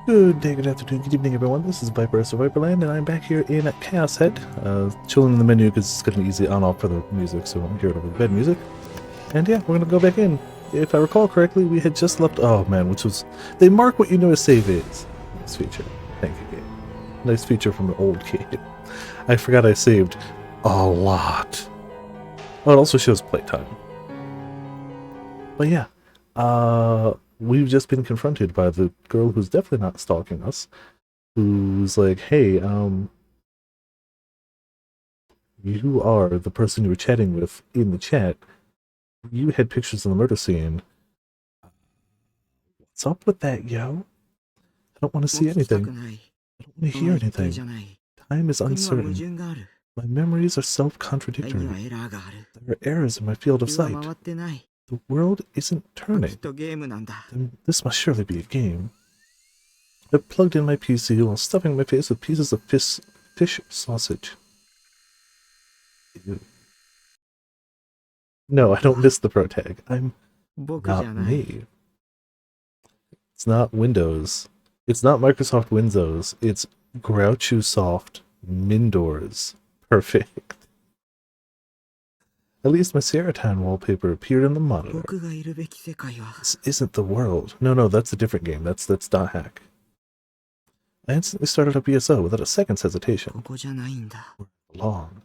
Good day, good afternoon, good evening, everyone. This is Viper of Viperland, and I'm back here in Chaos Head, chilling in the menu because it's got an easy on-off for the music, so I'm hearing over the bed music. And yeah, we're gonna go back in. If I recall correctly, we had just left. Oh man, which was they mark what you know a save is. Nice feature. Thank you, game. Nice feature from the old game. I forgot I saved a lot. Oh, it also shows playtime. But yeah, we've just been confronted by the girl who's definitely not stalking us, who's like, hey, you are the person you were chatting with in the chat. You had pictures of the murder scene. What's up with that, yo? I don't want to see anything. I don't want to hear anything. Time is uncertain. My memories are self-contradictory. There are errors in my field of sight. The world isn't turning. Then this must surely be a game. I plugged in my PC while stuffing my face with pieces of fish sausage. Ew. No, I don't miss the pro tag. I'm not me. It's not Windows. It's not Microsoft Windows. It's GrouchoSoft Mindors. Perfect. At least my Sierra Town wallpaper appeared on the monitor. This isn't the world. No, that's a different game. That's Dot Hack. I instantly started up ESO without a second's hesitation. Where I belong.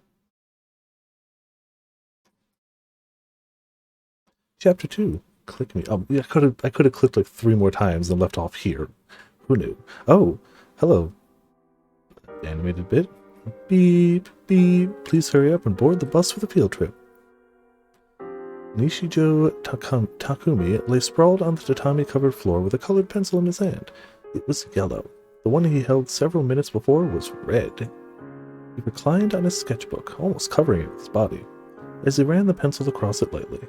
Chapter 2. Click me. Yeah, I could have clicked like 3 more times and left off here. Who knew? Oh, hello. Animated bit. Beep, beep. Please hurry up and board the bus for the field trip. Nishijo Takumi lay sprawled on the tatami-covered floor with a colored pencil in his hand. It was yellow. The one he held several minutes before was red. He reclined on his sketchbook, almost covering it with his body, as he ran the pencil across it lightly.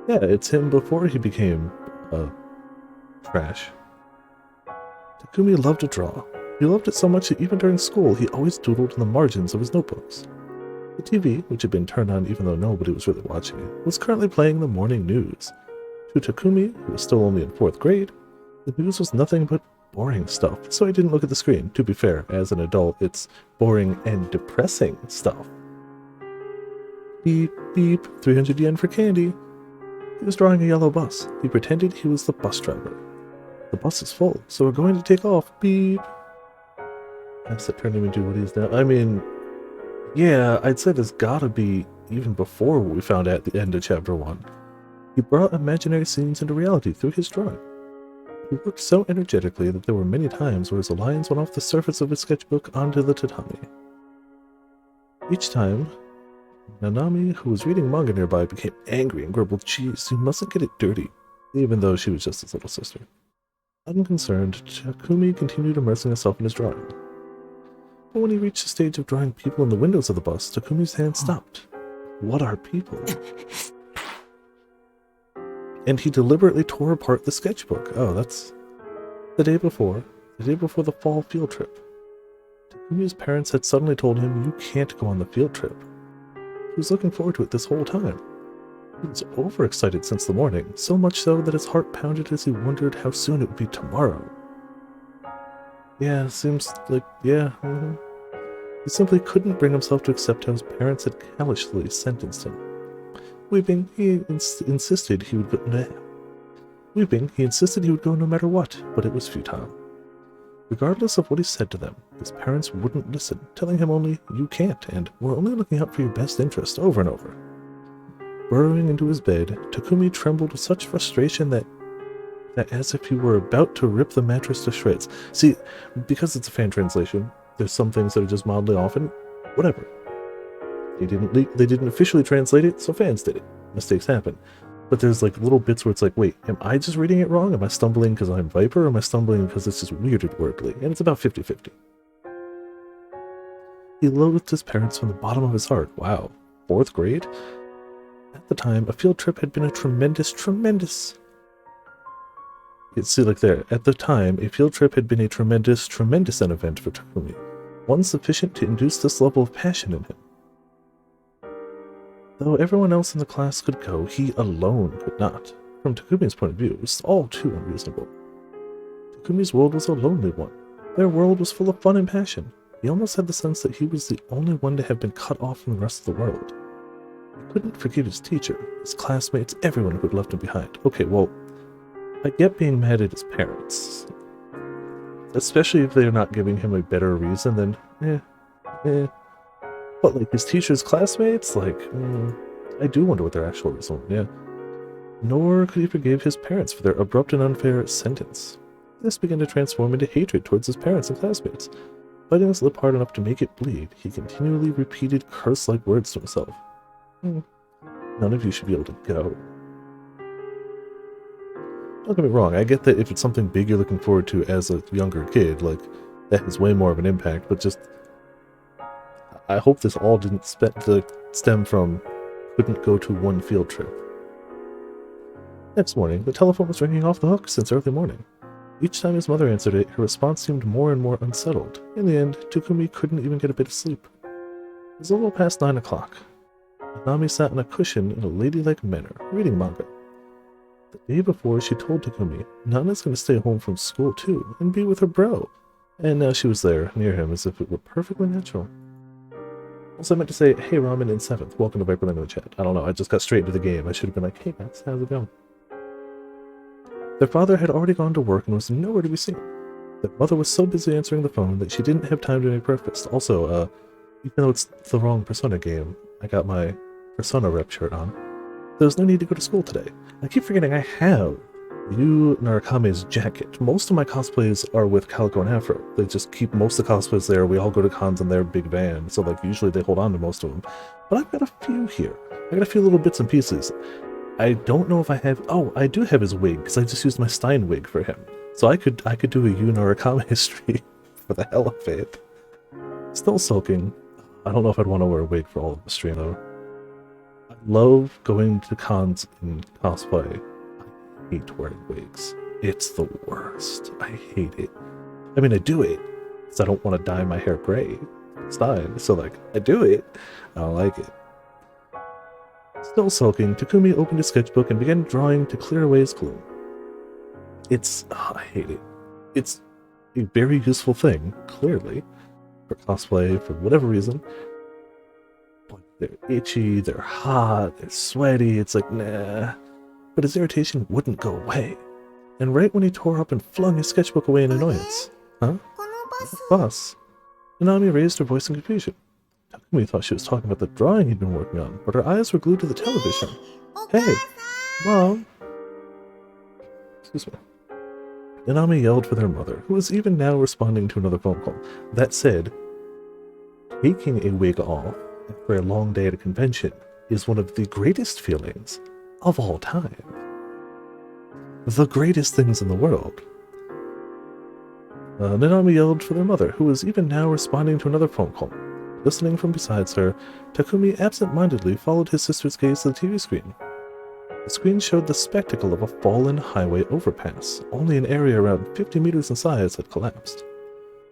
Yeah, it's him before he became, trash. Takumi loved to draw. He loved it so much that even during school, he always doodled in the margins of his notebooks. The TV, which had been turned on even though nobody was really watching it, was currently playing the morning news. To Takumi, who was still only in 4th grade, the news was nothing but boring stuff, so I didn't look at the screen. To be fair, as an adult, it's boring and depressing stuff. Beep, beep, 300 yen for candy. He was drawing a yellow bus. He pretended he was the bus driver. The bus is full, so we're going to take off. Beep. Has that turned him into what he is now? I mean, yeah, I'd say there's gotta be even before what we found at the end of Chapter 1. He brought imaginary scenes into reality through his drawing. He worked so energetically that there were many times where his lines went off the surface of his sketchbook onto the tatami. Each time, Nanami, who was reading manga nearby, became angry and grumbled, "Geez, you mustn't get it dirty," even though she was just his little sister. Unconcerned, Takumi continued immersing himself in his drawing. But when he reached the stage of drawing people in the windows of the bus, Takumi's hand stopped. What are people? And he deliberately tore apart the sketchbook. Oh, that's the day before the fall field trip. Takumi's parents had suddenly told him, "You can't go on the field trip." He was looking forward to it this whole time. He was overexcited since the morning, so much so that his heart pounded as he wondered how soon it would be tomorrow. Yeah, seems like, yeah. He simply couldn't bring himself to accept how his parents had callously sentenced him. Weeping, he insisted he would go no matter what, but it was futile. Regardless of what he said to them, his parents wouldn't listen, telling him only, "You can't," and "We're only looking out for your best interest," over and over. Burrowing into his bed, Takumi trembled with such frustration that as if he were about to rip the mattress to shreds. See, because it's a fan translation, there's some things that are just mildly off, and whatever. They didn't officially translate it, so fans did it. Mistakes happen. But there's like little bits where it's like, wait, am I just reading it wrong? Am I stumbling because I'm Viper, or am I stumbling because it's just weirded wordly? And it's about 50-50. He loathed his parents from the bottom of his heart. Wow. 4th grade? At the time, a field trip had been a tremendous... See, like there. At the time, a field trip had been a tremendous an event for Takumi. One sufficient to induce this level of passion in him. Though everyone else in the class could go, he alone could not. From Takumi's point of view, it was all too unreasonable. Takumi's world was a lonely one. Their world was full of fun and passion. He almost had the sense that he was the only one to have been cut off from the rest of the world. He couldn't forgive his teacher, his classmates, everyone who had left him behind. Okay, well, I get being mad at his parents. Especially if they're not giving him a better reason, then But like his teacher's classmates, I do wonder what their actual reason was, yeah. Nor could he forgive his parents for their abrupt and unfair sentence. This began to transform into hatred towards his parents and classmates. Biting his lip hard enough to make it bleed, he continually repeated curse-like words to himself. None of you should be able to go. Don't get me wrong, I get that if it's something big you're looking forward to as a younger kid, that has way more of an impact, but just... I hope this all didn't stem from couldn't go to one field trip. Next morning, the telephone was ringing off the hook since early morning. Each time his mother answered it, her response seemed more and more unsettled. In the end, Takumi couldn't even get a bit of sleep. It was a little past 9 o'clock. Nanami sat on a cushion in a ladylike manner, reading manga. The day before, she told Takumi, Nana's going to stay home from school too, and be with her bro. And now she was there, near him, as if it were perfectly natural. Also, I meant to say, hey Ramen in 7th, welcome to Viper Language Chat. I don't know, I just got straight into the game. I should have been like, hey guys, how's it going? Their father had already gone to work and was nowhere to be seen. Their mother was so busy answering the phone that she didn't have time to make breakfast. Also, even though it's the wrong Persona game, I got my Persona rep shirt on. There was no need to go to school today. I keep forgetting I have Yu Narakame's jacket. Most of my cosplays are with Calico and Afro. They just keep most of the cosplays there. We all go to cons in their big van, so usually they hold on to most of them. But I've got a few here. I got a few little bits and pieces. I don't know if I have... Oh, I do have his wig, because I just used my Stein wig for him. So I could do a Yu Narakame history for the hell of it. Still sulking. I don't know if I'd want to wear a wig for all of the stream, though. I love going to cons in cosplay. I hate wearing wigs. It's the worst. I hate it. I mean, I do it, because I don't want to dye my hair gray. Stein. So, I do it. I don't like it. Still sulking, Takumi opened his sketchbook and began drawing to clear away his gloom. I hate it. It's a very useful thing, clearly, for cosplay, for whatever reason. But they're itchy, they're hot, they're sweaty, it's nah. But his irritation wouldn't go away. And right when he tore up and flung his sketchbook away in annoyance. Huh? Bus? Nanami raised her voice in confusion. Takumi thought she was talking about the drawing he'd been working on, but her eyes were glued to the television. Hey, Mom! Excuse me. Nanami yelled for their mother, who was even now responding to another phone call. That said, taking a wig off after a long day at a convention is one of the greatest feelings of all time. The greatest things in the world. Nanami yelled for their mother, who was even now responding to another phone call. Listening from beside her, Takumi absent-mindedly followed his sister's gaze to the TV screen. The screen showed the spectacle of a fallen highway overpass. Only an area around 50 meters in size had collapsed.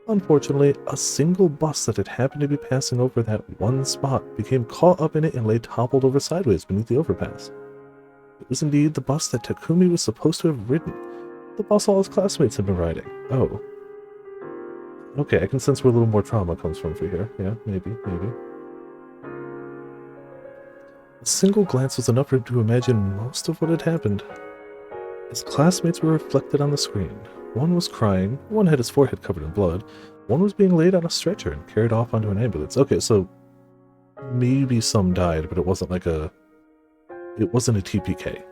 Unfortunately, a single bus that had happened to be passing over that one spot became caught up in it and lay toppled over sideways beneath the overpass. It was indeed the bus that Takumi was supposed to have ridden. The bus all his classmates had been riding. Oh. Okay, I can sense where a little more trauma comes from for here. Yeah, maybe. A single glance was enough for him to imagine most of what had happened. His classmates were reflected on the screen. One was crying, one had his forehead covered in blood, one was being laid on a stretcher and carried off onto an ambulance. Okay, so maybe some died, but it wasn't it wasn't a TPK.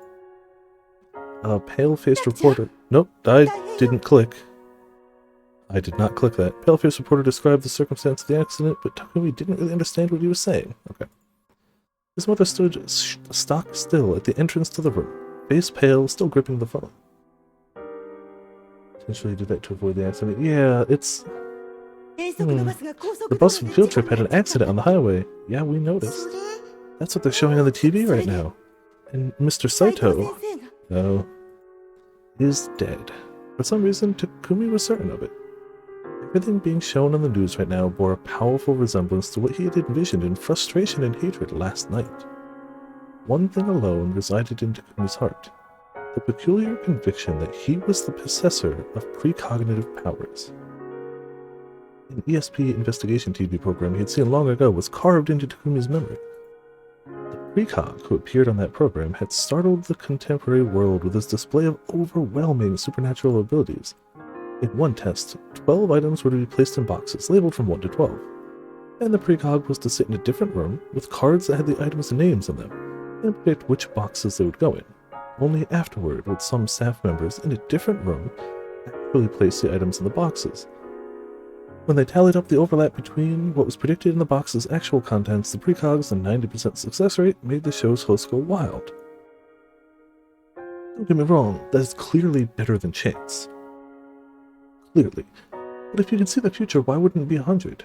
A pale-faced reporter... Nope, I didn't click. I did not click that. Pale-faced reporter described the circumstance of the accident, but Takumi didn't really understand what he was saying. Okay. His mother stood stock still at the entrance to the room, face pale, still gripping the phone. Potentially did that to avoid the accident. Yeah, it's... The bus from field trip had an accident on the highway. Yeah, we noticed. That's what they're showing on the TV right now. And Mr. Saito, is dead. For some reason, Takumi was certain of it. Everything being shown on the news right now bore a powerful resemblance to what he had envisioned in frustration and hatred last night. One thing alone resided in Takumi's heart. the peculiar conviction that he was the possessor of precognitive powers. An ESP investigation TV program he had seen long ago was carved into Takumi's memory. The precog who appeared on that program had startled the contemporary world with his display of overwhelming supernatural abilities. In one test, 12 items were to be placed in boxes labeled from 1 to 12, and the precog was to sit in a different room with cards that had the items' names in them and predict which boxes they would go in. Only afterward would some staff members in a different room actually place the items in the boxes. When they tallied up the overlap between what was predicted in the box's actual contents, the precog's and 90% success rate made the show's host go wild. Don't get me wrong, that is clearly better than chance. Clearly. But if you can see the future, why wouldn't it be 100?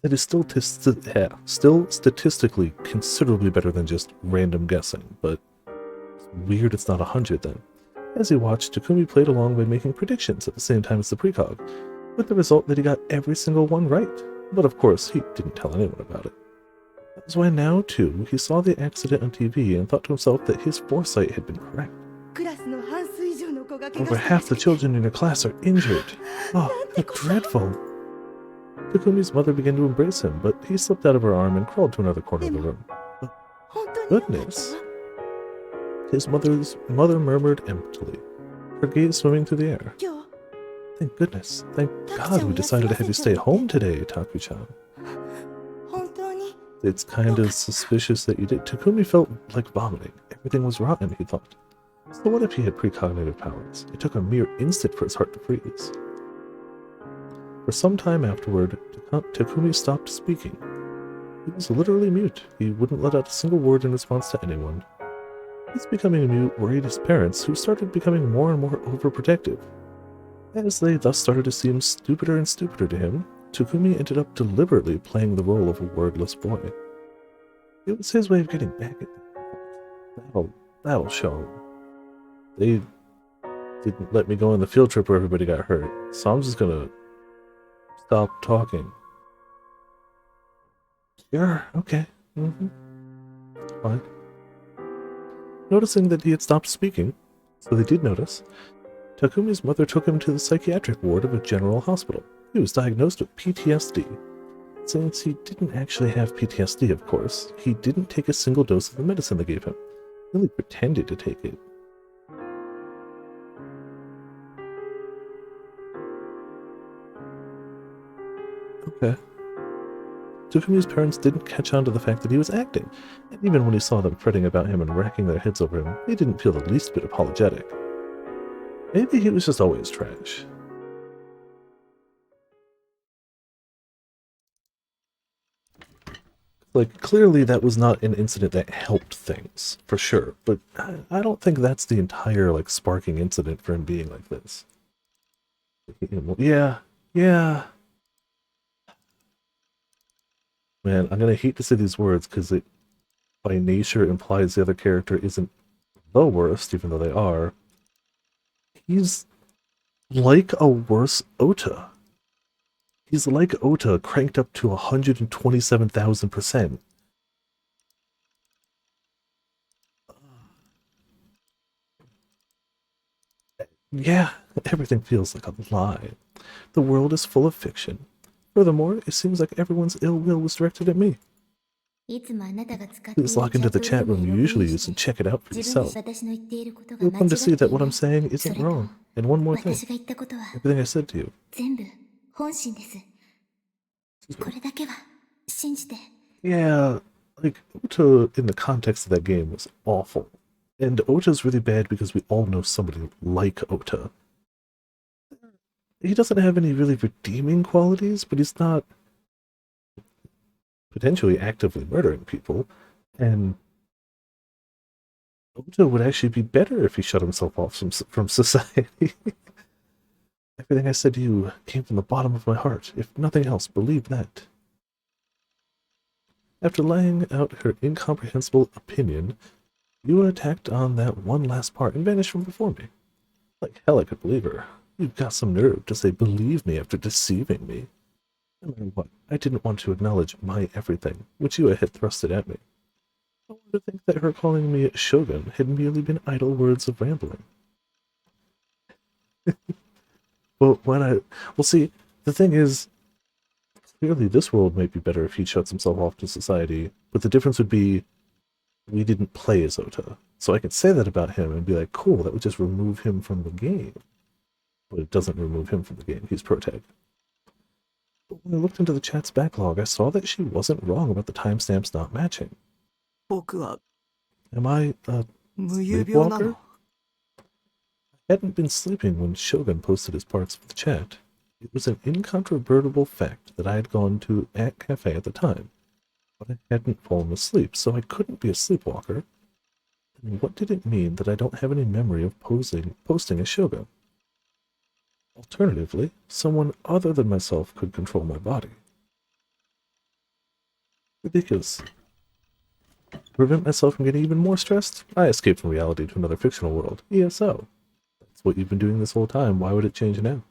That is still statistically considerably better than just random guessing, but it's weird it's not 100 then. As he watched, Takumi played along by making predictions at the same time as the precog, with the result that he got every single one right. But of course, he didn't tell anyone about it. That was why now, too, he saw the accident on TV and thought to himself that his foresight had been correct. Over half the children in your class are injured. Oh, how dreadful. Takumi's mother began to embrace him, but he slipped out of her arm and crawled to another corner of the room. Oh, goodness. His mother murmured emptily, her gaze swimming through the air. Thank goodness. Thank God we decided to have you stay home today, Taku-chan. It's kind of suspicious that you did. Takumi felt like vomiting. Everything was rotten, he thought. So what if he had precognitive powers? It took a mere instant for his heart to freeze. For some time afterward, Takumi stopped speaking. He was literally mute. He wouldn't let out a single word in response to anyone. His becoming mute worried his parents, who started becoming more and more overprotective. As they thus started to seem stupider and stupider to him, Takumi ended up deliberately playing the role of a wordless boy. It was his way of getting back at them. That'll show him. They didn't let me go on the field trip where everybody got hurt, so I'm just gonna stop talking. Sure, okay. Fine. Noticing that he had stopped speaking, so they did notice, Takumi's mother took him to the psychiatric ward of a general hospital. He was diagnosed with PTSD. Since he didn't actually have PTSD, of course, he didn't take a single dose of the medicine they gave him. He only pretended to take it. Okay. Takumi's parents didn't catch on to the fact that he was acting, and even when he saw them fretting about him and racking their heads over him, they didn't feel the least bit apologetic. Maybe he was just always trash. Like, clearly that was not an incident that helped things, for sure, but I don't think that's the entire, like, sparking incident for him being like this. Yeah. Man, I'm gonna hate to say these words because it, by nature, implies the other character isn't the worst, even though they are. He's like a worse Ota. He's like Ota cranked up to 127,000%. Yeah, everything feels like a lie. The world is full of fiction. Furthermore, it seems like everyone's ill will was directed at me. Please log into the chat room you usually use and check it out for yourself. You'll come to see that what I'm saying isn't wrong. And one more thing. Everything I said to you. Yeah, like, Ota in the context of that game was awful. And Ota's really bad because we all know somebody like Ota. He doesn't have any really redeeming qualities, but he's not potentially actively murdering people, and Ota would actually be better if he shut himself off from society. Everything I said to you came from the bottom of my heart. If nothing else, believe that. After laying out her incomprehensible opinion, Yua attacked on that one last part and vanished from before me. Like hell I could believe her. You've got some nerve to say believe me after deceiving me. No matter what, I didn't want to acknowledge my everything, which you had thrusted at me. I wanted to think that her calling me Shogun had merely been idle words of rambling. Well, see, the thing is, clearly this world might be better if he shuts himself off to society, but the difference would be we didn't play as Ota. So I could say that about him and be like, cool, that would just remove him from the game. But it doesn't remove him from the game, he's protag. But when I looked into the chat's backlog, I saw that she wasn't wrong about the timestamps not matching. 僕は Am I a 無遊病な sleepwalker? の I hadn't been sleeping when Shogun posted his parts for the chat. It was an incontrovertible fact that I had gone to a cafe at the time, but I hadn't fallen asleep, so I couldn't be a sleepwalker. And what did it mean that I don't have any memory of posting as Shogun? Alternatively, someone other than myself could control my body. Ridiculous. To prevent myself from getting even more stressed, I escaped from reality to another fictional world, ESO. That's what you've been doing this whole time, why would it change now?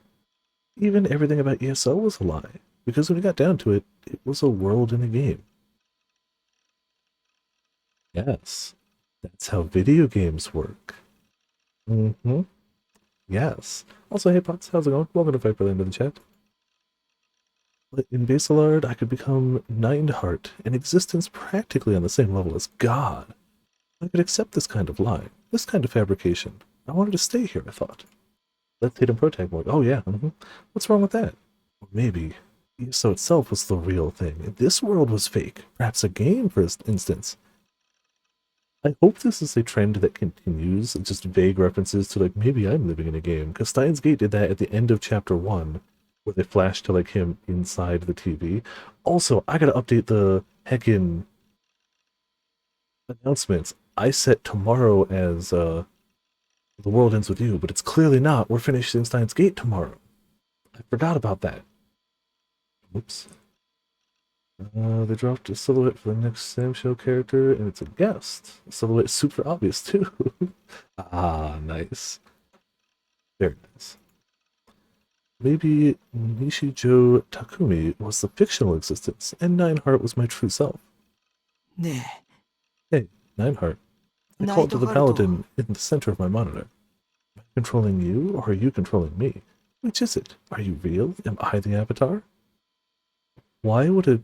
Even everything about ESO was a lie, because when we got down to it, it was a world in a game. Yes, that's how video games work. Mm-hmm. Yes. Also, hey Pots, how's it going? Welcome to Viperland in the chat. But in Basilard, I could become Nineheart, an existence practically on the same level as God. I could accept this kind of lie, this kind of fabrication. I wanted to stay here, I thought. Let's hit him protag mode. Oh yeah, What's wrong with that? Or maybe ESO itself was the real thing, and this world was fake. Perhaps a game, for instance. I hope this is a trend that continues, just vague references to, like, maybe I'm living in a game, because Steins Gate did that at the end of Chapter 1, where they flashed to, like, him inside the TV. Also, I gotta update the heckin' announcements. I set tomorrow as, The World Ends With You, but it's clearly not. We're finishing Steins Gate tomorrow. I forgot about that. Whoops. They dropped a silhouette for the next Sam Show character, and it's a guest. The silhouette is super obvious, too. Ah, nice. Very nice. Maybe Nishijo Takumi was the fictional existence, and Nineheart was my true self. ね Hey, Nineheart. I え called to the ナイトハルト paladin in the center of my monitor. Am I controlling you, or are you controlling me? Which is it? Are you real? Am I the avatar? Why would a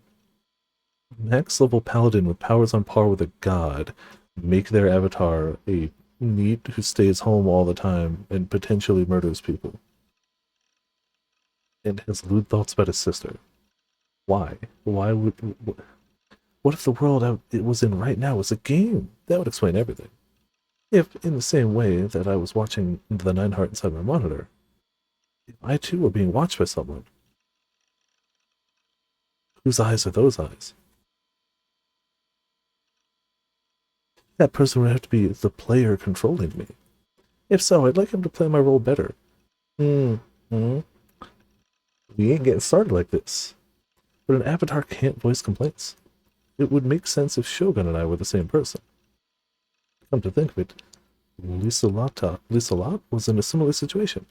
max-level paladin with powers on par with a god make their avatar a NEET who stays home all the time and potentially murders people? And has lewd thoughts about his sister. Why? Why would... What if the world it was in right now was a game? That would explain everything. If, in the same way that I was watching the Nineheart inside my monitor, if I too were being watched by someone, whose eyes are those eyes? That person would have to be the player controlling me. If so, I'd like him to play my role better. Mm-hmm. We ain't getting started like this. But an avatar can't voice complaints. It would make sense if Shogun and I were the same person. Come to think of it, Lisalat was in a similar situation.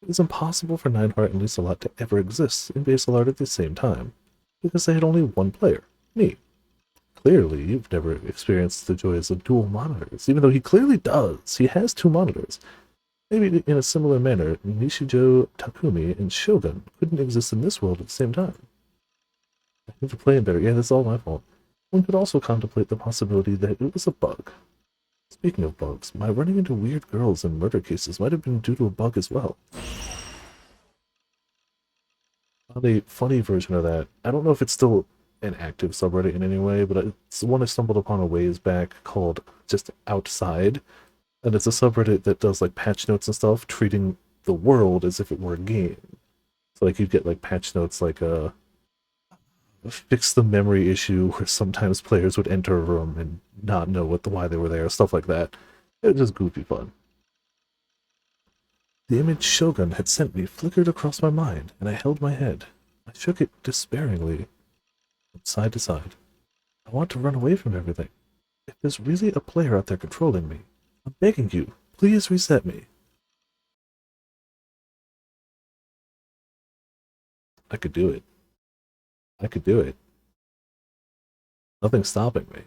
It was impossible for Nineheart and Lisalat to ever exist in Basilard at the same time, because they had only one player, me. Clearly, you've never experienced the joys of dual monitors, even though he clearly does. He has two monitors. Maybe in a similar manner, Nishijo Takumi and Shogun couldn't exist in this world at the same time. I think they're playing better. Yeah, that's all my fault. One could also contemplate the possibility that it was a bug. Speaking of bugs, my running into weird girls and murder cases might have been due to a bug as well. On a funny version of that, I don't know if it's still an active subreddit in any way, but it's one I stumbled upon a ways back called Just Outside, and it's a subreddit that does like patch notes and stuff, treating the world as if it were a game. So like you'd get like patch notes like fix the memory issue where sometimes players would enter a room and not know why they were there, stuff like that. It was just goofy fun. The image Shogun had sent me flickered across my mind, and I held my head. I shook it despairingly from side to side. I want to run away from everything. If there's really a player out there controlling me, I'm begging you, please reset me. I could do it. I could do it. Nothing's stopping me.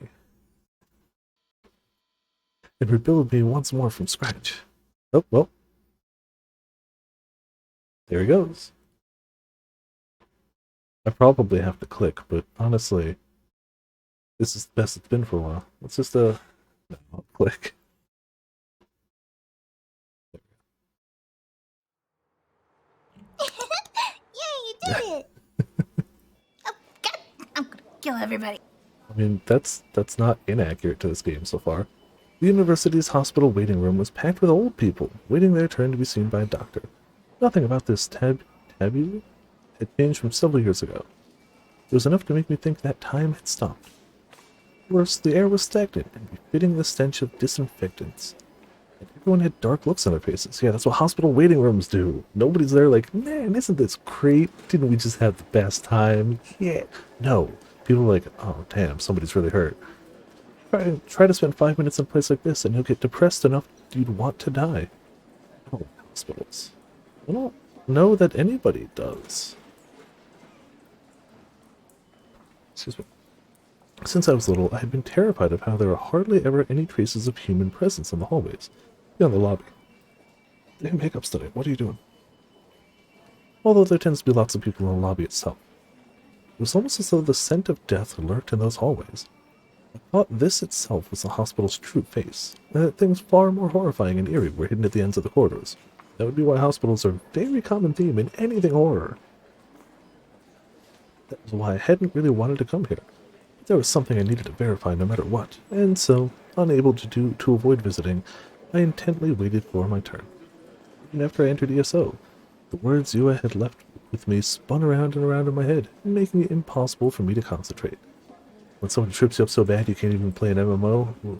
And rebuild me once more from scratch. Oh, well. There he goes. I probably have to click, but honestly, this is the best it's been for a while. Let's just, no, I'll click. Yeah, you did it! Oh, God, I'm gonna kill everybody. I mean, that's not inaccurate to this game so far. The university's hospital waiting room was packed with old people, waiting their turn to be seen by a doctor. Nothing about this taboo had changed from several years ago. It was enough to make me think that time had stopped. Worse, the air was stagnant and befitting the stench of disinfectants. And everyone had dark looks on their faces. Yeah, that's what hospital waiting rooms do. Nobody's there like, man, isn't this great? Didn't we just have the best time? Yeah. No. People are like, oh, damn, somebody's really hurt. Try to spend 5 minutes in a place like this and you'll get depressed enough you'd want to die. Oh, hospitals. I don't know that anybody does. Excuse me. Since I was little, I had been terrified of how there were hardly ever any traces of human presence in the hallways, beyond the lobby. Hey, makeup study, what are you doing? Although there tends to be lots of people in the lobby itself. It was almost as though the scent of death lurked in those hallways. I thought this itself was the hospital's true face, and that things far more horrifying and eerie were hidden at the ends of the corridors. That would be why hospitals are a very common theme in anything horror. That was why I hadn't really wanted to come here. There was something I needed to verify no matter what, and so, unable to avoid visiting, I intently waited for my turn. Even after I entered ESO, the words Yua had left with me spun around and around in my head, making it impossible for me to concentrate. When someone trips you up so bad you can't even play an MMO?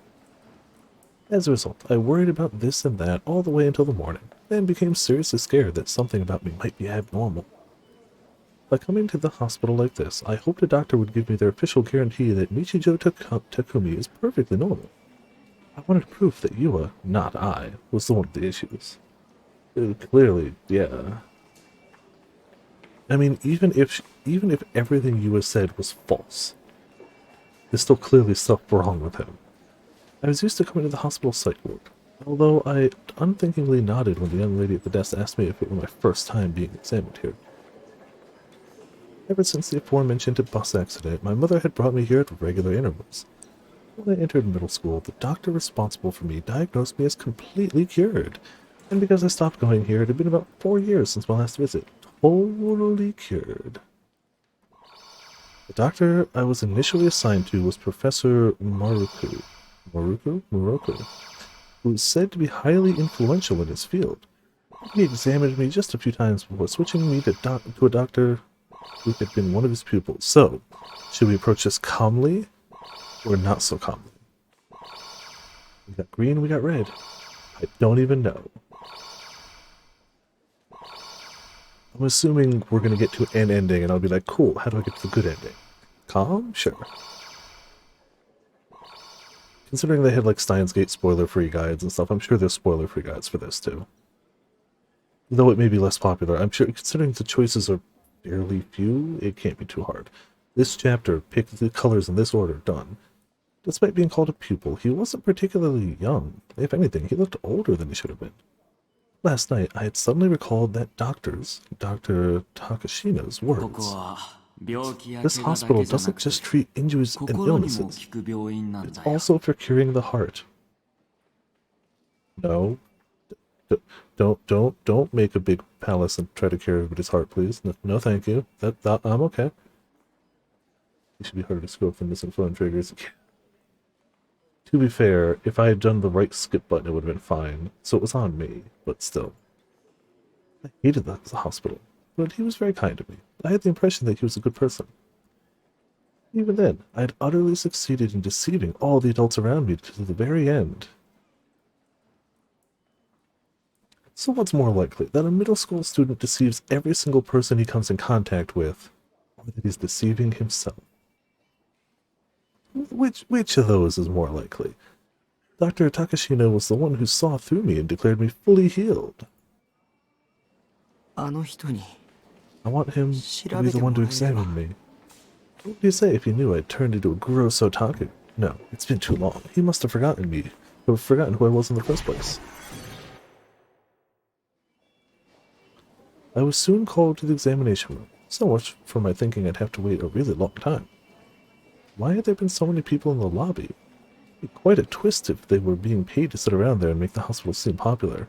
As a result, I worried about this and that all the way until the morning, and became seriously scared that something about me might be abnormal. By coming to the hospital like this, I hoped a doctor would give me their official guarantee that Nichijou Takumi is perfectly normal. I wanted proof that Yua, not I, was the one with the issues. Clearly, yeah. I mean, even if everything Yua said was false, there's still clearly stuff wrong with him. I was used to coming to the hospital psych ward, although I unthinkingly nodded when the young lady at the desk asked me if it were my first time being examined here. Ever since the aforementioned bus accident, my mother had brought me here at regular intervals. When I entered middle school, the doctor responsible for me diagnosed me as completely cured, and because I stopped going here, it had been about 4 years since my last visit. Totally cured. The doctor I was initially assigned to was Professor Moroku, who is said to be highly influential in his field. He examined me just a few times before switching me to a doctor who had been one of his pupils. So, should we approach this calmly or not so calmly? We got green, we got red. I don't even know. I'm assuming we're going to get to an ending and I'll be like, cool, how do I get to the good ending? Calm? Sure. Considering they had like Steins Gate spoiler-free guides and stuff, I'm sure there's spoiler-free guides for this too. Though it may be less popular, I'm sure considering the choices are fairly few, it can't be too hard. This chapter, pick the colors in this order, done. Despite being called a pupil, he wasn't particularly young. If anything, he looked older than he should have been. Last night, I had suddenly recalled that Dr. Takashino's words. This hospital doesn't just treat injuries and illnesses. It's also for curing the heart. No. Don't make a big palace and try to cure everybody's heart, please. No, thank you. That I'm okay. It should be harder to scope than missing phone triggers. To be fair, if I had done the right skip button, it would have been fine. So it was on me, but still. I hated the hospital, but he was very kind to me. I had the impression that he was a good person. Even then, I had utterly succeeded in deceiving all the adults around me to the very end. So what's more likely, that a middle school student deceives every single person he comes in contact with, or that he's deceiving himself? Which of those is more likely? Dr. Takashino was the one who saw through me and declared me fully healed. I want him to be the one to examine me. What would he say if he knew I'd turned into a gross otaku? No, it's been too long. He must have forgotten me. Forgotten who I was in the first place. I was soon called to the examination room. So much for my thinking I'd have to wait a really long time. Why had there been so many people in the lobby? It'd be quite a twist if they were being paid to sit around there and make the hospital seem popular.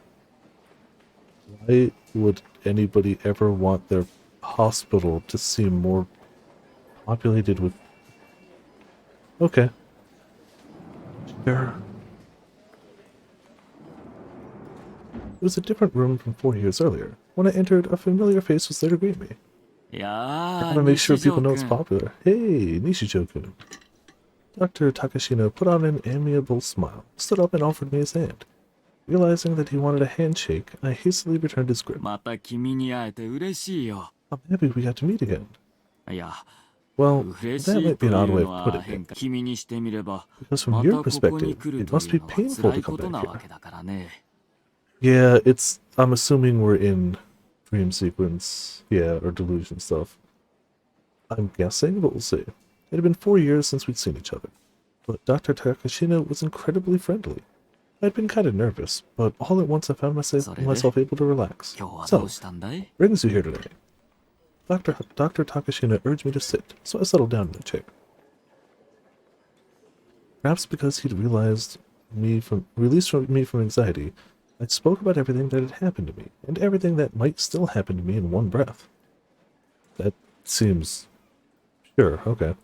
Why would anybody ever want their hospital to seem more populated with... Okay. Sure. It was a different room from 4 years earlier. When I entered, a familiar face was there to greet me. I want to make sure people know it's popular. Hey, Nishijo-kun. Dr. Takashina put on an amiable smile, stood up and offered me his hand. Realizing that he wanted a handshake, I hastily returned his grip. また君に会えて嬉しいよ。 I'm happy we got to meet again. いや、 Well, 嬉し that い might と be い an う odd way の of は putting 変 it, 化。君にしてみれば、 because ま from た your ここに perspective, 来る it と must い be うのは painful 辛 to いこ come とな back わ here. けだからね。 Yeah, I'm assuming we're in dream sequence, yeah, or delusion stuff. I'm guessing, but we'll see. It had been 4 years since we'd seen each other, but Dr. Takashina was incredibly friendly. I'd been kind of nervous, but all at once I found myself able to relax. 今日はど So, うしたんだい？ brings you here today? Dr. Takashina urged me to sit, so I settled down in a chair. Perhaps because he'd released me from anxiety, I spoke about everything that had happened to me, and everything that might still happen to me in one breath. That seems... Sure, okay.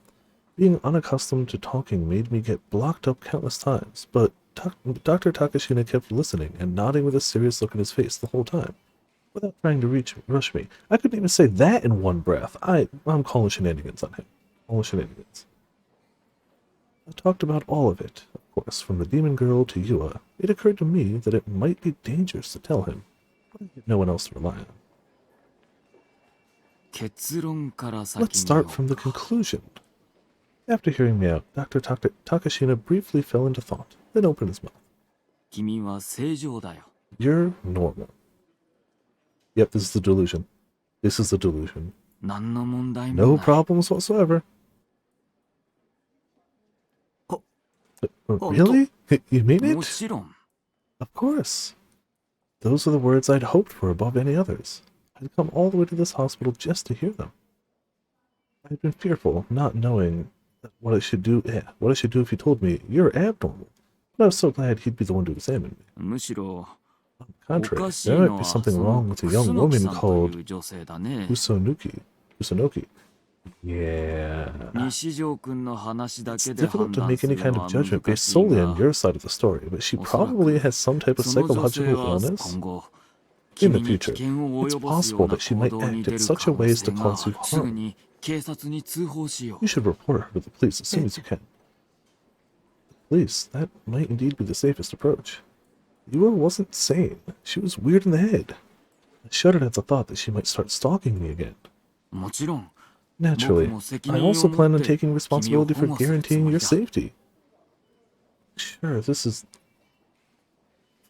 Being unaccustomed to talking made me get blocked up countless times, but Dr. Takashina kept listening and nodding with a serious look in his face the whole time, without trying to rush me. I couldn't even say that in one breath. I'm calling shenanigans on him. All shenanigans. I talked about all of it, of course, from the demon girl to Yua. It occurred to me that it might be dangerous to tell him, but I had no one else to rely on. 結論から先 Let's に言おう start from the conclusion. After hearing me out, Dr. Takashina briefly fell into thought, then opened his mouth. 君は正常だよ。 You're normal. Yep, this is the delusion. This is the delusion. 何の問題も No ない。 problems whatsoever. Oh. Really? You mean も it? ちろん。 Of course. Those are the words I'd hoped for above any others. I'd come all the way to this hospital just to hear them. I'd been fearful, not knowing what I should do if he told me, you're abnormal. But I was so glad he'd be the one to examine me. むしろ、 On the お contrary, かしい there の might は be そ something の wrong with a 楠 young 木 woman さんと called いう女性だね。 Kusunoki. Yeah. 西条くんの話だ It's けで difficult 判 to 断 make す any る kind の of は judgment 難 based しい solely on が、 your side of the story, but she おそらく probably has some type of その女性 psychological は illness. 今後、 In the 君に危 future, 険を it's 及ぼすよう possible な that she 行 might 動に act 出 in る such 可 a 能 ways 性 to が cause あ you る。すぐ harm. に警察に通報しよ You should report her to the police as soon as you can. The police, that might indeed be the safest approach. Yua wasn't sane. She was weird in the head. I shuddered at the thought that she might start stalking me again. う。もちろん、 Naturally, 僕も責 I 任を also 持 plan on って taking 君を responsibility 保 for 護するつ guaranteeing も your りだ。 safety. Sure, this is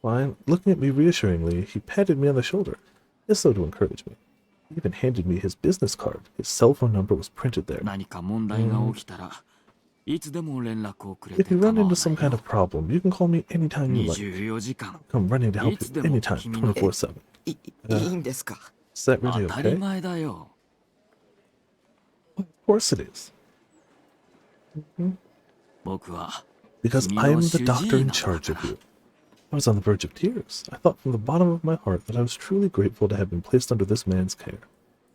fine. Looking at me reassuringly, he patted me on the shoulder, as though to encourage me. He even handed me his business card. His cell phone number was printed there. 何か問題が起きたら、いつでも連絡をくれ If て you 構 run わな into い some kind よ of。problem, you can call me anytime you like. 24時間。 Come running to help you いつでも anytime, 君の 24/7. いいんですか？ Is that 当 really たり okay? 前だよ。 Of course it is. 僕は、 Because 君の I'm the 主治医 doctor な in んだ charge か of ら。 you. I was on the verge of tears. I thought from the bottom of my heart that I was truly grateful to have been placed under this man's care.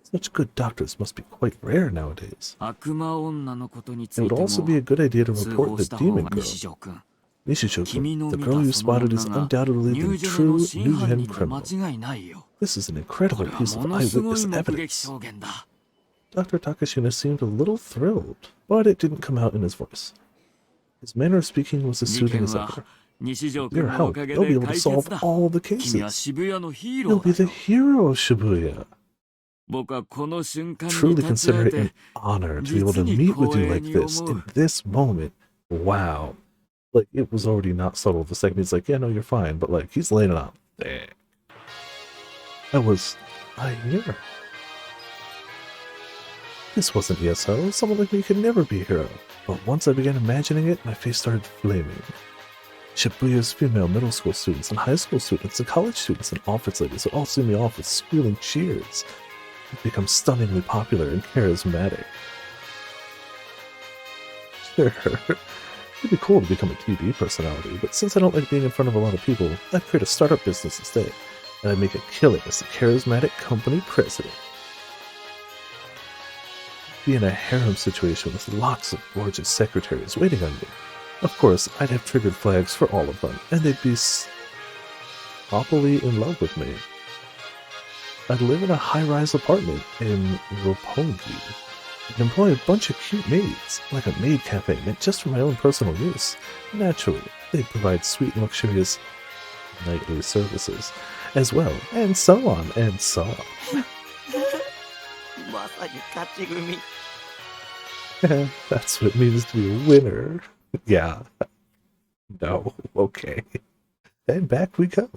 Such good doctors must be quite rare nowadays. 悪魔女のことにつ It いて would も also be a good idea to 通 report 報 the した方 demon が girl. 西条くん。 Nishijo-kun, 君の the 見 girl た you その spotted 女 is が undoubtedly 入 the 所での true 真犯 New 人 Gen で間 criminal. 違いないよ。 This is an こ incredible れは piece も of のすごい eyewitness 目撃 evidence. 証言だ。 Dr. Takashina seemed a little thrilled, but it didn't come out in his voice. His manner of speaking was as 事 soothing 件 as は ever. 西条 With く your んのお help, かげ they'll be で able to 解 solve 決だ。 all the 君は cases. 渋谷のヒー You'll ロ be ー the だよ。 hero of Shibuya. 僕はこの瞬間に Truly 立ち会 consider え it an て、 honor to be able to 実に meet with you 光栄 like に this 思う。 in this moment. Wow. Like, it was already not subtle the second he's like, yeah, no, you're fine. But, like, he's laying it on thick. Yeah. This wasn't ESO. Someone like me could never be a hero. But once I began imagining it, my face started flaming. Shibuya's female middle school students and high school students and college students and office ladies would all see me off with squealing cheers. I'd become stunningly popular and charismatic. Sure, it'd be cool to become a TV personality, but since I don't like being in front of a lot of people, I'd create a startup business instead, and I'd make a killing as the charismatic company president. Be in a harem situation with lots of gorgeous secretaries waiting on me. Of course, I'd have triggered flags for all of them, and they'd be happily in love with me. I'd live in a high-rise apartment in Roppongi, and employ a bunch of cute maids, like a maid cafe meant just for my own personal use. Naturally, they'd provide sweet and luxurious nightly services, as well, and so on, and so on. まさに勝ち組。 That's what it means to be a winner. Yeah. No. Okay. And back we go.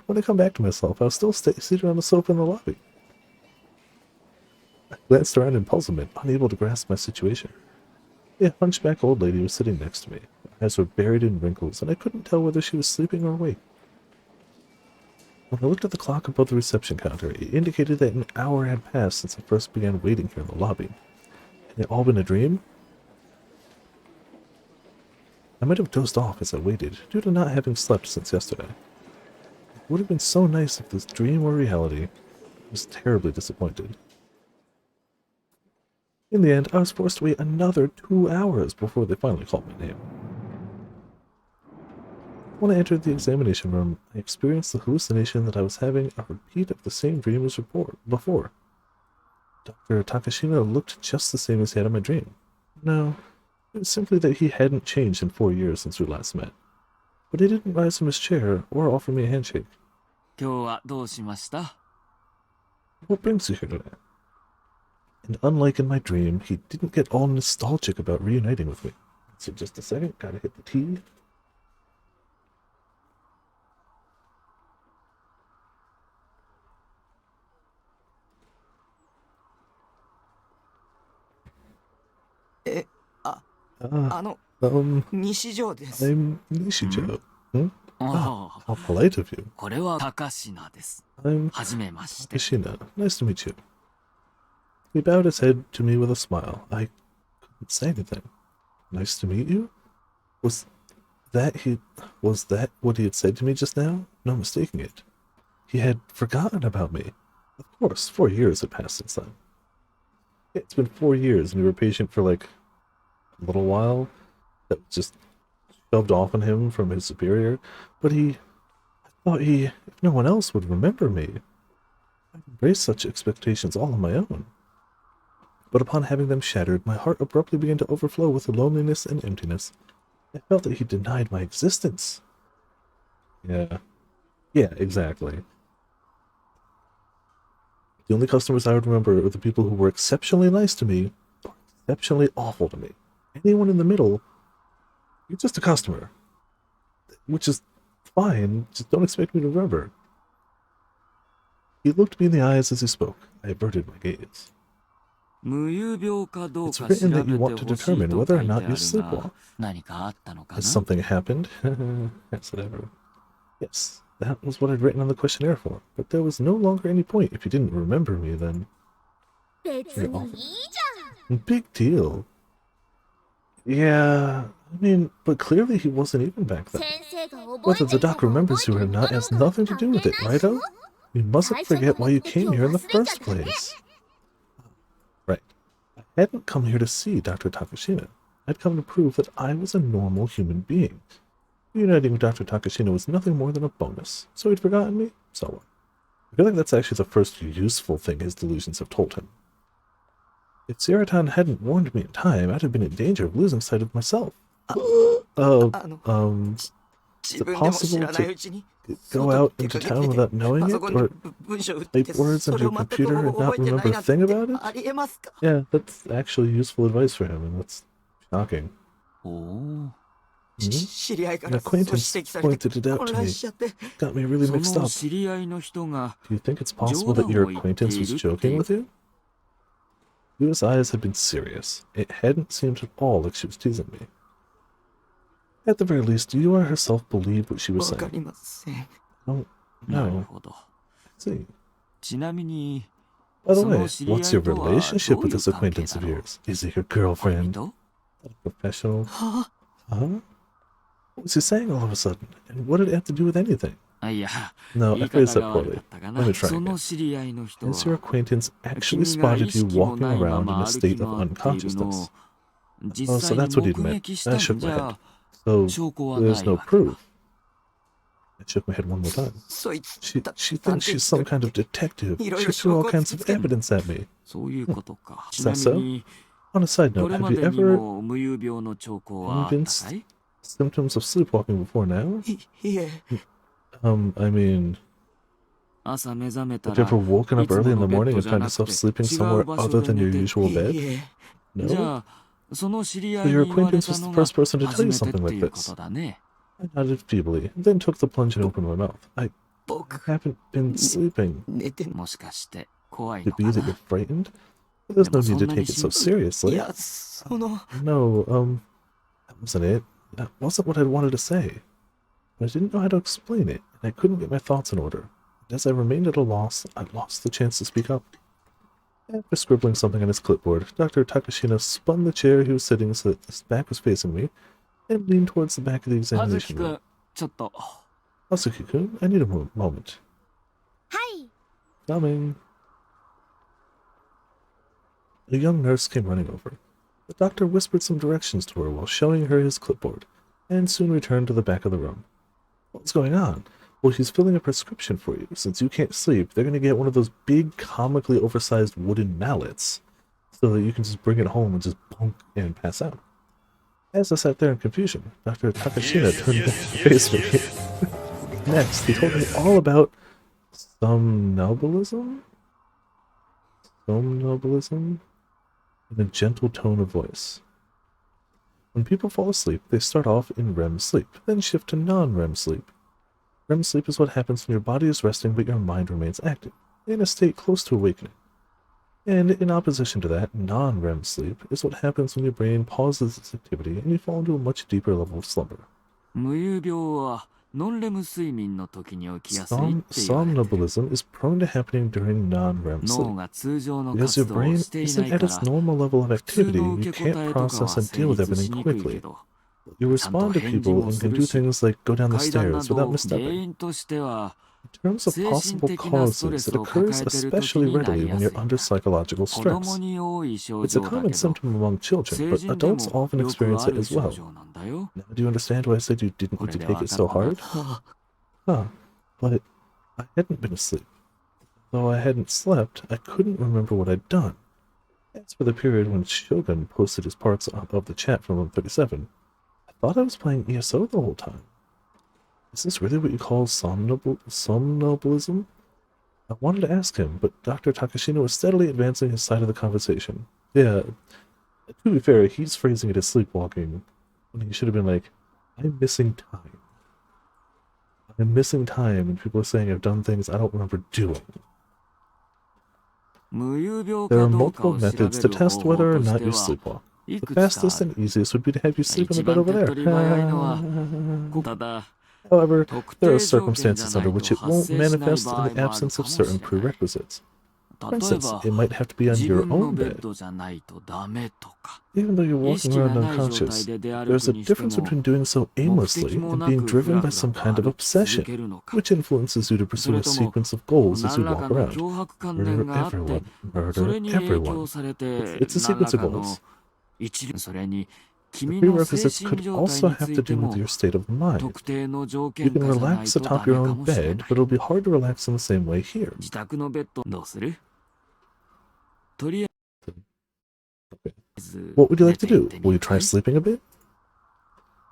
When I come back to myself, I was still seated on the sofa in the lobby. I glanced around in puzzlement, unable to grasp my situation. A hunchback old lady was sitting next to me. Her eyes were buried in wrinkles, and I couldn't tell whether she was sleeping or awake. When I looked at the clock above the reception counter, it indicated that an hour had passed since I first began waiting here in the lobby. Had it all been a dream? I might have dozed off as I waited, due to not having slept since yesterday. It would have been so nice if this dream were reality. I was terribly disappointed. In the end, I was forced to wait another 2 hours before they finally called my name. When I entered the examination room, I experienced the hallucination that I was having a repeat of the same dream as before. Dr. Takashina looked just the same as he had in my dream. No, it was simply that he hadn't changed in 4 years since we last met. But he didn't rise from his chair or offer me a handshake. 今日はどうしました？ What brings you here today? And unlike in my dream, he didn't get all nostalgic about reuniting with me. So just a second, gotta hit the T. I'm Nishijo です。 Nishijo. Hmm? あ How polite of you. これは高階です。 I'm はじめまして。 Takashina. Nice to meet you. He bowed his head to me with a smile. I couldn't say anything. Nice to meet you? Was that what he had said to me just now? No mistaking it. He had forgotten about me. Of course, 4 years had passed since then. It's been 4 years and we were patient for like a little while. That was just shoved off on him from his superior. But I thought if no one else would remember me, I'd embrace such expectations all on my own. But upon having them shattered, my heart abruptly began to overflow with loneliness and emptiness. I felt that he denied my existence. Yeah, exactly. The only customers I would remember are the people who were exceptionally nice to me, or exceptionally awful to me. Anyone in the middle, you're just a customer. Which is fine, just don't expect me to remember. He looked me in the eyes as he spoke. I averted my gaze. 無遊病かどう It's か written 調 that べ you て want to ほしい determine と whether 書 or いてあ not る you が sleepwalk. 何かあったのか Has な something happened? Has it ever? Yes, that was what I'd written on the questionnaire form, but there was no longer any point. If you didn't remember me, then... 別にいいじ Big deal. Yeah, I mean, but clearly he wasn't even back ゃん。 then. 先生が覚え Whether て the るか doc remembers you or not has nothing to do with it, righto? You mustn't forget why you came here in the first place. Right. I hadn't come here to see Dr. Takashina. I'd come to prove that I was a normal human being. Reuniting with Dr. Takashina was nothing more than a bonus. So he'd forgotten me? So what? I feel like that's actually the first useful thing his delusions have told him. If Zeratan hadn't warned me in time, I'd have been in danger of losing sight of myself. Is it possible to go out into town without knowing it, or type words into a computer and not remember a thing about it? Yeah, that's actually useful advice for him, and that's shocking. おお。 An acquaintance pointed it out to me. Got me really そ mixed の up. 知り合いの人が Do you think it's possible that your acquaintance was joking with you? Yua's eyes had been serious. It hadn't seemed at all like she was teasing me. At the very least, Yua herself believed what she was わか saying. りません。 Oh, なる no. ほど。 See. ちなみに、 By the そ way, の知り合い what's your とは relationship どうい with う this 関係 acquaintance だ of ろう？ yours? Is he your 恋 girlfriend? 人？ Professional? は Huh? What was he saying all of a sudden? And what did it have to do with anything? あ、いや、 No, 言 I い phrased 方 that が悪 poorly. かったか Let な。 me try その again. 知り合いの人 Has your は、 acquaintance actually 君が意 spotted you 識も walking ないま around in ま a 歩 state き of 回っているのを unconsciousness? 実 Oh, so 際に that's what he'd 目 meant. 撃し I た shook んじ my ゃ head. So 証拠はな there's い no わけ proof. だ。 I shook my head one more time. そいつ She だ she thinks she's some kind of detective. Hiro She threw all Yoshiko kinds of Tsuki. evidence at me. そういうことか。 Is ちな that み so? に、 On a side こ note, れ have ま you でに ever も無遊病の兆候はあったか evidenced い？ symptoms of sleepwalking before now? いえ I mean, 朝目覚めた have you ら、 ever woken い up つ early も in the のベッ morning ド and じゃ found な yourself くて、 sleeping 違 somewhere う場所 other で than 寝 your て usual い bed? え じ No? ゃあ、その知り合 So い your に言われ acquaintance た was the のが first person to tell 初 you めてっ something て like いうこ this. とだね。 I nodded feebly, then took the plunge and opened my mouth. I 僕 haven't been sleeping. 寝てもしかして怖い Could の be か that you're な？ frightened? But there's no need to But take it so い seriously. やその No, that wasn't it. That wasn't what I wanted to say. But I didn't know how to explain it, and I couldn't get my thoughts in order. And as I remained at a loss, I lost the chance to speak up. After scribbling something on his clipboard, Dr. Takashina spun the chair he was sitting so that his back was facing me, and leaned towards the back of the 葉月 examination く room. ん、ちょっと。 Asuki-kun, I need a moment. はい。 Coming. A young nurse came running over. The doctor whispered some directions to her while showing her his clipboard, and soon returned to the back of the room. What's going on? Well, he's filling a prescription for you. Since you can't sleep, they're going to get one of those big, comically oversized wooden mallets, so that you can just bring it home and just bonk and pass out. As I sat there in confusion, Dr. Takashina turned back to face me. Next, he told me all about somnambulism? Somnambulism? In a gentle tone of voice. When people fall asleep, they start off in REM sleep, then shift to non-REM sleep. REM sleep is what happens when your body is resting but your mind remains active, in a state close to awakening. And in opposition to that, non-REM sleep is what happens when your brain pauses its activity and you fall into a much deeper level of slumber. 無遊病はノンレム睡眠の時に起きやすいって言われてる。 Somnambulism is prone to happening during non-REM 脳 sleep. が通常の Because 活 your 動を brain していな isn't い at か its ら、 normal level of 普通 activity, の you 受け答 can't えとかは process and 成 deal with 立 everything しにくいけ quickly. ど、 You ちゃんと respond to 返事 people も and す can る do し、 things like go down the 階段な stairs ど without 原 misstepping. 因としては、 In terms of 精神 possible 的なストレ causes, ス it を抱 occurs えている時 especially にな readily りや when す you're い。 under psychological 子供 stress. に多い症 It's a 状だ common けど、 symptom among children, 成 but 人で adults も often よく experience あ it る as 症 well. 状なんだよ。 Now, do you understand why I said you didn't こ need れ to で take 分 it か so ったな。 hard? Huh. But I hadn't been asleep. Though I hadn't slept, I couldn't remember what I'd done. As for the period when Shogun posted his parts of the chat from 137, I thought I was playing ESO the whole time. Is this really what you call somnambulism? I wanted to ask him, but Dr. Takashina was steadily advancing his side of the conversation. Yeah, to be fair, he's phrasing it as sleepwalking, when he should have been like, I'm missing time. I'm missing time, and people are saying I've done things I don't remember doing. 無遊病 There か are どうか multiple を調べ methods to る test 方法 whether or とし not て you は、 sleepwalk. い The くつかあ fastest る。 and easiest would be to have you sleep in 一 the bed 番 over 手っ there. 取り早いのは、ただ、 However, 特 there are 定条件じゃ circumstances な under い which と it 発 won't 生しない manifest 場 in 合 the もある absence か of もし certain れない。 prerequisites. For 例え instance, ば、 it might have to be on 自 your 分の own ベッ bed. ドじゃないとダメとか、 Even though you're 意 walking 識が around ない状態 unconscious, で出歩 there's く a にして difference も、 between doing so 目的 aimlessly も and な being くふ driven ら by ふら some と kind of 歩き続 obsession, けるのか、 which influences you to そ pursue れ a とも sequence of goals as 何 you ら walk かの around. 脅迫観 Murder 念があって、 everyone. そ Murder れに影響 everyone. されて、 It's a 何 sequence ら of かの goals. 一理、それに The 君の精 prerequisites 神 could 状態 also につ have い to て do with も your state of mind. 特定の条 You 件 can 下じゃない relax と atop ダ your メか own もしれ bed, ない。 but it'll be hard to relax in the same way here. 自宅のベッドどうする？とりあえず What would you 寝 like to ていっ do? て Will み you るか try い？ sleeping a bit?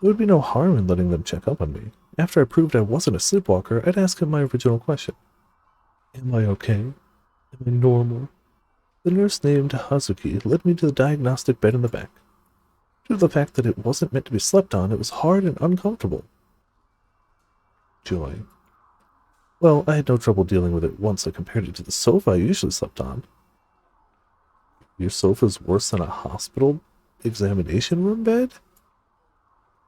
There would be no harm in letting them check up on me. After I proved I wasn't a sleepwalker, I'd ask him my original question. Am I okay? Am I normal? The nurse named Hazuki led me to the diagnostic bed in the back. Due to the fact that it wasn't meant to be slept on, it was hard and uncomfortable. Joy. Well, I had no trouble dealing with it once I compared it to the sofa I usually slept on. Your sofa's worse than a hospital examination room bed?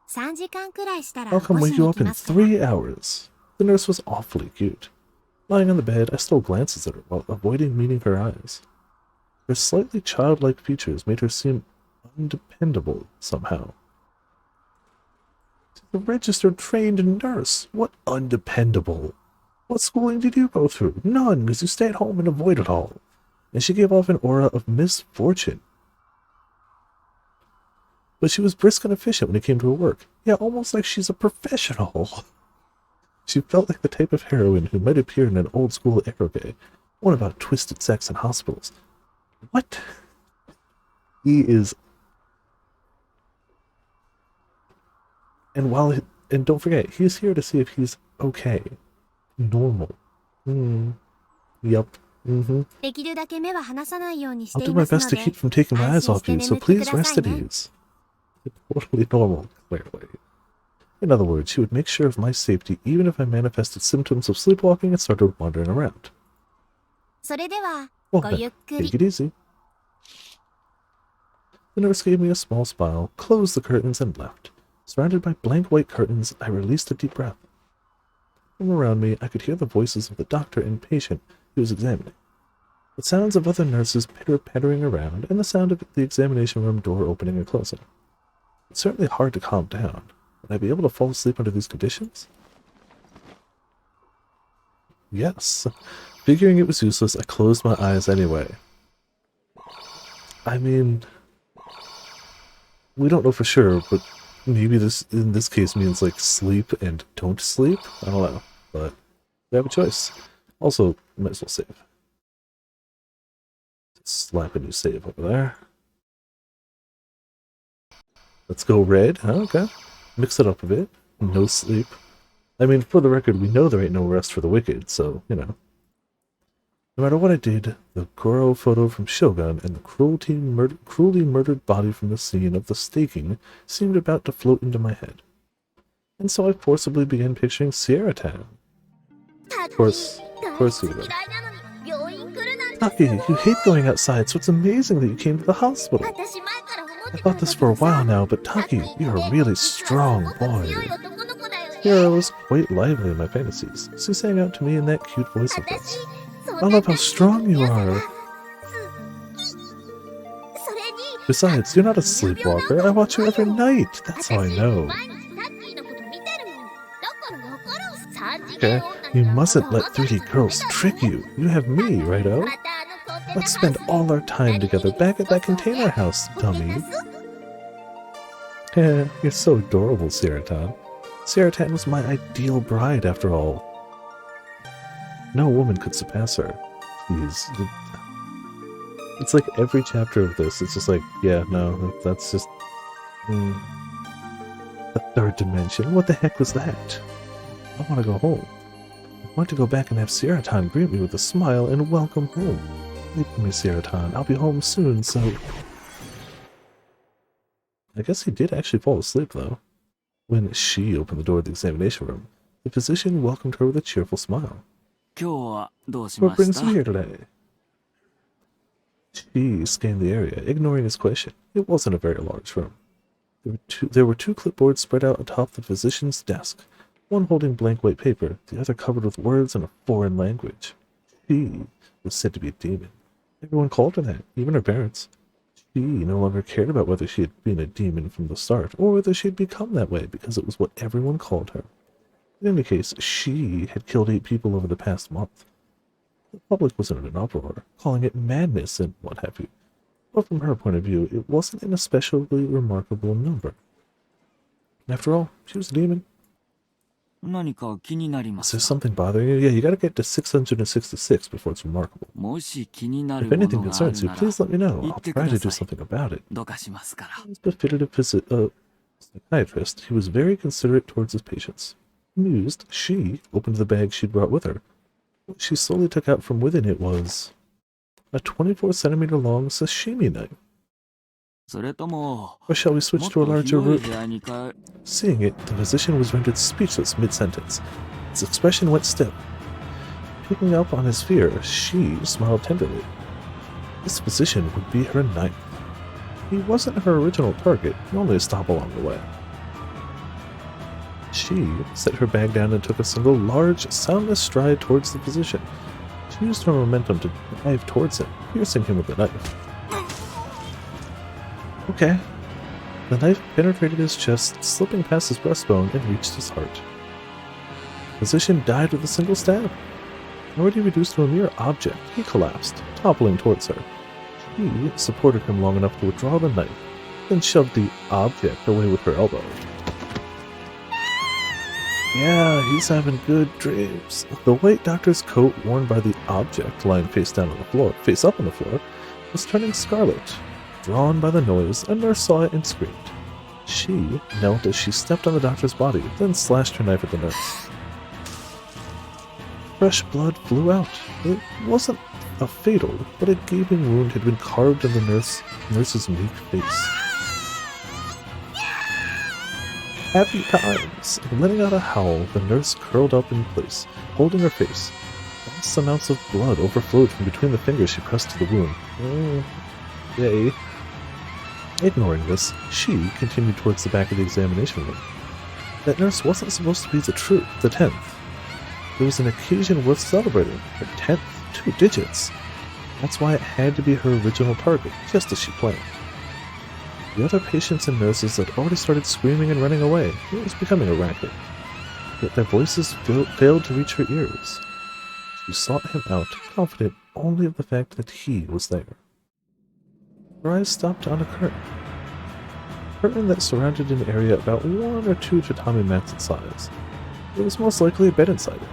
3時間くらいしたら I'll 起こ come し wake に you 行 up き in ますから。 3 hours. The nurse was awfully cute. Lying on the bed, I stole glances at her while avoiding meeting her eyes. Her slightly childlike features made her seem undependable somehow. She's a registered trained nurse. What undependable? What schooling did you go through? None, because you stay at home and avoid it all. And she gave off an aura of misfortune. But she was brisk and efficient when it came to her work. Yeah, almost like she's a professional. She felt like the type of heroine who might appear in an old-school eroge, one about twisted sex in hospitals. What? He is... And don't forget, he's here to see if he's okay. Normal. Yup. できるだけ目は離さないようにし I'll て do い my ますの best で to keep from taking my eyes off you, so please rest at 安心して眠ってくださいね。 ease. Totally normal, clearly. In other words, she would make sure of my safety even if I manifested symptoms of sleepwalking and started wandering around. それでは Well ご then, ゆっく take り。 it easy. The nurse gave me a small smile, closed the curtains, and left. Surrounded by blank white curtains, I released a deep breath. From around me, I could hear the voices of the doctor and patient he was examining, the sounds of other nurses pitter-pattering around, and the sound of the examination room door opening and closing. It's certainly hard to calm down. Would I be able to fall asleep under these conditions? Yes. Figuring it was useless, I closed my eyes anyway. I mean, we don't know for sure, but maybe this, in this case, means like sleep and don't sleep? I don't know, but we have a choice. Also, might as well save. Slap a new save over there. Let's go red. Oh, okay. Mix it up a bit. No sleep. I mean, for the record, we know there ain't no rest for the wicked, so, you know. No matter what I did, the Goro photo from Shogun and the cruelly murdered body from the scene of the staking seemed about to float into my head. And so I forcibly began picturing Sierra Town. Of course you would. Taki, you hate going outside, so it's amazing that you came to the hospital. I thought this for a while now, but Taki, you're a really strong boy. Sierra was quite lively in my fantasies. She sang out to me in that cute voice of hers. I love how strong you are. Besides, you're not a sleepwalker. I watch you every night. That's how I know. Okay, you mustn't let 3D girls trick you. You have me, righto? Let's spend all our time together back at that container house, dummy. Yeah, you're so adorable, Sierra-tan. Sierra-tan was my ideal bride, after all. No woman could surpass her. Jeez. It's like every chapter of this, it's just like, yeah, no, that's just... The third dimension? What the heck was that? I want to go home. I want to go back and have Sierra-tan greet me with a smile and welcome home. Wait for me, Sierra-tan. I'll be home soon, so... I guess he did actually fall asleep, though. When she opened the door of the examination room, the physician welcomed her with a cheerful smile. What brings you here today? She scanned the area, ignoring his question. It wasn't a very large room. There were two clipboards spread out atop the physician's desk, one holding blank white paper, the other covered with words in a foreign language. She was said to be a demon. Everyone called her that, even her parents. She no longer cared about whether she had been a demon from the start, or whether she had become that way because it was what everyone called her. In any case, she had killed 8 people over the past month. The public was in an uproar, calling it madness and what have you. But from her point of view, it wasn't an especially remarkable number. After all, she was a demon. Is there something bothering you? Yeah, you gotta get to 666 before it's remarkable. If anything concerns you, please let me know. I'll try to do something about it. As befitted a psychiatrist, he was very considerate towards his patients. Amused, she opened the bag she'd brought with her. What she slowly took out from within it was a 24-centimeter long sashimi knife. Or shall we switch to a larger route? Seeing it, the physician was rendered speechless mid-sentence. His expression went still. Picking up on his fear, she smiled tenderly. This physician would be her knife. He wasn't her original target, only a stop along the way. She set her bag down and took a single large, soundless stride towards the physician. She used her momentum to dive towards him, piercing him with the knife. Okay. The knife penetrated his chest, slipping past his breastbone and reached his heart. The physician died with a single stab. Already reduced to a mere object, he collapsed, toppling towards her. She supported him long enough to withdraw the knife, then shoved the object away with her elbow. Yeah, he's having good dreams. The white doctor's coat worn by the object lying face up on the floor, was turning scarlet. Drawn by the noise, a nurse saw it and screamed. She knelt as she stepped on the doctor's body, then slashed her knife at the nurse. Fresh blood flew out. It wasn't a fatal, but a gaping wound had been carved in the nurse's meek face. Happy times! Letting out a howl, the nurse curled up in place, holding her face. Vast amounts of blood overflowed from between the fingers she pressed to the wound. Yay. Ignoring this, she continued towards the back of the examination room. That nurse wasn't supposed to be the 10th. There was an occasion worth celebrating. Her 10th, 2 digits. That's why it had to be her original target, just as she planned. The other patients and nurses had already started screaming and running away. It was becoming a racket. Yet their voices failed to reach her ears. She sought him out, confident only of the fact that he was there. Her eyes stopped on a curtain. A curtain that surrounded an area about 1 or 2 tatami mats in size. There was most likely a bed inside it.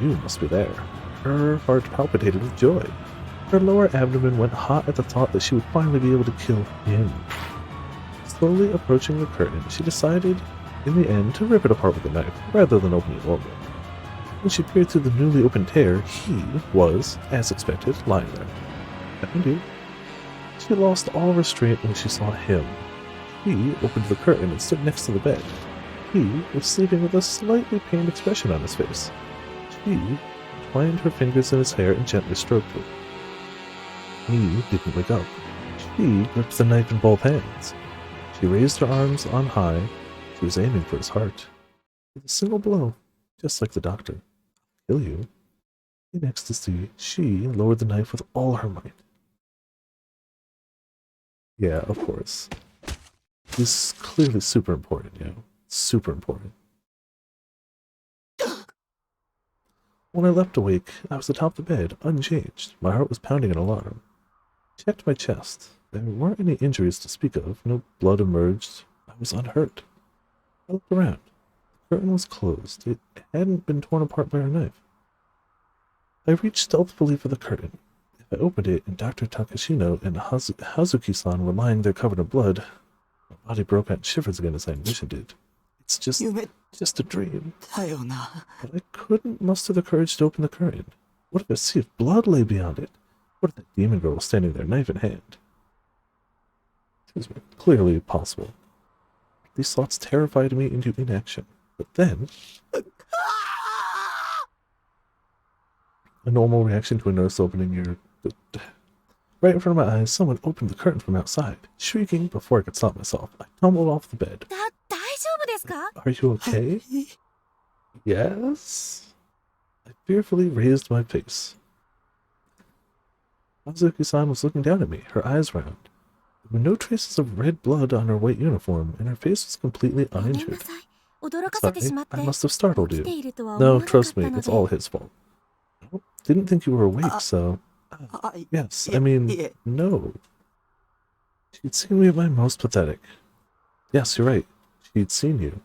You must be there. Her heart palpitated with joy. Her lower abdomen went hot at the thought that she would finally be able to kill him. Slowly approaching the curtain, she decided, in the end, to rip it apart with a knife, rather than open it normally. When she peered through the newly opened tear, he was, as expected, lying there. Nothing new. She lost all restraint when she saw him. He opened the curtain and stood next to the bed. He was sleeping with a slightly pained expression on his face. She twined her fingers in his hair and gently stroked it. He didn't wake up. She gripped the knife in both hands. She raised her arms on high. She was aiming for his heart. With a single blow, just like the doctor. Kill you. In ecstasy, she lowered the knife with all her might. Yeah, of course. He's clearly super important, you know. Super important. When I leapt awake, I was atop the bed, unchanged. My heart was pounding in alarm. I checked my chest. There weren't any injuries to speak of. No blood emerged. I was unhurt. I looked around. The curtain was closed. It hadn't been torn apart by her knife. I reached stealthily for the curtain. If I opened it and Dr. Takashino and Hazuki-san were lying there covered in blood, my body broke out in shivers again as I envisioned it. It's just a dream. だよな。 But I couldn't muster the courage to open the curtain. What if a sea of blood lay beyond it? What if that demon girl was standing there, knife in hand? Excuse me. Clearly possible. These thoughts terrified me into inaction. But then, a normal reaction to a nurse opening your... Right in front of my eyes, someone opened the curtain from outside. Shrieking before I could stop myself, I tumbled off the bed. 大丈夫ですか? Are you okay? Yes? I fearfully raised my face. Hazuki-san was looking down at me, her eyes round. There were no traces of red blood on her white uniform, and her face was completely ごめんな uninjured. さい。驚かせてしまって I must have startled 起きて you. いるとは思わ No, なかっ trust た me, の it's all で his fault. Didn't think you were awake, so... あ、Yes, いえ I mean, いえ no. She'd seen me at my most pathetic. Yes, you're right. She'd seen you.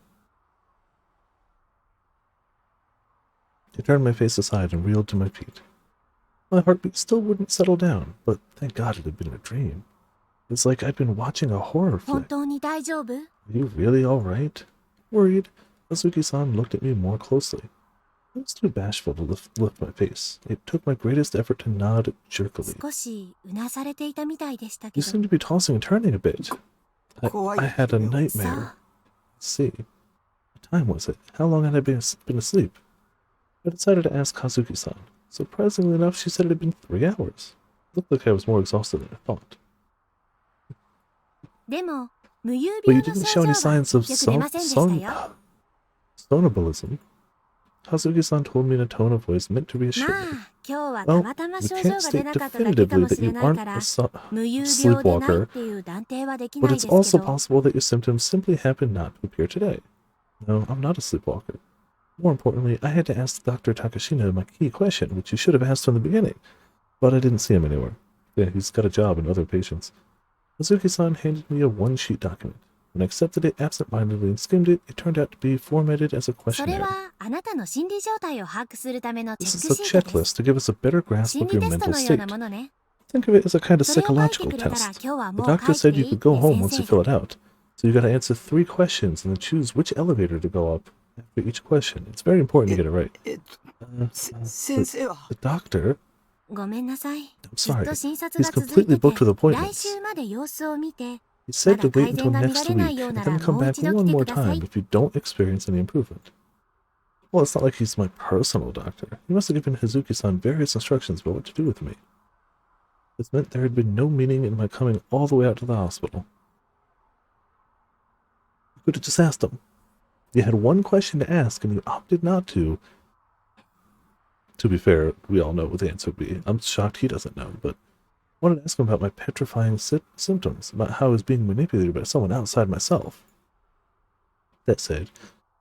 I turned my face aside and reeled to my feet. My heartbeat still wouldn't settle down, but thank God it had been a dream. It's like I'd been watching a horror 本 flick. 当に大丈夫? Are you really alright? Worried, Hazuki-san looked at me more closely. I was too bashful to lift my face. It took my greatest effort to nod jerkily. 少しうなされていたみたいでしたけ You ど seem to be tossing and turning a bit. I had a nightmare. さあ Let's see. What time was it? How long had I been asleep? I decided to ask Kazuki-san. Surprisingly enough, she said it had been 3 hours. Looked like I was more exhausted than I thought. でも、無遊 But you 病の didn't 症 show 状 any は signs of よく出ませんでしたよ。 sonambulism. Hazuki-san told me in a tone of voice meant to ま reassure me. あ、今日はた Well, またま we 症 can't 状が出 state なかっただけか definitively もし that れ you ないか aren't ら a、無遊病でない sleepwalker, っていう断定はでき but ない it's ですけ also ど。 possible that your symptoms simply happen not to appear today. No, I'm not a sleepwalker. More importantly, I had to ask Dr. Takashina my key question, which you should have asked from the beginning, but I didn't see him anywhere. Yeah, he's got a job and other patients. Hazuki-san handed me a one-sheet document. When I accepted it absent-mindedly and skimmed it, it turned out to be formatted as a それ questionnaire. はあなたの心理状態を把握するためのチェ This ック is a シートです。 checklist to give us a better grasp 心 of 理 your テスト mental のような state. ものね。 Think of it as a kind of それを書いて psychological くれたら test. 今日は The もう doctor 帰って said い you い could って go home 先 once 生 you が。 fill it out. So you gotta answer 3 questions and then choose which elevator to go up after each question. It's very important to get it right. 先生は The doctor, ごめんなさい。 I'm ずっ sorry, と診察 he's が続い completely て booked with て、来 appointments. 週まで様子を見て、 He said to まだ wait 改善 until が見ら next れない week ような and ら then come もう back 一度来 one て more くださ time い。 if you don't experience any improvement. Well, it's not like he's my personal doctor. He must have given Hazuki-san various instructions about what to do with me. This meant there had been no meaning in my coming all the way out to the hospital. You could have just asked him. You had one question to ask and you opted not to. To be fair, we all know what the answer would be. I'm shocked he doesn't know, but I wanted to ask him about my petrifying symptoms, about how I was being manipulated by someone outside myself. That said,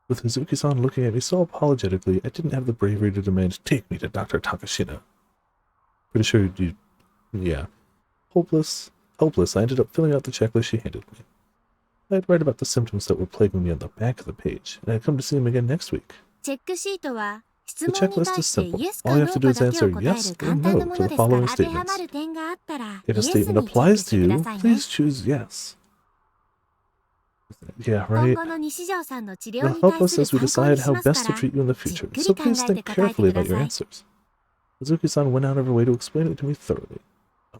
with Hazuki-san looking at me so apologetically, I didn't have the bravery to demand, "Take me to Dr. Takashina." Pretty sure you... yeah. Helpless, I ended up filling out the checklist she handed me. I'd write about the symptoms that were plaguing me on the back of the page, and I'd come to see him again next week. チェックシートは質 The 問に checklist 対 is して simple. イエス All か you ノ have to ー do か is だけを answer 答え yes る or 簡単な no も to の the ですから following 当てはま statements. る点があったら If イ a エス statement にチェック applies し to てくだ you, さいね。 please choose yes. Yeah, 今 right. 後の西条さんの治療 It'll に help 対 us する as we 参考に decide し how ますか best to ら treat you in the じっ future, く so り考 please えて think 答えて carefully くだ about your さい。 answers. Hazuki-san went out of her way to explain it to me thoroughly.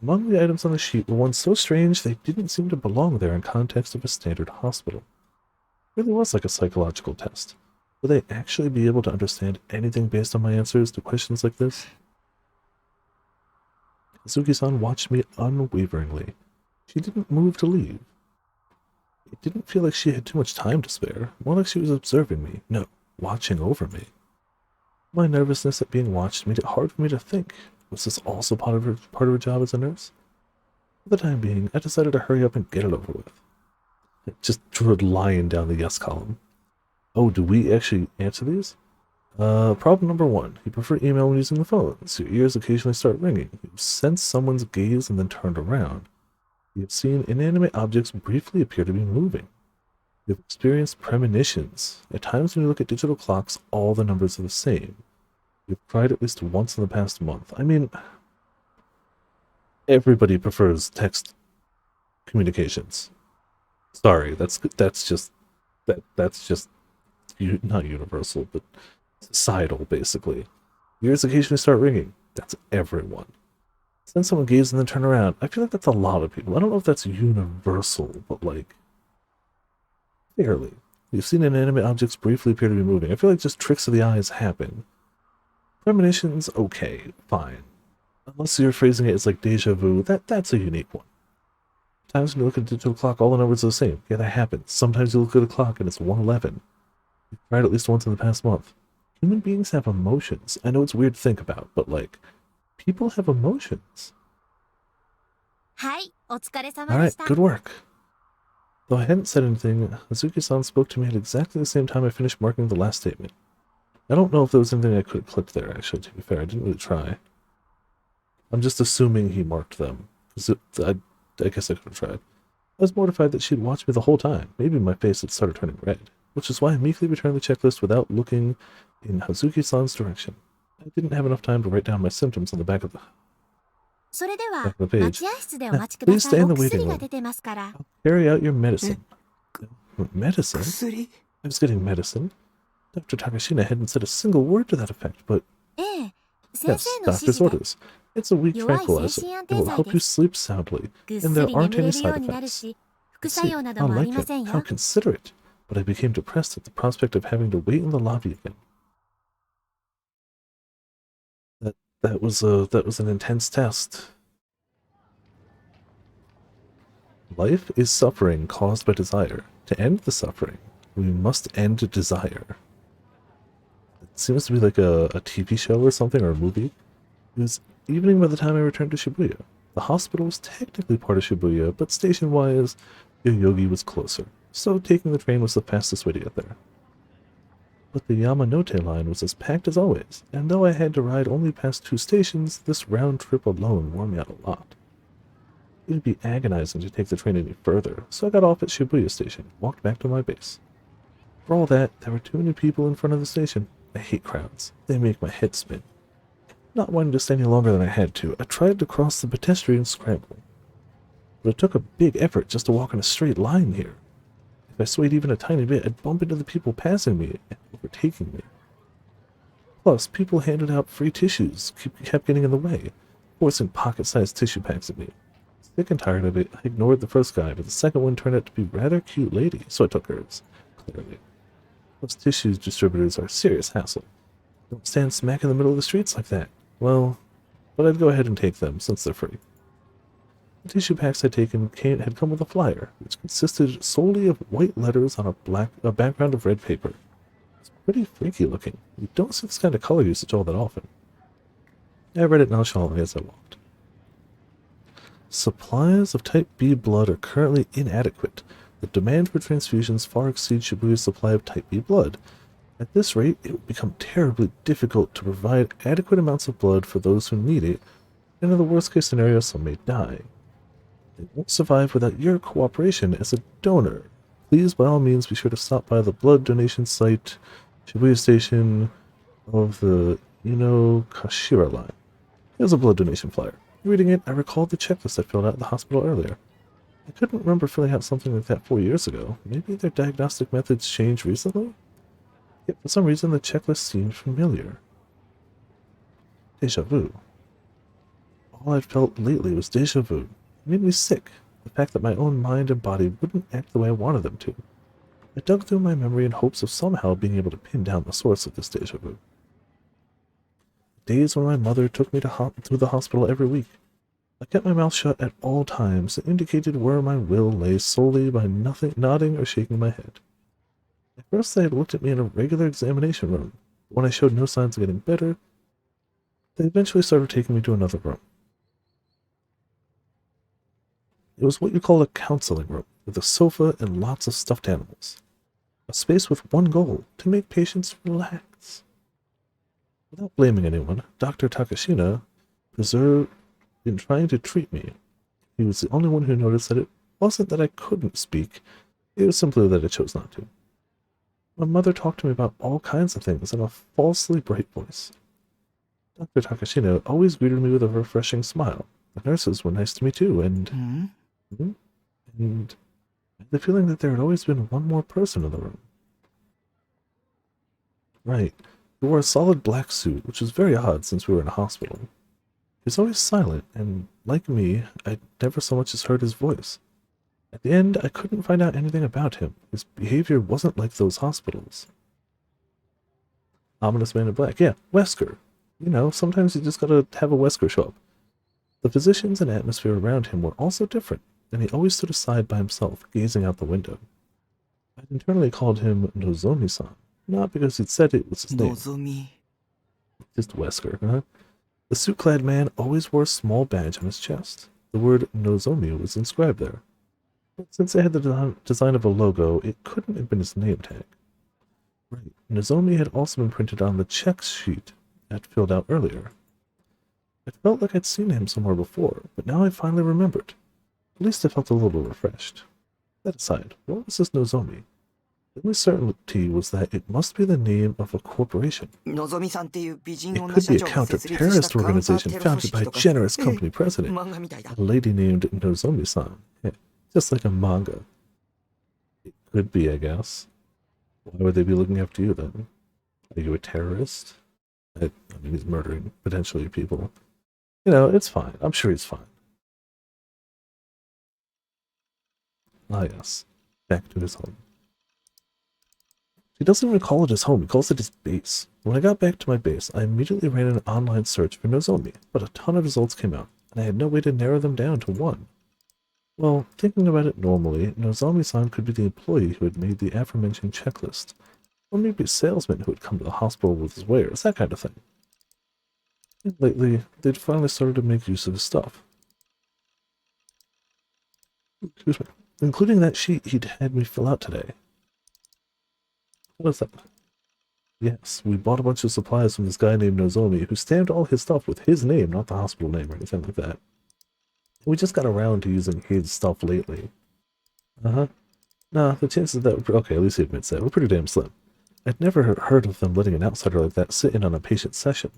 Among the items on the sheet were ones so strange they didn't seem to belong there in context of a standard hospital. It really was like a psychological test. Will they actually be able to understand anything based on my answers to questions like this? Hazuki-san watched me unwaveringly. She didn't move to leave. It didn't feel like she had too much time to spare, more like she was observing me, no, watching over me. My nervousness at being watched made it hard for me to think. Was this also part of her job as a nurse? For the time being, I decided to hurry up and get it over with. I just drew a lion down the yes column. Oh, do we actually answer these? Problem number 1. You prefer email when using the phone, so your ears occasionally start ringing. You've sensed someone's gaze and then turned around. You have seen inanimate objects briefly appear to be moving. You have experienced premonitions. At times when you look at digital clocks, all the numbers are the same. You've cried at least once in the past month. I mean, everybody prefers text communications. Sorry, that's just not universal, but societal, basically. Ears occasionally start ringing. That's everyone. Then someone gaze and then turn around. I feel like that's a lot of people. I don't know if that's universal, but like, fairly. You've seen inanimate objects briefly appear to be moving. I feel like just tricks of the eyes happen. Premonitions, okay, fine. Unless you're phrasing it as like deja vu, that's a unique one. Times when you look at a digital clock, all the numbers are the same. Yeah, that happens. Sometimes you look at a clock and it's 1:11. You've tried at least once in the past month. Human beings have emotions. I know it's weird to think about, but like, people have emotions. はい、お疲れ様で Alright, した。 good work. Though I hadn't said anything, Hazuki-san spoke to me at exactly the same time I finished marking the last statement. I don't know if there was anything I could have clicked there, actually, to be fair. I didn't really try. I'm just assuming he marked them. I guess I could have tried. I was mortified that she'd watched me the whole time. Maybe my face had started turning red, which is why I meekly returned the checklist without looking in Hazuki-san's direction. I didn't have enough time to write down my symptoms on the back of the... それでは Back of the page. 待合室でお待ちくだ Please さ stay い。 in お the waiting 薬が room. 出てますから。 Carry out your medicine. Medicine? 薬 I was getting medicine. Dr. Takashina hadn't said a single word to that effect, but ええ、先 yes, 生の指 doctor's 示で orders. It's a weak 弱い精 tranquilizer. 神安 It 定 will 剤 help で you す。 sleep soundly, ぐっ and す there り aren't 眠れ any るよ side うになる effects. し、副 See, 作用など how もあり like ま it, せん how よ。 considerate. But I became depressed at the prospect of having to wait in the lobby again. That was an intense test. Life is suffering caused by desire. To end the suffering, we must end desire. It seems to be like a TV show or something, or a movie. It was evening by the time I returned to Shibuya. The hospital was technically part of Shibuya, but station-wise, Yoyogi was closer, so taking the train was the fastest way to get there. But the Yamanote line was as packed as always, and though I had to ride only past 2 stations, this round trip alone wore me out a lot. It would be agonizing to take the train any further, so I got off at Shibuya Station and walked back to my base. For all that, there were too many people in front of the station. I hate crowds. They make my head spin. Not wanting to stay any longer than I had to, I tried to cross the pedestrian scramble. But it took a big effort just to walk in a straight line here. If I swayed even a tiny bit, I'd bump into the people passing me and overtaking me. Plus, people handed out free tissues, kept getting in the way, forcing pocket-sized tissue packs at me. Sick and tired of it, I ignored the first guy, but the second one turned out to be a rather cute lady, so I took hers, clearly. Those tissues distributors are a serious hassle. Don't stand smack in the middle of the streets like that. Well, but I'd go ahead and take them, since they're free. The tissue packs I'd taken had come with a flyer, which consisted solely of white letters on a background of red paper. It's pretty freaky looking. You don't see this kind of color usage all that often. I read it nonchalantly as I walked. Supplies of type B blood are currently inadequate. The demand for transfusions far exceeds Shibuya's supply of type B blood. At this rate, it would become terribly difficult to provide adequate amounts of blood for those who need it, and in the worst-case scenario, some may die. They won't survive without your cooperation as a donor. Please, by all means, be sure to stop by the blood donation site, Shibuya Station of the Kashira line. Here's a blood donation flyer. Reading it, I recalled the checklist I filled out at the hospital earlier. I couldn't remember filling out something like that 4 years ago. Maybe their diagnostic methods changed recently? Yet for some reason the checklist seemed familiar. Deja vu. All I'd felt lately was deja vu. It made me sick. The fact that my own mind and body wouldn't act the way I wanted them to. I dug through my memory in hopes of somehow being able to pin down the source of this deja vu. Days when my mother took me to the hospital every week. I kept my mouth shut at all times and indicated where my will lay solely by nodding or shaking my head. At first they had looked at me in a regular examination room, but when I showed no signs of getting better, they eventually started taking me to another room. It was what you call a counseling room, with a sofa and lots of stuffed animals. A space with one goal, to make patients relax. Without blaming anyone, Dr. Takashina persevered in trying to treat me. He was the only one who noticed that it wasn't that I couldn't speak, it was simply that I chose not to. My mother talked to me about all kinds of things in a falsely bright voice. Dr. Takashina always greeted me with a refreshing smile. The nurses were nice to me too, and I had the feeling that there had always been one more person in the room. Right. He wore a solid black suit, which was very odd since we were in a hospital. He was always silent, and like me, I'd never so much as heard his voice. At the end, I couldn't find out anything about him. His behavior wasn't like those hospitals. Ominous man in black. Yeah, Wesker. You know, sometimes you just gotta have a Wesker show up. The physicians and atmosphere around him were also different, and he always stood aside by himself, gazing out the window. I'd internally called him Nozomi-san, not because he'd said it was his name. Nozomi. Just Wesker, huh? The suit-clad man always wore a small badge on his chest. The word Nozomi was inscribed there. But since it had the design of a logo, it couldn't have been his name tag. Right, Nozomi had also been printed on the check sheet I'd filled out earlier. It felt like I'd seen him somewhere before, but now I finally remembered. At least I felt a little refreshed. That aside, what was this Nozomi? The only certainty was that it must be the name of a corporation. It could be a counter-terrorist organization founded by a generous company president, a lady named Nozomi-san. Yeah, just like a manga. It could be, I guess. Why would they be looking after you then? Are you a terrorist? I mean, he's murdering, potentially, people. You know, it's fine. I'm sure he's fine. Ah, yes. Back to his home. He doesn't even call it his home, he calls it his base. When I got back to my base, I immediately ran an online search for Nozomi, but a ton of results came out, and I had no way to narrow them down to one. Well, thinking about it normally, Nozomi-san could be the employee who had made the aforementioned checklist. Or maybe a salesman who had come to the hospital with his wares, that kind of thing. And lately, they'd finally started to make use of his stuff. Excuse me. Including that sheet he'd had me fill out today. What is that? Yes, we bought a bunch of supplies from this guy named Nozomi, who stamped all his stuff with his name, not the hospital name or anything like that. We just got around to using his stuff lately. Uh-huh. Nah, the chances that... Okay, at least he admits that. We're pretty damn slim. I'd never heard of them letting an outsider like that sit in on a patient session.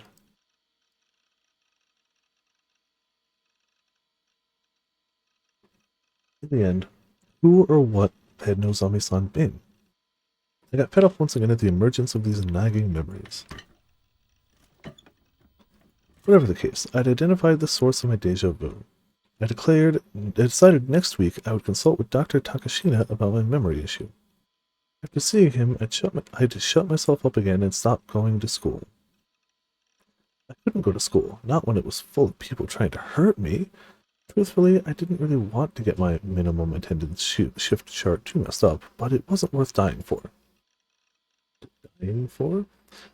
In the end, who or what had Nozomi-san been? I got fed up once again at the emergence of these nagging memories. Whatever the case, I'd identified the source of my deja vu. I decided next week I would consult with Dr. Takashina about my memory issue. After seeing him, I had to shut myself up again and stop going to school. I couldn't go to school, not when it was full of people trying to hurt me. Truthfully, I didn't really want to get my minimum attendance shift chart too messed up, but it wasn't worth dying for.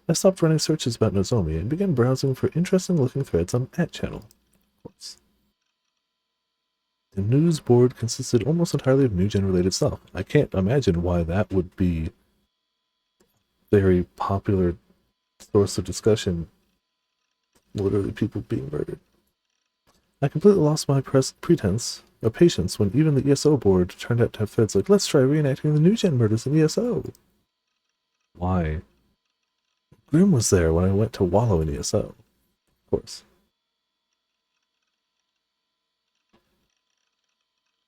I stopped running searches about Nozomi and began browsing for interesting-looking threads on @channel. Of course. The news board consisted almost entirely of new-gen-related stuff. I can't imagine why that would be a very popular source of discussion. Literally people being murdered. I completely lost my pretense of patience when even the ESO board turned out to have threads like, let's try reenacting the new-gen murders in ESO. Why? Grim was there when I went to wallow in ESO. Of course.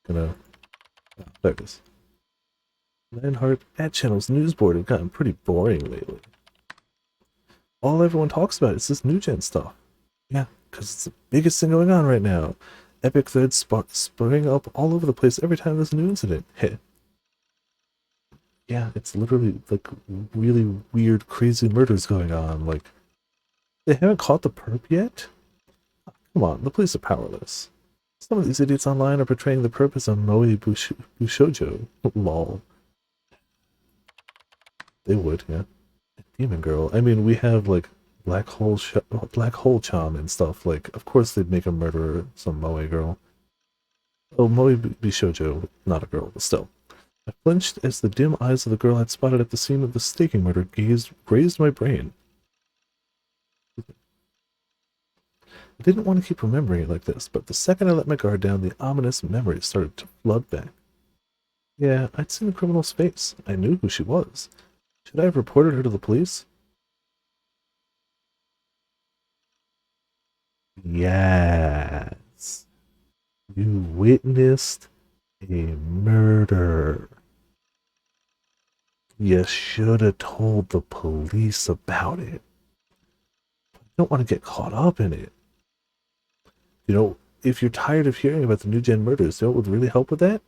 There it is. Lanhart @channel's news board had gotten pretty boring lately. All everyone talks about is this new-gen stuff. Yeah, because it's the biggest thing going on right now. Epic threads spring up all over the place every time there's a new incident. Heh. Yeah, it's literally like really weird, crazy murders going on. Like, they haven't caught the perp yet? Come on, the police are powerless. Some of these idiots online are portraying the perp as a Moe Bushojo. Lol. They would, yeah. Demon Girl. I mean, we have like Black Hole Chan and stuff. Like, of course they'd make a murderer some Moe girl. Oh, Moe Bishojo, not a girl, but still. I flinched as the dim eyes of the girl I'd spotted at the scene of the staking murder grazed my brain. I didn't want to keep remembering it like this, but the second I let my guard down, the ominous memories started to flood back. Yeah, I'd seen the criminal's face. I knew who she was. Should I have reported her to the police? Yes. You witnessed a murder. You should have told the police about it. I don't want to get caught up in it. You know, if you're tired of hearing about the new-gen murders, you know what would really help with that?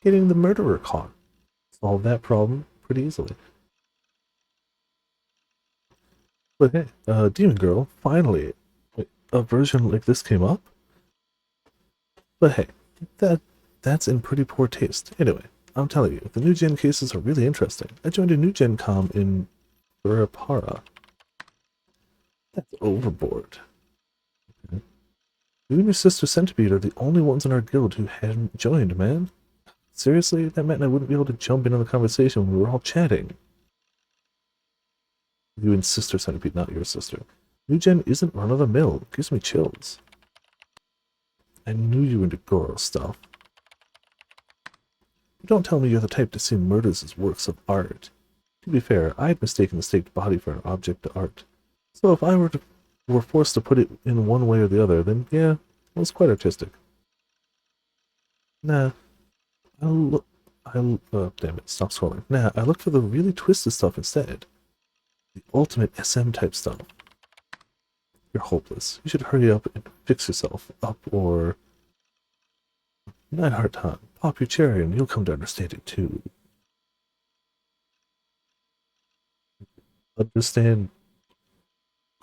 Getting the murderer caught. Solve that problem pretty easily. But hey, Demon Girl, finally, a version like this came up? But hey, that's in pretty poor taste. Anyway, I'm telling you, the new-gen cases are really interesting. I joined a new-gen com in Burapara. That's overboard. Okay. You and your sister Centipede are the only ones in our guild who hadn't joined, man. Seriously? That meant I wouldn't be able to jump in on the conversation when we were all chatting. You and Sister Centipede, not your sister. New-gen isn't run-of-the-mill. It gives me chills. I knew you were into Goro stuff. Don't tell me you're the type to see murders as works of art. To be fair, I had mistaken the staked body for an object of art. So if I were forced to put it in one way or the other, then yeah, it was quite artistic. Nah, damn it, stop scrolling. Nah, I looked for the really twisted stuff instead. The ultimate SM type stuff. You're hopeless. You should hurry up and fix yourself up, or... Nightheart Han, pop your cherry and you'll come to understand it too. Understand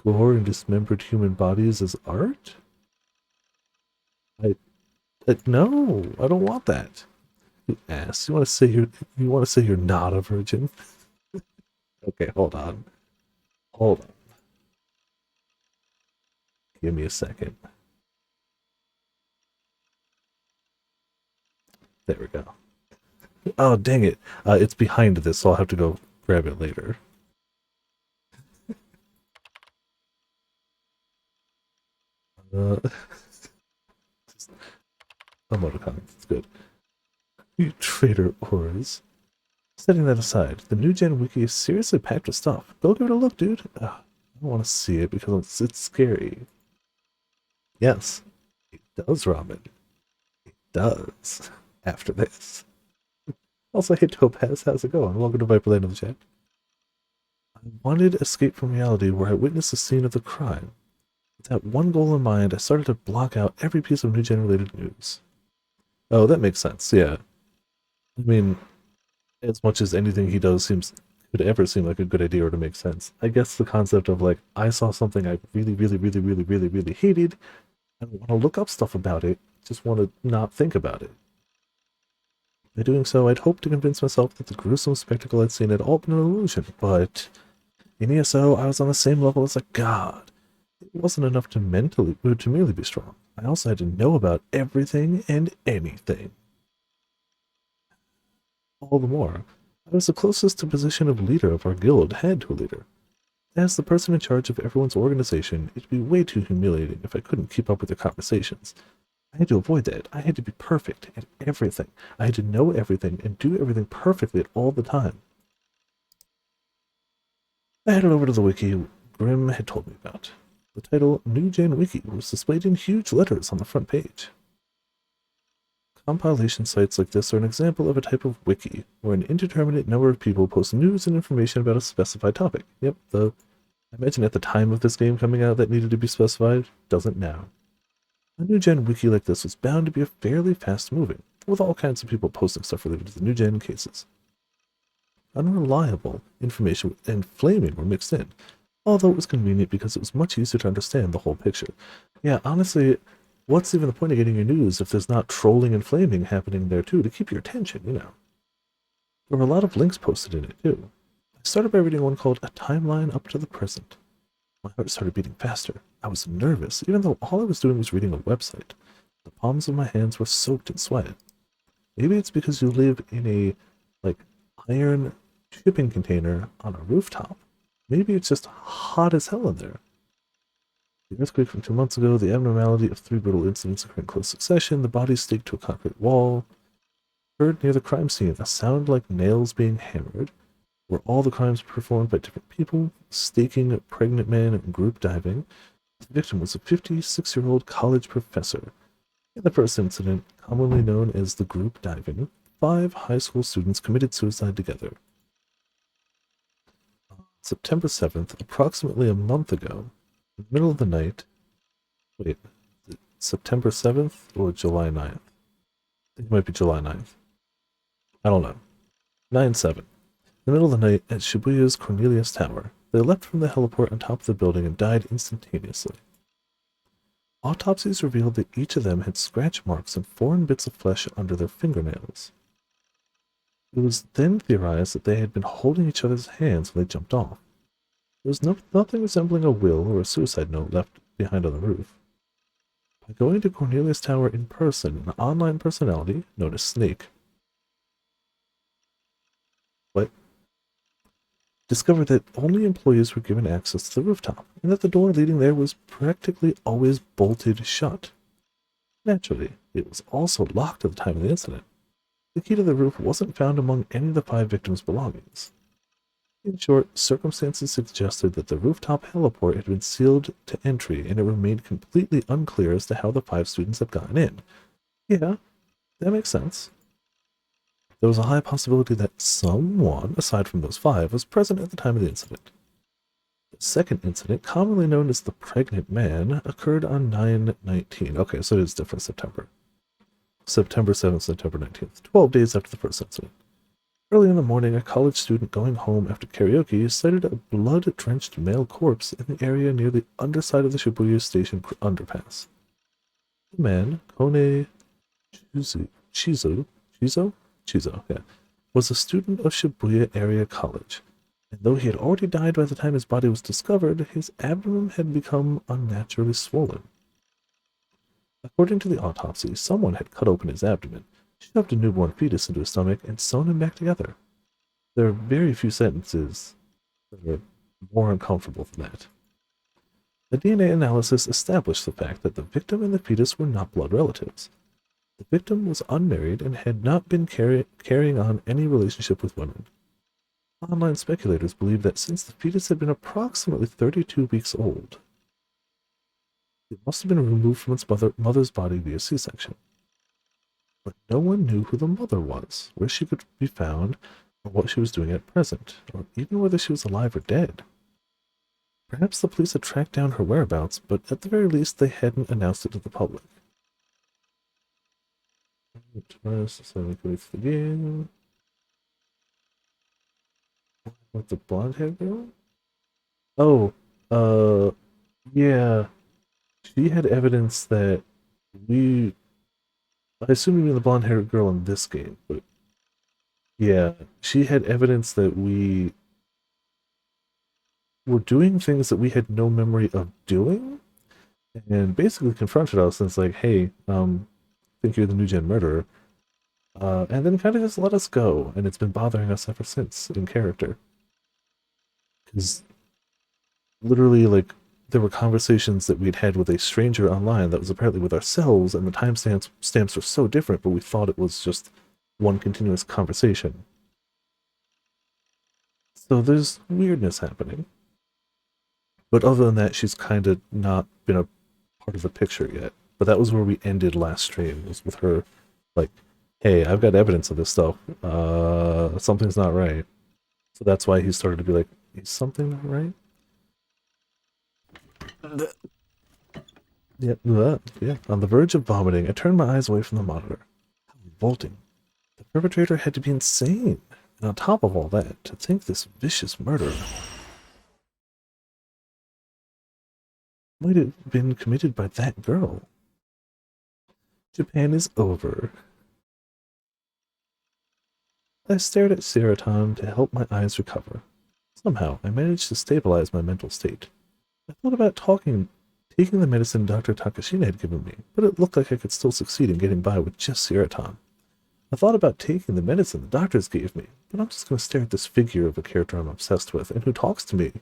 gore and dismembered human bodies as art? I No, I don't want that. You ass. You want to say you're not a virgin? Okay, hold on. Hold on. Give me a second. There we go. Oh, dang it. It's behind this, so I'll have to go grab it later. Emoticons, it's good. You traitor auras. Setting that aside, the new gen wiki is seriously packed with stuff. Go give it a look, dude. I don't want to see it because it's scary. Yes, it does, Ramen. It does. After this. Also, hey Topaz, how's it going? Welcome to Viperland in the chat. I wanted escape from reality where I witnessed the scene of the crime. With that one goal in mind, I started to block out every piece of new gen related news. Oh, that makes sense, yeah. I mean, as much as anything he does could ever seem like a good idea or to make sense. I guess the concept of like, I saw something I really, really, really, really, really, really hated. I don't want to look up stuff about it. Just want to not think about it. By doing so, I'd hoped to convince myself that the gruesome spectacle I'd seen had all been an illusion, but in ESO, I was on the same level as a god. It wasn't enough to merely be strong. I also had to know about everything and anything. All the more, I was the closest to position of leader of our guild had to a leader. As the person in charge of everyone's organization, it'd be way too humiliating if I couldn't keep up with their conversations. I had to avoid that. I had to be perfect at everything. I had to know everything and do everything perfectly at all the time. I headed over to the wiki Grimm had told me about. The title New Gen Wiki was displayed in huge letters on the front page. Compilation sites like this are an example of a type of wiki, where an indeterminate number of people post news and information about a specified topic. Yep, I imagine at the time of this game coming out that needed to be specified, doesn't now. A new gen wiki like this was bound to be fairly fast moving, with all kinds of people posting stuff related to the new gen cases. Unreliable information and flaming were mixed in, although it was convenient because it was much easier to understand the whole picture. Yeah, honestly, what's even the point of getting your news if there's not trolling and flaming happening there too to keep your attention, you know? There were a lot of links posted in it too. I started by reading one called A Timeline Up to the Present. My heart started beating faster. I was nervous, even though all I was doing was reading a website. The palms of my hands were soaked in sweat. Maybe it's because you live in a, iron shipping container on a rooftop. Maybe it's just hot as hell in there. The earthquake from 2 months ago, the abnormality of 3 brutal incidents occurring in close succession, the bodies staked to a concrete wall. Heard near the crime scene a sound like nails being hammered, where all the crimes performed by different people, staking a pregnant man and group diving. The victim was a 56-year-old college professor. In the first incident, commonly known as the group diving, 5 high school students committed suicide together. On September 7th, approximately a month ago, in the middle of the night, wait, September 7th or July 9th? I think it might be July 9th. I don't know. 9/7. In the middle of the night at Shibuya's Cornelius Tower, they leapt from the heliport on top of the building and died instantaneously. Autopsies revealed that each of them had scratch marks and foreign bits of flesh under their fingernails. It was then theorized that they had been holding each other's hands when they jumped off. There was nothing resembling a will or a suicide note left behind on the roof. By going to Cornelius Tower in person, an online personality, known as Snake, discovered that only employees were given access to the rooftop, and that the door leading there was practically always bolted shut. Naturally, it was also locked at the time of the incident. The key to the roof wasn't found among any of the 5 victims' belongings. In short, circumstances suggested that the rooftop heliport had been sealed to entry, and it remained completely unclear as to how the 5 students had gotten in. Yeah, that makes sense. There was a high possibility that someone, aside from those 5, was present at the time of the incident. The second incident, commonly known as the pregnant man, occurred on 9/19. Okay, so it is different September. September 7th, September 19th, 12 days after the first incident. Early in the morning, a college student going home after karaoke sighted a blood-drenched male corpse in the area near the underside of the Shibuya Station underpass. The man, Kone Chizo, yeah, was a student of Shibuya Area College, and though he had already died by the time his body was discovered, his abdomen had become unnaturally swollen. According to the autopsy, someone had cut open his abdomen, shoved a newborn fetus into his stomach, and sewn him back together. There are very few sentences that are more uncomfortable than that. A DNA analysis established the fact that the victim and the fetus were not blood relatives. The victim was unmarried and had not been carrying on any relationship with women. Online speculators believe that since the fetus had been approximately 32 weeks old, it must have been removed from its mother's body via C-section. But no one knew who the mother was, where she could be found, or what she was doing at present, or even whether she was alive or dead. Perhaps the police had tracked down her whereabouts, but at the very least they hadn't announced it to the public. What, the blonde-haired girl? Oh, yeah. She had evidence that I assume you mean the blonde-haired girl in this game, but yeah, she had evidence that we were doing things that we had no memory of doing, and basically confronted us and it's like, hey, think you're the new gen murderer, and then kind of just let us go, and it's been bothering us ever since in character. Because literally, like, there were conversations that we'd had with a stranger online that was apparently with ourselves, and the timestamps were so different, but we thought it was just one continuous conversation. So there's weirdness happening. But other than that, she's kind of not been a part of the picture yet. But that was where we ended last stream, was with her, like, hey, I've got evidence of this stuff. Something's not right. So that's why he started to be like, is something not right? Yeah, on the verge of vomiting, I turned my eyes away from the monitor. How revolting. The perpetrator had to be insane. And on top of all that, to think this vicious murder might have been committed by that girl. Japan is over. I stared at Seraton to help my eyes recover. Somehow, I managed to stabilize my mental state. I thought about taking the medicine Dr. Takashina had given me, but it looked like I could still succeed in getting by with just Seraton. I thought about taking the medicine the doctors gave me, but I'm just going to stare at this figure of a character I'm obsessed with and who talks to me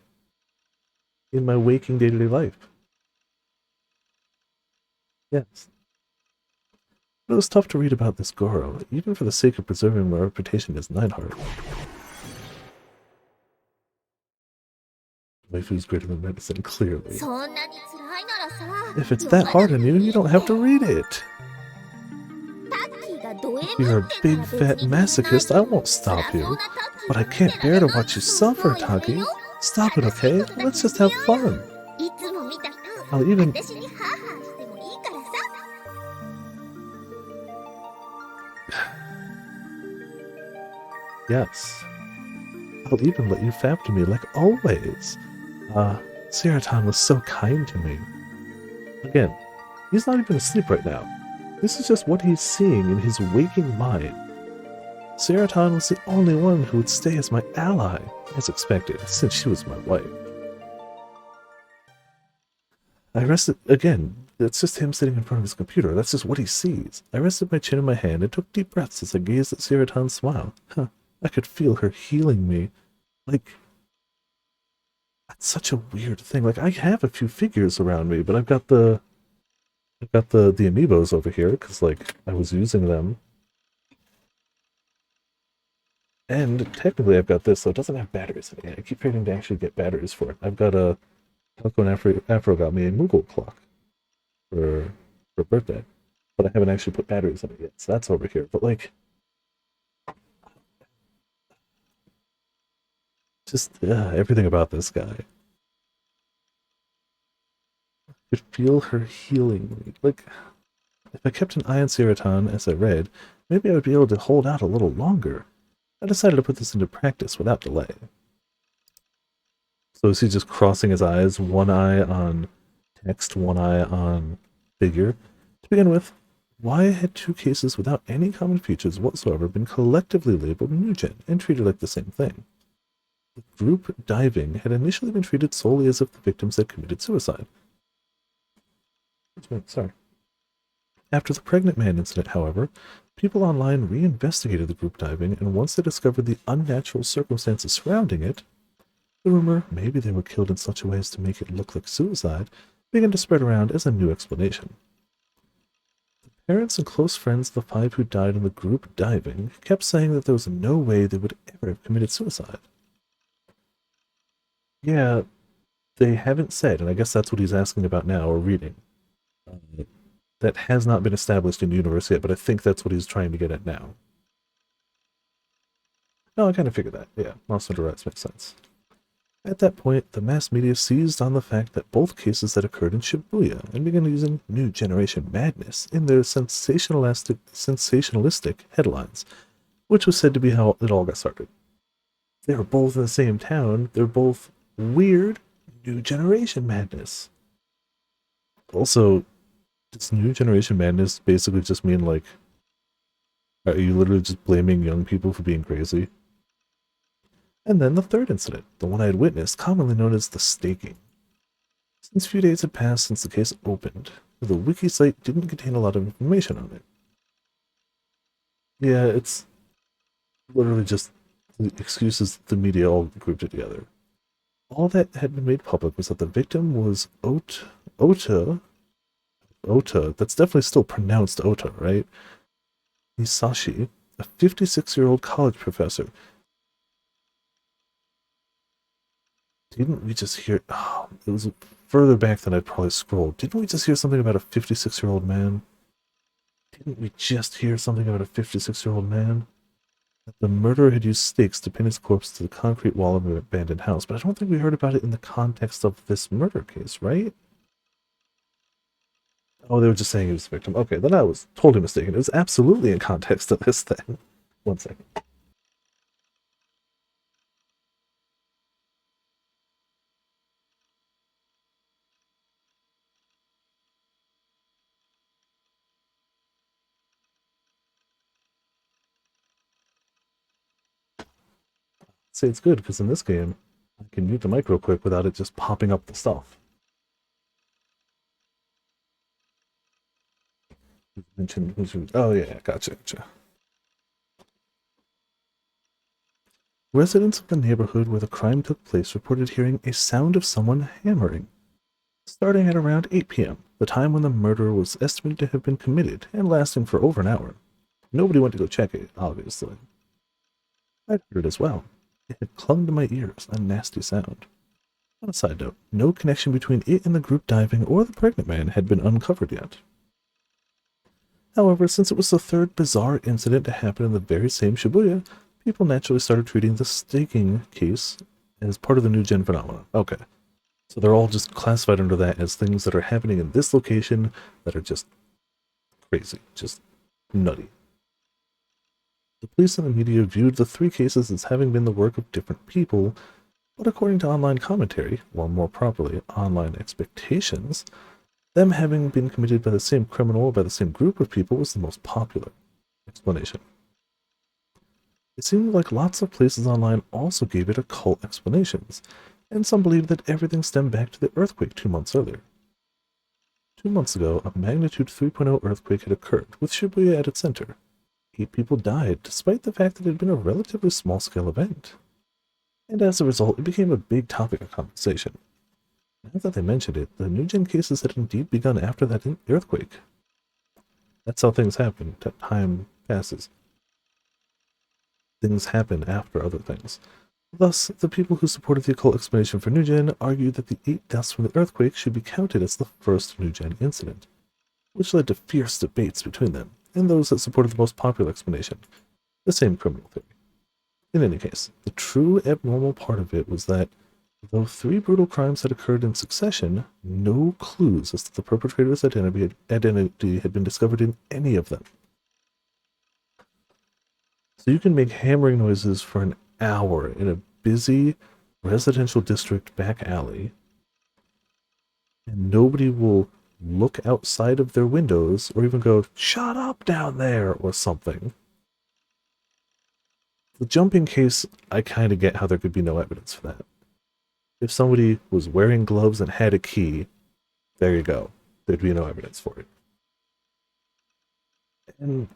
in my waking day-to-day life. Yes. But it was tough to read about this Goro, even for the sake of preserving my reputation as Neidhart. Waifu's greater than medicine, clearly. If it's that hard on you, you don't have to read it. If you're a big fat masochist, I won't stop you. But I can't bear to watch you suffer, Taki. Stop it, okay? Let's just have fun. I'll even... Yes. I'll even let you fap to me like always. Seraton was so kind to me. Again, he's not even asleep right now. This is just what he's seeing in his waking mind. Seraton was the only one who would stay as my ally, as expected, since she was my wife. I rested, again, it's just him sitting in front of his computer. That's just what he sees. I rested my chin in my hand and took deep breaths as I gazed at Seraton's smile. I could feel her healing me. Like, that's such a weird thing. Like, I have a few figures around me, but I've got the amiibos over here, because, like, I was using them. And technically I've got this, so it doesn't have batteries in it. I keep forgetting to actually get batteries for it. I've got a... Falco and Afro got me a Moogle clock for birthday, but I haven't actually put batteries in it yet, so that's over here. But, like... Just everything about this guy. I could feel her healing me. Like, if I kept an eye on Seraton as I read, maybe I would be able to hold out a little longer. I decided to put this into practice without delay. So is he just crossing his eyes, one eye on text, one eye on figure? To begin with, Why had two cases without any common features whatsoever been collectively labeled New-Gen and treated like the same thing? The group diving had initially been treated solely as if the victims had committed suicide. Sorry. After the pregnant man incident, however, people online reinvestigated the group diving, and once they discovered the unnatural circumstances surrounding it, the rumor maybe they were killed in such a way as to make it look like suicide began to spread around as a new explanation. The parents and close friends of the 5 who died in the group diving kept saying that there was no way they would ever have committed suicide. Yeah, they haven't said, and I guess that's what he's asking about now, or reading. That has not been established in the universe yet, but I think that's what he's trying to get at now. No, I kind of figured that. Yeah, Monster Hunter Rise makes sense. At that point, the mass media seized on the fact that both cases had occurred in Shibuya and began using New Generation Madness in their sensationalistic headlines, which was said to be how it all got started. They were both in the same town. They're both weird New Generation Madness. Also, does New Generation Madness basically just mean, like, are you literally just blaming young people for being crazy? And then the third incident, the one I had witnessed, commonly known as the staking. Since a few days had passed since the case opened, the wiki site didn't contain a lot of information on it. Yeah, it's literally just the excuses the media all grouped it together. All that had been made public was that the victim was Ota, that's definitely still pronounced Ota, right? Hisashi, a 56-year-old college professor. Didn't we just hear... Oh, it was further back than I'd probably scrolled. Didn't we just hear something about a 56-year-old man? Didn't we just hear something about a 56-year-old man? That the murderer had used stakes to pin his corpse to the concrete wall of an abandoned house, but I don't think we heard about it in the context of this murder case, right? Oh, they were just saying he was the victim. Okay, then I was totally mistaken. It was absolutely in context of this thing. 1 second. Say it's good, because in this game, I can mute the mic real quick without it just popping up the stuff. Oh yeah, gotcha. Residents of the neighborhood where the crime took place reported hearing a sound of someone hammering, starting at around 8 p.m., the time when the murder was estimated to have been committed, and lasting for over an hour. Nobody went to go check it, obviously. I'd heard it as well. It had clung to my ears, a nasty sound. On a side note, no connection between it and the group diving or the pregnant man had been uncovered yet. However, since it was the third bizarre incident to happen in the very same Shibuya, people naturally started treating the staking case as part of the New-Gen phenomenon. Okay, so they're all just classified under that as things that are happening in this location that are just crazy, just nutty. The police and the media viewed the 3 cases as having been the work of different people, but according to online commentary, or more properly, online expectations, them having been committed by the same criminal or by the same group of people was the most popular explanation. It seemed like lots of places online also gave it occult explanations, and some believed that everything stemmed back to the earthquake 2 months earlier. 2 months ago, a magnitude 3.0 earthquake had occurred, with Shibuya at its center. 8 people died, despite the fact that it had been a relatively small-scale event. And as a result, it became a big topic of conversation. Now that they mentioned it, the New-Gen cases had indeed begun after that earthquake. That's how things happen. Time passes. Things happen after other things. Thus, the people who supported the occult explanation for New-Gen argued that the 8 deaths from the earthquake should be counted as the first New-Gen incident, which led to fierce debates between them and those that supported the most popular explanation, the same criminal theory. In any case, the true abnormal part of it was that, though 3 brutal crimes had occurred in succession, no clues as to the perpetrator's identity had been discovered in any of them. So you can make hammering noises for an hour in a busy residential district back alley, and nobody will look outside of their windows or even go, "Shut up down there," or something. The jumping case, I kind of get how there could be no evidence for that. If somebody was wearing gloves and had a key, there you go. There'd be no evidence for it. And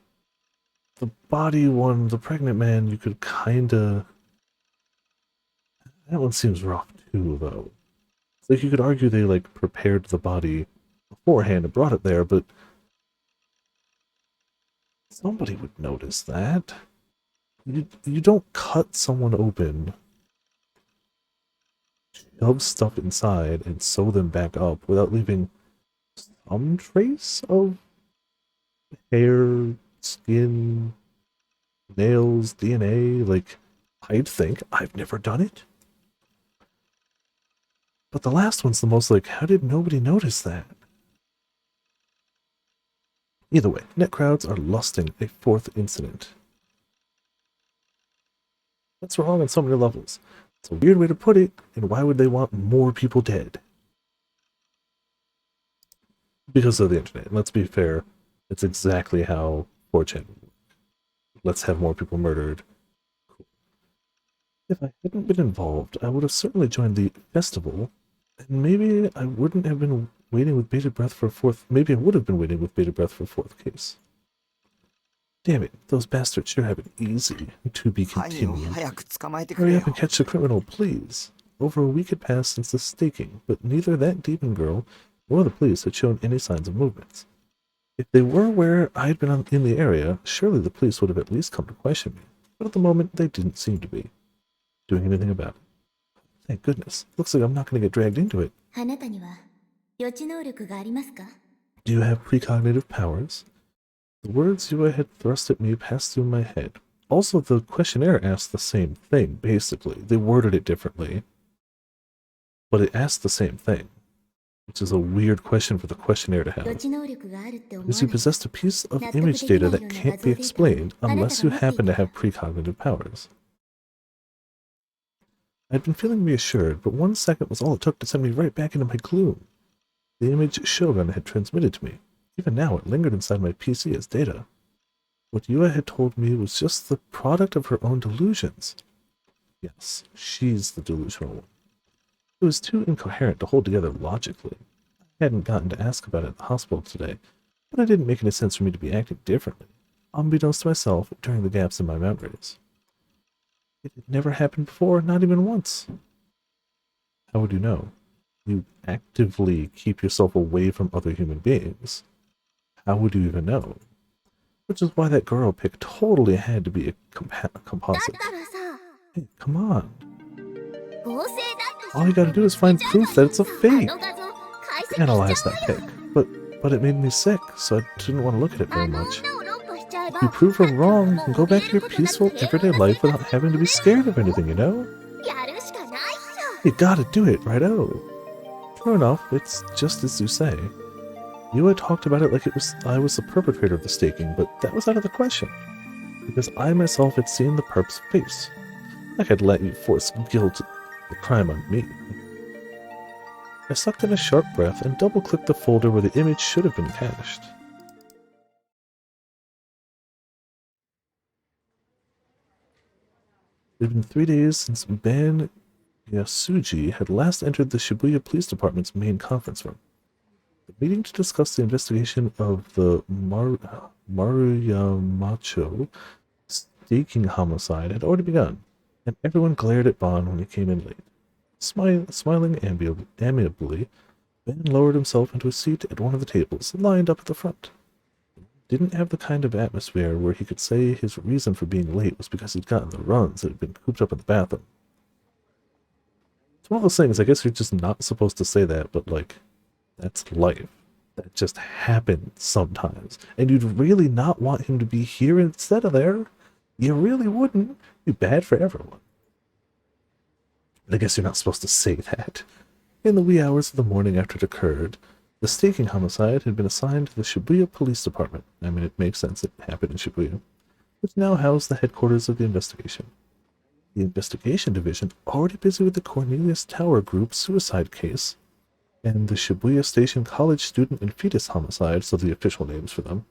the body one, the pregnant man, you could kinda... That one seems rough too, though. It's like you could argue they, like, prepared the body beforehand and brought it there, but... somebody would notice that. You don't cut someone open, shove stuff inside, and sew them back up without leaving some trace of hair, skin, nails, DNA. Like, I'd think. I've never done it. But the last one's the most like, how did nobody notice that? Either way, net crowds are lusting a fourth incident. That's wrong on so many levels. It's a weird way to put it, and why would they want more people dead? Because of the internet. And let's be fair, it's exactly how 4chan would work. Let's have more people murdered. Cool. If I hadn't been involved, I would have certainly joined the festival, and maybe I wouldn't have been waiting with bated breath for a fourth... Maybe I would have been waiting with bated breath for a fourth case. Damn it, those bastards sure have it easy. To be 犯人を continued. 早く捕まえてくれ Hurry よ up and catch the criminal, please. Over a week had passed since the staking, but neither that demon girl nor the police had shown any signs of movements. If they were aware I had been in the area, surely the police would have at least come to question me. But at the moment, they didn't seem to be doing anything about it. Thank goodness. Looks like I'm not going to get dragged into it. あなたには予知能力がありますか？ Do you have precognitive powers? The words Yua had thrust at me passed through my head. Also, the questionnaire asked the same thing, basically. They worded it differently, but it asked the same thing, which is a weird question for the questionnaire to 予 have. 知能力があるって思わ Because you ない。 possessed a piece of image data that can't be explained unless you happen to have precognitive powers. I'd been feeling reassured, but 1 second was all it took to send me right back into my gloom. The image Shogun had transmitted to me. Even now, it lingered inside my PC as data. What Yua had told me was just the product of her own delusions. Yes, she's the delusional one. It was too incoherent to hold together logically. I hadn't gotten to ask about it at the hospital today, but it didn't make any sense for me to be acting differently, unbeknownst to myself during the gaps in my mount race. It had never happened before, not even once. How would you know? You actively keep yourself away from other human beings. How would you even know? Which is why that girl pick totally had to be a composite. だからさ、 Hey, come on. 合成だと All you gotta do is find proof that it's a あ fake. の画像解析 Analyze しちゃ that うよ。 pic. But it made me sick, so I didn't want to look at it あ very の much. 女を論破しちゃえば If you prove her wrong, you can go back to your もう見れること peaceful, だって everyday life without having to be scared of anything, you know? やるしかないっし You gotta do it, righto. True enough, it's just as you say. Yua talked about it like I was the perpetrator of the staking, but that was out of the question. Because I myself had seen the perp's face. I had let you force guilt, the crime on me. I sucked in a sharp breath and double-clicked the folder where the image should have been cached. It had been 3 days since Ben Yasuji had last entered the Shibuya Police Department's main conference room. The meeting to discuss the investigation of the Maruyamacho staking homicide had already begun, and everyone glared at Bon when he came in late. Smiling amiably, Ben lowered himself into a seat at one of the tables, lined up at the front. Didn't have the kind of atmosphere where he could say his reason for being late was because he'd gotten the runs that had been cooped up in the bathroom. It's one of those things, I guess you're just not supposed to say that, but like, that's life. That just happens sometimes. And you'd really not want him to be here instead of there. You really wouldn't. It'd be bad for everyone. I guess you're not supposed to say that. In the wee hours of the morning after it occurred, the staking homicide had been assigned to the Shibuya Police Department. I mean, it makes sense, it happened in Shibuya, which now housed the headquarters of the investigation. The investigation division, already busy with the Cornelius Tower Group suicide case, and the Shibuya Station college student and fetus homicides, are the official names for them,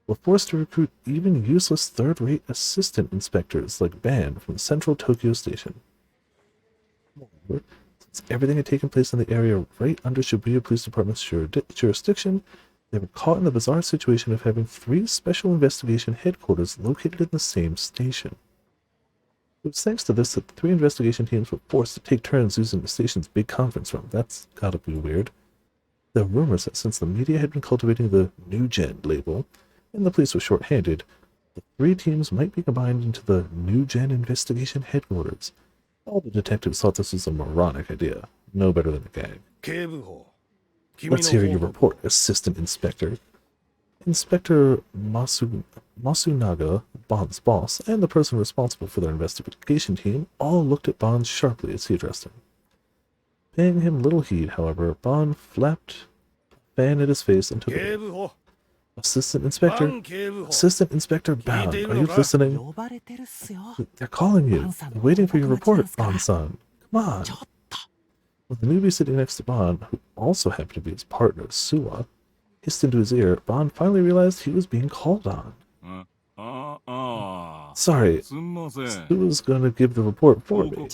were forced to recruit even useless third-rate assistant inspectors like Ban from Central Tokyo Station. Moreover, since everything had taken place in the area right under Shibuya Police Department's jurisdiction, they were caught in the bizarre situation of having 3 special investigation headquarters located in the same station. It was thanks to this that the 3 investigation teams were forced to take turns using the station's big conference room. That's gotta be weird. There were rumors that since the media had been cultivating the New Gen label, and the police were short-handed, the 3 teams might be combined into the New Gen Investigation Headquarters. All the detectives thought this was a moronic idea, no better than a gag. Let's hear your report, Assistant Inspector. Inspector Masunaga, Bond's boss, and the person responsible for their investigation team all looked at Bond sharply as he addressed him. Paying him little heed, however, Bond flapped a fan at his face and took it away. Assistant Inspector Bond, are you listening? 呼ばれてるっすよ。 They're calling you. Bond-san, They're waiting for your report, 僕の力 Bond-san. Come on. ちょっと。 With the newbie sitting next to Bond, who also happened to be his partner, Suwa, hissed into his ear, Bond finally realized he was being called on. Sorry, すんません。 Suwa's gonna give the report for me.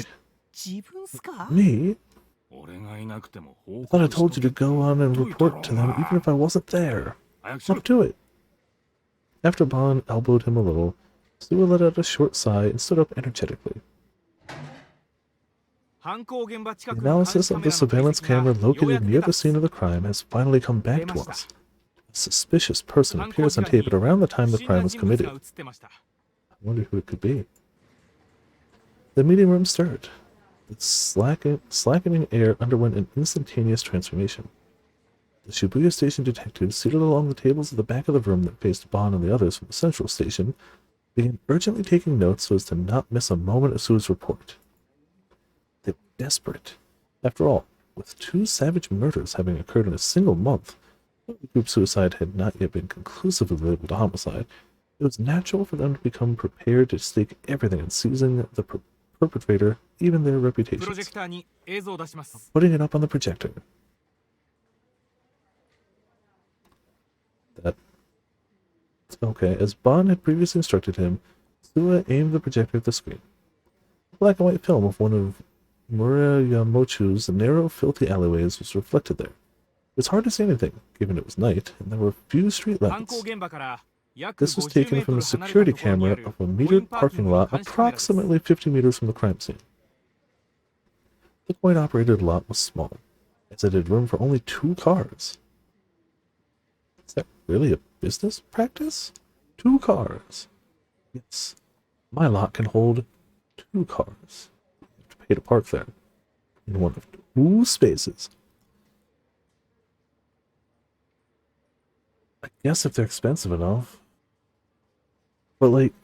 自分っすか Me? 俺がいなくても I thought I told you to go on and report to them even if I wasn't there. 早くしろ Up to it. After Bond elbowed him a little, Suwa let out a short sigh and stood up energetically. The analysis of the surveillance camera located near the scene of the crime has finally come back to us. A suspicious person appears on tape at around the time the crime was committed. I wonder who it could be. The meeting room stirred. The slackening air underwent an instantaneous transformation. The Shibuya Station detectives seated along the tables at the back of the room that faced Bond and the others from the central station began urgently taking notes so as to not miss a moment of Suwa's report. They were desperate. After all, with 2 savage murders having occurred in a single month, though the group suicide had not yet been conclusively labeled a homicide, it was natural for them to become prepared to stake everything on seizing the perpetrator, even their reputations. プロジェクターに映像を出します。 Putting it up on the projector. Okay, as Bond had previously instructed him, Suwa aimed the projector at the screen. A black and white film of one of Murayamochu's narrow, filthy alleyways was reflected there. It was hard to see anything, given it was night, and there were few street 犯 lights. 行現場から約 This was 50 taken メー from ト a ル離れ security たところに camera ある of a コイン metered パーキン parking グの lot 監視カメラです。 approximately 50 meters from the crime scene. The coin-operated lot was small, as it had room for only 2 cars. Is that really a business practice? 2 cars. Yes, my lot can hold 2 cars. You have to pay to park there, in one of 2 spaces. I guess if they're expensive enough. But like,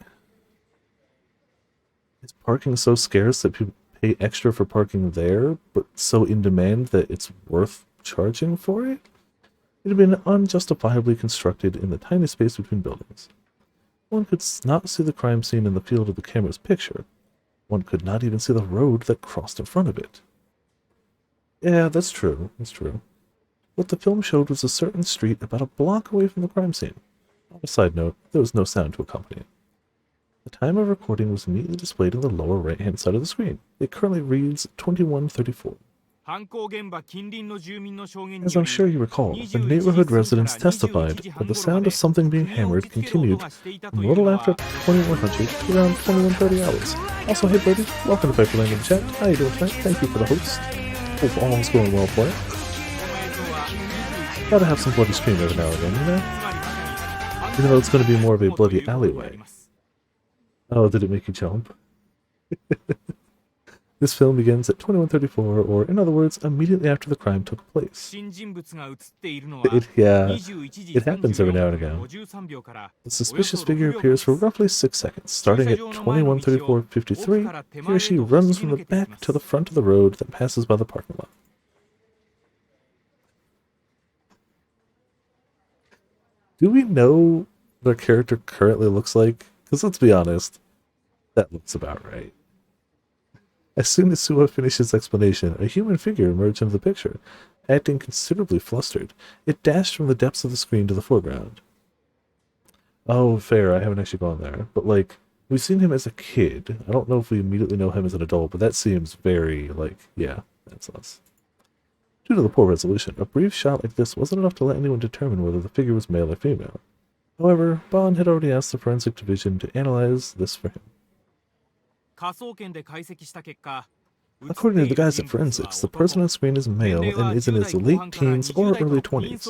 is parking so scarce that people pay extra for parking there, but so in demand that it's worth charging for it? It had been unjustifiably constructed in the tiny space between buildings. One could not see the crime scene in the field of the camera's picture. One could not even see the road that crossed in front of it. Yeah, that's true. That's true. What the film showed was a certain street about a block away from the crime scene. On a side note, there was no sound to accompany it. The time of recording was immediately displayed in the lower right-hand side of the screen. It currently reads 21:34. 犯行現場近隣の住民の証言に As よ I'm り sure you recall, the neighborhood residents testified that the sound of something being hammered continued from a little after 2100 to around 21:30 hours. Also, hey buddy, welcome to Piper Landing Chat. How you doing tonight? Thank you for the host. Hope all is going well for you. Gotta have some bloody scream every now and then, you know? Even though it's gonna be more of a bloody alleyway. Oh, did it make you jump? This film begins at 21:34, or in other words, immediately after the crime took place. 新人物が映っているのは It happens every now and again. 53秒から The suspicious figure appears for roughly 6 seconds. Starting at 21:34:53, he or she runs from the back to the front of the road that passes by the parking lot. Do we know what our character currently looks like? Because let's be honest, that looks about right. As soon as Suwa finished his explanation, a human figure emerged into the picture. Acting considerably flustered, it dashed from the depths of the screen to the foreground. Oh, fair, I haven't actually gone there. But, like, we've seen him as a kid. I don't know if we immediately know him as an adult, but that seems very, like, yeah, that's us. Due to the poor resolution, a brief shot like this wasn't enough to let anyone determine whether the figure was male or female. However, Bond had already asked the forensic division to analyze this for him. 科捜研で解析した結果、 According to the guys at forensics, the person on screen is male and is in his late teens or early 20s.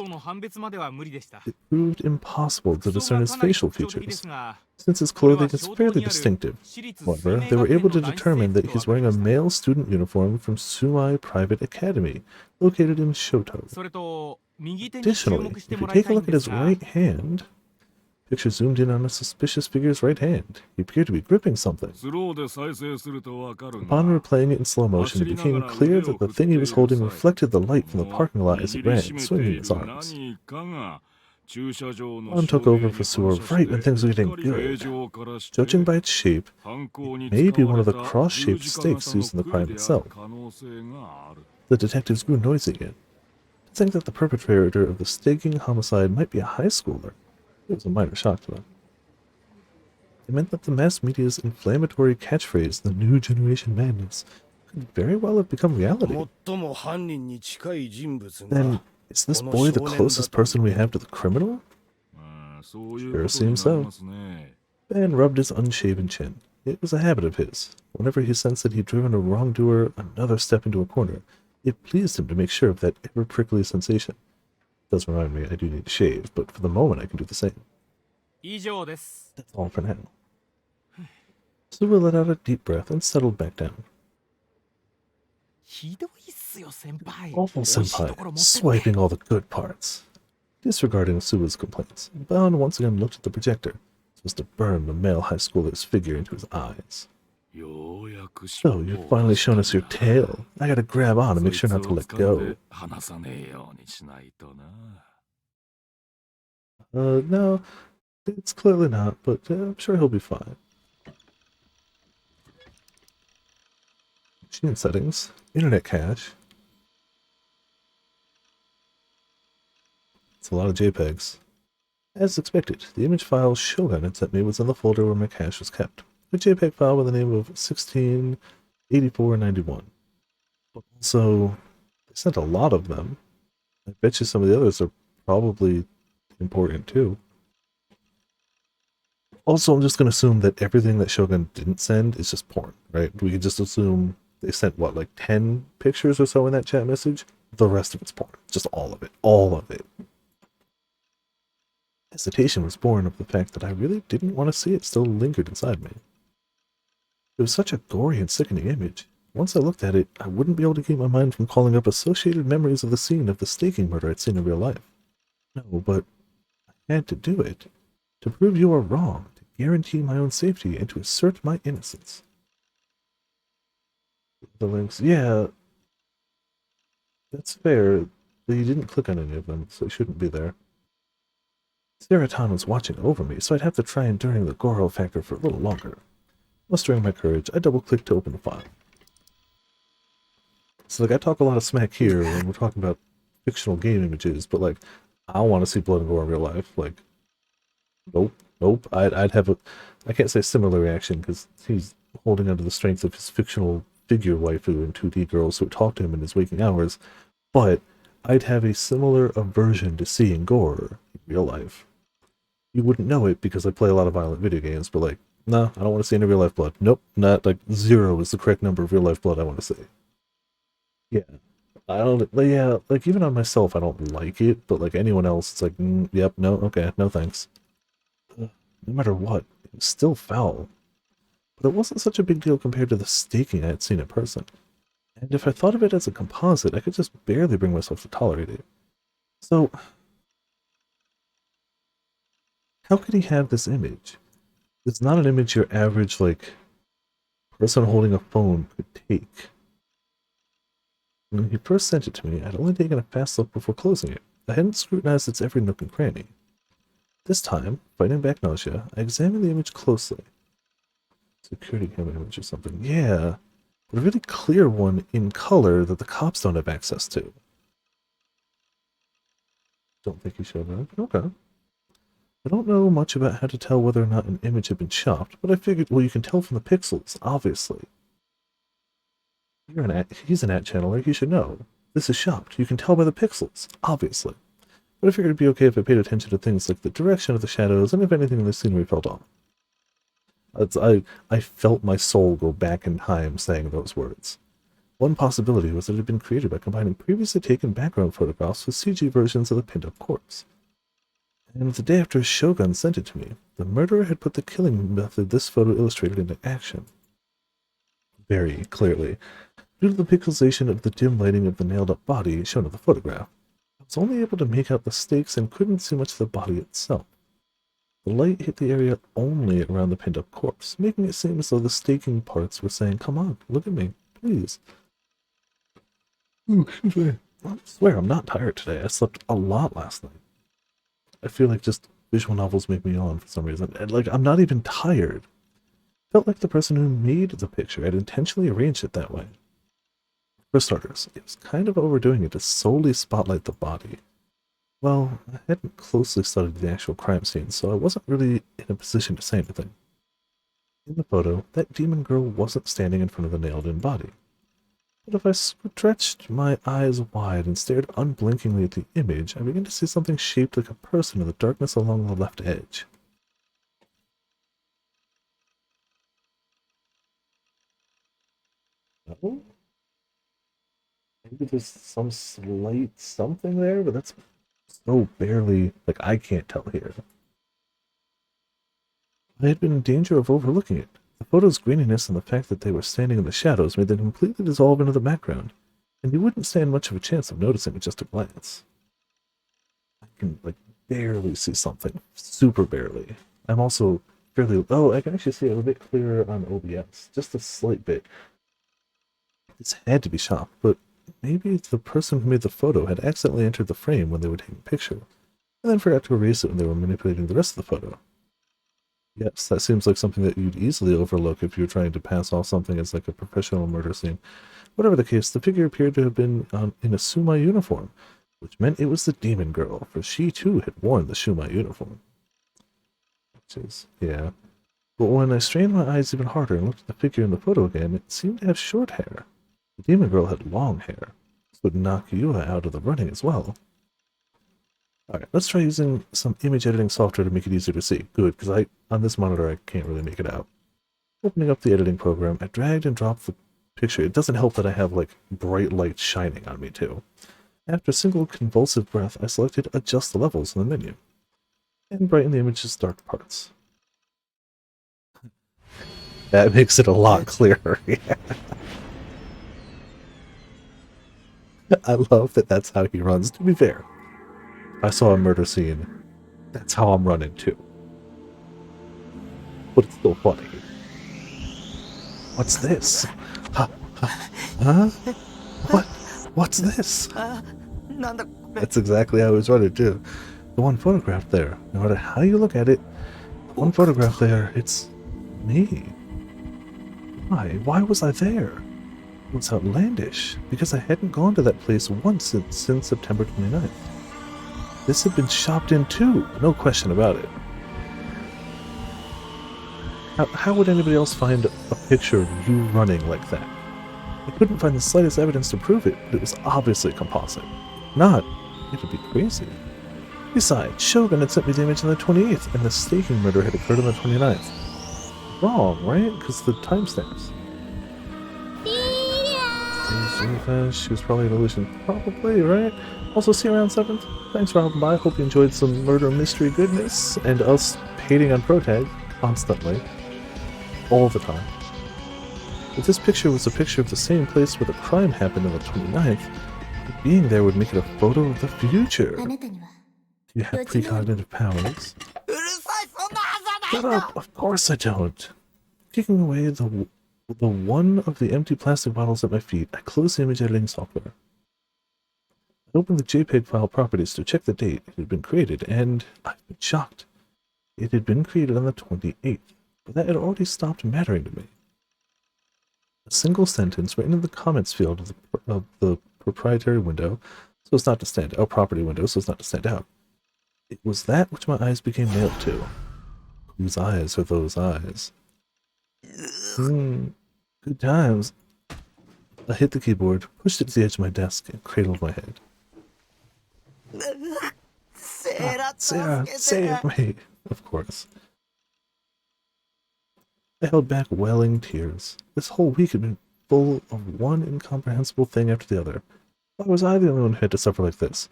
It proved impossible to discern his facial features, since his clothing is fairly distinctive. However, they were able to determine that he's wearing a male student uniform from Sumai Private Academy, located in Shoto. Additionally, if you take a look at his right hand, picture zoomed in on a suspicious figure's right hand. He appeared to be gripping something. Upon replaying it in slow motion, it became clear that the thing he was holding reflected the light from the parking lot as it ran, swinging its arms. Bond took over for Sewer right when things were getting good. Judging by its shape, it may be one of the cross-shaped stakes used in the crime itself. The detectives grew noisy again. To think that the perpetrator of the staking homicide might be a high schooler, it was a minor shock to them. It meant that the mass media's inflammatory catchphrase, the new generation madness, could very well have become reality. Then, is this boy the closest person we have to the criminal? Sure seems so. Ben rubbed his unshaven chin. It was a habit of his. Whenever he sensed that he'd driven a wrongdoer another step into a corner, it pleased him to make sure of that ever-prickly sensation. Does remind me I do need to shave, but for the moment I can do the same. That's all for now. Suwa let out a deep breath and settled back down. Awful senpai, swiping all the good parts. Disregarding Suwa's complaints, Bond once again looked at the projector, so as to burn the male high schooler's figure into his eyes. So, you've finally shown us your tail. I gotta grab on and make sure not to let go. No, it's clearly not, but I'm sure he'll be fine. Machine settings, internet cache. It's a lot of JPEGs. As expected, the image file Shogun had sent me was in the folder where my cache was kept. A JPEG file with the name of 168491. But also, they sent a lot of them. I bet you some of the others are probably important too. Also, I'm just going to assume that everything that Shogun didn't send is just porn, right? We can just assume they sent, what, like 10 pictures or so in that chat message? The rest of it's porn. Just all of it. All of it. Hesitation was born of the fact that I really didn't want to see it still lingered inside me. It was such a gory and sickening image. Once I looked at it, I wouldn't be able to keep my mind from calling up associated memories of the scene of the staking murder I'd seen in real life. No, but I had to do it. To prove you are wrong, to guarantee my own safety, and to assert my innocence. The links, yeah, that's fair, but you didn't click on any of them, so it shouldn't be there. Zeratan was watching over me, so I'd have to try enduring the Goro factor for a little longer. Mustering my courage, I double-clicked to open the file. So, like, I talk a lot of smack here when we're talking about fictional game images, but, like, I want to see blood and gore in real life. Like, nope. I'd have a, I can't say similar reaction, because he's holding onto the strength of his fictional figure waifu and 2D girls who talk to him in his waking hours, but I'd have a similar aversion to seeing gore in real life. You wouldn't know it because I play a lot of violent video games, but like, no, I don't want to see any real life blood. Nope, not like 0 is the correct number of real life blood I want to see. Yeah, I don't, yeah, like even on myself I don't like it, but like anyone else it's like, yep, no, okay, no thanks. No matter what, it was still foul. But it wasn't such a big deal compared to the staking I had seen in person. And if I thought of it as a composite, I could just barely bring myself to tolerate it. So, how could he have this image? It's not an image your average, like, person holding a phone could take. When he first sent it to me, I'd only taken a fast look before closing it. I hadn't scrutinized its every nook and cranny. This time, fighting back nausea, I examined the image closely. Security camera image or something. Yeah, but a really clear one in color that the cops don't have access to. Don't think he showed that. Okay. I don't know much about how to tell whether or not an image had been chopped, but I figured, well, you can tell from the pixels, obviously. He's an at channeler, he should know. This is chopped. You can tell by the pixels, obviously. But I figured it'd be okay if I paid attention to things like the direction of the shadows and if anything in the scenery felt off. I felt my soul go back in time saying those words. One possibility was that it had been created by combining previously taken background photographs with CG versions of the pinned-up corpse. And the day after Shogun sent it to me, the murderer had put the killing method this photo illustrated into action. Very clearly, due to the pixelization of the dim lighting of the nailed-up body shown in the photograph, I was only able to make out the stakes and couldn't see much of the body itself. The light hit the area only around the pinned-up corpse, making it seem as though the staking parts were saying, "Come on, look at me, please." I swear I'm not tired today. I slept a lot last night. I feel like just visual novels make me yawn for some reason. And like, I'm not even tired. Felt like the person who made the picture had intentionally arranged it that way. For starters, it was kind of overdoing it to solely spotlight the body. Well, I hadn't closely studied the actual crime scene, so I wasn't really in a position to say anything. In the photo, that demon girl wasn't standing in front of the nailed-in body. But if I stretched my eyes wide and stared unblinkingly at the image, I began to see something shaped like a person in the darkness along the left edge. Oh? Maybe there's some slight something there, but that's so barely, like, I can't tell here. I had been in danger of overlooking it. The photo's graininess and the fact that they were standing in the shadows made them completely dissolve into the background, and you wouldn't stand much of a chance of noticing with just a glance. I can, like, barely see something. Super barely. I'm also fairly... Oh, I can actually see it a bit clearer on OBS. Just a slight bit. This had to be shot, but maybe the person who made the photo had accidentally entered the frame when they were taking a picture, and then forgot to erase it when they were manipulating the rest of the photo. Yes, that seems like something that you'd easily overlook if you're trying to pass off something as like a professional murder scene. Whatever the case, the figure appeared to have been in a Sumai uniform, which meant it was the demon girl, for she too had worn the Sumai uniform. Which is, yeah. But when I strained my eyes even harder and looked at the figure in the photo again, it seemed to have short hair. The demon girl had long hair. This would knock Yua out of the running as well. Alright, let's try using some image editing software to make it easier to see. Good, because on this monitor I can't really make it out. Opening up the editing program, I dragged and dropped the picture. It doesn't help that I have, like, bright light shining on me, too. After a single convulsive breath, I selected Adjust the Levels in the menu, and brighten the image's dark parts. That makes it a lot clearer, yeah. I love that that's how he runs, to be fair. I saw a murder scene. That's how I'm running too. But it's still funny. What's this? Huh? What? What's this? That's exactly how I was running too. The one photograph there, no matter how you look at it, the one photograph there, it's me. Why? Why was I there? It was outlandish, because I hadn't gone to that place once since September 29th. This had been shopped in too, no question about it. How would anybody else find a picture of you running like that? I couldn't find the slightest evidence to prove it, but it was obviously a composite. Not, it would be crazy. Besides, Shogun had sent me the image on the 28th, and the staking murder had occurred on the 29th. Wrong, right? Because the timestamps. She was probably an illusion. Probably, right? Also, see you around 7th. Thanks for hopping by. Hope you enjoyed some murder mystery goodness and us hating on Protag constantly. All the time. If this picture was a picture of the same place where the crime happened on the 29th, being there would make it a photo of the future. You have precognitive powers. Shut up! Of course I don't. Kicking away the one of the empty plastic bottles at my feet, I closed the image editing software. I opened the JPEG file properties to check the date it had been created, and I've been shocked. It had been created on the 28th, but that had already stopped mattering to me. A single sentence written in the comments field of the proprietary window so as not to stand out. Property window, so as not to stand out. It was that which my eyes became nailed to. Whose eyes are those eyes? Good times. I hit the keyboard, pushed it to the edge of my desk, and cradled my head. Sarah, save me! Of course. I held back welling tears. This whole week had been full of one incomprehensible thing after the other. Why was I the only one who had to suffer like this?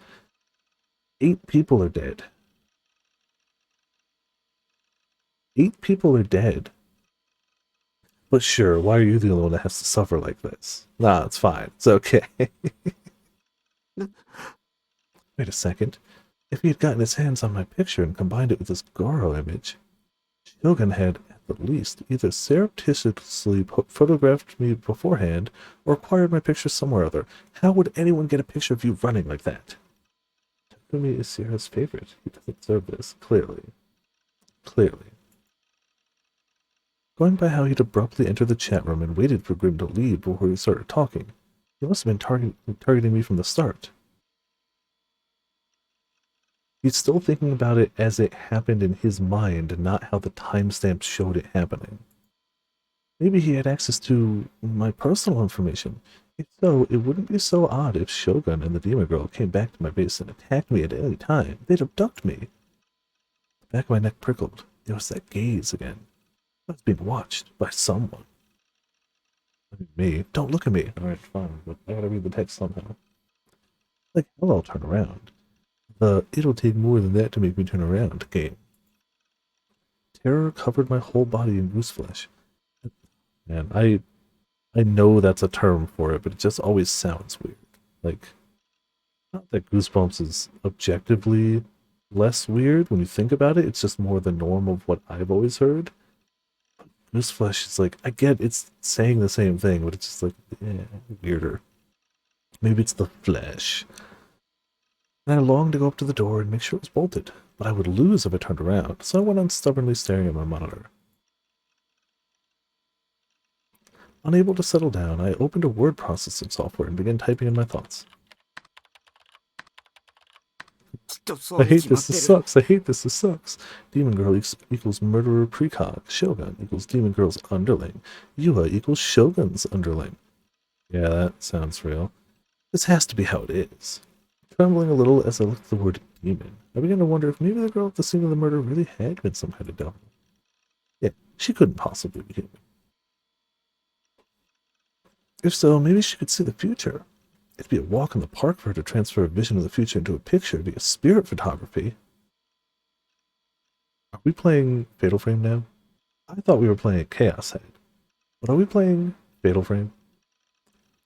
8 people are dead. 8 people are dead. But sure, why are you the only one that has to suffer like this? Nah, it's fine. It's okay. Wait a second. If he had gotten his hands on my picture and combined it with this Goro image, Shogun had, at the least, either surreptitiously photographed me beforehand or acquired my picture somewhere or other. How would anyone get a picture of you running like that? Takumi is Sierra's favorite. He doesn't deserve this, clearly. Clearly. Going by how he'd abruptly entered the chat room and waited for Grim to leave before he started talking, he must have been targeting me from the start. He's still thinking about it as it happened in his mind, not how the timestamp showed it happening. Maybe he had access to my personal information. If so, it wouldn't be so odd if Shogun and the Demon Girl came back to my base and attacked me at any time. They'd abduct me. The back of my neck prickled. There was that gaze again. I was being watched by someone. I mean, me. Don't look at me. Alright, fine, but I gotta read the text somehow. Like hell, I'll turn around. It'll take more than that to make me turn around game. Terror covered my whole body in goose flesh. Man, I know that's a term for it, but it just always sounds weird. Like, not that Goosebumps is objectively less weird when you think about it, it's just more the norm of what I've always heard. Goose flesh is like, I get it's saying the same thing, but it's just like, weirder. Maybe it's the flesh. And I longed to go up to the door and make sure it was bolted, but I would lose if I turned around, so I went on stubbornly staring at my monitor. Unable to settle down, I opened a word processing software and began typing in my thoughts. I hate this sucks, I hate this sucks. Demon Girl equals murderer precog. Shogun equals Demon Girl's underling. Yua equals Shogun's underling. Yeah, that sounds real. This has to be how it is. Trembling a little as I looked at the word demon, I began to wonder if maybe the girl at the scene of the murder really had been some kind of devil. Yeah, she couldn't possibly be human. If so, maybe she could see the future. It'd be a walk in the park for her to transfer a vision of the future into a picture via spirit photography. Are we playing Fatal Frame now? I thought we were playing Chaos Head. But are we playing Fatal Frame?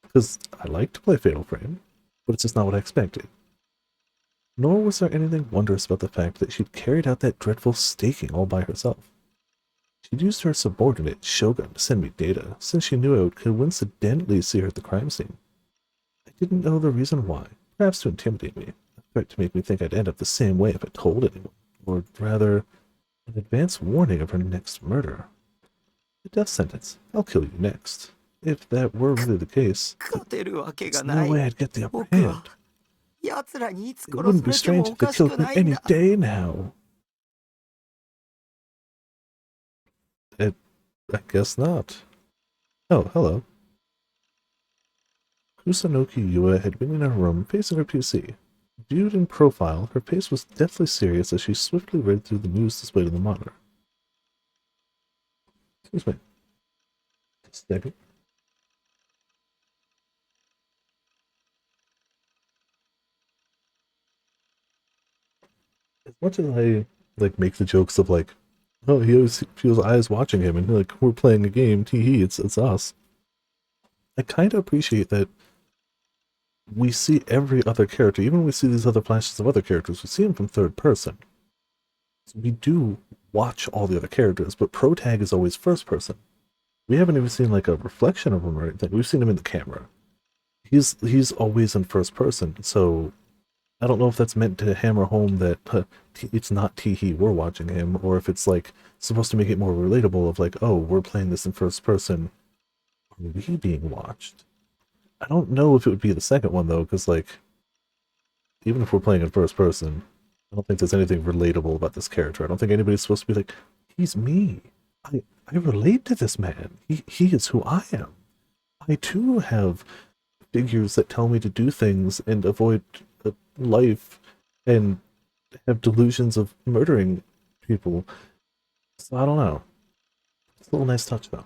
Because I like to play Fatal Frame, but it's just not what I expected. Nor was there anything wondrous about the fact that she'd carried out that dreadful staking all by herself. She'd used her subordinate, Shogun, to send me data, since she knew I would coincidentally see her at the crime scene. I didn't know the reason why, perhaps to intimidate me, a threat to make me think I'd end up the same way if I told anyone, or rather, an advance warning of her next murder. A death sentence. I'll kill you next. If that were really the case, there's no way I'd get the upper hand. It wouldn't be strange if they killed me any day now. I guess not. Oh, hello. Kusunoki Yua had been in her room facing her PC. Viewed in profile, her face was deathly serious as she swiftly read through the news displayed on the monitor. Excuse me. Just a second. As much as I make the jokes of oh, he always feels eyes watching him, and we're playing a game, tee-hee, it's us. I kind of appreciate that we see every other character, even when we see these other flashes of other characters, we see them from third person. So we do watch all the other characters, but Protag is always first person. We haven't even seen a reflection of him or anything. We've seen him in the camera. He's always in first person, so I don't know if that's meant to hammer home that it's not tee-hee, we're watching him, or if it's supposed to make it more relatable of oh, we're playing this in first person, are we being watched? I don't know if it would be the second one though, because even if we're playing in first person, I don't think there's anything relatable about this character. I don't think anybody's supposed to be like, he's me. I relate to this man. He is who I am. I too have figures that tell me to do things and avoid life and have delusions of murdering people. So I don't know. It's a little nice touch though.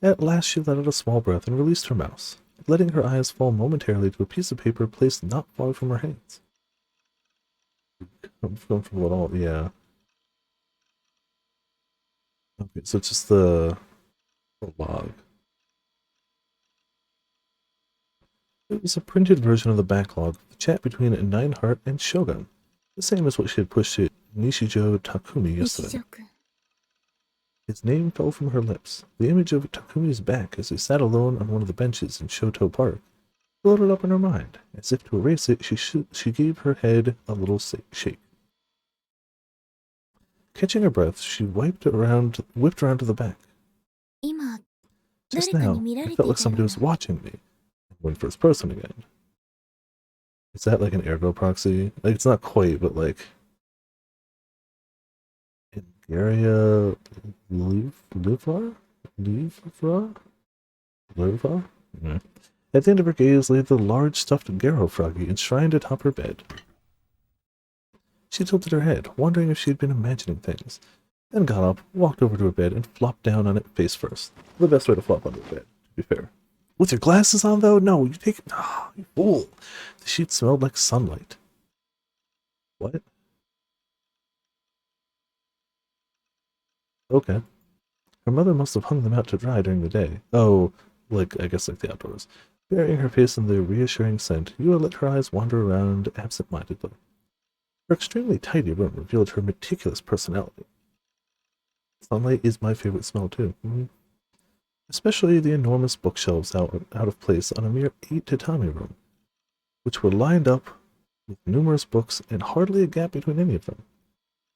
At last she let out a small breath and released her mouse, letting her eyes fall momentarily to a piece of paper placed not far from her hands. Comfortable at all, yeah. Okay, so it's just the log. It was a printed version of the backlog of the chat between Nineheart and Shogun, the same as what she had pushed to Nishijo Takumi yesterday. 日常君 His name fell from her lips. The image of Takumi's back as he sat alone on one of the benches in Shoto Park floated up in her mind. As if to erase it, she gave her head a little shake. Catching her breath, she whipped around to the back. 今 Just 誰か now, に見ら I れて felt い like たの somebody was watching me. I went first person again. Is that like an ergo proxy? Like, it's not quite, but like... Ingaria Livra? Yeah. At the end of her gaze lay the large stuffed Garo froggy enshrined atop her bed. She tilted her head, wondering if she had been imagining things, then got up, walked over to her bed, and flopped down on it face first. The best way to flop onto a bed, to be fair. With your glasses on, though? No, you take it. Oh, you fool. The sheet smelled like sunlight. What? Okay. Her mother must have hung them out to dry during the day. Oh, I guess like the outdoors. Burying her face in the reassuring scent, Yua let her eyes wander around absent-mindedly. Her extremely tidy room revealed her meticulous personality. Sunlight is my favorite smell, too. Especially the enormous bookshelves out of place on a mere 8 tatami room, which were lined up with numerous books and hardly a gap between any of them.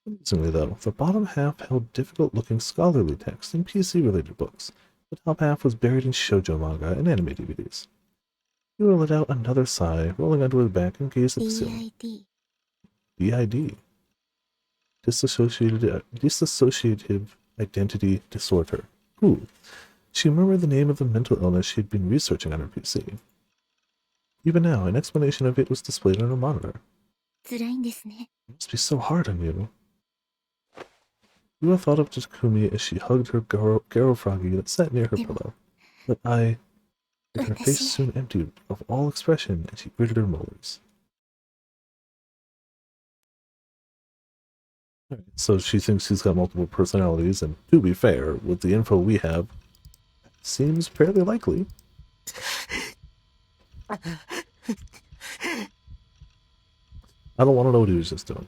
Amusingly, though, the bottom half held difficult-looking scholarly text and PC-related books. The top half was buried in shoujo manga and anime DVDs. Yua let out another sigh, rolling onto her back and gazed at the ceiling. DID DID. Dissociative Identity Disorder. Ooh. She murmured the name of the mental illness she had been researching on her PC. Even now, an explanation of it was displayed on her monitor. 辛いんですね It must be so hard on you. Yua thought of Takumi as she hugged her Garo froggy that sat near her pillow. But her face soon emptied of all expression and she gritted her molars. So she thinks she's got multiple personalities, and to be fair, with the info we have, seems fairly likely. I don't want to know what he was just doing.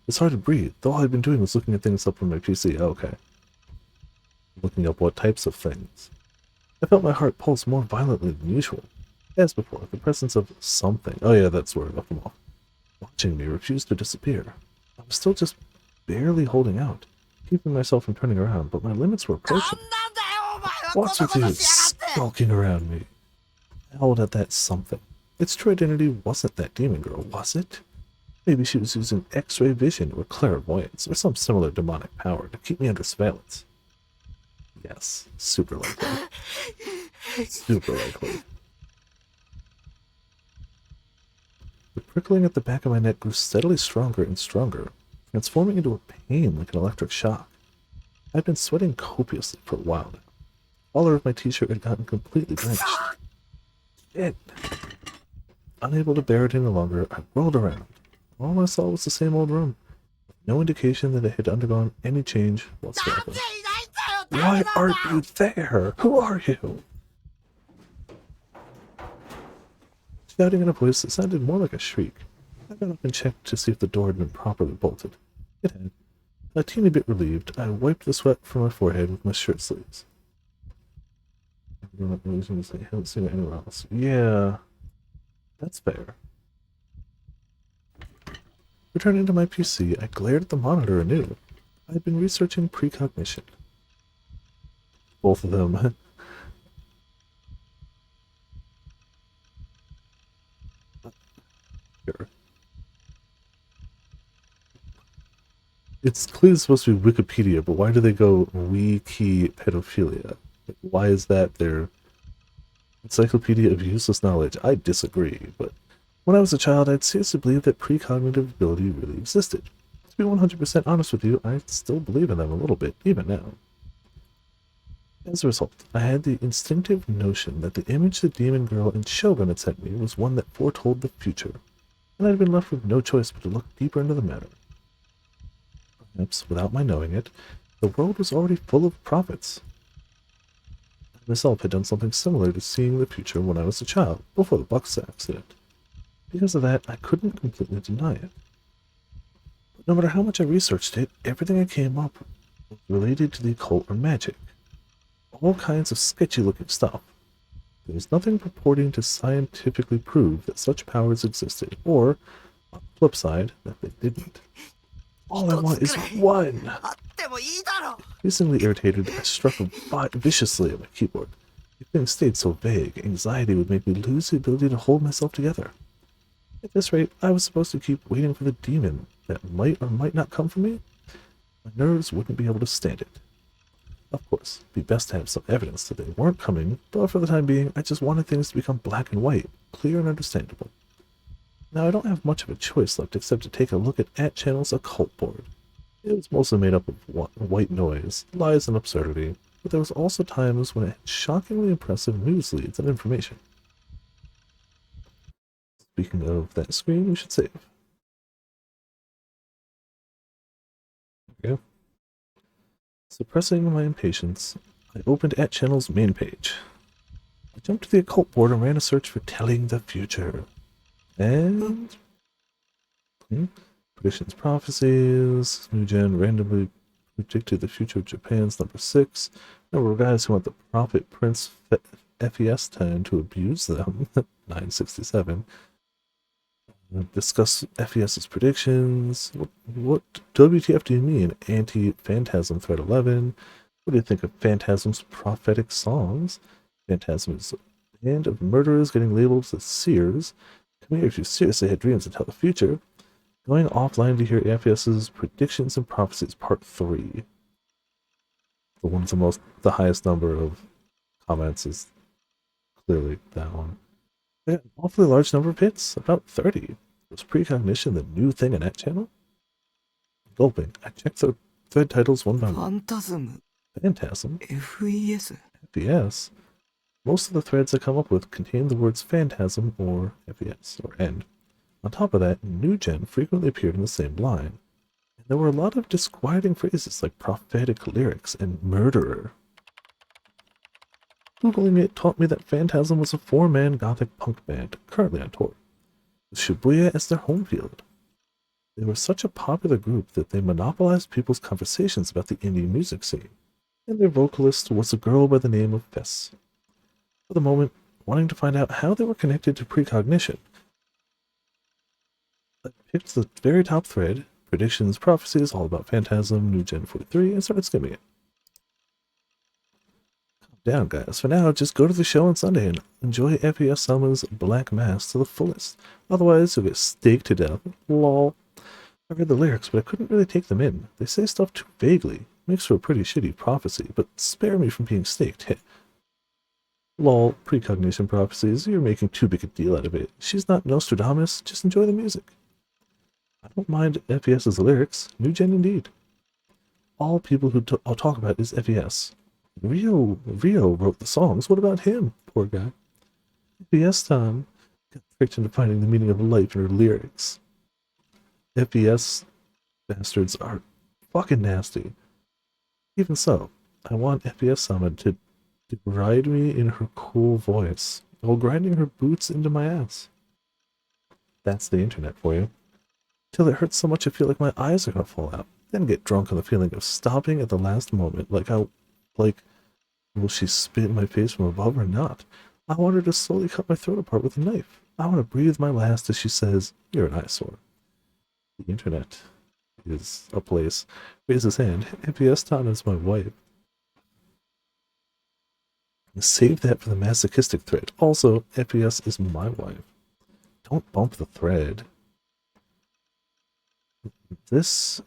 It's hard to breathe. All I've been doing was looking at things up on my PC. Okay. Looking up what types of things. I felt my heart pulse more violently than usual. As before, the presence of something. Oh yeah, that's where I left them off. Watching me refused to disappear. I was still just barely holding out, keeping myself from turning around, but my limits were approaching. What's with you skulking around me? I howled at that something. Its true identity wasn't that demon girl, was it? Maybe she was using X-ray vision or clairvoyance or some similar demonic power to keep me under surveillance. Yes, super likely. Super likely. The prickling at the back of my neck grew steadily stronger and stronger, transforming into a pain like an electric shock. I'd been sweating copiously for a while now. The collar of my t-shirt had gotten completely drenched. Shit. Unable to bear it any longer, I whirled around. All I saw was the same old room, with no indication that it had undergone any change whatsoever. Why aren't you there? Who are you? Shouting in a voice that sounded more like a shriek. I got up and checked to see if the door had been properly bolted. It had. A teeny bit relieved, I wiped the sweat from my forehead with my shirt sleeves. I haven't seen it anywhere else. Yeah, that's fair. Returning to my PC, I glared at the monitor anew. I had been researching precognition. Both of them. It's clearly supposed to be Wikipedia, but why do they go wiki pedophilia? Why is that their encyclopedia of useless knowledge? I disagree, but when I was a child, I'd seriously believed that precognitive ability really existed. To be 100% honest with you, I still believe in them a little bit, even now. As a result, I had the instinctive notion that the image the demon girl and Shogun had sent me was one that foretold the future, and I'd been left with no choice but to look deeper into the matter. Perhaps, without my knowing it, the world was already full of prophets. I myself had done something similar to seeing the future when I was a child, before the Bucks accident. Because of that, I couldn't completely deny it. But no matter how much I researched it, everything I came up with was related to the occult or magic. All kinds of sketchy-looking stuff. There was nothing purporting to scientifically prove that such powers existed, or, on the flip side, that they didn't. All I want is one! あってもいいだろう。 Increasingly irritated, I struck viciously at my keyboard. If things stayed so vague, anxiety would make me lose the ability to hold myself together. At this rate, I was supposed to keep waiting for the demon that might or might not come for me? My nerves wouldn't be able to stand it. Of course, it'd be best to have some evidence that they weren't coming, but for the time being, I just wanted things to become black and white, clear and understandable. Now, I don't have much of a choice left except to take a look at Channel's occult board. It was mostly made up of white noise, lies, and absurdity, but there was also times when it had shockingly impressive news leads and information. Speaking of that screen, we should save. There we go. Suppressing my impatience, I opened Channel's main page. I jumped to the occult board and ran a search for telling the future. And predictions, prophecies, New Gen randomly predicted the future of Japan's number 6. Number of guys who want the Prophet Prince FES time to abuse them. 967. Discuss FES's predictions. What WTF do you mean? Anti-Phantasm Threat 11. What do you think of Phantasm's prophetic songs? Phantasm is a band of murderers getting labeled as seers. Come here if you seriously had dreams to tell the future. Going offline to hear FES's predictions and prophecies part 3. The one with the highest number of comments is clearly that one. They got an awfully large number of hits, about 30. Was precognition the new thing in that channel? Gulping, I checked the thread titles one by one. ファンタズム Phantasm? FES FES? Most of the threads I come up with contain the words Phantasm or FES, or End. On top of that, New Gen frequently appeared in the same line. And there were a lot of disquieting phrases like prophetic lyrics and murderer. Googling it taught me that Phantasm was a 4-man gothic punk band currently on tour, with Shibuya as their home field. They were such a popular group that they monopolized people's conversations about the indie music scene, and their vocalist was a girl by the name of Fess. For the moment, wanting to find out how they were connected to precognition, I picked the very top thread, predictions, prophecies, all about Phantasm, New Gen 43, and started skimming it. Down, guys. For now, just go to the show on Sunday and enjoy FES Summer's Black Mass to the fullest. Otherwise, you'll get staked to death. Lol. I read the lyrics, but I couldn't really take them in. They say stuff too vaguely. Makes for a pretty shitty prophecy, but spare me from being staked. Lol, precognition prophecies, you're making too big a deal out of it. She's not Nostradamus, just enjoy the music. I don't mind FES's lyrics. New Gen indeed. All people who I'll talk about is FES. Rio wrote the songs. What about him? Poor guy. FES Tom got tricked into finding the meaning of life in her lyrics. FES bastards are fucking nasty. Even so, I want FES Sama to deride me in her cool voice while grinding her boots into my ass. That's the internet for you. Till it hurts so much I feel like my eyes are gonna fall out. Then get drunk on the feeling of stopping at the last moment, will she spit in my face from above or not? I want her to slowly cut my throat apart with a knife. I want to breathe my last as she says, "You're an eyesore." The internet is a place. Raise his hand. FES Tom is my wife. Save that for the masochistic thread. Also, FES is my wife. Don't bump the thread. This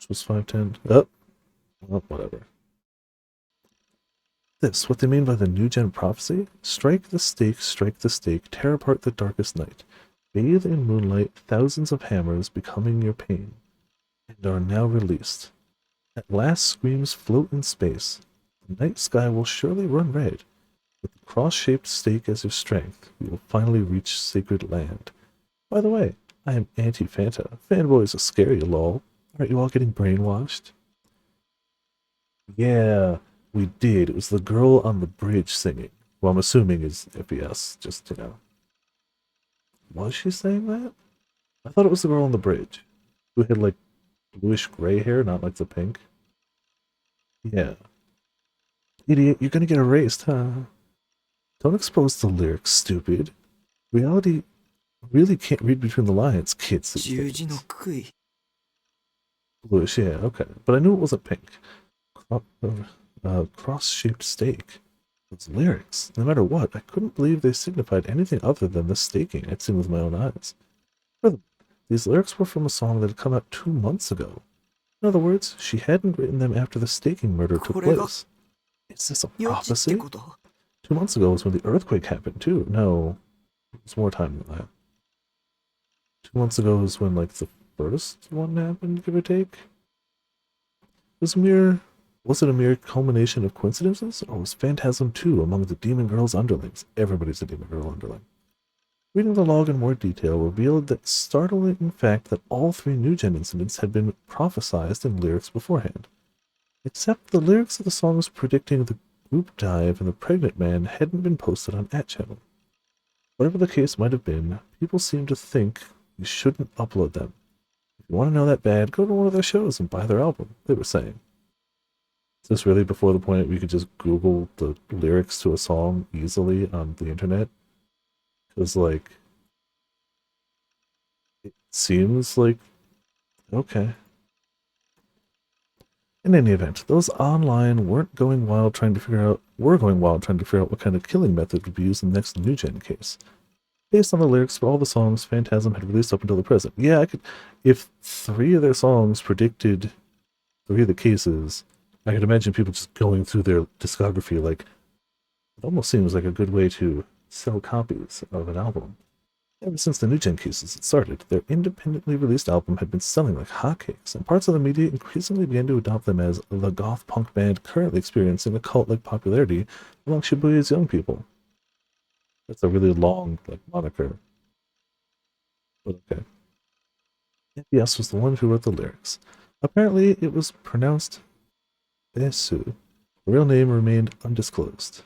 Which was 510. Oh, well, whatever. This, what they mean by the new gen prophecy? Strike the stake, tear apart the darkest night. Bathe in moonlight, thousands of hammers becoming your pain, and are now released. At last screams float in space. The night sky will surely run red. With the cross-shaped stake as your strength, you will finally reach sacred land. By the way, I am anti-Fanta. Fanboys will scare you, lol. Aren't you all getting brainwashed? Yeah, we did. It was the girl on the bridge singing. Well, I'm assuming is FPS, just, Was she saying that? I thought it was the girl on the bridge. Who had, like, bluish gray hair, not like the pink. Yeah. Idiot, you're gonna get erased, huh? Don't expose the lyrics, stupid. Reality really can't read between the lines, kids. 十字の杭 Bluish, yeah, okay. But I knew it wasn't pink. Cross-shaped stake. Those lyrics, no matter what, I couldn't believe they signified anything other than the staking I'd seen with my own eyes. Further, these lyrics were from a song that had come out 2 months ago. In other words, she hadn't written them after the staking murder took place. Is this a 予知って prophecy? こと 2 months ago was when the earthquake happened, too. No, it was more time than that. 2 months ago was when, like, the first one happened, give or take. Was it a mere culmination of coincidences, or was Phantasm 2 among the Demon Girl's underlings? Everybody's a Demon Girl underling. Reading the log in more detail revealed that startling fact that all 3 New Gen incidents had been prophesized in lyrics beforehand. Except the lyrics of the songs predicting the group dive and the pregnant man hadn't been posted on @channel. Whatever the case might have been, people seemed to think you shouldn't upload them. If you want to know that bad, go to one of their shows and buy their album, they were saying. Is this really before the point where you could just Google the lyrics to a song easily on the internet? Because, like, it seems like, okay. In any event, those online were going wild trying to figure out what kind of killing method would be used in the next New Gen case. Based on the lyrics for all the songs Phantasm had released up until the present. Yeah, if 3 of their songs predicted 3 of the cases, I could imagine people just going through their discography. Like, it almost seems like a good way to sell copies of an album. Ever since the New Gen cases had started, their independently released album had been selling like hotcakes, and parts of the media increasingly began to adopt them as the goth punk band currently experiencing a cult-like popularity among Shibuya's young people. That's a really long, like, moniker. But okay. FPS was the one who wrote the lyrics. Apparently, it was pronounced Besu. The real name remained undisclosed.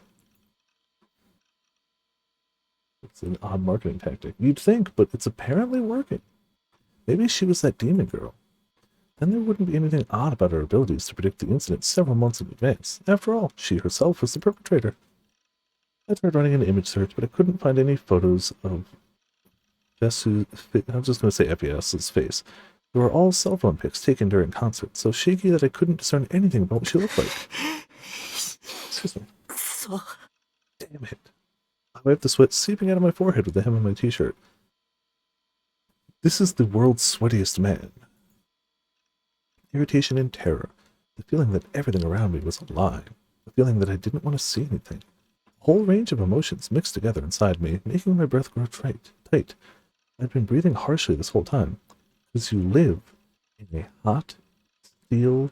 It's an odd marketing tactic. You'd think, but it's apparently working. Maybe she was that demon girl. Then there wouldn't be anything odd about her abilities to predict the incident several months in advance. After all, she herself was the perpetrator. I tried running an image search, but I couldn't find any photos of Besu's face. I was just going to say FES's face. They were all cell phone pics taken during concerts, so shaky that I couldn't discern anything about what she looked like. Excuse me. くそ Damn it. I wiped the sweat seeping out of my forehead with the hem of my t-shirt. This is the world's sweatiest man. Irritation and terror. The feeling that everything around me was a lie. The feeling that I didn't want to see anything. A whole range of emotions mixed together inside me, making my breath grow tight. I'd been breathing harshly this whole time, because you live in a hot, steel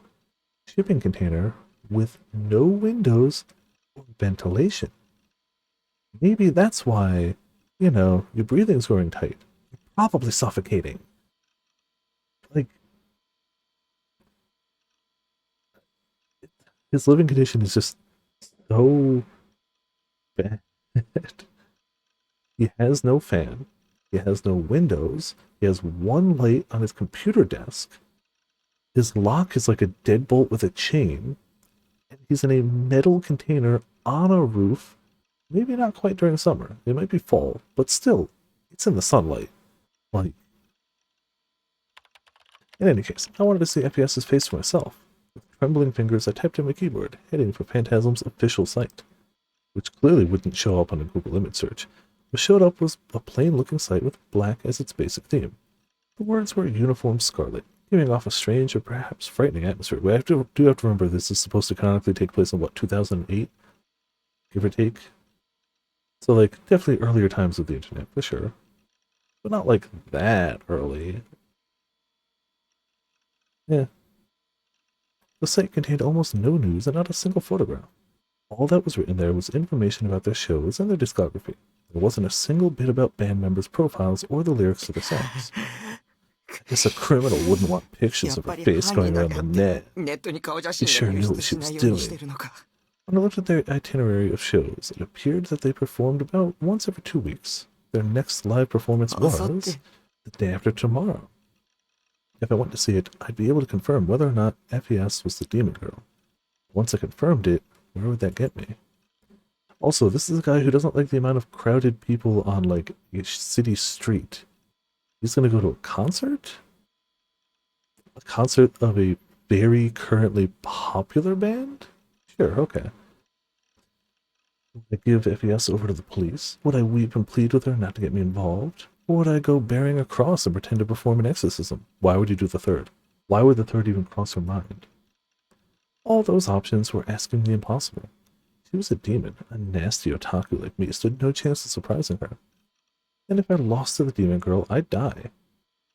shipping container with no windows or ventilation. Maybe that's why, your breathing's growing tight. You're probably suffocating. Like, his living condition is just so bad. He has no fan. He has no windows. He has one light on his computer desk. His lock is like a deadbolt with a chain. And he's in a metal container on a roof. Maybe not quite during summer. It might be fall, but still, it's in the sunlight. Like, in any case, I wanted to see FPS's face for myself. With trembling fingers, I typed in my keyboard, heading for Phantasm's official site, which clearly wouldn't show up on a Google image search. What showed up was a plain-looking site with black as its basic theme. The words were Uniform Scarlet, giving off a strange or perhaps frightening atmosphere. We do have to remember this is supposed to canonically take place in, what, 2008? Give or take? So, like, definitely earlier times of the internet, for sure. But not, like, that early. Yeah. The site contained almost no news and not a single photograph. All that was written there was information about their shows and their discography. There wasn't a single bit about band members' profiles or the lyrics to their songs. I guess a criminal wouldn't want pictures of her face going around the net. ネットに顔写 He 真 sure で knew 流 what 出 she しない was ようにして doing. るのか。 When I looked at their itinerary of shows, it appeared that they performed about once every 2 weeks. Their next live performance was the day after tomorrow. If I went to see it, I'd be able to confirm whether or not FES was the Demon Girl. Once I confirmed it, where would that get me? Also, this is a guy who doesn't like the amount of crowded people on, like, a city street. He's gonna go to a concert? A concert of a very currently popular band? Sure, okay. Would I give FES over to the police? Would I weep and plead with her not to get me involved? Or would I go bearing a cross and pretend to perform an exorcism? Why would you do the third? Why would the third even cross her mind? All those options were asking the impossible. She was a demon, a nasty otaku like me stood no chance of surprising her. And if I lost to the demon girl, I'd die.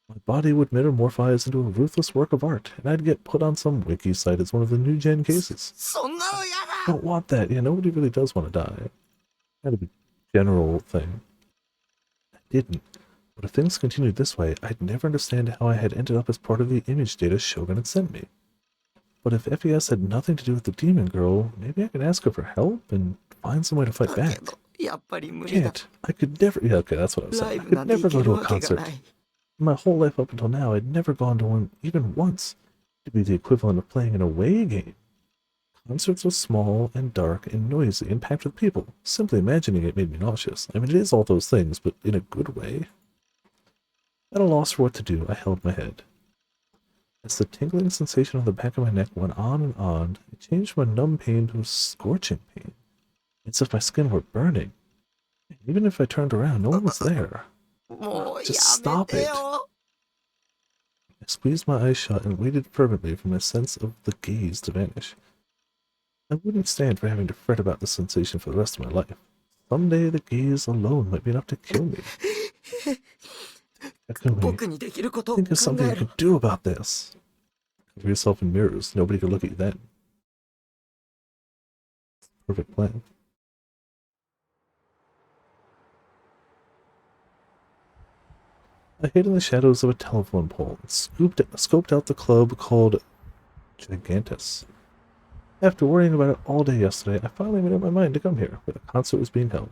My body would metamorphose into a ruthless work of art, and I'd get put on some wiki site as one of the new gen cases. そんなのやだ Don't want that. Yeah, nobody really does want to die. Kind of a general thing. I didn't. But if things continued this way, I'd never understand how I had ended up as part of the image data Shogun had sent me. But if FES had nothing to do with the demon girl, maybe I could ask her for help and find some way to fight だ back. けどやっぱり無理だ Can't. I could never. Yeah, okay, that's what I was ラ saying. イ I ブな could んて never 行 go ける to a わけが concert. ない My whole life up until now, I'd never gone to one even once. It'd be the equivalent of playing an away game. Concerts were small and dark and noisy and packed with people. Simply imagining it made me nauseous. I mean, it is all those things, but in a good way. At a loss for what to do, I held my head. As the tingling sensation on the back of my neck went on, it changed from a numb pain to a scorching pain. It's as if my skin were burning. And even if I turned around, no one was there. もう Just やめ stop て it. よ I squeezed my eyes shut and waited fervently for my sense of the gaze to vanish. I wouldn't stand for having to fret about this sensation for the rest of my life. Someday the gaze alone might be enough to kill me. Takumi, 僕にできることを think 考 of something え you る can do about this. Cover yourself in mirrors. Nobody could look at you then. Perfect plan. I hid in the shadows of a telephone pole and scoped out the club called Gigantus. After worrying about it all day yesterday, I finally made up my mind to come here, where the concert was being held.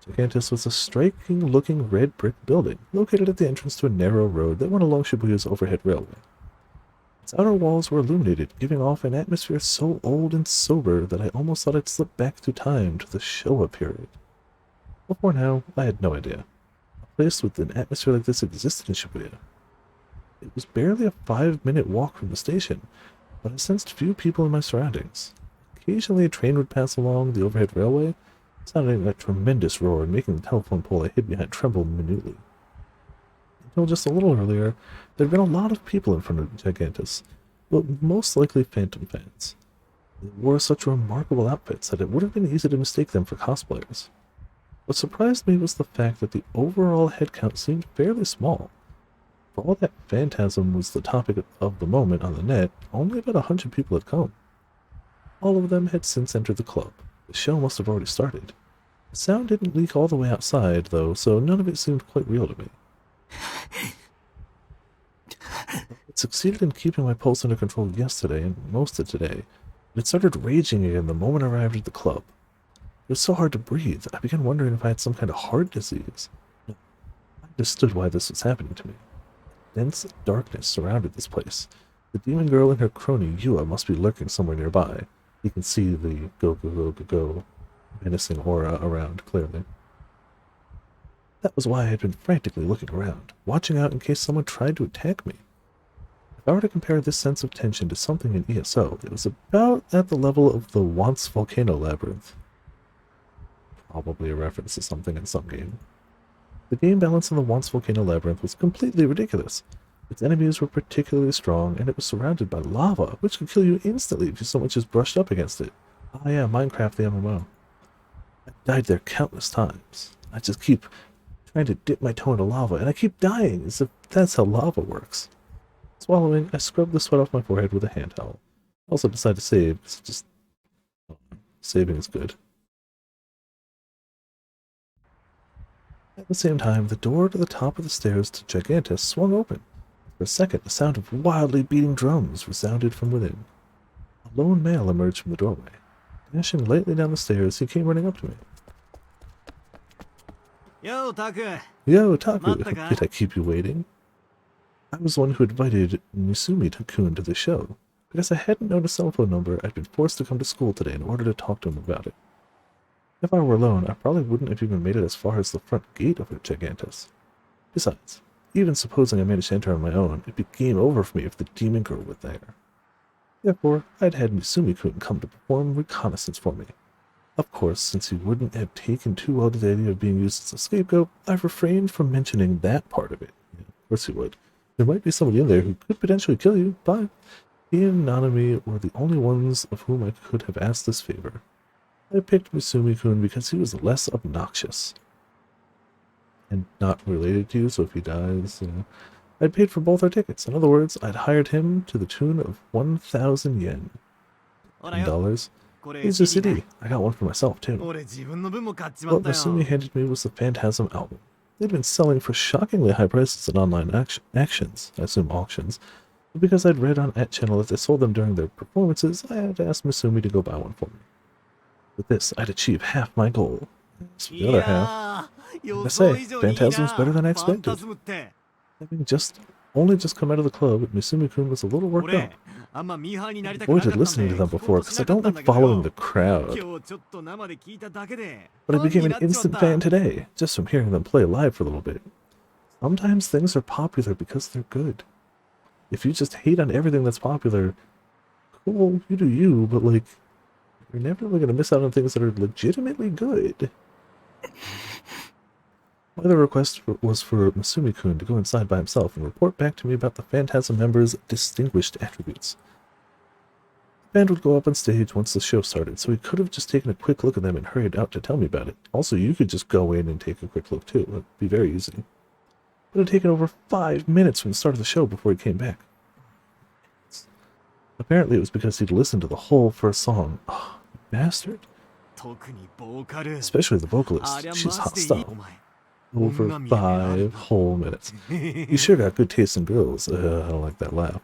Gigantus was a striking-looking red brick building, located at the entrance to a narrow road that went along Shibuya's overhead railway. Its outer walls were illuminated, giving off an atmosphere so old and sober that I almost thought I'd slipped back through time to the Showa period. Before now, I had no idea. A place with an atmosphere like this existed in Shibuya. It was barely a 5-minute walk from the station, but I sensed few people in my surroundings. Occasionally a train would pass along the overhead railway, sounding a tremendous roar and making the telephone pole I hid behind tremble minutely. Until just a little earlier, there had been a lot of people in front of Gigantus, but most likely Phantom fans. They wore such remarkable outfits that it would have been easy to mistake them for cosplayers. What surprised me was the fact that the overall head count seemed fairly small. For all that Phantasm was the topic of the moment on the net, only about 100 people had come. All of them had since entered the club. The show must have already started. The sound didn't leak all the way outside, though, so none of it seemed quite real to me. It succeeded in keeping my pulse under control yesterday and most of today, but it started raging again the moment I arrived at the club. It was so hard to breathe, I began wondering if I had some kind of heart disease. No, I understood why this was happening to me. Dense darkness surrounded this place. The demon girl and her crony Yua must be lurking somewhere nearby. You can see the go menacing aura around clearly. That was why I had been frantically looking around, watching out in case someone tried to attack me. If I were to compare this sense of tension to something in ESO, it was about at the level of the Once Volcano Labyrinth. Probably a reference to something in some game. The game balance in the Once Volcano Labyrinth was completely ridiculous. Its enemies were particularly strong, and it was surrounded by lava, which could kill you instantly if you so much as brushed up against it. Ah yeah, Minecraft the MMO. I died there countless times. I just keep trying to dip my toe into lava, and I keep dying, as if that's how lava works. Swallowing, I scrubbed the sweat off my forehead with a hand towel. I also decided to save, because just saving is good. At the same time, the door to the top of the stairs to Gigantus swung open. For a second, the sound of wildly beating drums resounded from within. A lone male emerged from the doorway. Dashing lightly down the stairs, he came running up to me. Yo, Taku. Yo, Taku, Mattaka. did I keep you waiting? I was the one who invited Misumi-kun to the show. Because I hadn't known a cell phone number, I'd been forced to come to school today in order to talk to him about it. If I were alone, I probably wouldn't have even made it as far as the front gate of Gigantus. Besides, even supposing I managed to enter on my own, it'd be game over for me if the demon girl were there. Therefore, I'd had Misumi-kun come to perform reconnaissance for me. Of course, since he wouldn't have taken too well to the idea of being used as a scapegoat, I've refrained from mentioning that part of it. Yeah, of course he would. There might be somebody in there who could potentially kill you, but he and Nanami were the only ones of whom I could have asked this favor. I picked Misumi-kun because he was less obnoxious. And not related to you, so if he dies, I'd paid for both our tickets. In other words, I'd hired him to the tune of 1,000 yen. $10. Here's a CD. I got one for myself, too. What Misumi handed me was the Phantasm album. They'd been selling for shockingly high prices at online auctions, I assume auctions. But because I'd read on @channel that they sold them during their performances, I had asked Misumi to go buy one for me. With this, I'd achieve half my goal. As for the other half, I say, Phantasm's better than I expected. Having only just come out of the club, Misumi-kun was a little worked up. I avoided listening to them before because I don't like following the crowd. But I became an instant fan today, just from hearing them play live for a little bit. Sometimes things are popular because they're good. If you just hate on everything that's popular, cool, you do you, but like, you're never really going to miss out on things that are legitimately good. My other request was for Misumi-kun to go inside by himself and report back to me about the Phantasm members' distinguished attributes. The band would go up on stage once the show started, so he could have just taken a quick look at them and hurried out to tell me about it. Also, you could just go in and take a quick look too. It would be very easy. It would have taken over 5 minutes from the start of the show before he came back. Apparently it was because he'd listened to the whole first song. Oh, bastard. Especially the vocalist. She's hostile. Over 5 whole minutes. You sure got good taste in girls. I don't like that laugh.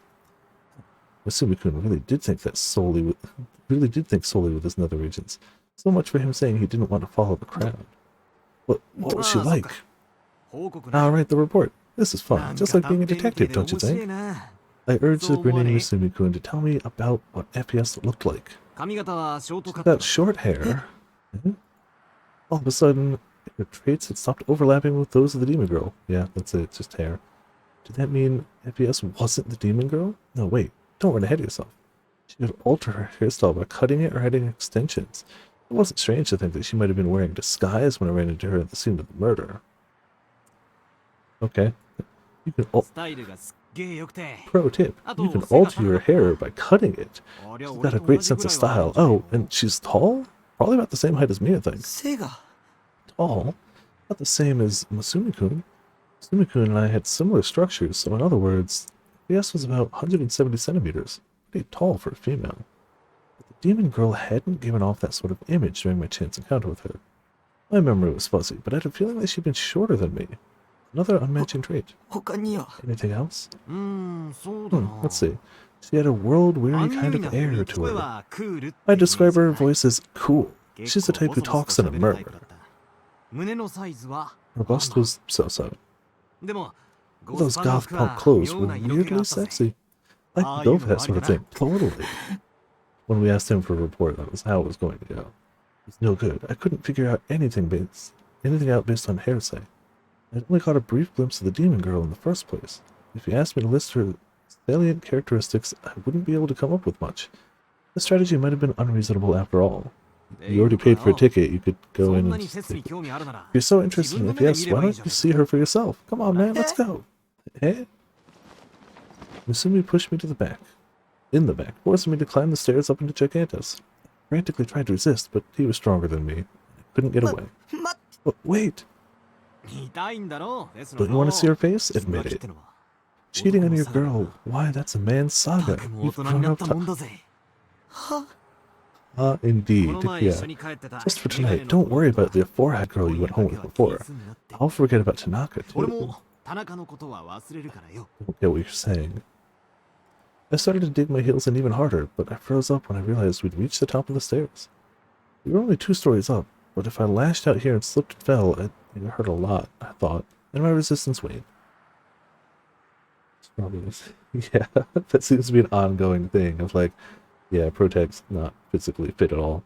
Misumi-kun really did think solely with his nether regions. So much for him saying he didn't want to follow the crowd. What was she like? Alright, the report. This is fun, just like being a detective, don't you think? I urged the grinning Misumi-kun to tell me about what FPS looked like. She's got short hair. All of a sudden, her traits had stopped overlapping with those of the demon girl. Yeah, that's it, just hair. Did that mean FPS wasn't the demon girl? No, wait, don't run ahead of yourself. She could alter her hairstyle by cutting it or adding extensions. It wasn't strange to think that she might have been wearing disguise when I ran into her at the scene of the murder. Okay. You can Pro tip, you can alter your hair by cutting it. She's got a great sense of style. Oh, and she's tall? Probably about the same height as me, I think. Tall? Not the same as Misumi-kun. Misumi-kun and I had similar structures, so in other words, FPS was about 170 centimeters. Pretty tall for a female. But the demon girl hadn't given off that sort of image during my chance encounter with her. My memory was fuzzy, but I had a feeling that she'd been shorter than me. Another unmatching trait. Anything else? Let's see. She had a world-weary kind of air to her. I describe her voice as cool. She's the type who talks in a murmur. Her bust was so-so. Those goth punk clothes were weirdly sexy. Like Dove that sort of thing. Totally. When we asked him for a report, that was how it was going to go. It was no good. I couldn't figure out anything out based on hearsay. I'd only caught a brief glimpse of the demon girl in the first place. If you asked me to list her salient characteristics, I wouldn't be able to come up with much. The strategy might have been unreasonable after all. You already paid for a ticket, you could go in and... If you're so interested in FPS, why don't you see her for yourself? Come on, man, let's go. Eh? Misumi pushed me to the back. In the back, forcing me to climb the stairs up into Gigantus. I frantically tried to resist, but he was stronger than me. I couldn't get away. But wait! 痛いんだろデス Don't you want to see her face? Admit it. Cheating on your girl. Why, that's a man's saga. でも大 You've 人に grown なっ up たもん to... だぜ Ah, indeed. この前一緒 Yeah. に帰ってた Just for tonight, don't worry about the forehead girl you went home with before. I'll forget about Tanaka, 俺 too. も田中のことは忘れるからよ I don't get what you're saying. I started to dig my heels in even harder, but I froze up when I realized we'd reached the top of the stairs. We were only 2 stories up, but if I lashed out here and slipped and fell, it hurt a lot, I thought, and my resistance waned. Yeah, that seems to be an ongoing thing of like, yeah, Protec's not physically fit at all.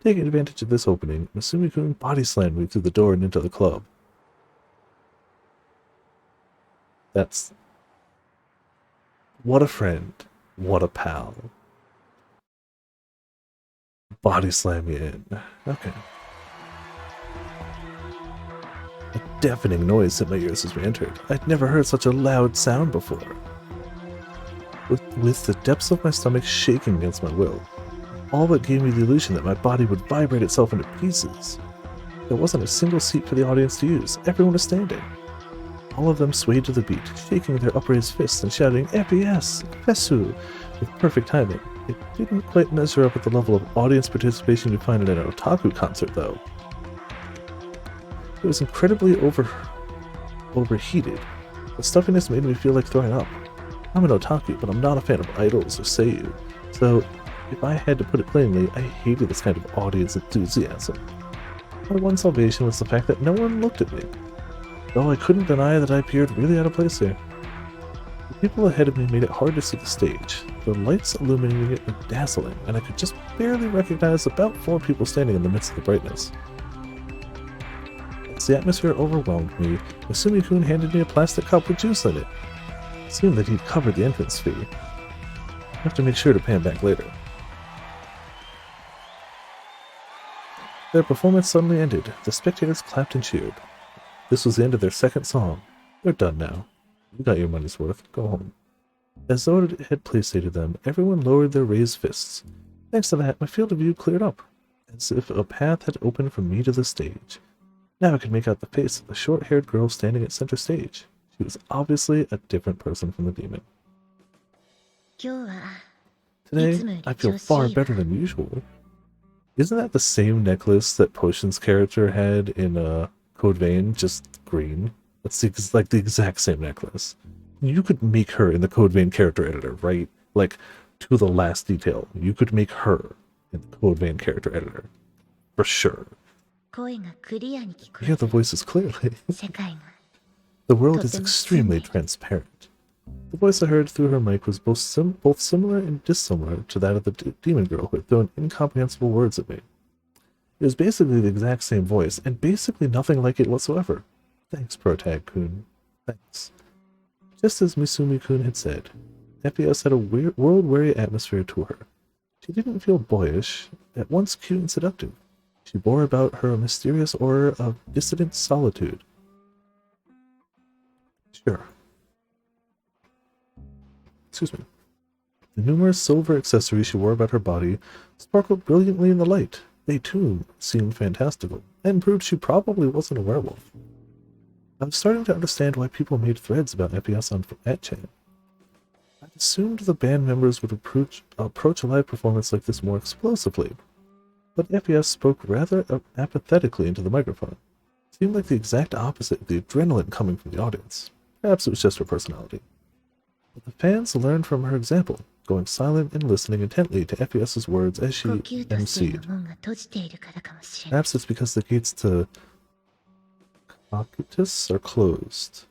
Taking advantage of this opening, Masumi-kun body slammed me through the door and into the club. That's... What a friend. What a pal. Body slam you in. Okay. A deafening noise hit my ears as we entered. I'd never heard such a loud sound before. With the depths of my stomach shaking against my will, all but gave me the illusion that my body would vibrate itself into pieces. There wasn't a single seat for the audience to use. Everyone was standing. All of them swayed to the beat, shaking their upraised fists and shouting, FPS! Fesu! With perfect timing. It didn't quite measure up at the level of audience participation you'd find at an otaku concert, though. It was incredibly overheated. The stuffiness made me feel like throwing up. I'm an otaku, but I'm not a fan of idols or seiyu, so if I had to put it plainly, I hated this kind of audience enthusiasm. My one salvation was the fact that no one looked at me, though I couldn't deny that I appeared really out of place here. The people ahead of me made it hard to see the stage. The lights illuminating it were dazzling, and I could just barely recognize about 4 people standing in the midst of the brightness. As the atmosphere overwhelmed me, Masumi-kun handed me a plastic cup with juice in it. It seemed that he'd covered the entrance fee. I'll have to make sure to pay him back later. Their performance suddenly ended. The spectators clapped and cheered. This was the end of their second song. They're done now. You got your money's worth. Go home. As though it had placated them, everyone lowered their raised fists. Thanks to that, my field of view cleared up, as if a path had opened from me to the stage. Now I could make out the face of the short-haired girl standing at center stage. She was obviously a different person from the demon. 今日は Today, I feel far better than usual. Isn't that the same necklace that Potion's character had in Code Vein, just green? That's like the exact same necklace. You could make her in the Code Vein character editor, right? Like, to the last detail. You could make her in the Code Vein character editor. For sure. 声がクリアに聞こ You え hear the voices clearly. 世界が The world is extremely transparent. The voice I heard through her mic was both similar and dissimilar to that of the demon girl who had thrown incomprehensible words at me. It was basically the exact same voice, and basically nothing like it whatsoever. Thanks, Protag-kun. Thanks. Just as Misumi-kun had said, FPS had a world-weary atmosphere to her. She didn't feel boyish, at once cute and seductive. She bore about her a mysterious aura of dissident solitude. Sure. Excuse me. The numerous silver accessories she wore about her body sparkled brilliantly in the light. They, too, seemed fantastical, and proved she probably wasn't a werewolf. I was starting to understand why people made threads about FPS on 8chan. I assumed the band members would approach a live performance like this more explosively, but FPS spoke rather apathetically into the microphone. It seemed like the exact opposite of the adrenaline coming from the audience. Perhaps it was just her personality. But the fans learned from her example, going silent and listening intently to FPS's words as she 呼吸と水の emceed. 門が閉じているからかもしれない Perhaps it's because the gates to Cocytus are closed.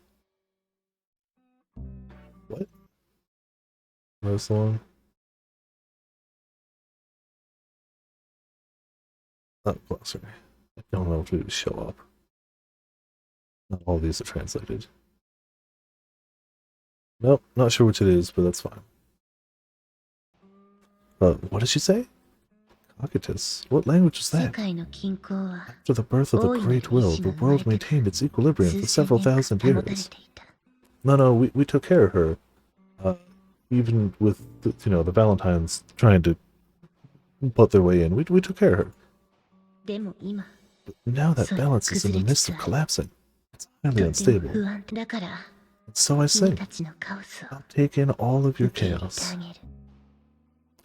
What? Where's the one? Oh, glossary. I don't know if it would show up. Not all these are translated. Nope, not sure which it is, but that's fine. What did she say? Cocytus? What language is 世 that? 界の均衡は After the birth of the Great Will, the world maintained its equilibrium 数 for 千 several 年間 thousand 保たれ years. ていた No, we took care of her. Even with the Valentines trying to butt their way in, we took care of her. でも今 But now that そう balance is in the 崩れつ midst つ of ある collapsing. It's highly とても unstable. 不安だから And so I 君 sing. たちのカオスを I'll take in all of your 受け入れて chaos. あげる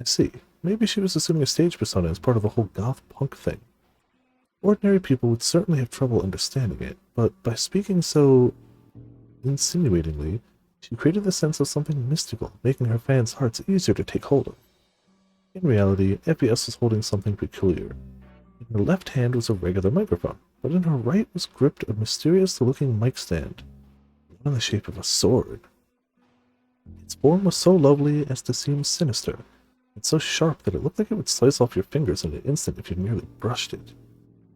I see. Maybe she was assuming a stage persona as part of the whole goth punk thing. Ordinary people would certainly have trouble understanding it, but by speaking so insinuatingly, she created the sense of something mystical, making her fans' hearts easier to take hold of. In reality, FPS was holding something peculiar. In her left hand was a regular microphone, but in her right was gripped a mysterious-looking mic stand, one in the shape of a sword. Its form was so lovely as to seem sinister, and so sharp that it looked like it would slice off your fingers in an instant if you merely brushed it.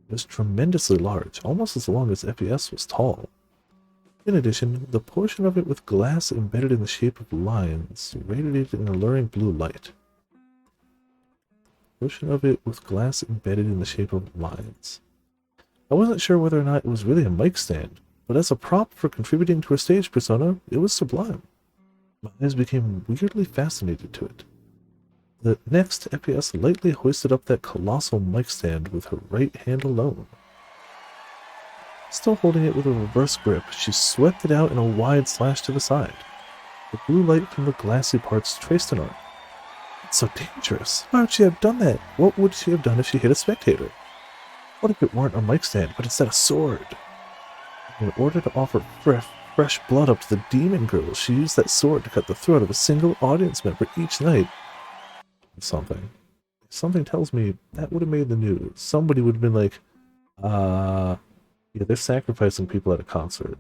It was tremendously large, almost as long as FPS was tall. In addition, the portion of it with glass embedded in the shape of lines radiated an alluring blue light. Portion of it with glass embedded in the shape of lines. I wasn't sure whether or not it was really a mic stand, but as a prop for contributing to her stage persona, it was sublime. My eyes became weirdly fascinated to it. The next, FPS lightly hoisted up that colossal mic stand with her right hand alone. Still holding it with a reverse grip, she swept it out in a wide slash to the side. The blue light from the glassy parts traced an arc. It's so dangerous. Why would she have done that? What would she have done if she hit a spectator? What if it weren't a mic stand, but instead a sword? In order to offer fresh blood up to the demon girls, she used that sword to cut the throat of a single audience member each night. Something tells me that would have made the news. Somebody would have been like, yeah, they're sacrificing people at a concert.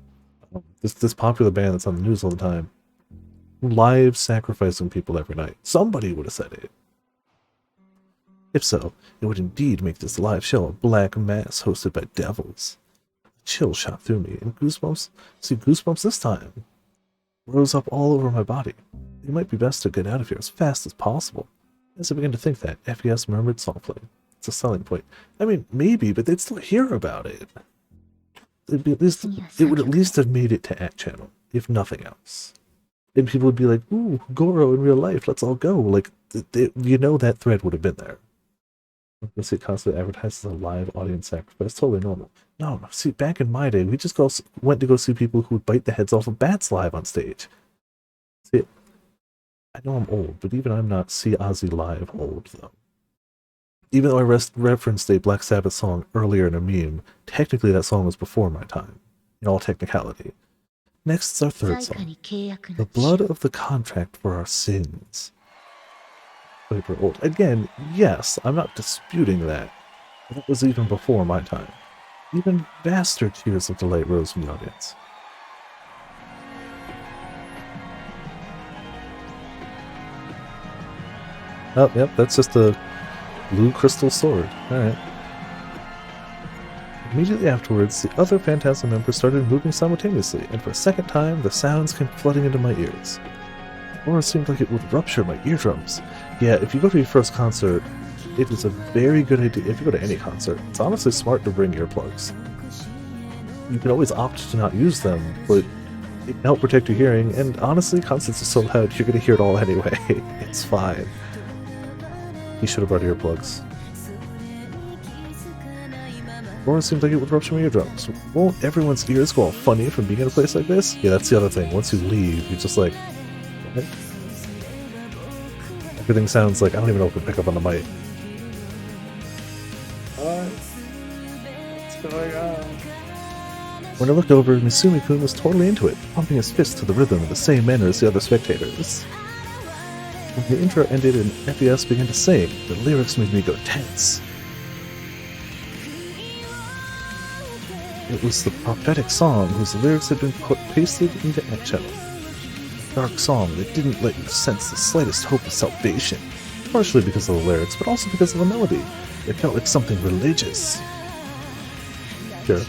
This popular band that's on the news all the time. Live sacrificing people every night. Somebody would have said it. If so, it would indeed make this live show a black mass hosted by devils. A chill shot through me, and goosebumps this time rose up all over my body. It might be best to get out of here as fast as possible. As I began to think that, FPS murmured softly. It's a selling point. I mean, maybe, but they'd still hear about it. It would at least have made it to Act Channel, if nothing else. And people would be like, ooh, Goro in real life, let's all go. Like, that thread would have been there. Let's see, constantly advertises a live audience sacrifice. Totally normal. No, see, back in my day, we just went to go see people who would bite the heads off of bats live on stage. See, I know I'm old, but even I'm not See Ozzy live old, though. Even though I referenced a Black Sabbath song earlier in a meme, technically that song was before my time, in all technicality. Next is our third song, The Blood of the Contract for Our Sins. Super old. Again, yes, I'm not disputing that, but that was even before my time. Even vaster cheers of delight rose from the audience. Oh, yep, that's just a blue crystal sword. Alright. Immediately afterwards, the other Phantasm members started moving simultaneously, and for a second time, the sounds came flooding into my ears. Or it seemed like it would rupture my eardrums. Yeah, if you go to your first concert, it is a very good idea. If you go to any concert, it's honestly smart to bring earplugs. You can always opt to not use them, but it can help protect your hearing, and honestly, concerts are so loud, you're going to hear it all anyway. It's fine. You should have brought earplugs. Or it seems like it would rupture my eardrums. Won't everyone's ears go all funny from being in a place like this? Yeah, that's the other thing. Once you leave, you're just like, what? Everything sounds like, I don't even know if we pick up on the mic. What's going on? When I looked over, Misumi-kun was totally into it, pumping his fist to the rhythm in the same manner as the other spectators. When the intro ended and FPS began to sing, the lyrics made me go tense. It was the prophetic song whose lyrics had been pasted into Act Channel. A dark song that didn't let you sense the slightest hope of salvation, partially because of the lyrics, but also because of the melody. It felt like something religious. Sure.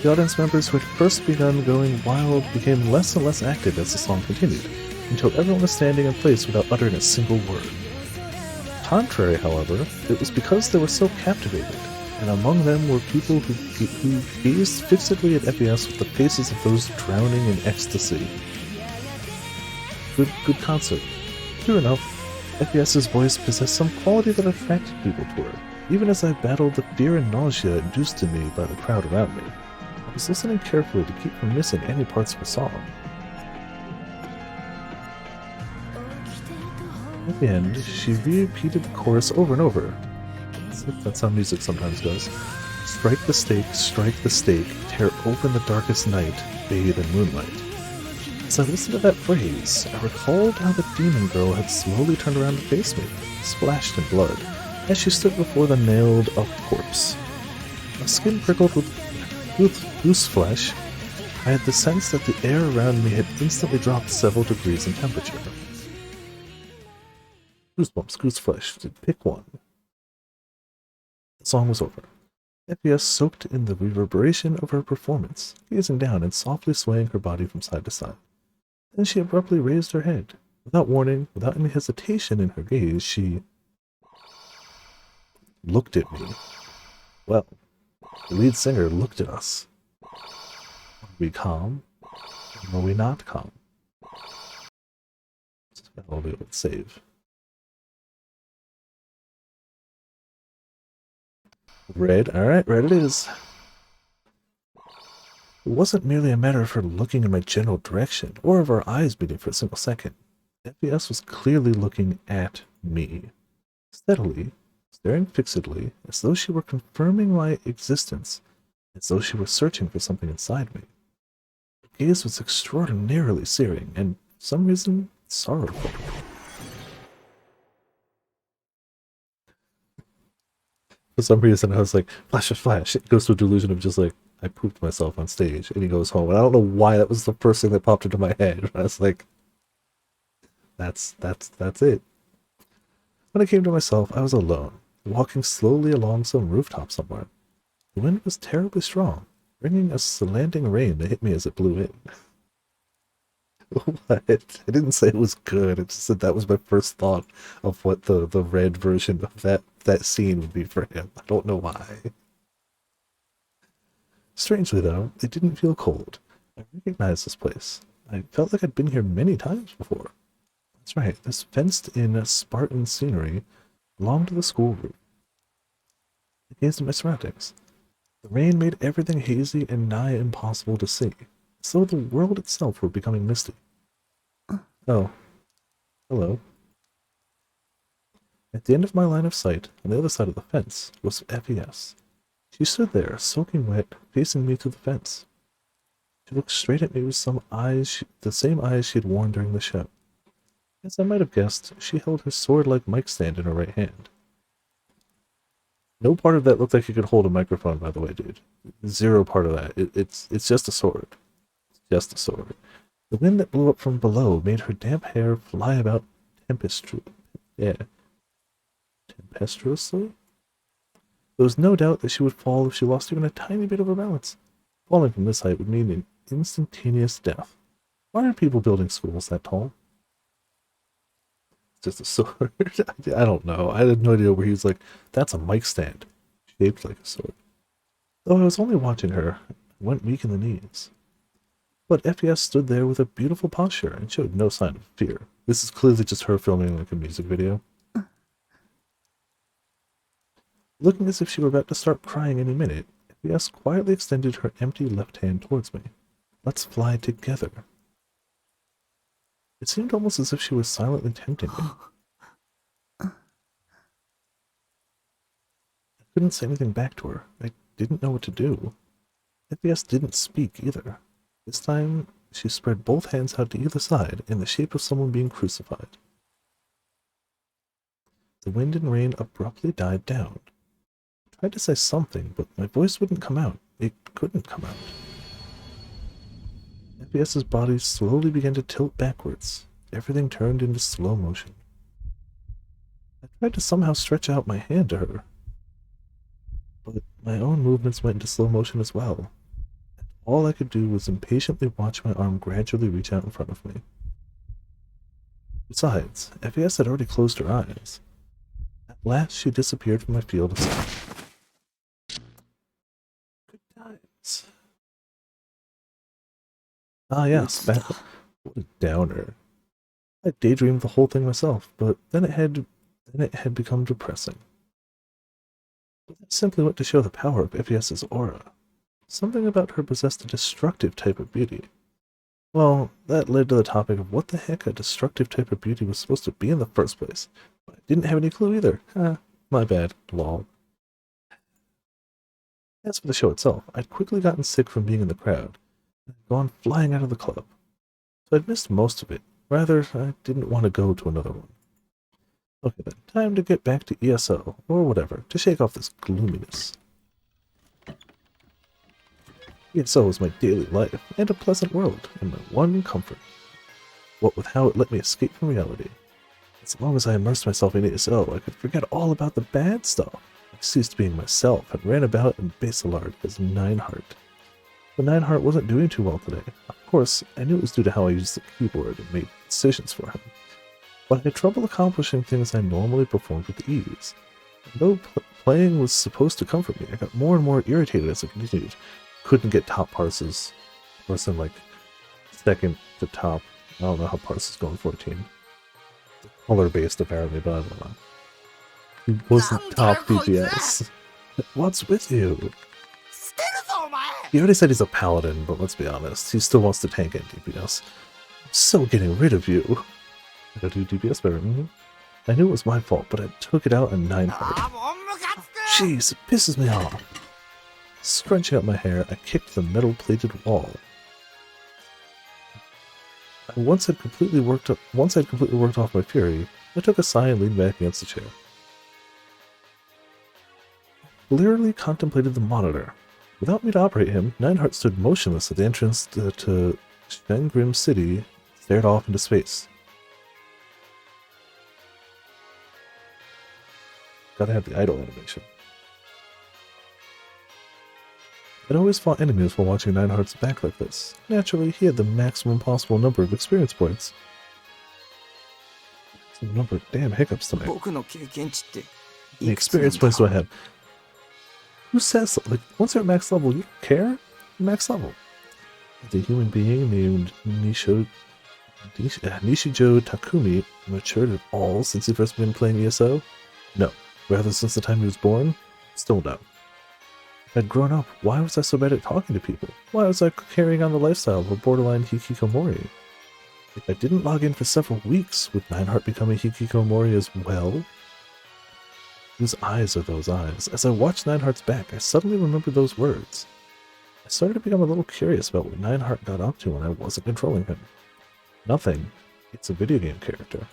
The audience members who had first begun going wild became less and less active as the song continued, until everyone was standing in place without uttering a single word. Contrary, however, it was because they were so captivated. and among them were people who gazed fixedly at FES with the faces of those drowning in ecstasy. Good concert. Sure enough, FES's voice possessed some quality that attracted people to her, even as I battled the fear and nausea induced in me by the crowd around me. I was listening carefully to keep from missing any parts of the song. At the end, she repeated the chorus over and over. That's how music sometimes goes. Strike the stake, tear open the darkest night, bathe in moonlight. As I listened to that phrase, I recalled how the demon girl had slowly turned around to face me, splashed in blood, as she stood before the nailed-up corpse. My skin prickled with goose flesh. I had the sense that the air around me had instantly dropped several degrees in temperature. Goosebumps, goose flesh, pick one. The song was over. FES soaked in the reverberation of her performance, gazing down and softly swaying her body from side to side. Then she abruptly raised her head. Without warning, without any hesitation in her gaze, she looked at me. Well, the lead singer looked at us. Are we calm? Or are we not calm? I'll be able to save. Red, alright, red it is. It wasn't merely a matter of her looking in my general direction, or of our eyes meeting for a single second. FES was clearly looking at me. Steadily, staring fixedly, as though she were confirming my existence, as though she were searching for something inside me. Her gaze was extraordinarily searing, and for some reason, sorrowful. For some reason, I was like, flash, flash. It goes to a delusion of just like, I pooped myself on stage, and he goes home. And I don't know why that was the first thing that popped into my head. I was like, that's it. When I came to myself, I was alone, walking slowly along some rooftop somewhere. The wind was terribly strong, bringing a slanting rain that hit me as it blew in. What? I didn't say it was good. It just said that was my first thought of what the red version of that scene would be for him. I don't know why. Strangely, though, it didn't feel cold. I recognized this place. I felt like I'd been here many times before. That's right, this fenced-in Spartan scenery belonged to the school roof. I gazed at my surroundings. The rain made everything hazy and nigh impossible to see, as though the world itself were becoming misty. Oh. Hello. At the end of my line of sight, on the other side of the fence, was FES. She stood there, soaking wet, facing me through the fence. She looked straight at me with some eyes, the same eyes she had worn during the show. As I might have guessed, she held her sword-like mic stand in her right hand. No part of that looked like you could hold a microphone, by the way, dude. Zero part of that. It's just a sword. It's just a sword. The wind that blew up from below made her damp hair fly about tempestuously. There was no doubt that she would fall if she lost even a tiny bit of her balance. Falling from this height would mean an instantaneous death. Why are people building schools that tall? It's just a sword. I don't know. I had no idea where he was like, that's a mic stand, shaped like a sword. Though I was only watching her, I went weak in the knees. But FES stood there with a beautiful posture and showed no sign of fear. This is clearly just her filming like a music video. Looking as if she were about to start crying any minute, FES quietly extended her empty left hand towards me. Let's fly together. It seemed almost as if she was silently tempting me. I couldn't say anything back to her. I didn't know what to do. FES didn't speak either. This time, she spread both hands out to either side in the shape of someone being crucified. The wind and rain abruptly died down. I tried to say something, but my voice wouldn't come out. It couldn't come out. FES's body slowly began to tilt backwards. Everything turned into slow motion. I tried to somehow stretch out my hand to her, but my own movements went into slow motion as well. All I could do was impatiently watch my arm gradually reach out in front of me. Besides, FES had already closed her eyes. At last she disappeared from my field of sight. Ah, yes, back. What a downer. I daydreamed the whole thing myself, but then it had become depressing. But that simply went to show the power of Iphias's aura. Something about her possessed a destructive type of beauty. Well, that led to the topic of what the heck a destructive type of beauty was supposed to be in the first place. But I didn't have any clue either. My bad. Lol. As for the show itself, I'd quickly gotten sick from being in the crowd, and had gone flying out of the club. So I'd missed most of it. Rather, I didn't want to go to another one. Okay then, time to get back to ESO, or whatever, to shake off this gloominess. ESO was my daily life, and a pleasant world, and my one comfort. What with how it let me escape from reality. As long as I immersed myself in ESO, I could forget all about the bad stuff. I ceased being myself, and ran about in Basilard as Nineheart. But Nineheart wasn't doing too well today. Of course, I knew it was due to how I used the keyboard and made decisions for him. But I had trouble accomplishing things I normally performed with ease. And though playing was supposed to comfort me, I got more and more irritated as I continued. Couldn't get top parses. Worse than like second to top. I don't know how parses go in 14. Color based apparently, but I don't know. He wasn't top DPS. What's with you? He already said he's a paladin, but let's be honest, he still wants to tank and DPS. I'm so getting rid of you. I gotta do DPS better. I knew it was my fault, but I took it out on Nineheart. Jeez, it pisses me off. Scrunching up my hair, I kicked the metal-plated wall. Once I'd completely worked off my fury, I took a sigh and leaned back against the chair. Blearily contemplated the monitor. Without me to operate him, Nineheart stood motionless at the entrance to Shangrim City, stared off into space. Gotta have the idle animation. I'd always fought enemies while watching Nineheart's back like this. Naturally, he had the maximum possible number of experience points. Some number of damn hiccups tonight. How many experience points do I have? Who says, like, once you're at max level, you don't care? Max level. The human being named Nishijo Takumi matured at all since he first began playing ESO? No. Rather, since the time he was born? Still no. If I'd grown up, why was I so bad at talking to people? Why was I carrying on the lifestyle of a borderline hikikomori? If I didn't log in for several weeks, would Nineheart become a hikikomori as well? Whose eyes are those eyes? As I watched Nineheart's back, I suddenly remembered those words. I started to become a little curious about what Nineheart got up to when I wasn't controlling him. Nothing. It's a video game character.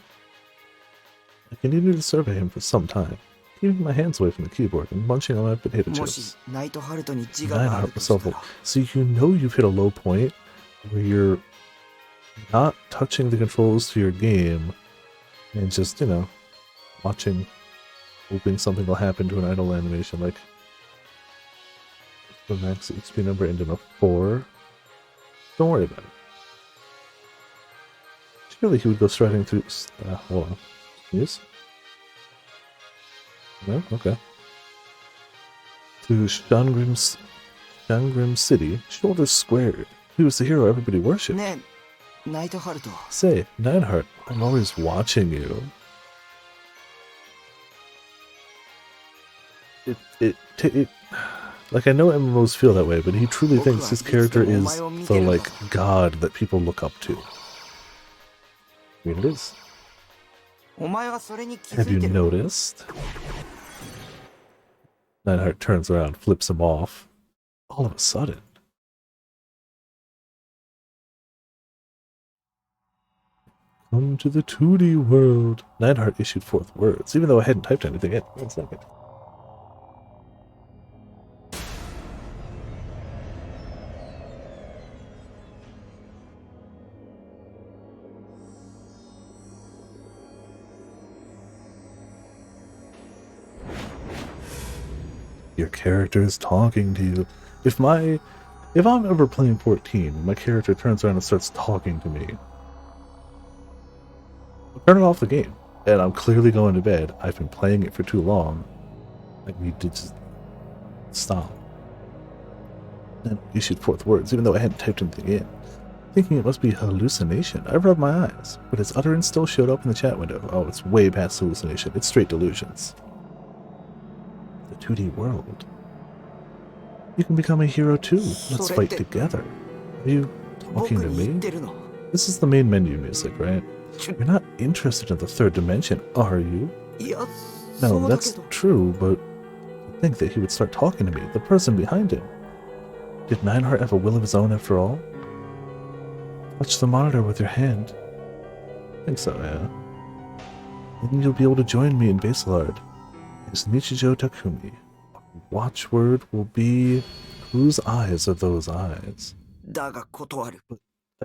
I continued to survey him for some time, keeping my hands away from the keyboard and munching on my potato chips. Nineheart was level. So you know you've hit a low point where you're not touching the controls to your game and just, you know, watching, hoping something will happen to an idle animation, like the max XP number ended in a 4. Don't worry about it. Surely he would go striding through. Hold on. Yes? No? Okay. To Shangrim City, shoulders squared. He was the hero everybody worshipped. Say, Nineheart, I'm always watching you. Like, I know MMOs feel that way, but he truly thinks his character is the, like, god that people look up to. I mean, it is. Have you noticed? Nineheart turns around, flips him off. All of a sudden. Come to the 2D world. Nineheart issued forth words, even though I hadn't typed anything in. 1 second. Your character is talking to you. If I'm ever playing 14, my character turns around and starts talking to me, I'll turn it off the game, and I'm clearly going to bed. I've been playing it for too long. I need to just stop. Then issued forth words, even though I hadn't typed anything in. Thinking it must be hallucination, I rubbed my eyes, but its utterance still showed up in the chat window. Oh, it's way past hallucination. It's straight delusions. The 2D world. You can become a hero too. Let's fight together. Are you talking to me? This is the main menu music, right? You're not interested in the third dimension, are you? No, that's true, but I think that he would start talking to me, the person behind him. Did Nineheart have a will of his own after all? Touch the monitor with your hand. I think so, yeah. Then you'll be able to join me in Basilard as Nichijou Takumi. Watchword will be, whose eyes are those eyes? I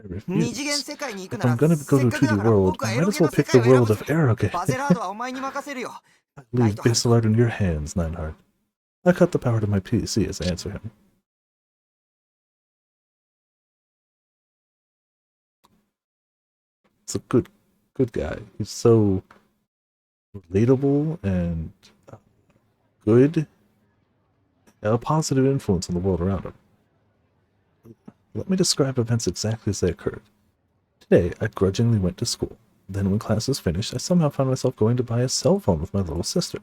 refuse. If I'm gonna go to a 2D world, I might as well pick the world of Eroge. I leave Basilard in your hands, Nineheart. I cut the power to my PC as I answer him. It's a good guy. He's so relatable and good. A positive influence on the world around him. Let me describe events exactly as they occurred. Today, I grudgingly went to school. Then when class was finished, I somehow found myself going to buy a cell phone with my little sister.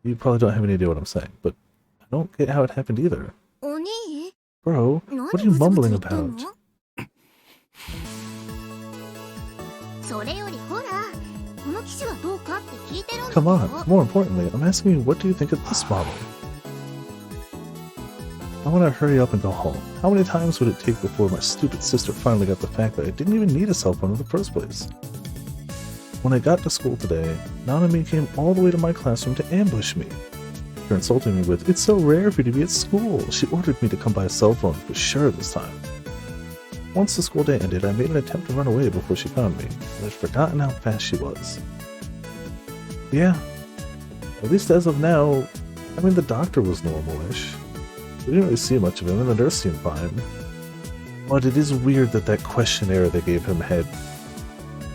You probably don't have any idea what I'm saying, but I don't get how it happened either. Bro, what are you mumbling about? Come on, more importantly, I'm asking you, what do you think of this model? I want to hurry up and go home. How many times would it take before my stupid sister finally got the fact that I didn't even need a cell phone in the first place? When I got to school today, Nanami came all the way to my classroom to ambush me. After insulting me with, "It's so rare for you to be at school," she ordered me to come buy a cell phone for sure this time. Once the school day ended, I made an attempt to run away before she found me, and I'd forgotten how fast she was. Yeah, at least as of now, I mean, the doctor was normal-ish. We didn't really see much of him, and the nurse seemed fine. But it is weird that that questionnaire they gave him had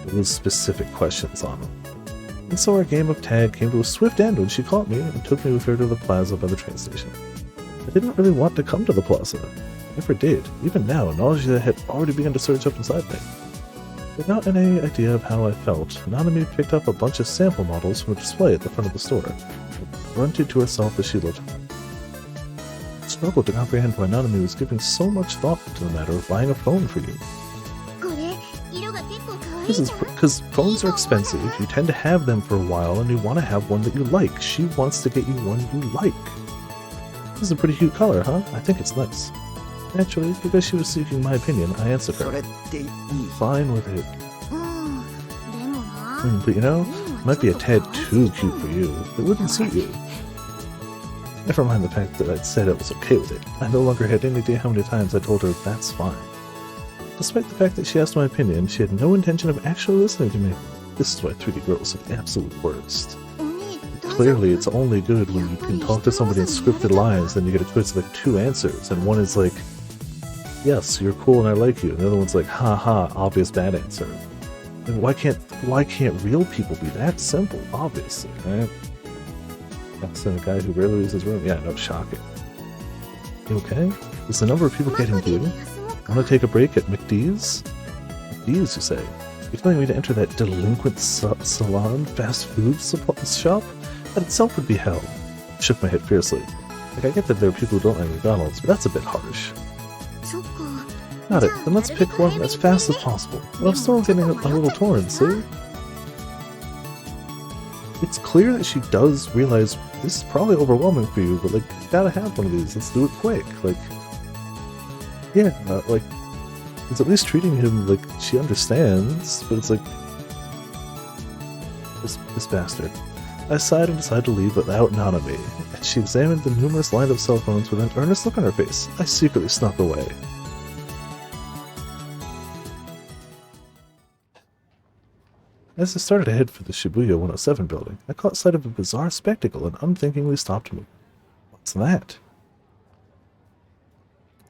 those specific questions on him. And so our game of tag came to a swift end when she caught me and took me with her to the plaza by the train station. I didn't really want to come to the plaza. I never did. Even now, nausea had already begun to surge up inside me. Without any idea of how I felt, Nanami picked up a bunch of sample models from a display at the front of the store, and grunted to herself as she looked at them. I struggled to comprehend why Nanami was giving so much thought to the matter of buying a phone for you. This is because phones are expensive, you tend to have them for a while, and you want to have one that you like. She wants to get you one you like. This is a pretty cute color, huh? I think it's nice. Naturally, because she was seeking my opinion, I answered her. Fine with it. But you know, it might be a tad too cute for you. It wouldn't suit you. Never mind the fact that I'd said I was okay with it. I no longer had any idea how many times I told her that's fine. Despite the fact that she asked my opinion, she had no intention of actually listening to me. This is why 3D girls are the absolute worst. Clearly, it's only good when you can talk to somebody in scripted lines, then you get a choice of like 2 answers, and one is like, "Yes, you're cool and I like you," and the other one's like, "Ha ha, obvious bad answer." And why can't real people be that simple? Obviously, right? That's a guy who rarely leaves his room. Yeah, no, shocking. You okay? Is the number of people getting due? Want to take a break at McD's? McD's, you say? You're telling me to enter that delinquent salon fast food shop? That itself would be hell. I shook my head fiercely. Like, I get that there are people who don't like McDonald's, but that's a bit harsh. Got it. Then let's pick one as fast as possible. Well, I'm still getting a little torn, see? It's clear that she does realize this is probably overwhelming for you, but like, you gotta have one of these. Let's do it quick. Like, yeah, like, it's at least treating him like she understands, but it's like, this bastard. I sighed and decided to leave without Nanami, and she examined the numerous line of cell phones with an earnest look on her face. I secretly snuck away. As I started to head for the Shibuya 107 building, I caught sight of a bizarre spectacle and unthinkingly stopped me. What's that?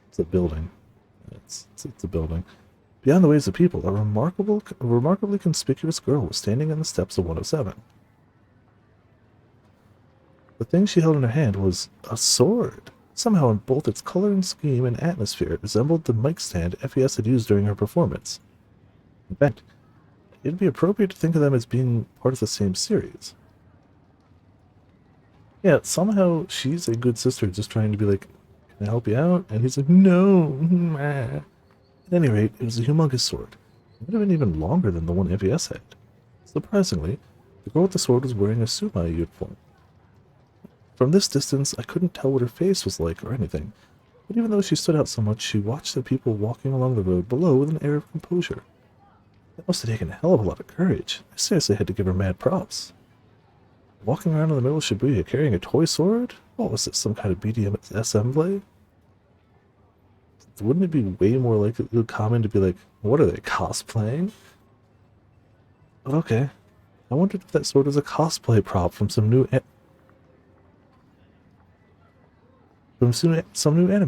It's a building. It's a building. Beyond the waves of people, a remarkably conspicuous girl was standing on the steps of 107. The thing she held in her hand was a sword. Somehow, in both its coloring scheme and atmosphere, it resembled the mic stand FES had used during her performance. In fact, it'd be appropriate to think of them as being part of the same series. Yeah, somehow she's a good sister just trying to be like, can I help you out? And he's like, no. At any rate, it was a humongous sword. It would have been even longer than the one FES had. Surprisingly, the girl with the sword was wearing a Sumai uniform. From this distance, I couldn't tell what her face was like or anything, but even though she stood out so much, she watched the people walking along the road below with an air of composure. That must have taken a hell of a lot of courage. I seriously had to give her mad props. Walking around in the middle of Shibuya carrying a toy sword? What was it, some kind of BDSM blade? Wouldn't it be way more likely common to be like, what are they, cosplaying? But okay. I wondered if that sword was a cosplay prop from some new anime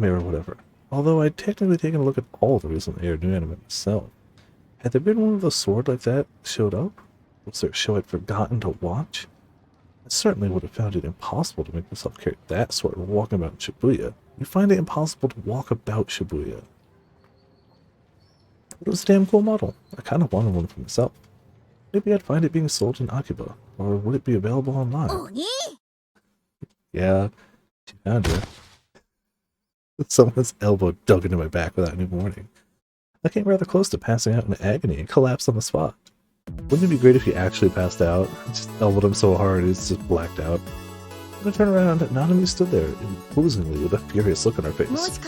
or whatever. Although I'd technically taken a look at all the recently aired new anime myself. Had there been one with a sword like that showed up? Was there a show I'd forgotten to watch? I certainly would have found it impossible to make myself carry that sword while walking about in Shibuya. You find it impossible to walk about Shibuya. It was a damn cool model. I kind of wanted one for myself. Maybe I'd find it being sold in Akiba, or would it be available online? Oni? Yeah, she found it. Someone's elbow dug into my back without any warning. I came rather close to passing out in agony and collapsed on the spot. Wouldn't it be great if he actually passed out? I just elbowed him so hard he's just blacked out. When I turned around, Nanami stood there, imposingly with a furious look on her face.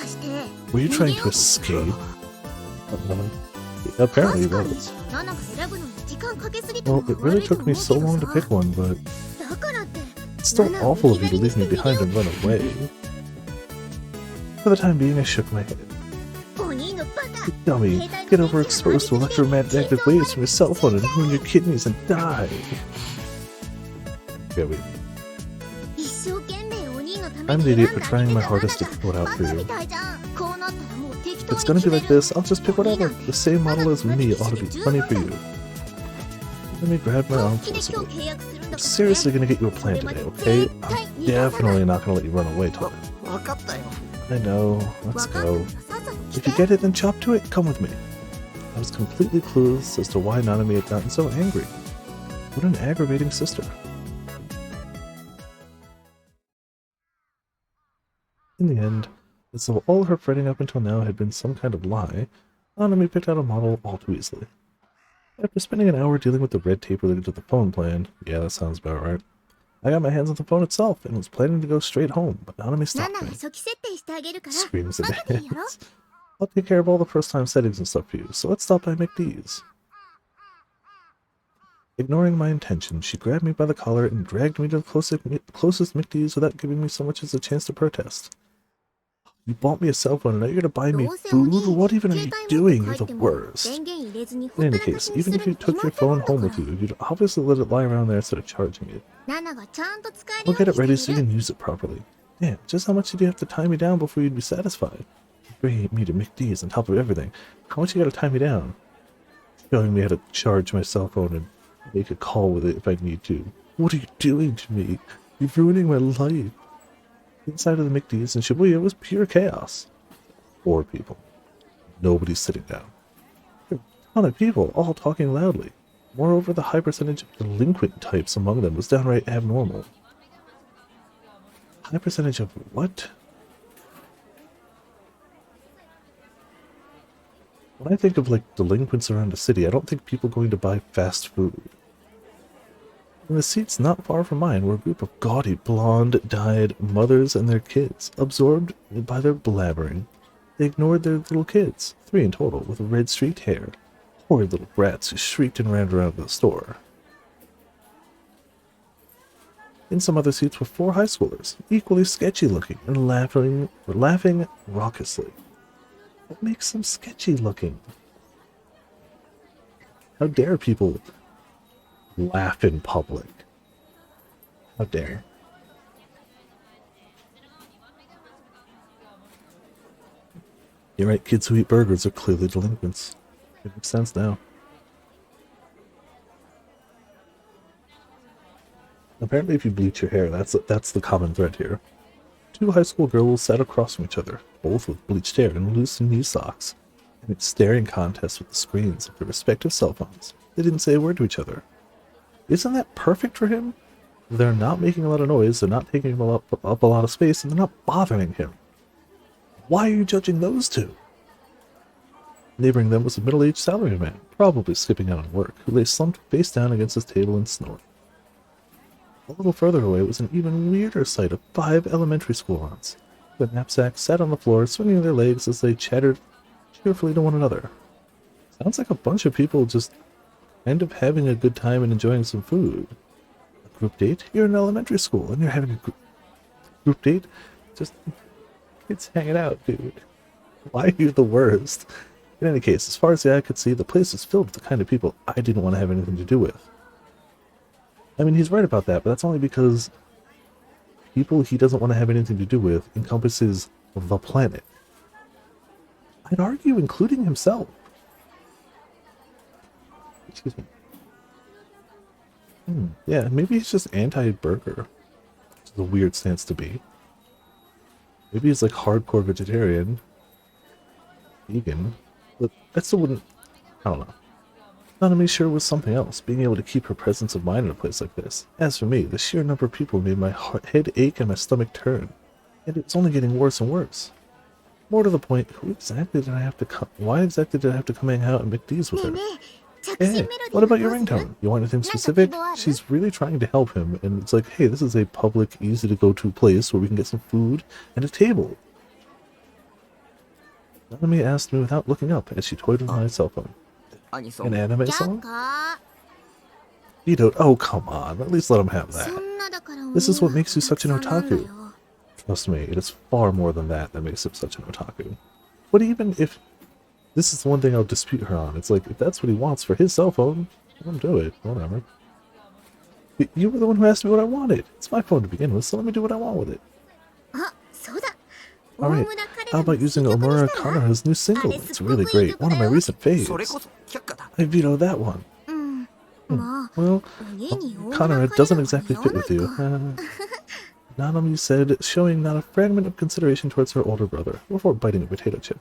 Were you trying to escape? Apparently he was. Well, it really took me so long to pick one, but it's still awful of you to leave me behind and run away. For the time being, I shook my head. You dummy, get overexposed to electromagnetic waves from your cell phone and ruin your kidneys and die. Okay, wait. I'm the idiot for trying my hardest to pull it out for you. If it's gonna be like this, I'll just pick whatever. The same model as me ought to be funny for you. Let me grab my arm forcibly. I'm seriously gonna get you a plan today, okay? I'm definitely not gonna let you run away, Tommy. I know, let's go. If you get it, then chop to it, come with me. I was completely clueless as to why Nanami had gotten so angry. What an aggravating sister. In the end, as though all her fretting up until now had been some kind of lie, Nanami picked out a model all too easily. After spending an hour dealing with the red tape related to the phone plan, yeah, that sounds about right, I got my hands on the phone itself and was planning to go straight home, but Nanami stopped me. Screams and hands. I'll take care of all the first-time settings and stuff for you, so let's stop by McD's. Ignoring my intention, she grabbed me by the collar and dragged me to the closest McD's without giving me so much as a chance to protest. You bought me a cell phone and now you're gonna buy me food? What even are you doing? You're the worst. In any case, even if you took your phone home with you, you'd obviously let it lie around there instead of charging it. We'll get it ready so you can use it properly. Damn, just how much did you have to tie me down before you'd be satisfied? Bringing me to McD's on top of everything. How much you gotta tie me down? Showing me how to charge my cell phone and make a call with it if I need to. What are you doing to me? You're ruining my life. Inside of the McD's in Shibuya was pure chaos. 4 people. Nobody's sitting down. There were a ton of people, all talking loudly. Moreover, the high percentage of delinquent types among them was downright abnormal. High percentage of what? When I think of, like, delinquents around a city, I don't think people going to buy fast food. In the seats not far from mine were a group of gaudy, blonde-dyed mothers and their kids, absorbed by their blabbering. They ignored their little kids, 3 in total, with red-streaked hair. Horrid little brats who shrieked and ran around the store. In some other seats were 4 high schoolers, equally sketchy-looking and laughing raucously. What makes them sketchy-looking? How dare people laugh in public? How dare? You're right, kids who eat burgers are clearly delinquents. It makes sense now. Apparently if you bleach your hair, that's the common thread here. Two high school girls sat across from each other, both with bleached hair and loose knee socks, and in staring contests with the screens of their respective cell phones. They didn't say a word to each other. Isn't that perfect for him? They're not making a lot of noise, they're not taking up a lot of space, and they're not bothering him. Why are you judging those two? Neighboring them was a middle-aged salaryman, probably skipping out on work, who lay slumped face down against his table and snored. A little further away was an even weirder sight of 5 elementary school aunts. The knapsacks sat on the floor, swinging their legs as they chattered cheerfully to one another. Sounds like a bunch of people just kind of having a good time and enjoying some food. A group date? You're in elementary school and you're having a group date? Just kids hanging out, dude. Why are you the worst? In any case, as far as the eye could see, the place was filled with the kind of people I didn't want to have anything to do with. I mean, he's right about that, but that's only because people he doesn't want to have anything to do with encompasses the planet. I'd argue including himself. Excuse me. Yeah, maybe he's just anti-burger. Which is a weird stance to be. Maybe he's like hardcore vegetarian. Vegan. But I still wouldn't... I don't know. Nanami sure was something else, being able to keep her presence of mind in a place like this. As for me, the sheer number of people made my head ache and my stomach turn. And it's only getting worse and worse. More to the point, why exactly did I have to come hang out and make these with her? Hey, what about your ringtone? You want anything specific? She's really trying to help him, and it's like, hey, this is a public, easy-to-go-to place where we can get some food and a table. Nanami asked me without looking up as she toyed with my cell phone. An anime song? Vito, oh come on, at least let him have that. This is what makes you such an otaku. Trust me, it is far more than that makes him such an otaku. But even if... This is the one thing I'll dispute her on. It's like, if that's what he wants for his cell phone, let him do it. Whatever. You were the one who asked me what I wanted. It's my phone to begin with, so let me do what I want with it. Alright, how about using Omura Kanora's new single? It's really great. One of my recent faves. I veto that one. Well, Kanora doesn't exactly fit with you. Nanami said, showing not a fragment of consideration towards her older brother, before biting a potato chip.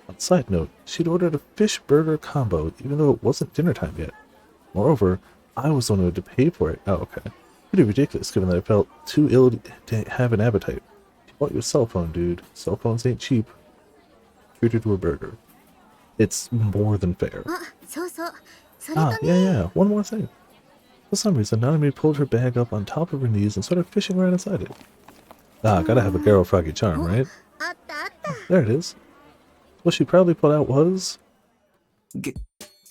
On a side note, she'd ordered a fish burger combo, even though it wasn't dinner time yet. Moreover, I was the one who had to pay for it. Oh, okay. Pretty ridiculous, given that I felt too ill to have an appetite. You bought your cell phone, dude. Cell phones ain't cheap. Treat her to a burger. It's more than fair. Yeah. One more thing. For some reason, Nanami pulled her bag up on top of her knees and started fishing right inside it. Gotta have a Garo Froggy charm, right? There it is. What she probably put out was...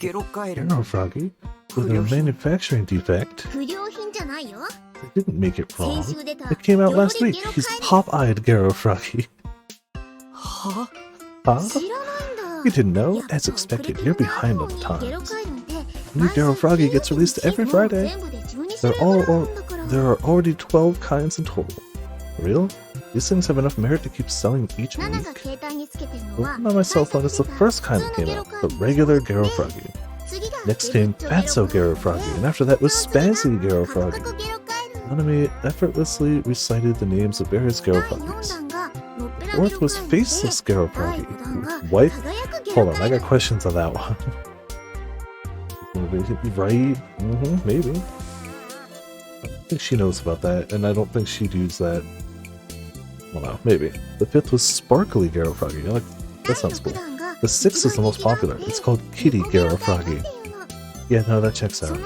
Garo Froggy, with a manufacturing defect. They didn't make it wrong. It came out last week. He's pop-eyed Garo Froggy. Huh? You didn't know? As expected, you're behind on the times. New Garo Froggy gets released every Friday. There are already 12 kinds in total. For real? These things have enough merit to keep selling each week? The one on my cell phone is the first kind that came out, the regular Garo Froggy. Next came Fatso Garo Froggy, and after that was Spazzy Garo Froggy. Nanami effortlessly recited the names of various Garo Froggies. Fourth was Faceless Garo Froggy. White? Hold on, I got questions on that one. Right? Maybe. I don't think she knows about that, and I don't think she'd use that. Well, no, maybe. The fifth was Sparkly Garo Froggy. That sounds cool. The sixth is the most popular. It's called Kitty Garo Froggy. Yeah, no, that checks out.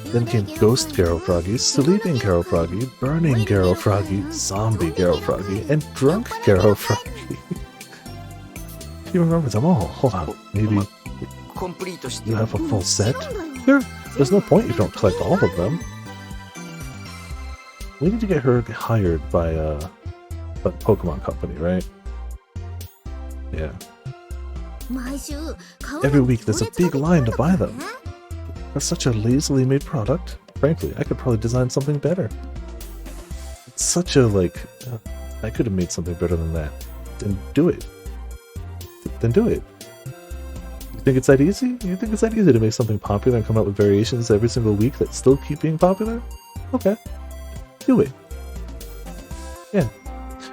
Then came Ghost Garo Froggy, Sleeping Garo Froggy, Burning Garo Froggy, Zombie Garo Froggy, and Drunk Garo Froggy. You remember them all. Hold on. Maybe you have a full set? Sure. There's no point if you don't collect all of them. We need to get her hired by Pokemon Company, right? Yeah. Every week there's a big line to buy them. For such a lazily made product, frankly, I could probably design something better. It's such a, I could have made something better than that. Then do it. Then do it. You think it's that easy? You think it's that easy to make something popular and come out with variations every single week that still keep being popular? Okay. Do it. Yeah,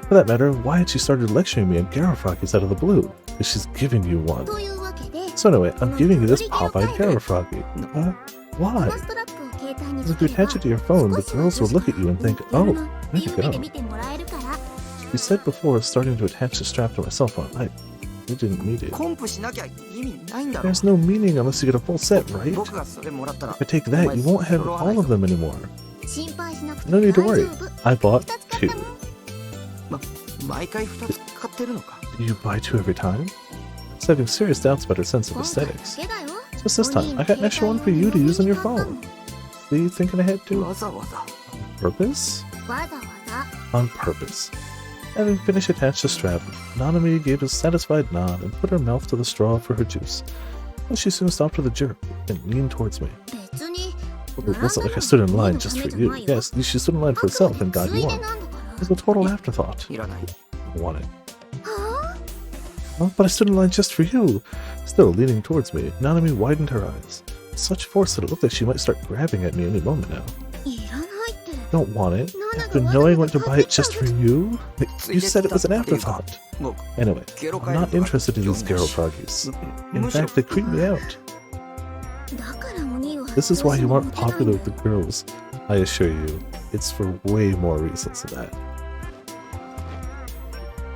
For that matter, why had she started lecturing me on Garofroggies out of the blue? If she's giving you one. というわけで So anyway, I'm giving you this pop-eyed Garofroggy. What? こ Why? のストラップを携帯に If つけ you れば attach it to your phone, the 少し girls will look at you and think, や oh, るのって way いう to 目で go. 見てもらえるから You said before starting to attach the strap to my cell phone. I didn't need it. コンプしなきゃ意味ないんだろ There's no meaning unless you get a full set, right? 僕がそれもらったら If I take that, you won't have all of them anymore. 心配しなくて No 大 need 丈 to worry. 夫 I bought 2つ買 two. ったの毎回2つ買ってるのか Do you buy two every time? I was having serious doubts about her sense of 今回だ aesthetics. けだよ Just this time, I got an extra one for you to use on your phone. See, thinking ahead too? わざわざ Purpose? わざわざ On purpose. Having finished attached the strap, Nanami gave a satisfied nod and put her mouth to the straw for her juice. But she soon stopped with a jerk and leaned towards me. 別に Well, it wasn't like I stood in line just for you. Yes, she stood in line for herself and got つい you で on. なんだから It was a total afterthought. いらない I want it. は Well, but I stood in line just for you. Still leaning towards me, Nanami widened her eyes. Such force that it looked like she might start grabbing at me any moment now. あいらないって Don't want it. After knowing what to buy it just for you? You said it was an afterthought. 僕 Anyway, ゲロ I'm カエル not とか interested in 興 these 味ないし Garofroggies. む In むしろ fact, they creep me out. だからお兄は This is why you aren't どうしても popular モテ with the girls. I assure you, it's for way more reasons than that.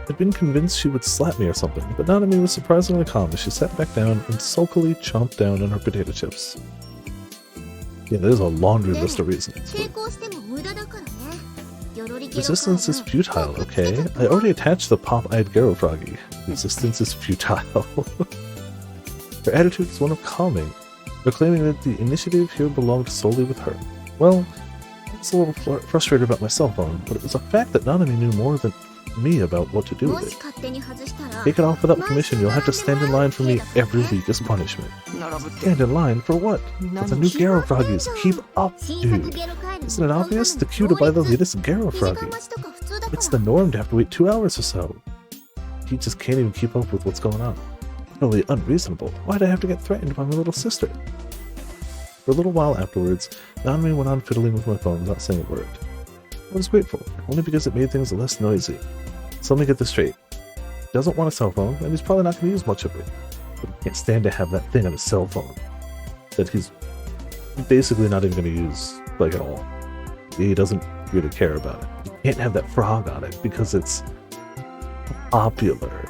I'd been convinced she would slap me or something, but Nanami was surprisingly calm as she sat back down and sulkily chomped down on her potato chips. Yeah, there's a laundry list of reasons. 抵抗しても無駄だからねよろりゲロカール Resistance is futile, okay? I already attached the pop-eyed Garofroggy. Resistance is futile. Her attitude is one of calming, proclaiming that the initiative here belonged solely with her. Well, I was a little frustrated about my cell phone, but it was a fact that Nanami knew more than me about what to do も with し it. 勝手に外したら Take it off without permission, you'll have to stand in line for me every week as punishment. 並ぶって Stand in line for what? For the new Garofroggies. Keep up, 新作 dude. ゲロカール Isn't it obvious? The queue to buy the latest 2時間 Garofroggy. 待ちとか普通だから It's the norm to have to wait 2 hours or so. He just can't even keep up with what's going on. Utterly unreasonable. Why'd I have to get threatened by my little sister? For a little while afterwards, Nanami went on fiddling with my phone without saying a word. I was grateful, only because it made things less noisy. So let me get this straight. He doesn't want a cell phone, and he's probably not going to use much of it. But he can't stand to have that thing on his cell phone that he's basically not even going to use, like, at all. He doesn't really care about it. You can't have that frog on it because it's popular.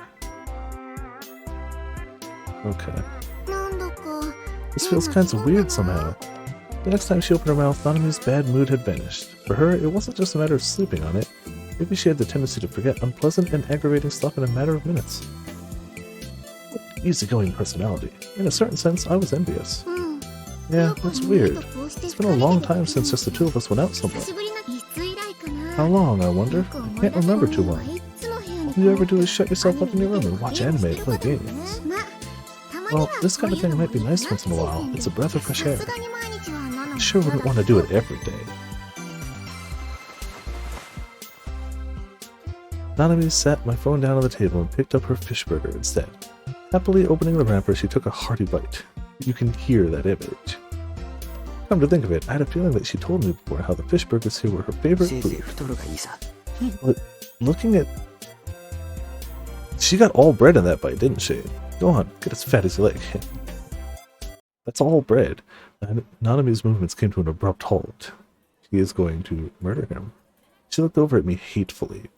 Okay. なんだか This feels kinds of weird somehow. The next time she opened her mouth, Nanami's bad mood had vanished. For her, it wasn't just a matter of sleeping on it. Maybe she had the tendency to forget unpleasant and aggravating stuff in a matter of minutes. Easygoing personality. In a certain sense, I was envious. うん Yeah, that's weird. It's been a long time since just the two of us went out 久 somewhere. しぶりないつ以来かな How long, I wonder? よく I 思い can't 出す remember と too お long. 兄はいつも部屋に All you ever do is shut yourself up in your room and watch anime and play games. まあたまには Well, this kind of thing might be nice once in a while. It's a breath of fresh air. さすがに毎日はなの I sure wouldn't want to do it every day. Nanami sat my phone down on the table and picked up her fish burger instead. Happily opening the wrapper, she took a hearty bite. You can hear that image. Come to think of it, I had a feeling that she told me before how the fish burgers here were her favorite せいぜい food. 太るがいいさ Looking at... She got all bread in that bite, didn't she? Go on, get as fat as you like. That's all bread. And Nanami's movements came to an abrupt halt. She is going to murder him. She looked over at me hatefully.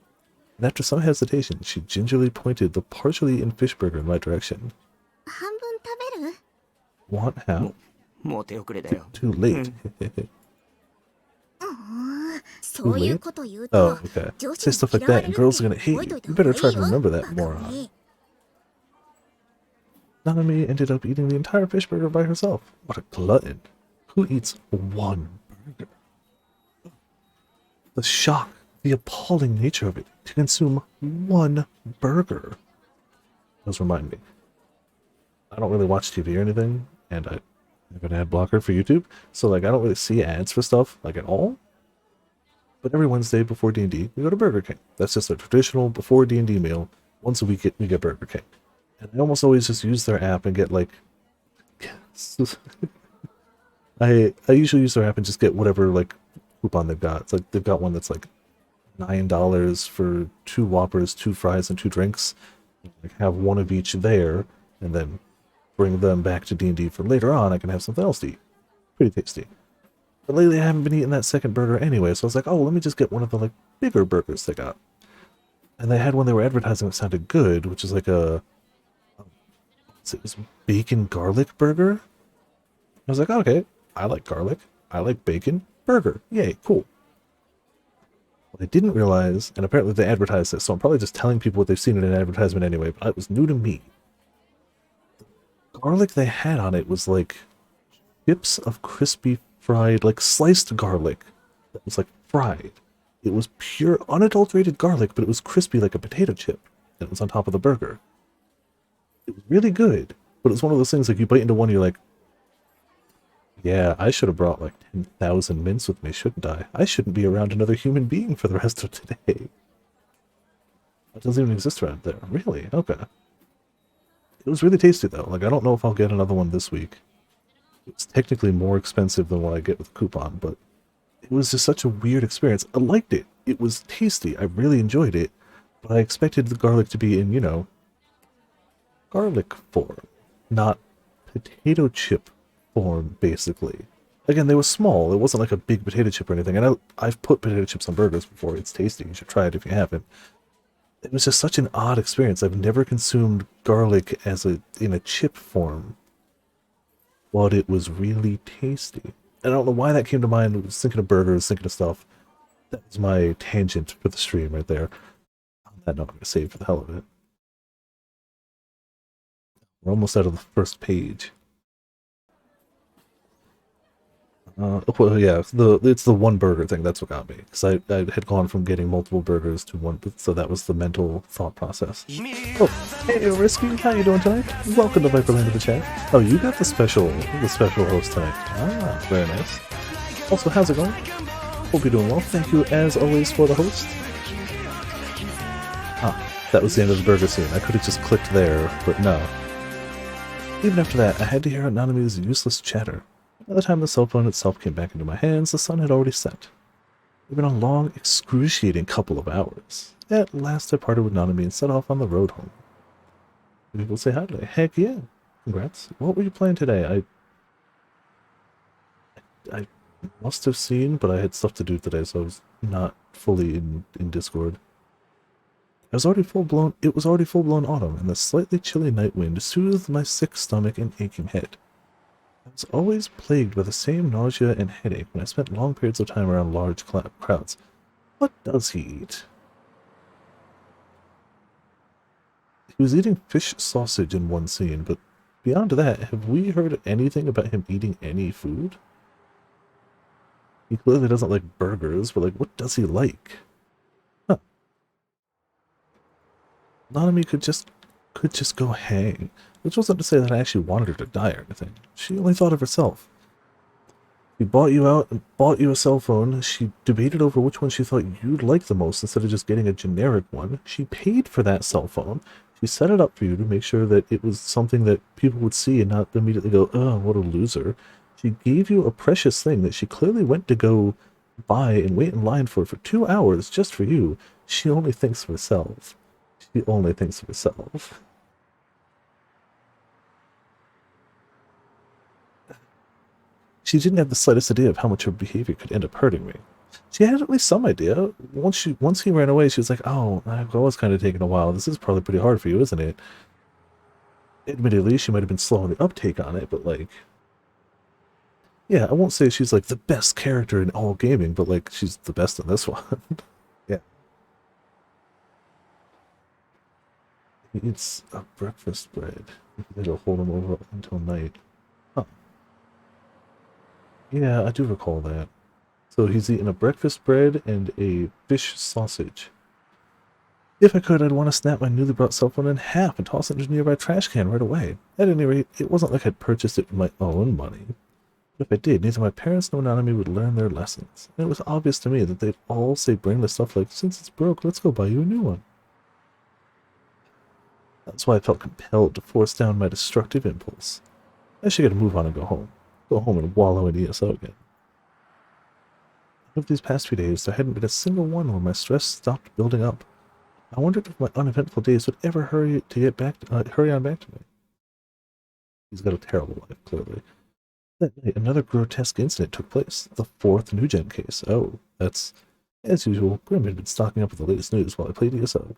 And after some hesitation, she gingerly pointed the partially eaten fish burger in my direction. 半分食べる Want how? もう手遅れだよ Too late. そういうこと言う Oh, と okay. 上 Say 司 stuff に like 嫌わ that れ and る girls っ are て gonna hate 覚え you. といた You 方が better い try い to よ remember that バカ moron. め Nanami ended up eating the entire fish burger by herself. What a glutton. Who eats one burger? The shock, the appalling nature of it, to consume one burger. Does remind me. I don't really watch TV or anything, and I have an ad blocker for YouTube, so like I don't really see ads for stuff like at all. But every Wednesday before D&D, we go to Burger King. That's just a traditional before D&D meal. Once a week we get Burger King. And I almost always just use their app and get like I usually use their app and just get whatever like coupon they've got. It's like they've got one that's like $9 for 2 Whoppers, 2 fries, and 2 drinks. Like, have one of each there, and then bring them back to D&D for later on. I can have something else to eat. Pretty tasty. But lately I haven't been eating that second burger anyway, so I was like, oh, let me just get one of the like bigger burgers they got. And they had one they were advertising that sounded good, which is like it was bacon garlic burger. I was like, okay, I like garlic. I like bacon. Burger. Yay, cool. What I didn't realize, and apparently they advertised this, so I'm probably just telling people what they've seen in an advertisement anyway, but it was new to me. The garlic they had on it was like chips of crispy fried, like sliced garlic that was like fried. It was pure, unadulterated garlic, but it was crispy like a potato chip that was on top of the burger. It was really good, but it was one of those things like you bite into one, you're like, yeah, I should have brought like 10,000 mints with me, shouldn't I? I shouldn't be around another human being for the rest of today. That doesn't even exist around there. Really? Okay. It was really tasty though. Like, I don't know if I'll get another one this week. It's technically more expensive than what I get with a coupon, but it was just such a weird experience. I liked it. It was tasty. I really enjoyed it, but I expected the garlic to be in, you know, garlic form, not potato chip form, basically. Again, they were small. It wasn't like a big potato chip or anything, and I've put potato chips on burgers before. It's tasty. You should try it if you haven't. It was just such an odd experience. I've never consumed garlic as in a chip form, but it was really tasty. I don't know why that came to mind. I was thinking of burgers, thinking of stuff. That was my tangent for the stream right there. On that note, I'm going to save for the hell of it. We're almost out of the first page. Well, yeah, it's the one burger thing. That's what got me. Because I had gone from getting multiple burgers to one, so that was the mental thought process. Oh, hey, Risky, how you doing tonight? Welcome to Viperland of the chat. Oh, you got the special host tonight. Ah, very nice. Also, how's it going? Hope you're doing well. Thank you, as always, for the host. Ah, that was the end of the burger scene. I could have just clicked there, but no. Even after that, I had to hear Nanami's useless chatter. By the time the cell phone itself came back into my hands, the sun had already set. We'd been a long, excruciating couple of hours. At last I parted with Nanami and set off on the road home. Did people say hi today? Heck yeah. Congrats. What were you playing today? I must have seen, but I had stuff to do today, so I was not fully in Discord. It was already full-blown autumn, and the slightly chilly night wind soothed my sick stomach and aching head. I was always plagued by the same nausea and headache when I spent long periods of time around large crowds. What does he eat? He was eating fish sausage in one scene, but beyond that, have we heard anything about him eating any food? He clearly doesn't like burgers, but like, what does he like? Huh. Nanami could just go hang. Which wasn't to say that I actually wanted her to die or anything. She only thought of herself. She bought you out and bought you a cell phone. She debated over which one she thought you'd like the most instead of just getting a generic one. She paid for that cell phone. She set it up for you to make sure that it was something that people would see and not immediately go, oh, what a loser. She gave you a precious thing that she clearly went to go buy and wait in line for 2 hours just for you. She only thinks of herself. She only thinks of herself. She didn't have the slightest idea of how much her behavior could end up hurting me. She had at least some idea. Once he ran away, she was like, oh, I was kind of taking a while. This is probably pretty hard for you, isn't it? Admittedly, she might have been slow on the uptake on it, but like... Yeah, I won't say she's like the best character in all gaming, but like, she's the best in this one. Yeah. He eats a breakfast bread. It'll hold him over until night. Huh. Yeah, I do recall that. So he's eating a breakfast bread and a fish sausage. If I could, I'd want to snap my newly bought cell phone in half and toss it into a nearby trash can right away. At any rate, it wasn't like I'd purchased it with my own money. But if I did, neither my parents nor Nanami would learn their lessons. And it was obvious to me that they'd all say brainless stuff like, since it's broke, let's go buy you a new one. That's why I felt compelled to force down my destructive impulse. I should get a move on and go home. Go home and wallow in ESO again. Of these past few days, there hadn't been a single one where my stress stopped building up. I wondered if my uneventful days would ever hurry on back to me. He's got a terrible life, clearly. That night, another grotesque incident took place. The 4th New-Gen case. Oh, that's... As usual, Grim had been stocking up with the latest news while I played ESO.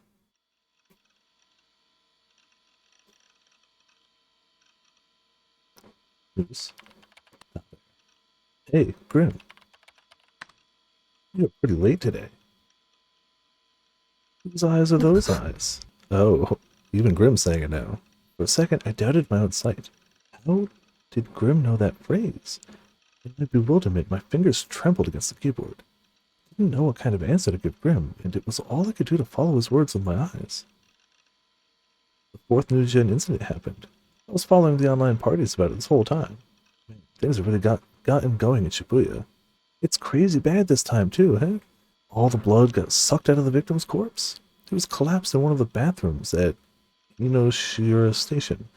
News. Hey, Grim. You're pretty late today. Whose eyes are those eyes? Oh, even Grim's saying it now. For a second, I doubted my own sight. How did Grim know that phrase? In my bewilderment, my fingers trembled against the keyboard. I didn't know what kind of answer to give Grim, and it was all I could do to follow his words with my eyes. The 4th New-Gen incident happened. I was following the online parties about it this whole time. Man, things have really gotten going in Shibuya. It's crazy bad this time too, huh? All the blood got sucked out of the victim's corpse. He was collapsed in one of the bathrooms at Inoshira Station.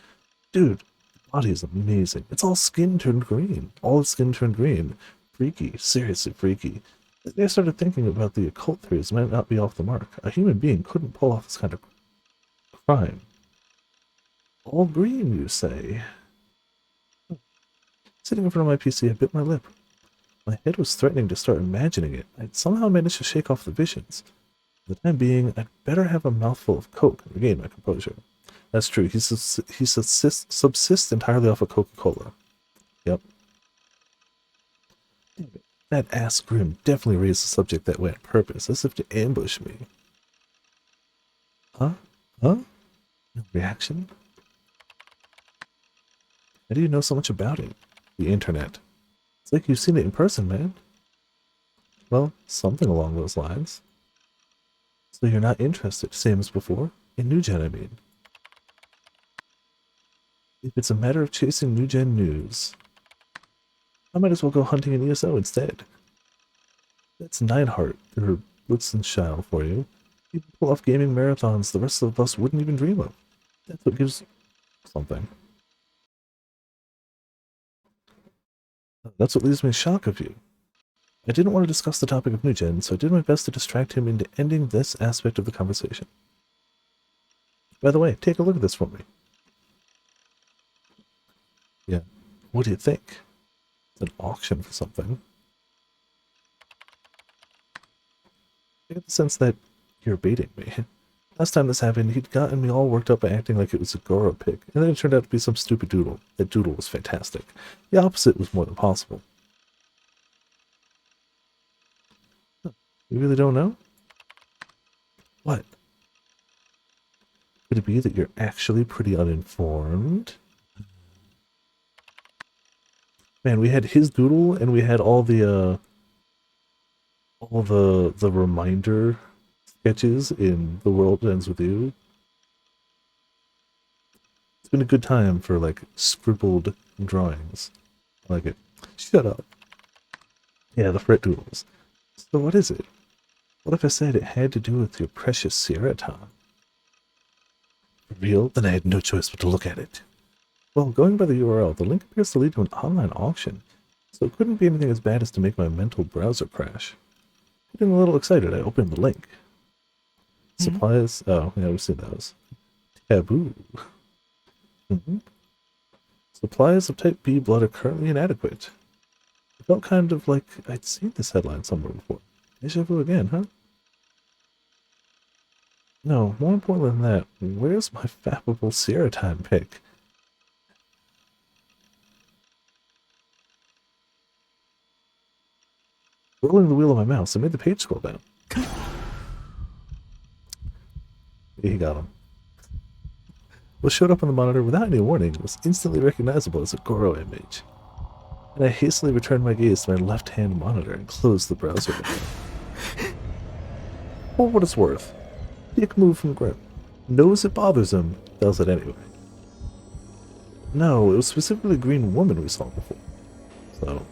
Dude, the body is amazing. It's all skin turned green. All its skin turned green. Freaky. Seriously freaky. I started thinking about the occult theories might not be off the mark. A human being couldn't pull off this kind of crime. All green, you say? Sitting in front of my PC, I bit my lip. My head was threatening to start imagining it. I'd somehow managed to shake off the visions. For the time being, I'd better have a mouthful of Coke and regain my composure. That's true. He subsists entirely off of Coca-Cola. Yep. Damn it. That ass Grim definitely raised the subject that way on purpose, as if to ambush me. Huh? Huh? No reaction? How do you know so much about it? The internet. It's like you've seen it in person, man. Well, something along those lines. So you're not interested, same as before? In New-Gen, I mean. If it's a matter of chasing New-Gen news, I might as well go hunting in ESO instead. That's Nineheart, or Blitzenschild for you. You can pull off gaming marathons the rest of us wouldn't even dream of. That's what gives something. That's what leaves me in shock of you. I didn't want to discuss the topic of New-Gen, so I did my best to distract him into ending this aspect of the conversation. By the way, take a look at this for me. Yeah, what do you think? It's an auction for something. I get the sense that you're baiting me. Last time this happened, he'd gotten me all worked up by acting like it was a Goro pick, and then it turned out to be some stupid doodle. That doodle was fantastic. The opposite was more than possible. Huh. You really don't know? What? Could it be that you're actually pretty uninformed? Man, we had his doodle, and we had all the reminder sketches in The World Ends With You. It's been a good time for, like, scribbled drawings. I like it. Shut up. Yeah, the fret doodles. So what is it? What if I said it had to do with your precious Sierra-Tom? Real? Then I had no choice but to look at it. Well, going by the URL, the link appears to lead to an online auction, so it couldn't be anything as bad as to make my mental browser crash. Getting a little excited, I opened the link. Supplies? Oh, yeah, we've seen those. Taboo. Supplies of type B blood are currently inadequate. It felt kind of like I'd seen this headline somewhere before. Deja vu again, huh? No, more important than that, where's my fappable Sierra-Time pick? Rolling the wheel of my mouse, I made the page scroll down. He got him. What showed up on the monitor without any warning was instantly recognizable as a Goro image. And I hastily returned my gaze to my left-hand monitor and closed the browser window. For what it's worth, dick move from Grim. Knows it bothers him, does it anyway. No, it was specifically a green woman we saw before. So...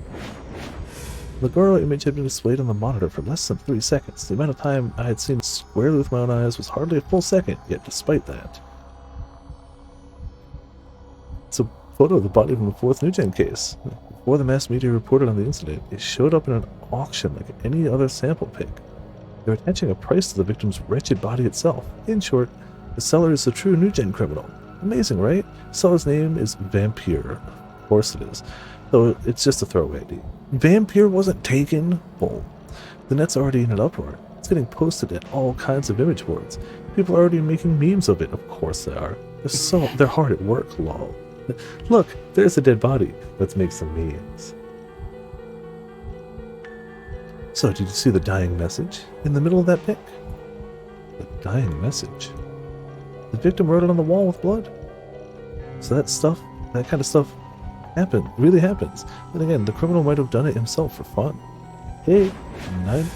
the Goro image had been displayed on the monitor for less than 3 seconds. The amount of time I had seen squarely with my own eyes was hardly a full second, yet despite that. It's a photo of the body from the 4th New-Gen case. Before the mass media reported on the incident, it showed up in an auction like any other sample pick. They're attaching a price to the victim's wretched body itself. In short, the seller is the true new-gen criminal. Amazing, right? Seller's name is Vampire. Of course it is. Though it's just a throwaway ID. Vampire wasn't taken? Bull. The net's already in an uproar. It's getting posted at all kinds of image boards. People are already making memes of it. Of course they are. They're hard at work, lol. Look, there's a dead body. Let's make some memes. So, did you see the dying message in the middle of that pic? The dying message. The victim wrote it on the wall with blood. So that kind of stuff really happens. Then again, the criminal might have done it himself for fun. Hey,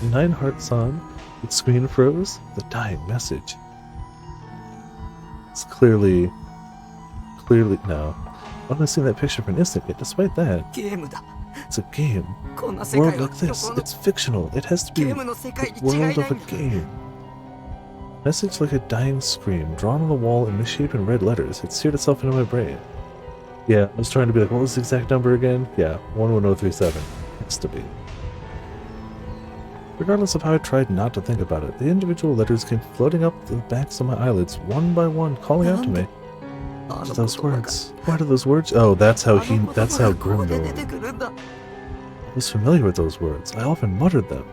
nine hearts-on. Its screen froze. The dying message. It's clearly no. I've only seen that picture for an instant, yet despite that, ゲームだ。 it's a game. こんな A 世界 world は like this, どこの it's fictional. It has to be ゲームの世界 the に違いない world of a んだ。 game. Message like a dying scream, drawn on the wall in misshapen red letters, had seared itself into my brain. Yeah, I was trying to be like, what was the exact number again? Yeah, 11037. Has to be. Regardless of how I tried not to think about it, the individual letters came floating up the backs of my eyelids, one by one, calling out to me. あの What are 言 those 葉が words? What are those words? Oh, that's how あの言葉 that's how がここ Grim で knew 出 them. てくるんだ。 I was familiar with those words. I often muttered them.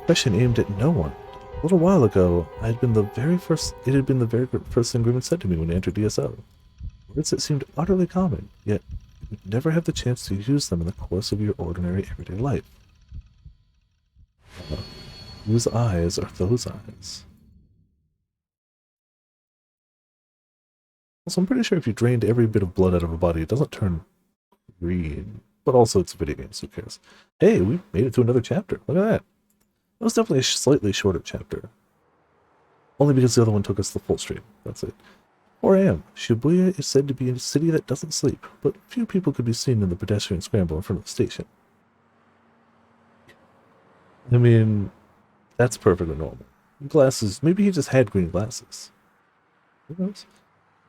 Question aimed at no one. A little while ago, it had been the very first thing Grim had said to me when I entered DSO. Words that seemed utterly common, yet you would never have the chance to use them in the course of your ordinary everyday life. Whose eyes are those eyes? Also, I'm pretty sure if you drained every bit of blood out of a body, it doesn't turn green. But also, it's a video game, so who cares? Hey, we made it to another chapter. Look at that. That was definitely a slightly shorter chapter. Only because the other one took us the full stream. That's it. 4 a.m. Shibuya is said to be a city that doesn't sleep, but few people could be seen in the pedestrian scramble in front of the station. I mean, that's perfectly normal. Glasses, maybe he just had green glasses. Who knows?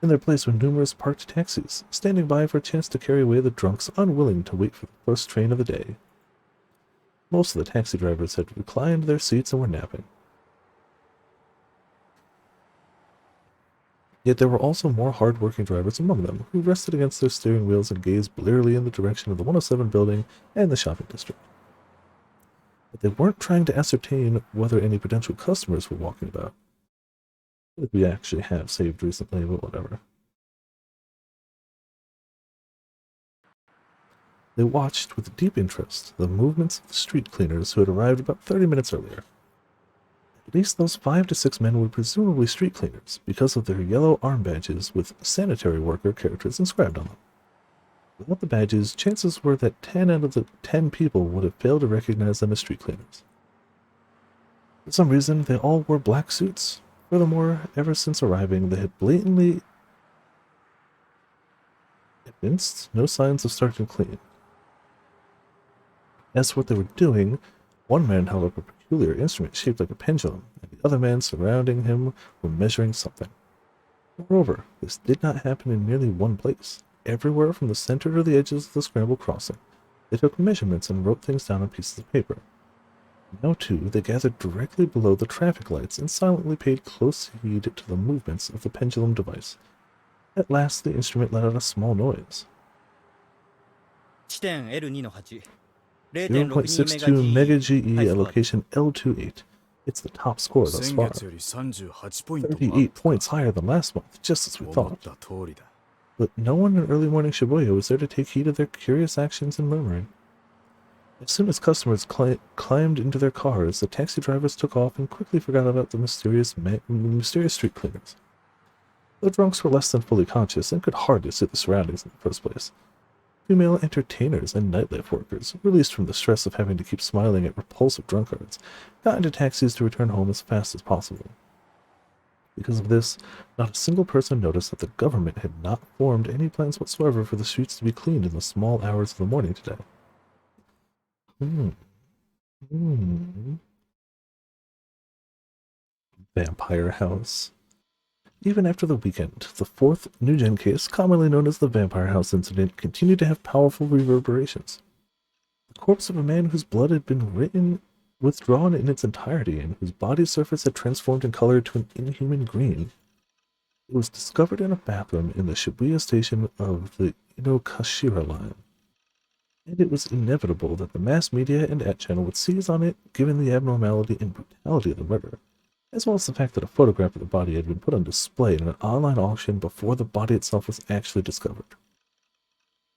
In their place were numerous parked taxis, standing by for a chance to carry away the drunks unwilling to wait for the first train of the day. Most of the taxi drivers had reclined their seats and were napping. Yet there were also more hard-working drivers among them, who rested against their steering wheels and gazed blearily in the direction of the 107 building and the shopping district. But they weren't trying to ascertain whether any potential customers were walking about. Like we actually have saved recently, but whatever. They watched with deep interest the movements of the street cleaners who had arrived about 30 minutes earlier. At least those 5 to 6 men were presumably street cleaners because of their yellow arm badges with sanitary worker characters inscribed on them. Without the badges, chances were that 10 out of the 10 people would have failed to recognize them as street cleaners. For some reason, they all wore black suits. Furthermore, ever since arriving, they had blatantly evinced no signs of starting clean. As for what they were doing, one man held up a peculiar instrument shaped like a pendulum, and the other man surrounding him were measuring something. Moreover, this did not happen in merely one place. Everywhere from the center to the edges of the scramble crossing, they took measurements and wrote things down on pieces of paper. Now, too, they gathered directly below the traffic lights and silently paid close heed to the movements of the pendulum device. At last, the instrument let out a small noise. 地点 L2 の8 0.62 Mega GE at location L28. It's the top score thus 先 far. 月より38ポイントもアッ 38 プか points higher than last month, just as we 思っ thought. た通りだ But no one in early morning Shibuya was there to take heed of their curious actions and murmuring. As soon as customers climbed into their cars, the taxi drivers took off and quickly forgot about the mysterious street cleaners. The drunks were less than fully conscious and could hardly see the surroundings in the first place. Female entertainers and nightlife workers, released from the stress of having to keep smiling at repulsive drunkards, got into taxis to return home as fast as possible. Because of this, not a single person noticed that the government had not formed any plans whatsoever for the streets to be cleaned in the small hours of the morning today. Vampire house. Even after the weekend, the fourth New Gen case, commonly known as the Vampire House incident, continued to have powerful reverberations. The corpse of a man whose blood had been withdrawn in its entirety and whose body surface had transformed in color to an inhuman green. It was discovered in a bathroom in the Shibuya station of the Inokashira line, and it was inevitable that the mass media and channel would seize on it given the abnormality and brutality of the murder, as well as the fact that a photograph of the body had been put on display in an online auction before the body itself was actually discovered.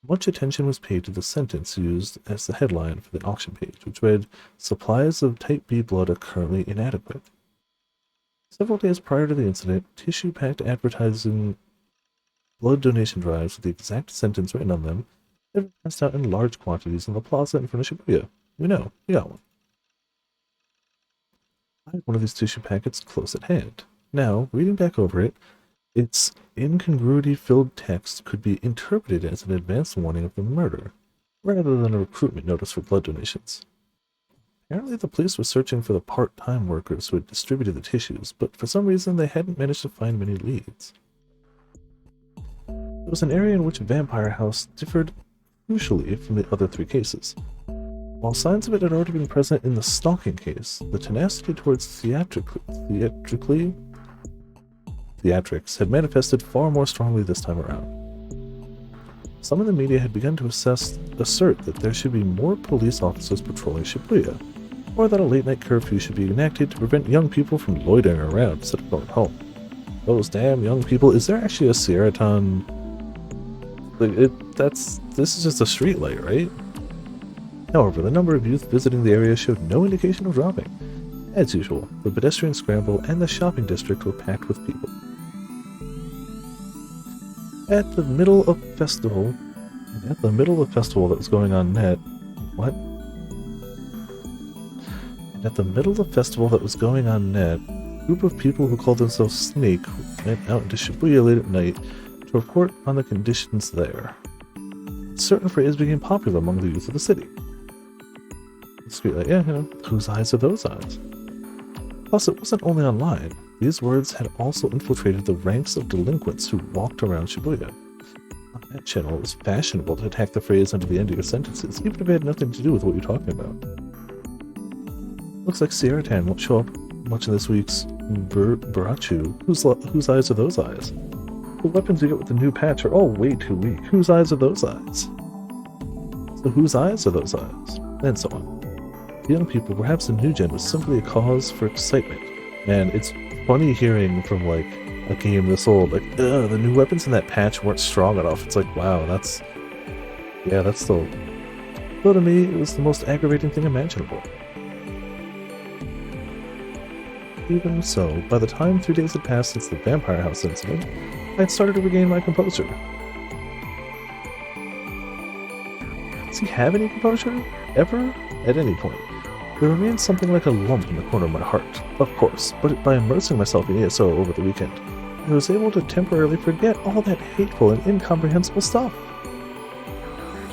Much attention was paid to the sentence used as the headline for the auction page, which read, "Supplies of Type B blood are currently inadequate." Several days prior to the incident, tissue-packed advertising blood donation drives with the exact sentence written on them had been passed out in large quantities in the plaza in front of Shibuya. We know, we got one. I had one of these tissue packets close at hand. Now, reading back over it, its incongruity-filled text could be interpreted as an advance warning of the murder, rather than a recruitment notice for blood donations. Apparently the police were searching for the part-time workers who had distributed the tissues, but for some reason they hadn't managed to find many leads. It was an area in which Vampire House differed crucially from the other three cases. While signs of it had already been present in the stalking case, the tenacity towards theatrics had manifested far more strongly this time around. Some in the media had begun to assert that there should be more police officers patrolling Shibuya, or that a late-night curfew should be enacted to prevent young people from loitering around instead of going home. Those damn young people! Is there actually a Sierraton? This is just a street light, right? However, the number of youth visiting the area showed no indication of dropping. As usual, the pedestrian scramble and the shopping district were packed with people. At the middle of festival that was going on net, a group of people who called themselves Snake went out into Shibuya late at night to report on the conditions there. A certain phrase became popular among the youth of the city. The streetlight, yeah, whose eyes are those eyes? Plus, it wasn't only online. These words had also infiltrated the ranks of delinquents who walked around Shibuya. On that channel, it was fashionable to attack the phrase under the end of your sentences, even if it had nothing to do with what you're talking about. Looks like Sierraton won't show up much in this week's Barachu. Whose eyes are those eyes? The weapons you get with the new patch are all way too weak. Whose eyes are those eyes? So whose eyes are those eyes? And so on. The young people, perhaps the New Gen was simply a cause for excitement. Man, it's funny hearing from, like, a game this old, like, the new weapons in that patch weren't strong enough. It's like, wow, that's still... But to me, it was the most aggravating thing imaginable. Even so, by the time 3 days had passed since the Vampire House incident, I had started to regain my composure. Does he have any composure? Ever? At any point. There remains something like a lump in the corner of my heart, of course, but by immersing myself in ESO over the weekend, I was able to temporarily forget all that hateful and incomprehensible stuff.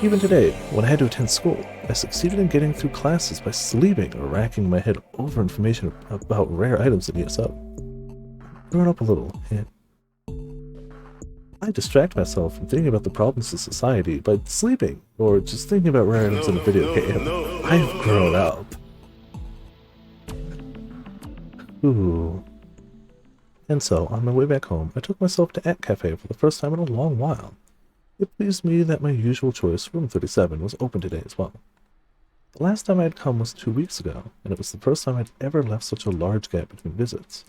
Even today, when I had to attend school, I succeeded in getting through classes by sleeping or racking my head over information about rare items in ESO. I've grown up a little, and I distract myself from thinking about the problems of society by sleeping, or just thinking about rare items in a video game. I've grown up. Ooh. And so, on my way back home, I took myself to Cafe for the first time in a long while. It pleased me that my usual choice, Room 37, was open today as well. The last time I had come was 2 weeks ago, and it was the first time I'd ever left such a large gap between visits.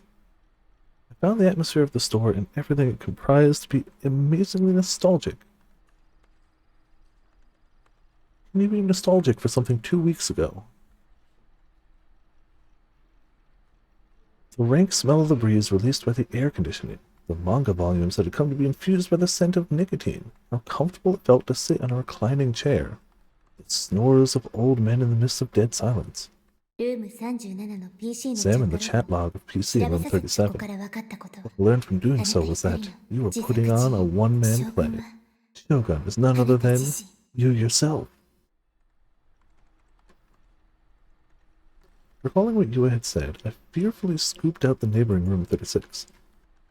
I found the atmosphere of the store and everything it comprised to be amazingly nostalgic. Can you be nostalgic for something 2 weeks ago? The rank smell of the breeze released by the air conditioning, the manga volumes that had come to be infused by the scent of nicotine, how comfortable it felt to sit on a reclining chair, the snores of old men in the midst of dead silence. Examine the chat log of PC in Room 37. What I learned from doing so was that you were putting on a one-man play. Shogun is none other than you yourself. Recalling what Yua had said, I fearfully scooped out the neighboring Room 36.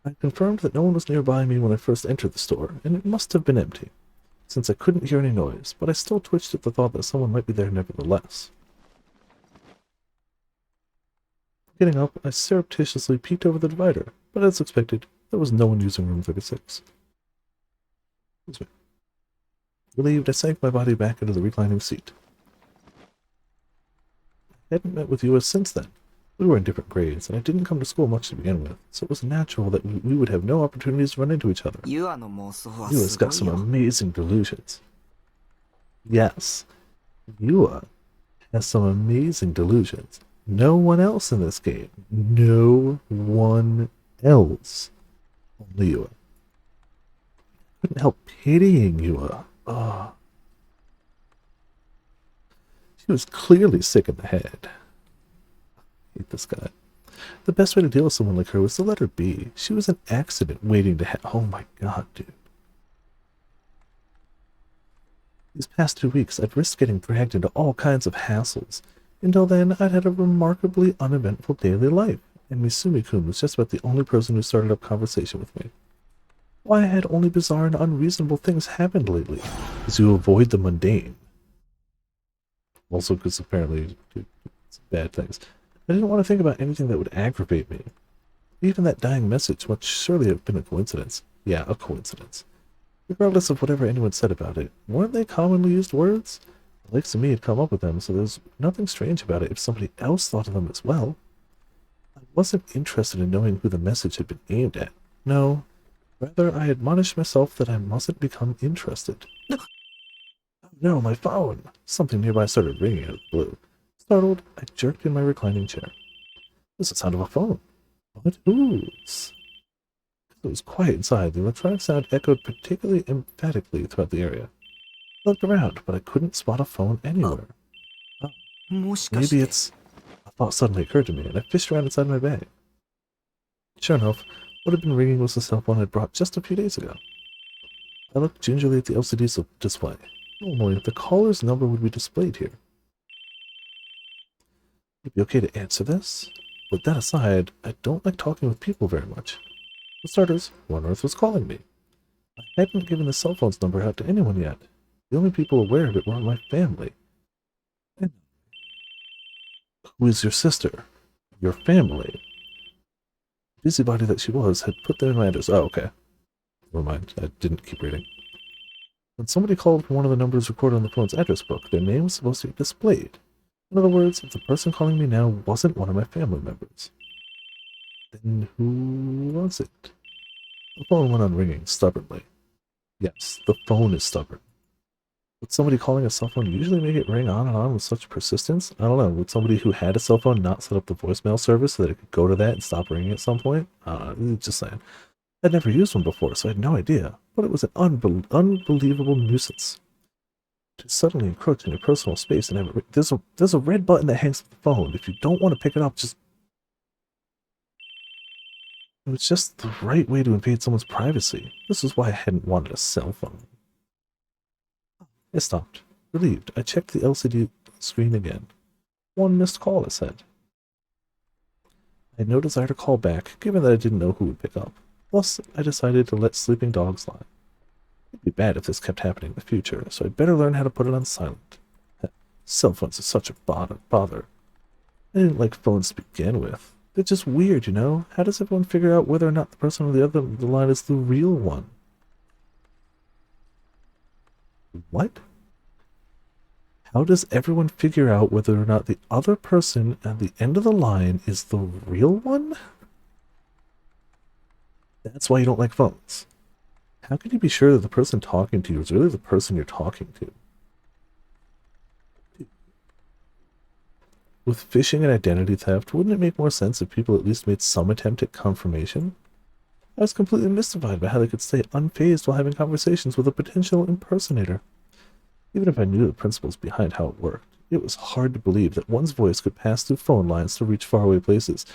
I confirmed that no one was nearby me when I first entered the store, and it must have been empty, since I couldn't hear any noise, but I still twitched at the thought that someone might be there nevertheless. Getting up, I surreptitiously peeked over the divider, but as expected, there was no one using room 36. Excuse me. Relieved, I sank my body back into the reclining seat. I hadn't met with Yua since then. We were in different grades, and I didn't come to school much to begin with, so it was natural that we would have no opportunities to run into each other. ユアの妄想は Yua's すご got い some よ。 amazing delusions. Yes, Yua has some amazing delusions. No one else in this game. No one else. Only Yua. Couldn't help pitying Yua. Ah. She was clearly sick in the head. I hate this guy. The best way to deal with someone like her was to let her be. She was an accident waiting to oh my god, dude. These past 2 weeks, I'd risked getting dragged into all kinds of hassles. Until then, I'd had a remarkably uneventful daily life, and Misumi-kun was just about the only person who started up conversation with me. Why had only bizarre and unreasonable things happened lately? Because you avoid the mundane. Also, because apparently, dude, it's bad things. I didn't want to think about anything that would aggravate me. Even that dying message must surely have been a coincidence. Yeah, a coincidence. Regardless of whatever anyone said about it, weren't they commonly used words? The likes of me had come up with them, so there's nothing strange about it if somebody else thought of them as well. I wasn't interested in knowing who the message had been aimed at. No. Rather, I admonished myself that I mustn't become interested. Oh no, my phone! Something nearby started ringing out of the blue. Startled, I jerked in my reclining chair. There's the sound of a phone. What? Whose? It was quiet inside. The electronic sound echoed particularly emphatically throughout the area. I looked around, but I couldn't spot a phone anywhere. もしかして Maybe it's... A thought suddenly occurred to me, and I fished around inside my bag. Sure enough, what had been ringing was the cell phone I'd brought just a few days ago. I looked gingerly at the LCD display. Normally, the caller's number would be displayed here. It'd be okay to answer this? With that aside, I don't like talking with people very much. For starters, who on earth was calling me? I hadn't given the cell phone's number out to anyone yet. The only people aware of it were my family. And who is your sister? Your family? Busybody that she was had put them in my address. Oh, okay. Never mind. I didn't keep reading. When somebody called from one of the numbers recorded on the phone's address book, their name was supposed to be displayed. In other words, if the person calling me now wasn't one of my family members, then who was it? The phone went on ringing stubbornly. Yes, the phone is stubborn. Would somebody calling a cell phone usually make it ring on and on with such persistence? I don't know. Would somebody who had a cell phone not set up the voicemail service so that it could go to that and stop ringing at some point? Just saying. I'd never used one before, so I had no idea, but it was an unbelievable nuisance. To suddenly encroach in your personal space and have it, there's a red button that hangs up the phone. If you don't want to pick it up, just... It was just the right way to invade someone's privacy. This is why I hadn't wanted a cell phone. I stopped. Relieved, I checked the LCD screen again. One missed call, it said. I had no desire to call back, given that I didn't know who would pick up. Thus, I decided to let sleeping dogs lie. It'd be bad if this kept happening in the future, so I'd better learn how to put it on silent. Cell phones are such a bother. I didn't like phones to begin with. They're just weird, you know? How does everyone figure out whether or not the person on the other end of the line is the real one? What? How does everyone figure out whether or not the other person at the end of the line is the real one? That's why you don't like phones. How can you be sure that the person talking to you is really the person you're talking to? With phishing and identity theft, wouldn't it make more sense if people at least made some attempt at confirmation? I was completely mystified by how they could stay unfazed while having conversations with a potential impersonator. Even if I knew the principles behind how it worked, it was hard to believe that one's voice could pass through phone lines to reach faraway places.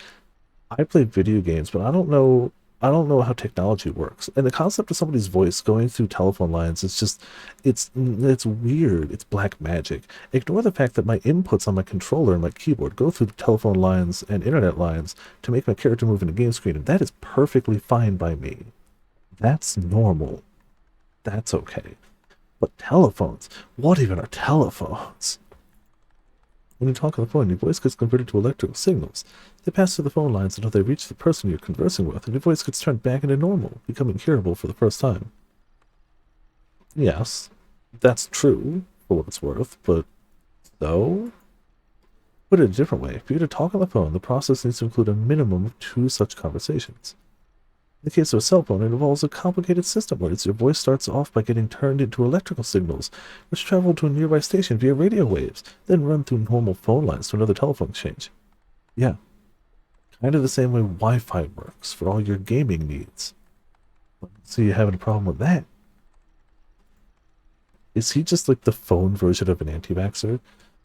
I play video games, but I don't know I don't know how technology works. And the concept of somebody's voice going through telephone lines is just, it's weird. It's black magic. Ignore the fact that my inputs on my controller and my keyboard go through the telephone lines and internet lines to make my character move in a game screen, and that is perfectly fine by me. That's normal. That's okay. But telephones, what even are telephones? When you talk on the phone, your voice gets converted to electrical signals. They pass through the phone lines until they reach the person you're conversing with, and your voice gets turned back into normal, becoming hearable for the first time. Yes, that's true, for what it's worth, but so? Put it a different way, for you to talk on the phone, the process needs to include a minimum of 2 such conversations. In the case of a cell phone, it involves a complicated system where your voice starts off by getting turned into electrical signals, which travel to a nearby station via radio waves, then run through normal phone lines to another telephone exchange. Yeah, kind of the same way Wi-Fi works for all your gaming needs. So you having a problem with that? Is he just like the phone version of an anti-vaxxer,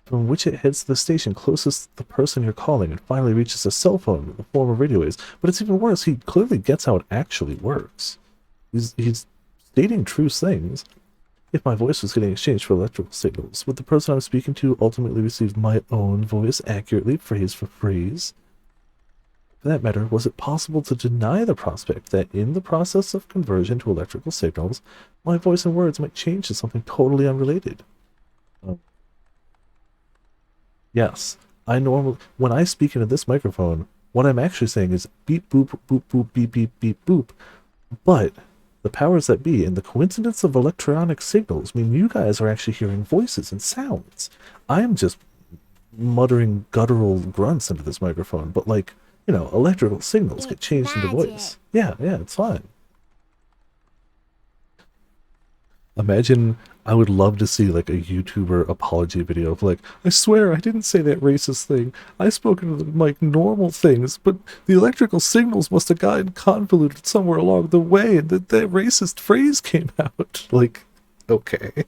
from which it heads to the station closest to the person you're calling and finally reaches a cell phone in the form of radio waves? But it's even worse, he clearly gets how it actually works. He's stating true things. If my voice was getting exchanged for electrical signals, would the person I'm speaking to ultimately receive my own voice accurately, phrase for phrase? For that matter, was it possible to deny the prospect that in the process of conversion to electrical signals, my voice and words might change to something totally unrelated? Yes, when I speak into this microphone, what I'm actually saying is beep boop boop boop beep beep beep boop. But the powers that be and the coincidence of electronic signals mean you guys are actually hearing voices and sounds. I'm just muttering guttural grunts into this microphone, but like, you know, electrical signals get changed into voice. Yeah, it's fine. Imagine, I would love to see like a YouTuber apology video of like, I swear I didn't say that racist thing. I spoke into like normal things, but the electrical signals must have gotten convoluted somewhere along the way and that racist phrase came out. Like, okay.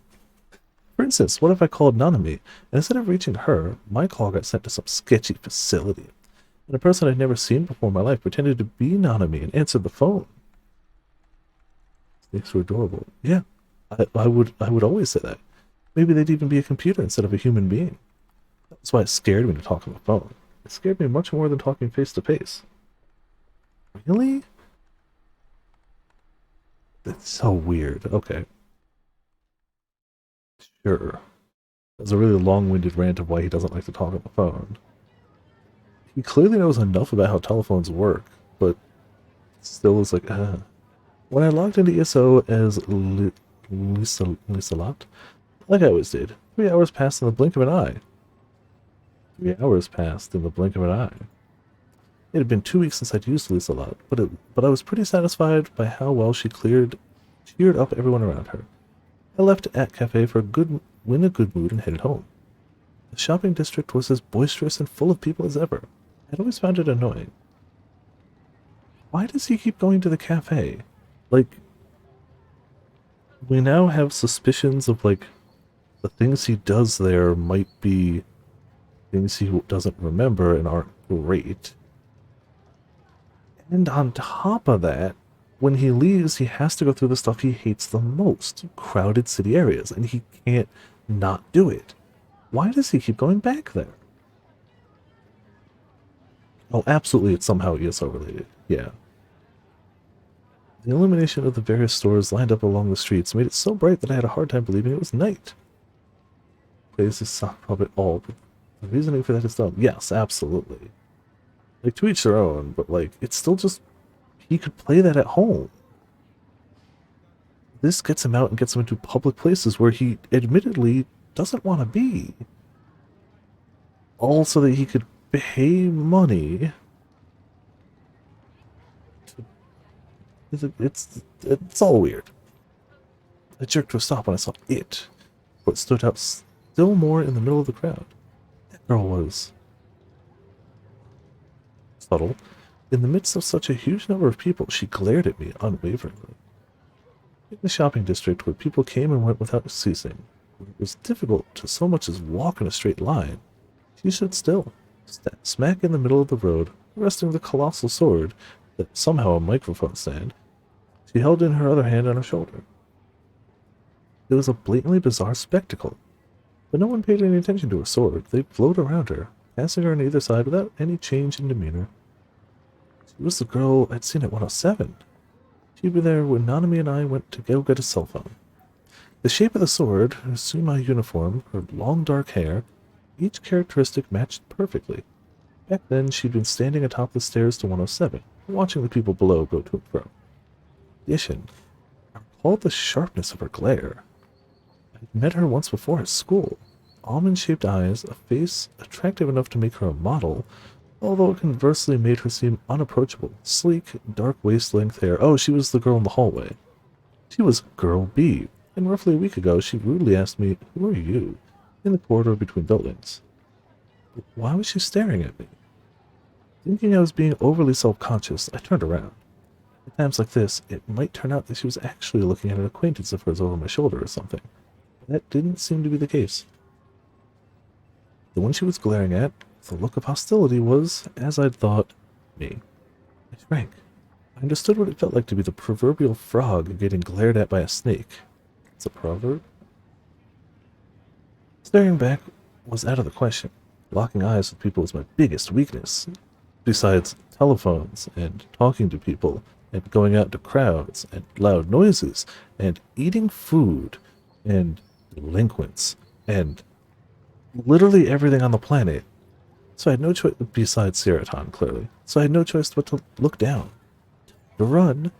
For instance, what if I called Nanami, and instead of reaching her, my call got sent to some sketchy facility, and a person I'd never seen before in my life pretended to be Nanami and answered the phone. Snakes were adorable. Yeah. I would always say that. Maybe they'd even be a computer instead of a human being. That's why it scared me to talk on the phone. It scared me much more than talking face to face. Really? That's so weird. Okay. Sure. That's a really long-winded rant of why he doesn't like to talk on the phone. He clearly knows enough about how telephones work, but still is like, When I logged into ESO as Lisalat, like I always did, 3 hours passed in the blink of an eye. 3 hours passed in the blink of an eye. It had been 2 weeks since I'd used Lisalat, but I was pretty satisfied by how well she cheered up everyone around her. I left at Cafe for in a good mood and headed home. The shopping district was as boisterous and full of people as ever. I'd always found it annoying. Why does he keep going to the cafe? Like, we now have suspicions of, like, the things he does there might be things he doesn't remember and aren't great. And on top of that, when he leaves, he has to go through the stuff he hates the most, crowded city areas, and he can't not do it. Why does he keep going back there? Oh, absolutely, it's somehow ESO related. Yeah. The illumination of the various stores lined up along the streets made it so bright that I had a hard time believing it was night. Plays this sock puppet all, but the reasoning for that is dumb. Yes, absolutely. Like, to each their own, but like, it's still just, he could play that at home. This gets him out and gets him into public places where he admittedly doesn't want to be. All so that he could pay money. It's all weird. I jerked to a stop when I saw it. What stood out still more in the middle of the crowd. That girl was subtle. In the midst of such a huge number of people, she glared at me unwaveringly. In the shopping district where people came and went without ceasing, where it was difficult to so much as walk in a straight line, she stood still, smack in the middle of the road, resting the colossal sword, somehow a microphone stand. She held in her other hand on her shoulder. It was a blatantly bizarre spectacle, but no one paid any attention to her sword. They flowed around her, passing her on either side without any change in demeanor. She was the girl I'd seen at 107. She'd been there when Nanami and I went to go get a cell phone. The shape of the sword, her sumo uniform, her long dark hair, each characteristic matched perfectly. Back then, she'd been standing atop the stairs to 107, watching the people below go to and fro. In addition, I recalled the sharpness of her glare. I'd met her once before at school. Almond-shaped eyes, a face attractive enough to make her a model, although it conversely made her seem unapproachable. Sleek, dark waist-length hair. Oh, she was the girl in the hallway. She was Girl B, and roughly a week ago she rudely asked me, "Who are you?" in the corridor between buildings. But why was she staring at me? Thinking I was being overly self-conscious, I turned around. At times like this, it might turn out that she was actually looking at an acquaintance of hers over my shoulder or something. But that didn't seem to be the case. The one she was glaring at, the look of hostility, was, as I'd thought, me. I shrank. I understood what it felt like to be the proverbial frog getting glared at by a snake. It's a proverb? Staring back was out of the question. Locking eyes with people was my biggest weakness. Besides telephones and talking to people and going out to crowds and loud noises and eating food and delinquents and literally everything on the planet. So I had no choice, besides Seraton, clearly. So I had no choice but to look down. To run.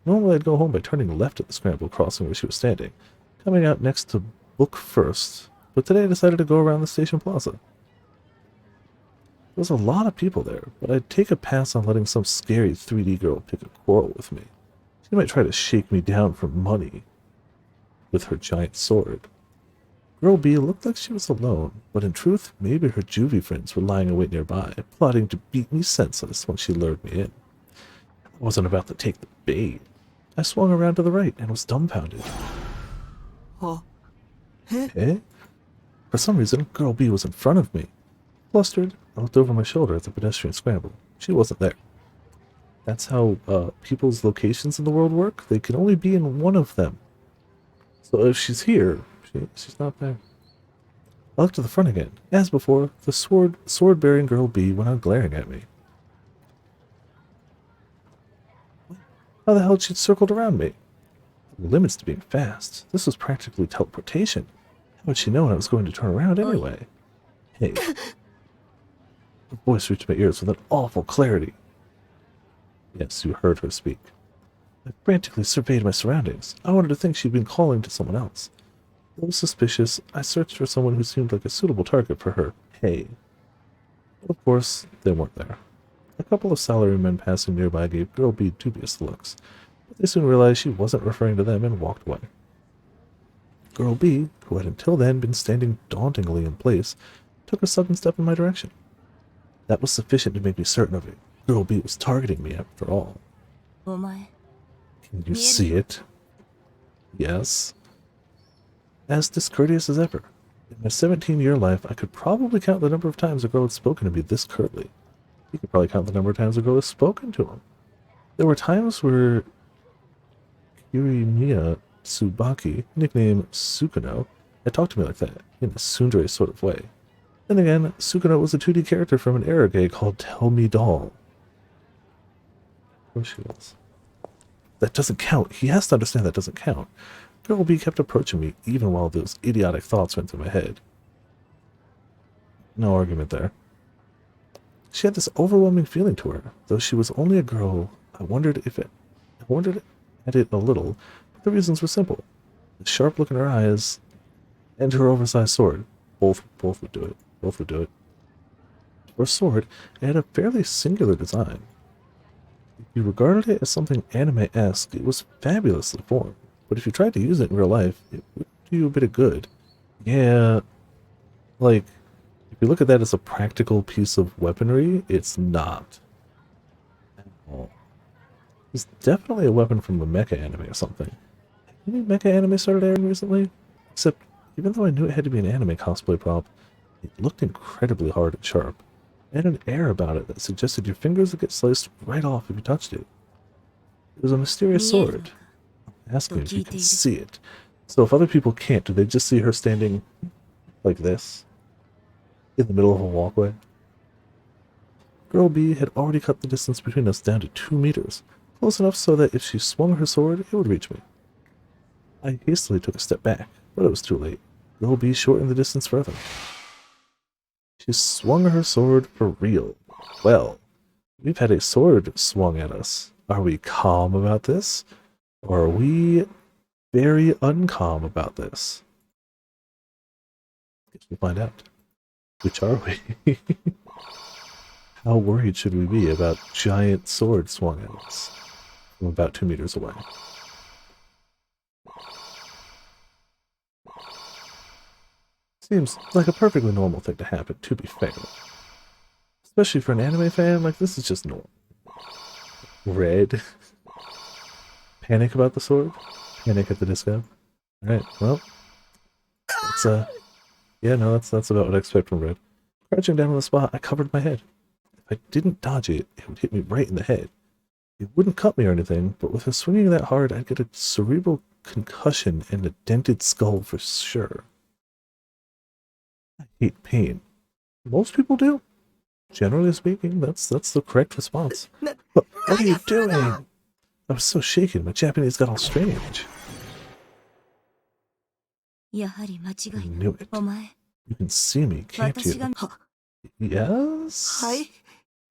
Normally I'd go home by turning left at the scramble crossing where she was standing, coming out next to Book First, but today I decided to go around the station plaza. There was a lot of people there, but I'd take a pass on letting some scary 3D girl pick a quarrel with me. She might try to shake me down for money with her giant sword. Girl B looked like she was alone, but in truth, maybe her juvie friends were lying awake nearby, plotting to beat me senseless when she lured me in. I wasn't about to take the bait. I swung around to the right and was dumbfounded. Eh? For some reason, Girl B was in front of me. Flustered, I looked over my shoulder at the pedestrian scramble. She wasn't there. That's how people's locations in the world work. They can only be in one of them. So if she's here, she's not there. I looked to the front again. As before, the sword-bearing Girl B went on glaring at me. How the hell had she circled around me? Limits to being fast. This was practically teleportation. How would she know I was going to turn around anyway? Hey. Her voice reached my ears with an awful clarity. Yes, you heard her speak. I frantically surveyed my surroundings. I wanted to think she'd been calling to someone else. Though suspicious, I searched for someone who seemed like a suitable target for her hey. But of course, they weren't there. A couple of salarymen passing nearby gave Girl B dubious looks, but they soon realized she wasn't referring to them and walked away. Girl B, who had until then been standing dauntingly in place, took a sudden step in my direction. That was sufficient to make me certain of it. Girl B was targeting me after all. Can you see it? Yes. As discourteous as ever. In my 17-year life, I could probably count the number of times a girl had spoken to me this curtly. You could probably count the number of times a girl has spoken to him. There were times where Kirimiya Tsubaki, nicknamed Sukino, had talked to me like that, in a tsundere sort of way. Then again, Sukino was a 2D character from an eroge called Tell Me Doll. Where she was. That doesn't count. He has to understand that doesn't count. Girl B kept approaching me, even while those idiotic thoughts went through my head. No argument there. She had this overwhelming feeling to her. Though she was only a girl, I wondered at it a little, but the reasons were simple. The sharp look in her eyes and her oversized sword. Both would do it. Both would do it. For a sword, it had a fairly singular design. If you regarded it as something anime-esque, it was fabulously formed. But if you tried to use it in real life, it would do you a bit of good. Yeah, like, if you look at that as a practical piece of weaponry, it's not. At all. It's definitely a weapon from a mecha anime or something. Any mecha anime started airing recently? Except, even though I knew it had to be an anime cosplay prop, it looked incredibly hard and sharp. and an air about it that suggested your fingers would get sliced right off if you touched it. It was a mysterious sword. Ask me if you can see it. So if other people can't, do they just see her standing like this? In the middle of a walkway? Girl B had already cut the distance between us down to 2 meters, close enough so that if she swung her sword, it would reach me. I hastily took a step back, but it was too late. Girl B shortened the distance further. She swung her sword for real. Well, we've had a sword swung at us. Are we calm about this? Or are we very uncalm about this? Guess we'll find out. Which are we? How worried should we be about giant swords swung at us from about 2 meters away? Seems like a perfectly normal thing to happen, to be fair. Especially for an anime fan, like, this is just normal. Red. Panic about the sword? Panic at the disco? Alright, well. That's, yeah, no, that's about what I expect from Red. Crouching down on the spot, I covered my head. If I didn't dodge it, it would hit me right in the head. It wouldn't cut me or anything, but with her swinging that hard, I'd get a cerebral concussion and a dented skull for sure. I hate pain. Most people do. Generally speaking, that's the correct response. But what are you doing? I was so shaken, my Japanese got all strange. I knew it. You can see me, can't you? Yes? Hi?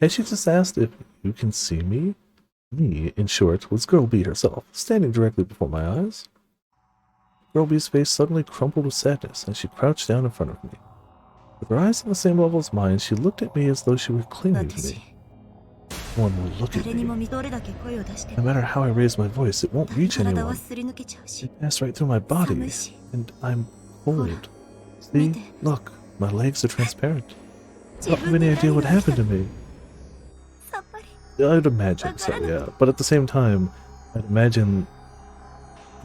Had she just asked if you can see me? Me, in short, was Girl B herself, standing directly before my eyes. Girl B's face suddenly crumpled with sadness, and she crouched down in front of me. With her eyes on the same level as mine, she looked at me as though she were clinging to me. No one will look at me. No matter how I raise my voice, it won't reach anyone. It passed right through my body, and I'm cold. See? Look, my legs are transparent. I don't have any idea what happened to me. I'd imagine so, yeah. But at the same time, I'd imagine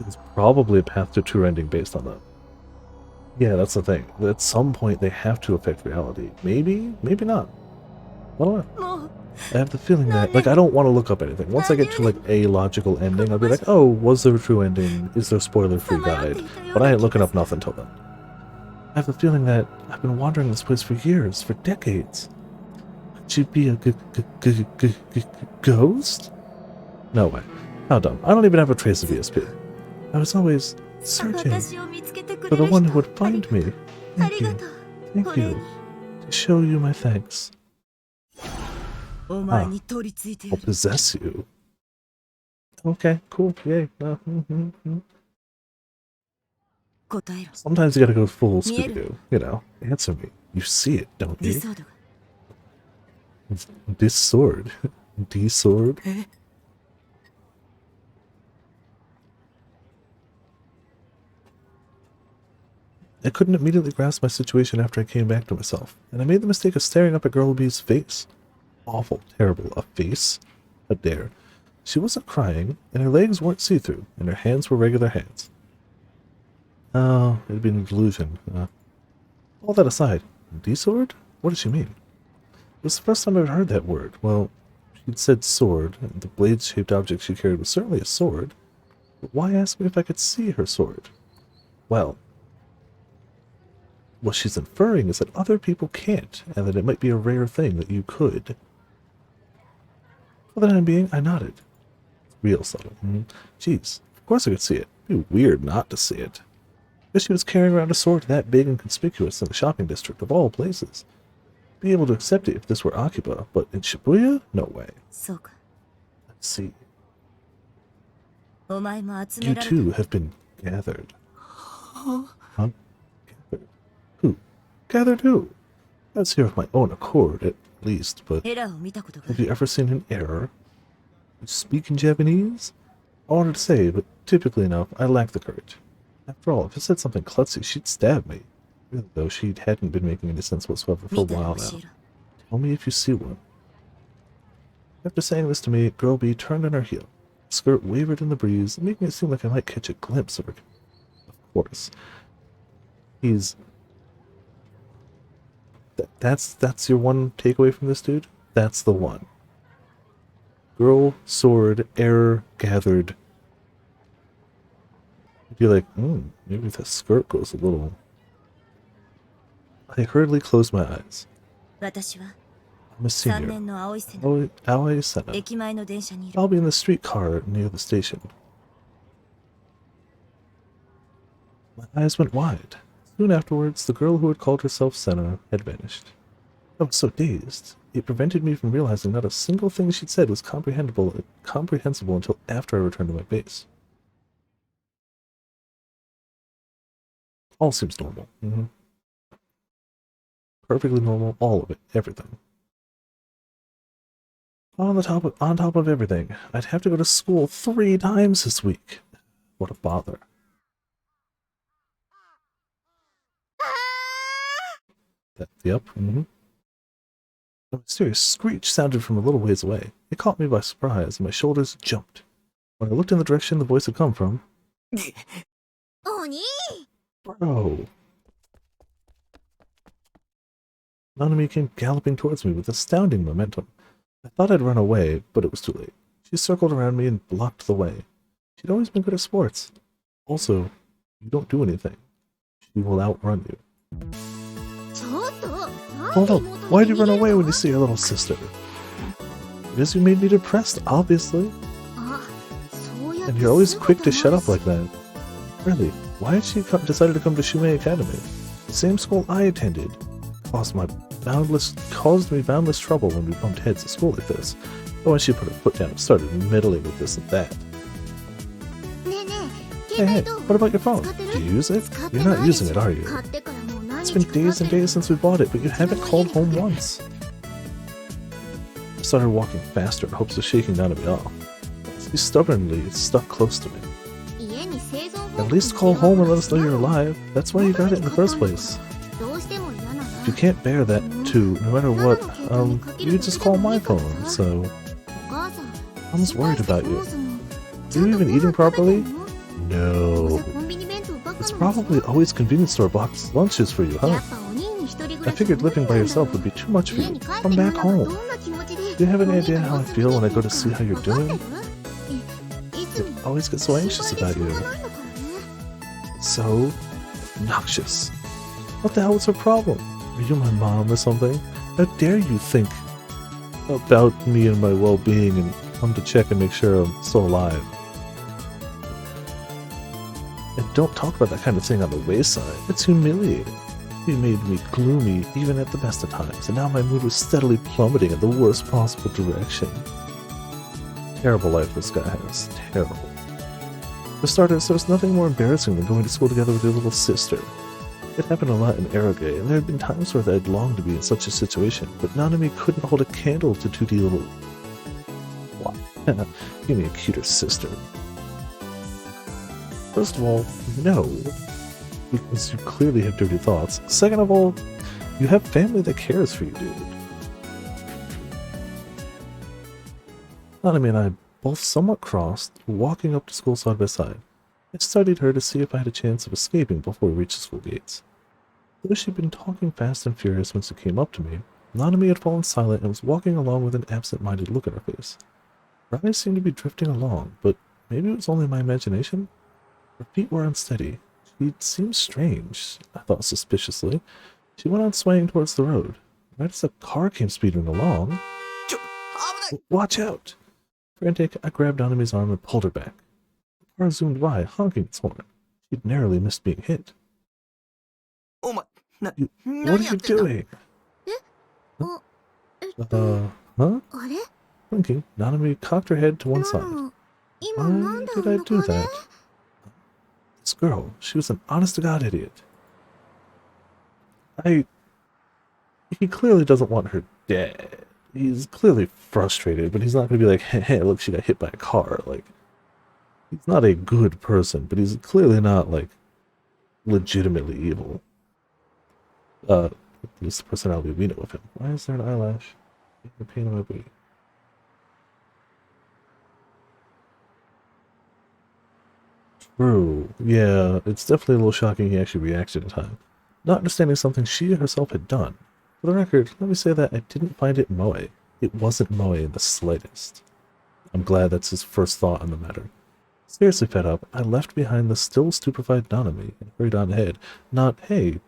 there's probably a path to true ending based on that. Yeah, that's the thing. At some point, they have to affect reality. Maybe, maybe not. I don't know. I have the feeling that, like, I don't want to look up anything. Once I get to, like, a logical ending, I'll be like, oh, was there a true ending? Is there a spoiler-free guide? But I ain't looking up nothing till then. I have the feeling that I've been wandering this place for years, for decades. Could you be a ghost? No way. How dumb. I don't even have a trace of ESP. I was always searching for the one who would find me. Thank you. Thank you. To show you my thanks. I'll possess you. Okay, cool. Yay. Sometimes you gotta go full Scooby-Doo. You know, answer me. You see it, don't you? This sword. D-sword. I couldn't immediately grasp my situation after I came back to myself, and I made the mistake of staring up at Girl B's face. Awful, terrible, a face? How dare. She wasn't crying, and her legs weren't see-through, and her hands were regular hands. Oh, it'd been a delusion. All that aside, D-sword? What does she mean? It was the first time I'd heard that word. Well, she'd said sword, and the blade-shaped object she carried was certainly a sword. But why ask me if I could see her sword? Well, what she's inferring is that other people can't, and that it might be a rare thing that you could. For the time being, I nodded. Real subtle. Jeez, of course I could see it. It'd be weird not to see it. But she was carrying around a sword that big and conspicuous in the shopping district of all places. Be able to accept it if this were Akiba, but in Shibuya? No way. Let's see. You too have been gathered. Huh? Gathered? Who? Gathered who? I was here of my own accord, at least, but have you ever seen an error? You speak in Japanese? I wanted to say, but typically enough, I lack the courage. After all, if I said something klutzy, she'd stab me. Really, though, she hadn't been making any sense whatsoever for a while now. Tell me if you see one. After saying this to me, Girl B turned on her heel. Her skirt wavered in the breeze, making it seem like I might catch a glimpse of her. Of course. That's your one takeaway from this dude? That's the one. Girl, sword, error, gathered. You're like, maybe the skirt goes a little... I hurriedly closed my eyes. 私は I'm a 3 senior. 年の青い瀬の Aoi Sena. 駅前の電車にいる。 I'll be in the streetcar near the station. My eyes went wide. Soon afterwards, the girl who had called herself Senna had vanished. I was so dazed, it prevented me from realizing not a single thing she'd said was comprehensible until after I returned to my base. All seems normal. Perfectly normal, all of it, everything. On top of everything, I'd have to go to school 3 times this week. What a bother. Yep. A mysterious screech sounded from a little ways away. It caught me by surprise, and my shoulders jumped. When I looked in the direction the voice had come from... 鬼 Bro! Nanami came galloping towards me with astounding momentum. I thought I'd run away, but it was too late. She circled around me and blocked the way. She'd always been good at sports. Also, you don't do anything. She will outrun you. ちょっと Hold up, why'd you run away when you see your little sister? Because you made me depressed, obviously. あ、そうやって And you're always quick to shut up like that. Really, why had she decided to come to Shumei Academy? The same school I attended. Caused me boundless trouble when we bumped heads at school like this. But when she put her foot down and started meddling with this and that. ねえねえ Hey, 携帯どう what about your phone? 使ってる Do you use it? 使って You're な not い using it, are you? 買ってからもう何 It's 日 been か経 days って and る days since we bought it, but you haven't called home once. I started walking faster in hopes of shaking Nanami off. She stubbornly stuck close to me. 家に生存報 At 告 least の call 電話 home and が let us know 違 you're う alive. That's why you got it in the first place. どうしても嫌なら If you can't bear that too, no matter what, you just call my phone, so... お母さん I was worried about you. そもそも Are you even eating properly? どう No. せコンビニ弁当ばっか It's なんでしょ probably always convenience store box lunches for you, や huh? っぱお兄に一人暮 I らし figured living by 無理なんだ yourself would be too much for 家 you. に帰って Come マ back マが home. どんな気持ちで Do you have any お兄 idea が how I 様子 feel 見 when I て go る to see how you're か分かって doing? るいつも I always get so 心 anxious 配で about しょう you. がないのからね So noxious. What the hell is her problem? Are you my mom or something? How dare you think about me and my well-being and come to check and make sure I'm still alive? And don't talk about that kind of thing on the wayside. It's humiliating. You made me gloomy even at the best of times, and now my mood was steadily plummeting in the worst possible direction. Terrible life this guy has. Terrible. For starters, there was nothing more embarrassing than going to school together with your little sister. It happened a lot in Eroge, and there had been times where I'd longed to be in such a situation, but Nanami couldn't hold a candle to 2D little... What? Give me a cuter sister. First of all, no, because you clearly have dirty thoughts. Second of all, you have family that cares for you, dude. Nanami and I both somewhat crossed, walking up to school side by side. I studied her to see if I had a chance of escaping before we reached the school gates. Though she'd been talking fast and furious when she came up to me, Nanami had fallen silent and was walking along with an absent-minded look on her face. Her eyes seemed to be drifting along, but maybe it was only my imagination. Her feet were unsteady. She seemed strange, I thought suspiciously. She went on swaying towards the road. Right as a car came speeding along... Watch out! Frantic, I grabbed Nanami's arm and pulled her back. The car zoomed by, honking its horn. She'd narrowly missed being hit. お前、What are 何や you ってんだ doing? あえっと Huh? あれ Blinking, Nanami cocked her head to one な side. の今 Why なんで did あ I んな do 顔で that? This girl, she was an honest-to-God idiot. He clearly doesn't want her dead. He's clearly frustrated, but he's not going to be like, hey, look, she got hit by a car. Like, he's not a good person, but he's clearly not, like, legitimately evil. At least the personality we know of him. Why is there an eyelash? The pain on my booty. True. Yeah, it's definitely a little shocking he actually reacted in time. Not understanding something she herself had done. For the record, let me say that I didn't find it moe. It wasn't moe in the slightest. I'm glad that's his first thought on the matter. Seriously fed up, I left behind the still stupefied Nanami and hurried on ahead. Not, hey,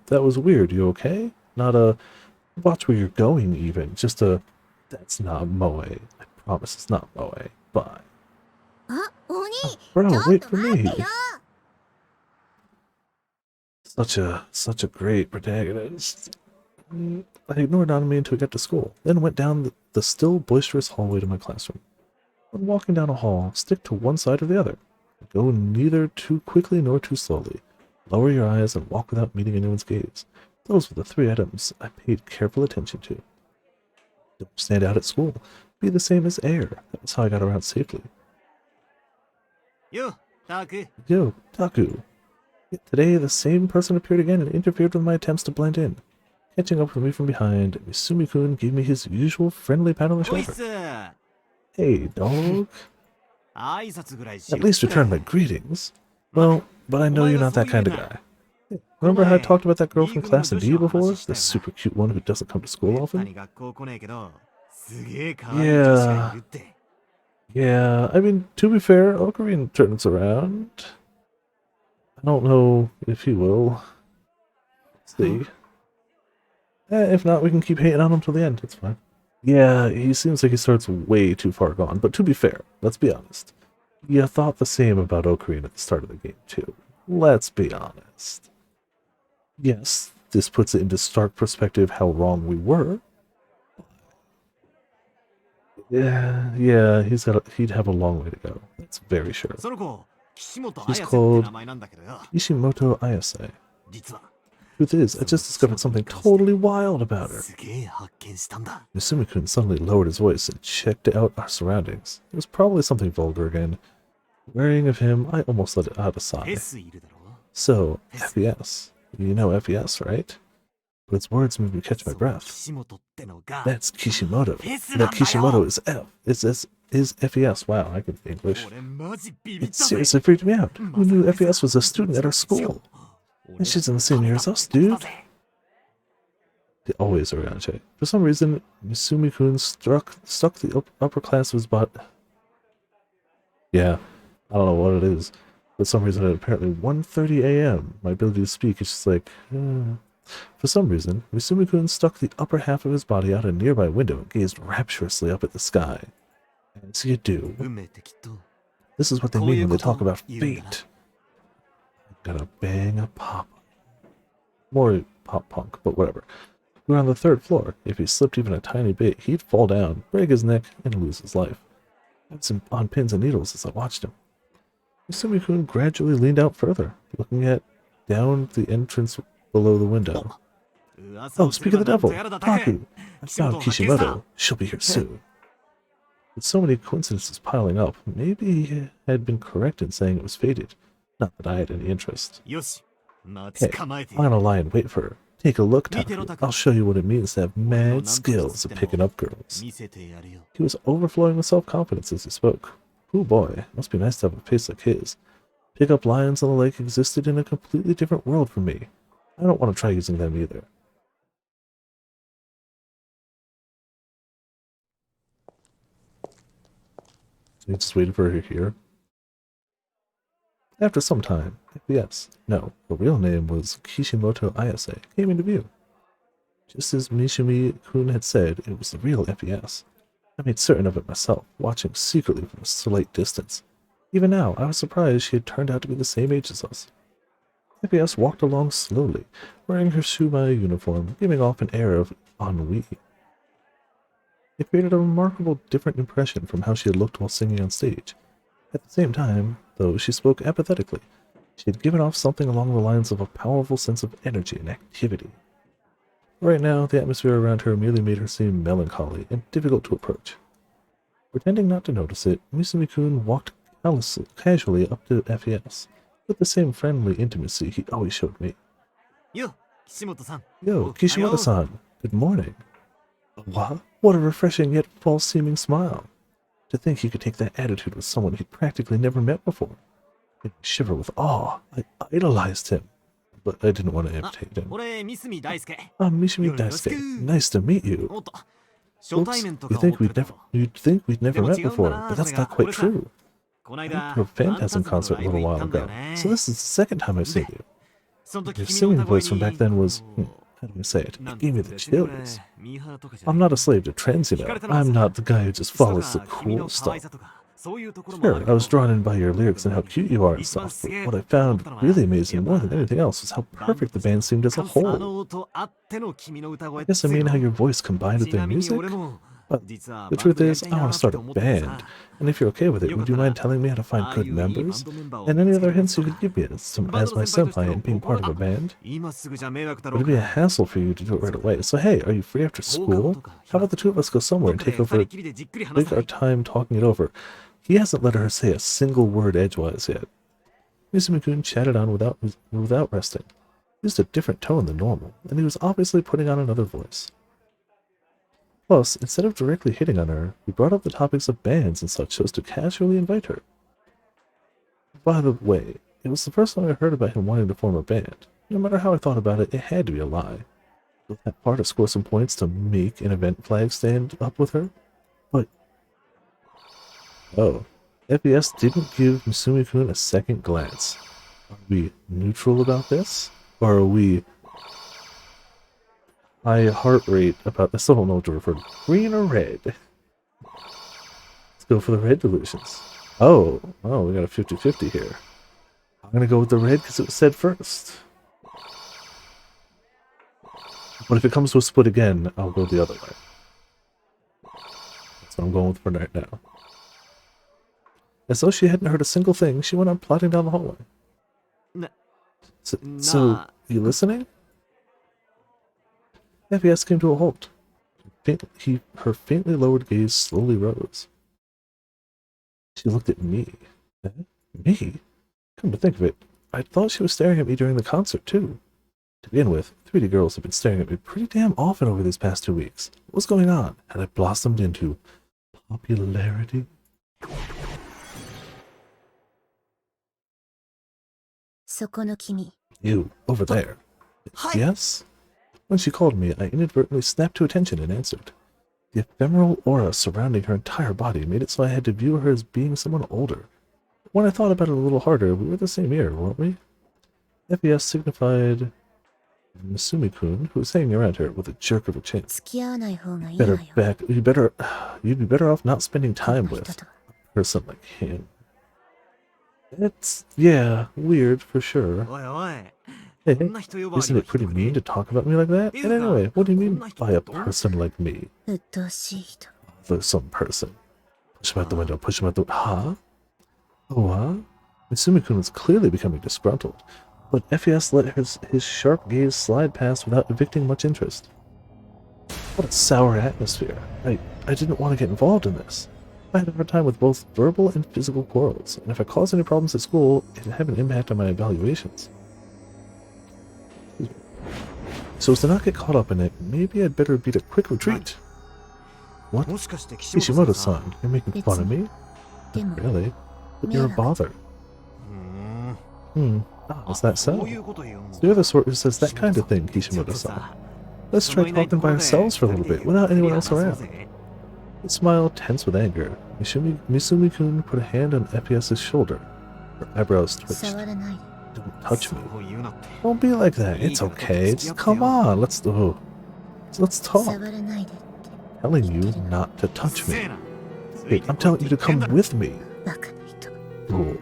that was weird, you okay? Not a, watch where you're going even. Just a, that's not moe. I promise it's not moe. Bye. あ、お兄、 Bro, ちょっ wait と for 待 me. ってよ。 Such a great protagonist. I ignored Nanami until we got to school, then went down the still boisterous hallway to my classroom. When walking down a hall, stick to one side or the other. Go neither too quickly nor too slowly. Lower your eyes and walk without meeting anyone's gaze. Those were the 3 items I paid careful attention to. Don't stand out at school. Be the same as air. That was how I got around safely. よ、タク。 Yo, Taku. Yet today, the same person appeared again and interfered with my attempts to blend in. Catching up with me from behind, Misumi-kun gave me his usual friendly pat on the おいっ shoulder. す。 Hey, dog. 挨拶ぐらいしろ。 At least return my greetings. Well, but I know you're not that kind of guy. Remember how I talked about that girl from class in D before? The super cute one who doesn't come to school めった often? に学校来ねえけど、すげえ可愛い女子がいるって。 Yeah, I mean, to be fair, Ocarina turns around. I don't know if he will. See. If not, we can keep hating on him till the end. It's fine. Yeah, he seems like he starts way too far gone, but to be fair, let's be honest. You thought the same about Ocarina at the start of the game, too. Let's be honest. Yes, this puts it into stark perspective how wrong we were. Yeah, he'd have a long way to go. That's very sure. その子、岸本 He's 綾瀬って called 名前なんだけどよ。 Ishimoto Ayase. 実は、 Truth is, I just discovered something totally wild about her. すげえ発見したんだ。 Misumi-kun suddenly lowered his voice and checked out our surroundings. It was probably something vulgar again. Wearying of him, I almost let it out a sigh. S いるだろ。 So, FES. You know FES, right? But its words made me catch my そう breath. 岸本ってのが、 That's Kishimoto. FES That なんだよ。 Kishimoto is F. Is FES. Wow, I can English. 俺マジビビっ It たぜ。 seriously freaked me out. Who knew FES was a student at our school? And she's in the same year as us, dude. They always are Yanche. For some reason, Misumi-kun stuck the upper class of his butt. Yeah, I don't know what it is. For some reason, at apparently 1:30 a.m., my ability to speak is just like... For some reason, Misumi-kun stuck the upper half of his body out a nearby window and gazed rapturously up at the sky. As you do. 運命ってきっと This is what they mean when they talk about fate. Gotta bang a pop. More pop punk, but whatever. We were on the 3rd floor. If he slipped even a tiny bit, he'd fall down, break his neck, and lose his life. I had some on pins and needles as I watched him. Misumi-kun gradually leaned out further, looking down the entrance below the window. Oh, speak of the devil! Taku! I found Kishimoto. She'll be here soon. With so many coincidences piling up, maybe he had been correct in saying it was fated. Not that I had any interest. よし、待 Hey, ち構えて I'm gonna lie and wait for her. Take a look, Meet Taku. Taku. I'll show you what it means to have mad skills at picking up girls. 見せてやるよ。 He was overflowing with self-confidence as he spoke. Oh boy, must be nice to have a face like his. Pick-up lions on the lake existed in a completely different world for me. I don't want to try using them either. So he just waited for her here. After some time, yes, no, her real name was Kishimoto Ayase, came into view. Just as Mishimi-kun had said, it was the real FES. I made certain of it myself, watching secretly from a slight distance. Even now, I was surprised she had turned out to be the same age as us. FES walked along slowly, wearing her Shumai uniform, giving off an air of ennui. It created a remarkable different impression from how she had looked while singing on stage. At the same time, though she spoke apathetically, she had given off something along the lines of a powerful sense of energy and activity. Right now, the atmosphere around her merely made her seem melancholy and difficult to approach. Pretending not to notice it, Misumi-kun walked casually up to FES, with the same friendly intimacy he always showed me. よ、岸本さん。 Yo, Kishimoto-san, good morning. What? What a refreshing yet false-seeming smile. To think he could take that attitude with someone he'd practically never met before. Made me shiver with awe. I idolized him. but I didn't want to あ imitate him. 俺三角大輔 Mishimi よろしく。 Daisuke, nice to meet you. おっと初対 Oops, 面と you か思 think ってた we'd と never, you'd think we'd never でも met 違うんだ before, な but そ that's れが not quite 俺さ true. この I 間 went to a ファンタズ Phantasm ムの concert ラ a イブ little に行っ while たんだよ ago, ね so this is the second time I've seen you. その時 Your 君の singing 歌声 voice from に back then was, こう how do you say it? な It んて gave 言 me うん the ですかね、俺 chills. ミーハーとかじゃ I'm ない not a slave to trends, you 惹か know. れたのは I'm さ not the guy who just キスと follows the か君 cool の可愛 stuff. さとかそういうところもあ Sure, る I け was ど drawn in by your lyrics and how cute you are and 一番 stuff, す but げえ what I と思っ found たのは really amazing やっ more ぱ than anything else was how バンド perfect と the band seemed as a かつあ whole. の音あっての君の歌声 I guess I mean how your voice combined with ち their なみに music. 俺も But 実は the バン truth ドやり is, たい I want な to って start a 思ってて band. さ And if you're okay with it, よか would った you ら mind telling me how to あ find あ good いういいバ members? ンドメンバーを And 見 any つけ other れば hints さ you could give me as, バン as ドの my 先輩として senpai の in being 心 part of a あ band? 今すぐじゃ迷惑だろ Would う it be か a hassle for you to do it right away? So hey, are you free after 放課後 school? とか How about the two of us go ど somewhere っ and かで take 二 over, 人きりでじっくり話 take さな our い time talking it over? He hasn't let her say a single word edgewise yet. Mizumi-kun chatted on without resting. He used a different tone than normal, and he was obviously putting on another voice. Plus, instead of directly hitting on her, he brought up the topics of bands and such so as to casually invite her. By the way, it was the first time I heard about him wanting to form a band. No matter how I thought about it, it had to be a lie. Was that part to score some points to make an event flag stand up with her? But... Oh. FES didn't give Misumi-kun a second glance. Are we neutral about this? Or are we high heart rate about... I still don't know what to refer to. Green or red? Let's go for the red delusions. Oh, we got a 50-50 here. I'm gonna go with the red because it was said first. But if it comes to a split again, I'll go the other way. That's what I'm going with for right now. As though she hadn't heard a single thing, she went on plodding down the hallway. Nah. So you listening? FES came to a halt. Her faintly lowered gaze slowly rose. She looked at me. Eh? Me? Come to think of it, I thought she was staring at me during the concert, too. To begin with, 3D girls have been staring at me pretty damn often over these past 2 weeks. What's going on? Had I blossomed into popularity? そこの君 You, over there. Hi. Yes? When she called me, I inadvertently snapped to attention and answered. The ephemeral aura surrounding her entire body made it so I had to view her as being someone older. When I thought about it a little harder, we were the same year, weren't we? FES signified Misumi-kun, who was hanging around her with a jerk of her chin. 付き合わない方がいいわ Better よ you'd be better off not spending こん time な人 with と a person like him. It's, yeah, weird for sure. おいおい Hey, こんな人呼ばわり isn't は it pretty ひどくね mean to talk about me like that? And anyway, what do you mean by a person like me? 鬱陶しい人 For some person. Push him out the window, push him out the... Huh? Oh, huh? Misumi-kun was clearly becoming disgruntled, but FES let his sharp gaze slide past without evicting much interest. What a sour atmosphere. I didn't want to get involved in this. I had a hard time with both verbal and physical quarrels, and if I caused any problems at school, it'd have an impact on my evaluations. So as to not get caught up in it, maybe I'd better beat a quick retreat. What? もしかして岸本さん Kishimoto-san, you're making fun of me? でも Really? But you're a bother. うーん Ah, is that そ so? ういうこと言うんだ So you're the sort who says that kind of thing, ちょっと Kishimoto-san. さ Let's 人の try いない talking とこ by ろで ourselves for a 二 little 人 bit で without ゆっくり anyone 話 else そう around. ぜ His smile tense with anger. Misumi-kun put a hand on FES's shoulder. Her eyebrows twitched. 触らないで Don't touch me. そう言うなって Don't be like that. It's okay. Just come on. Let's talk. 触らないでって Telling you not to touch せえ me. な Hey, I'm telling you to come with me. バカな人 Fool.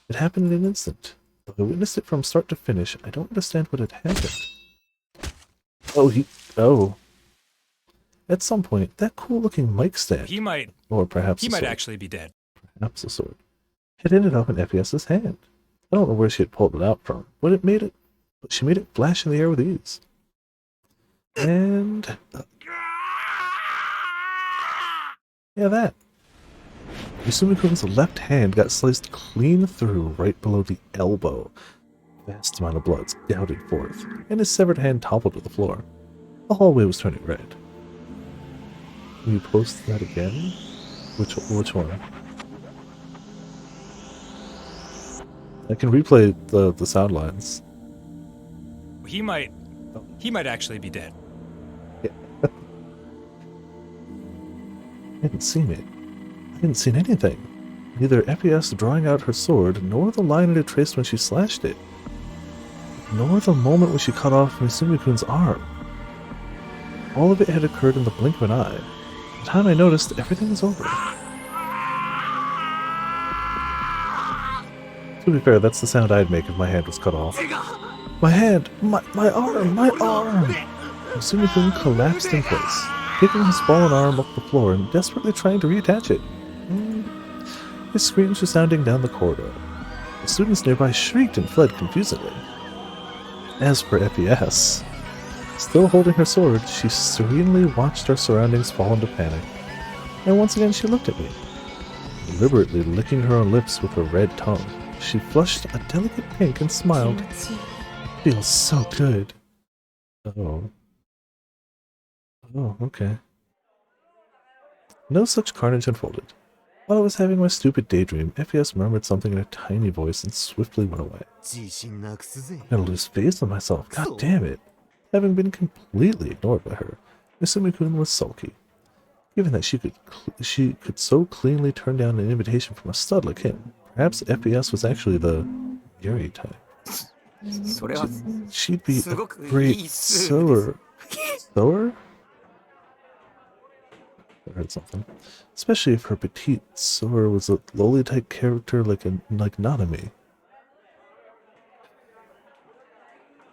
It happened in an instant. Though I witnessed it from start to finish, I don't understand what had happened. Oh. At some point, that cool-looking mic stand, He might or perhaps a sword, actually be dead. perhaps a sword, had ended up in FES's hand. I don't know where she had pulled it out from, but she made it flash in the air with ease. And yeah, that. Misumi-kun's left hand got sliced clean through right below the elbow. Vast amount of blood spouted forth, and his severed hand toppled to the floor. The hallway was turning red. Can you post that again? Which one? I can replay the sound lines. He might actually be dead. I hadn't seen it. I hadn't seen anything. Neither FES drawing out her sword, nor the line it had traced when she slashed it, nor the moment when she cut off Misumi-kun's arm. All of it had occurred in the blink of an eye. By the time I noticed, everything was over. To be fair, that's the sound I'd make if my hand was cut off. My hand! My arm! My arm! Misumi-kun collapsed in place, picking his fallen arm off the floor and desperately trying to reattach it. His screams were sounding down the corridor. The students nearby shrieked and fled confusedly. As for FES, still holding her sword, she serenely watched our surroundings fall into panic. And once again she looked at me, deliberately licking her own lips with her red tongue. She flushed a delicate pink and smiled. Feels so good. Oh. Oh, okay. No such carnage unfolded. While I was having my stupid daydream, FES murmured something in a tiny voice and swiftly went away. I'm gonna lose faith in myself. God damn it. Having been completely ignored by her, Misumi-kun was sulky. Given that she could so cleanly turn down an invitation from a stud like him, perhaps FES was actually the Yuri type. She'd be a great sewer. Sewer? I heard something. Especially if her petite sewer was a lowly type character like Nanami.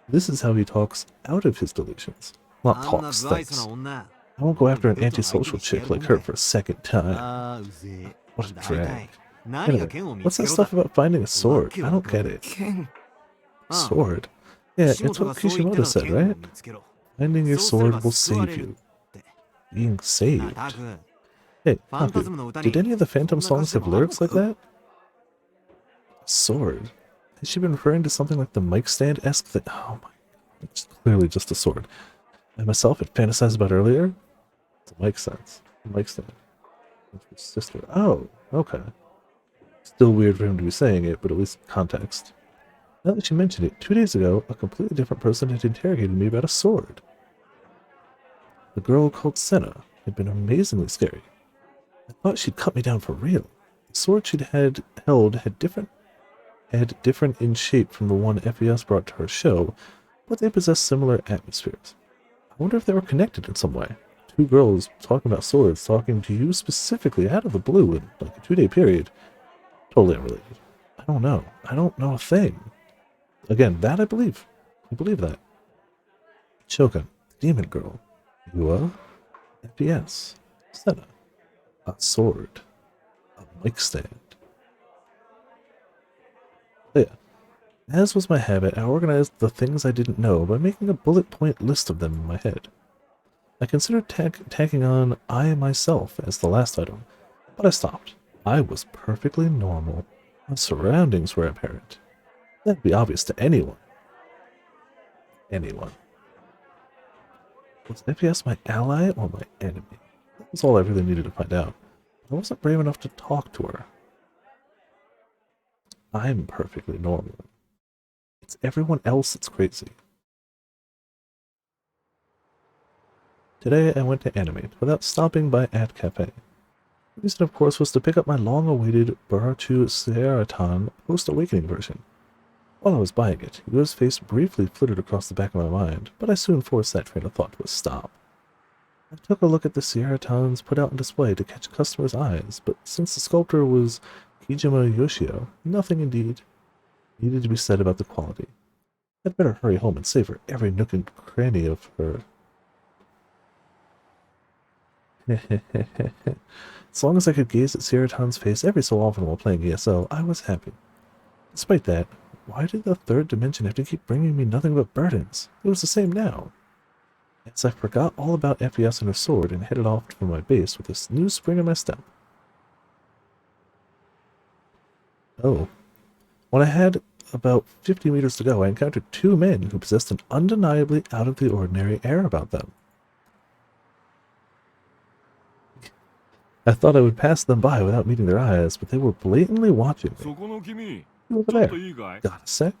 This is how he talks out of his delusions. Not talks, thanks. I won't go after an antisocial chick like her for a second time. What a drag. Anyway, what's that stuff about finding a sword? I don't get it. Sword? Yeah, it's what Kishimoto said, right? Finding your sword will save you. Being saved. Hey, Haku, did any of the Phantom songs have lyrics like that? Sword? Has she been referring to something like the mic stand-esque thing? Oh my god, it's clearly just a sword. I myself had fantasized about earlier? It's a mic sense. A mic stand. It's his sister. Oh, okay. Still weird for him to be saying it, but at least context. Now that you mention it, 2 days ago, a completely different person had interrogated me about a sword. The girl called Senna had been amazingly scary. I thought she'd cut me down for real. The sword she'd held had different in shape from the one FES brought to her show, but they possessed similar atmospheres. I wonder if they were connected in some way. Two girls talking about swords, talking to you specifically out of the blue in like a 2-day period. Totally unrelated. I don't know. I don't know a thing. Again, that I believe. I believe that. Shogun, demon girl. Yua, FES, Senna, a sword, a mic stand. So yeah, as was my habit, I organized the things I didn't know by making a bullet point list of them in my head. I considered tacking on I myself as the last item, but I stopped. I was perfectly normal. My surroundings were apparent. That'd be obvious to anyone. Anyone. Was FES my ally or my enemy? That was all I really needed to find out. I wasn't brave enough to talk to her. I'm perfectly normal. It's everyone else that's crazy. Today I went to Animate without stopping by at Cafe. The reason, of course, was to pick up my long-awaited Barachu Seiratan post-awakening version. While I was buying it, Yua's face briefly flitted across the back of my mind, but I soon forced that train of thought to a stop. I took a look at the Seiratans put out on display to catch customers' eyes, but since the sculptor was Kijima Yoshio, nothing indeed needed to be said about the quality. I'd better hurry home and savor every nook and cranny of her. As long as I could gaze at Seiratan's face every so often while playing ESO, I was happy. Despite that, why did the third dimension have to keep bringing me nothing but burdens? It was the same now. As I forgot all about FES and her sword and headed off for my base with this new spring in my step. Oh. When I had about 50 meters to go, I encountered two men who possessed an undeniably out-of-the-ordinary air about them. I thought I would pass them by without meeting their eyes, but they were blatantly watching me. You over ちょっと there. いいかい Got a sec?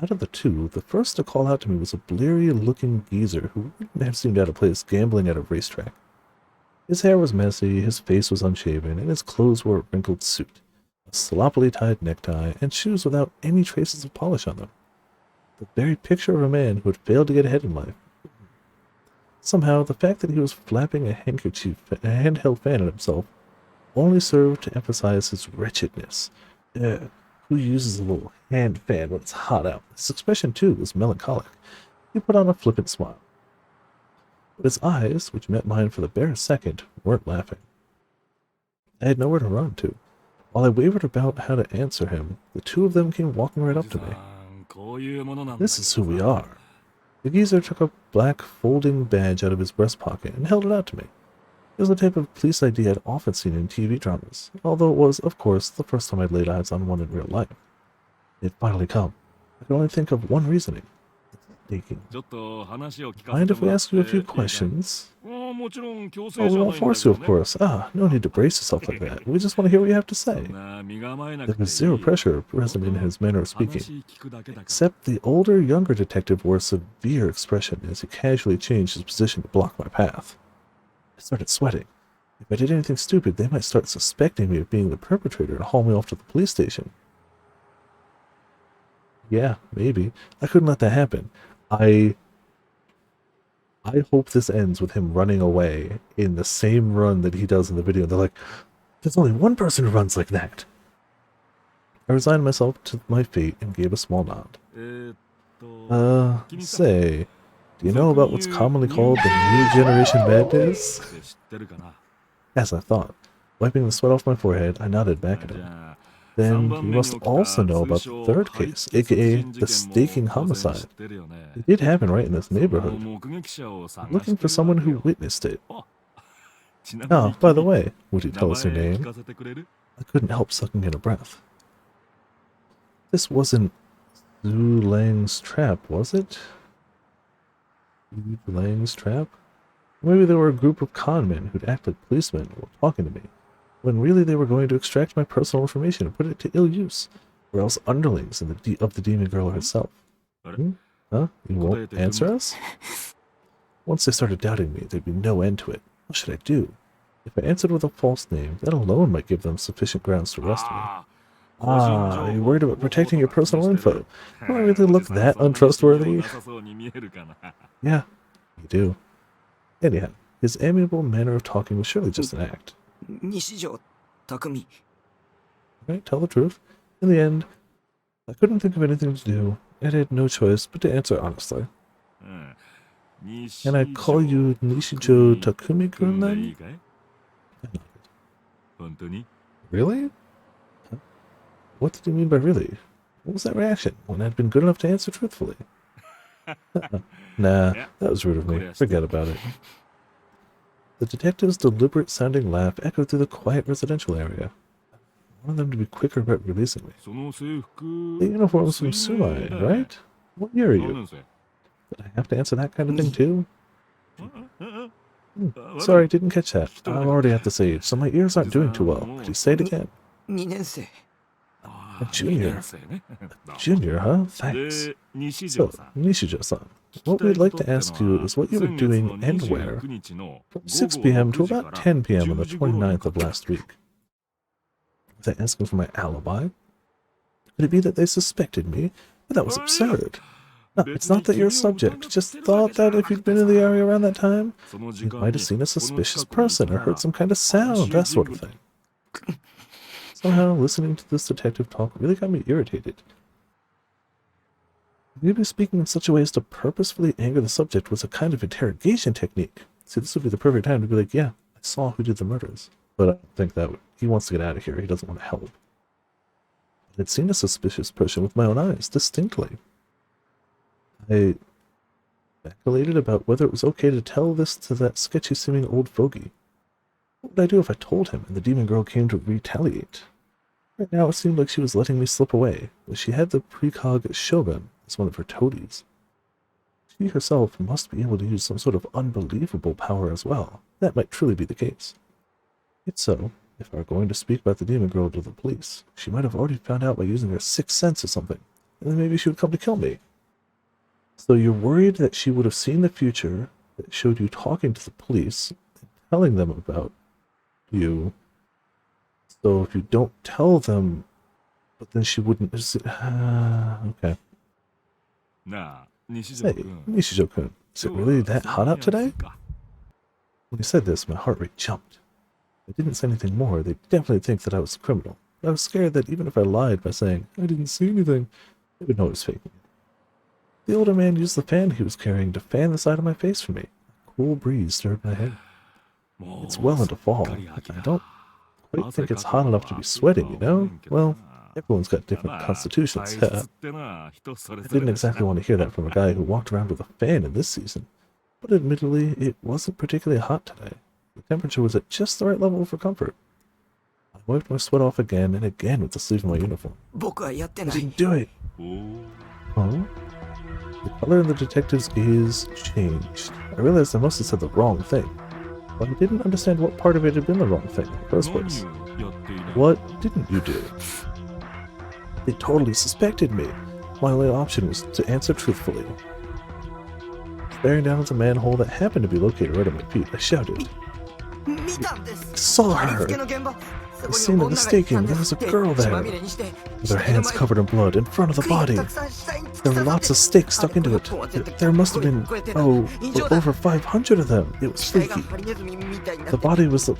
Out of the two, the first to call out to me was a bleary-looking geezer who wouldn't have seemed out of place gambling at a racetrack. His hair was messy, his face was unshaven, and his clothes were a wrinkled suit, a sloppily tied necktie, and shoes without any traces of polish on them. The very picture of a man who had failed to get ahead in life. Somehow, the fact that he was flapping a handheld fan at himself only served to emphasize his wretchedness. Who uses a little hand fan when it's hot out? His expression, too, was melancholic. He put on a flippant smile. But his eyes, which met mine for the barest second, weren't laughing. I had nowhere to run to. While I wavered about how to answer him, the two of them came walking right up to me. こういうものなんだ This is who we are. The geezer took a black folding badge out of his breast pocket and held it out to me. It was the type of police ID I'd often seen in TV dramas, although it was, of course, the first time I'd laid eyes on one in real life. It had finally come. I could only think of one reasoning. Taking. ちょっと話を聞かせ Mind て if も we らっ ask you a て few いいかい questions? もちろん強 Oh, 制 we じゃない won't んだ force け you, ど of ね course. No need to brace yourself like that. We just want to hear what you have to そ say. んな身構えな There くてい was zero い pressure present in his manner of speaking, 話聞くだけだから except the older, younger detective wore a severe expression as he casually changed his position to block my path. I started sweating. If I did anything stupid, they might start suspecting me of being the perpetrator and haul me off to the police station. Yeah, maybe. I couldn't let that happen. I hope this ends with him running away in the same run that he does in the video. They're like, there's only one person who runs like that. I resigned myself to my fate and gave a small nod. 君さ Say, do you know about what's commonly called the new generation madness? って知ってるかな As I thought. Wiping the sweat off my forehead, I nodded back at じ him. ゃあ Then 3 you 番目に must 起きた also know about 通 the 称 third ハイ case, テク殺 aka 人 the 事件 staking も当然知 homicide. ってるよね It did happen right in this その neighborhood. 目撃者を探 Looking して for る someone わけ who よ witnessed it. ちなみ Ah, に by the 君 way, would you 名 tell 前 us your 聞 name? かせてくれる I couldn't help sucking in a breath. This wasn't Zhu Lang's trap, was it? Zhu Lang's trap? Maybe they were a group of con men who'd act like policemen while talking to me, when really they were going to extract my personal information and put it to ill use, or else underlings of the demon girl herself. Huh? You won't answer us? Once they started doubting me, there'd be no end to it. What should I do? If I answered with a false name, that alone might give them sufficient grounds to arrest me. ああ Ah, you're worried about protecting your personal info. Do I really look that untrustworthy? なさそうに見えるかな Yeah, you do. Anyhow, his amiable manner of talking was surely just an act. 西条匠 Right? Tell the truth. In the end, I couldn't think of anything to do, and I had no choice but to answer honestly. うん Can I call you Nishijo Takumi-kun でいい then? かい I nodded. 本当に Really? Huh? What did he mean by really? What was that reaction when I'd been good enough to answer truthfully? Nah, that was rude of me. Forget about it. The detective's deliberate-sounding laugh echoed through the quiet residential area. I wanted them to be quicker about releasing me. その制服 The uniform's from Sumai, right? What year are 何 you? 年生 Did I have to answer that kind of thing too? うんあ Sorry, didn't catch that. I'm already at this age, so my ears aren't doing too well. Could you say it again? 2年生 あ A あ junior. 二年生ね Junior, huh? Thanks. で西 So, 条さん Nishijo-san, what we'd like to ask you is what you were doing and where from 6 p.m. to about 10 p.m. on the 29th of last week. Was I asking for my alibi? Could it be that they suspected me? But that was absurd. No, it's not that you're a subject. Just thought that if you'd been in the area around that time, you might have seen a suspicious person or heard some kind of sound, that sort of thing. Somehow, listening to this detective talk really got me irritated. Maybe speaking in such a way as to purposefully anger the subject was a kind of interrogation technique. See, this would be the perfect time to be like, yeah, I saw who did the murders. But I don't think that he wants to get out of here. He doesn't want to help. I had seen a suspicious person with my own eyes, distinctly. I speculated about whether it was okay to tell this to that sketchy-seeming old fogey. What would I do if I told him and the demon girl came to retaliate? Right now, it seemed like she was letting me slip away, but she had the precog Shogun as one of her toadies. She herself must be able to use some sort of unbelievable power as well. That might truly be the case. If so, If I were going to speak about the demon girl to the police, she might have already found out by using her sixth sense or something, and then maybe she would come to kill me. So you're worried that she would have seen the future that showed you talking to the police and telling them about you. So if you don't tell them, but then she wouldn't... okay. なあ、西 Hey, 条君。 Nishijo-kun, is it 今日は really that そ hot う out いうや today? つか When he said this, my heart rate jumped. They didn't say anything more. They definitely think that I was a criminal. But I was scared that even if I lied by saying, I didn't see anything, they would know I was faking it. The older man used the fan he was carrying to fan the side of my face for me. A cool breeze stirred my head. もう It's well into fall. すっかり秋だ I don't quite think it's hot enough to be sweating, you know? Well, everyone's got different constitutions. 体質ってな、人それ I ぞれ didn't だしな exactly want to hear that from a guy who walked around with a fan in this season. But admittedly, it wasn't particularly hot today. The temperature was at just the right level for comfort. I wiped my sweat off again and again with the sleeve of my uniform. 僕はやって I ない didn't do it! おー Oh? The color in the detective's gaze changed. I realized I must have said the wrong thing. But I didn't understand what part of it had been the wrong thing in the first 何 place. をやっていない What didn't you do? They totally suspected me. My only option was to answer truthfully. Staring down at the manhole that happened to be located right at my feet, I shouted. 見たんです Saw 貼り her! 付けの現場そ The こ scene に of 女 the がいた staking, んで there was す a って girl 血ま there, みれにして with her hands covered in blood, in front of the body. There were lots of stakes stuck into it. There must have been, over 500 of them. It was 死体が freaky. ハリネズミみたいにな The って body was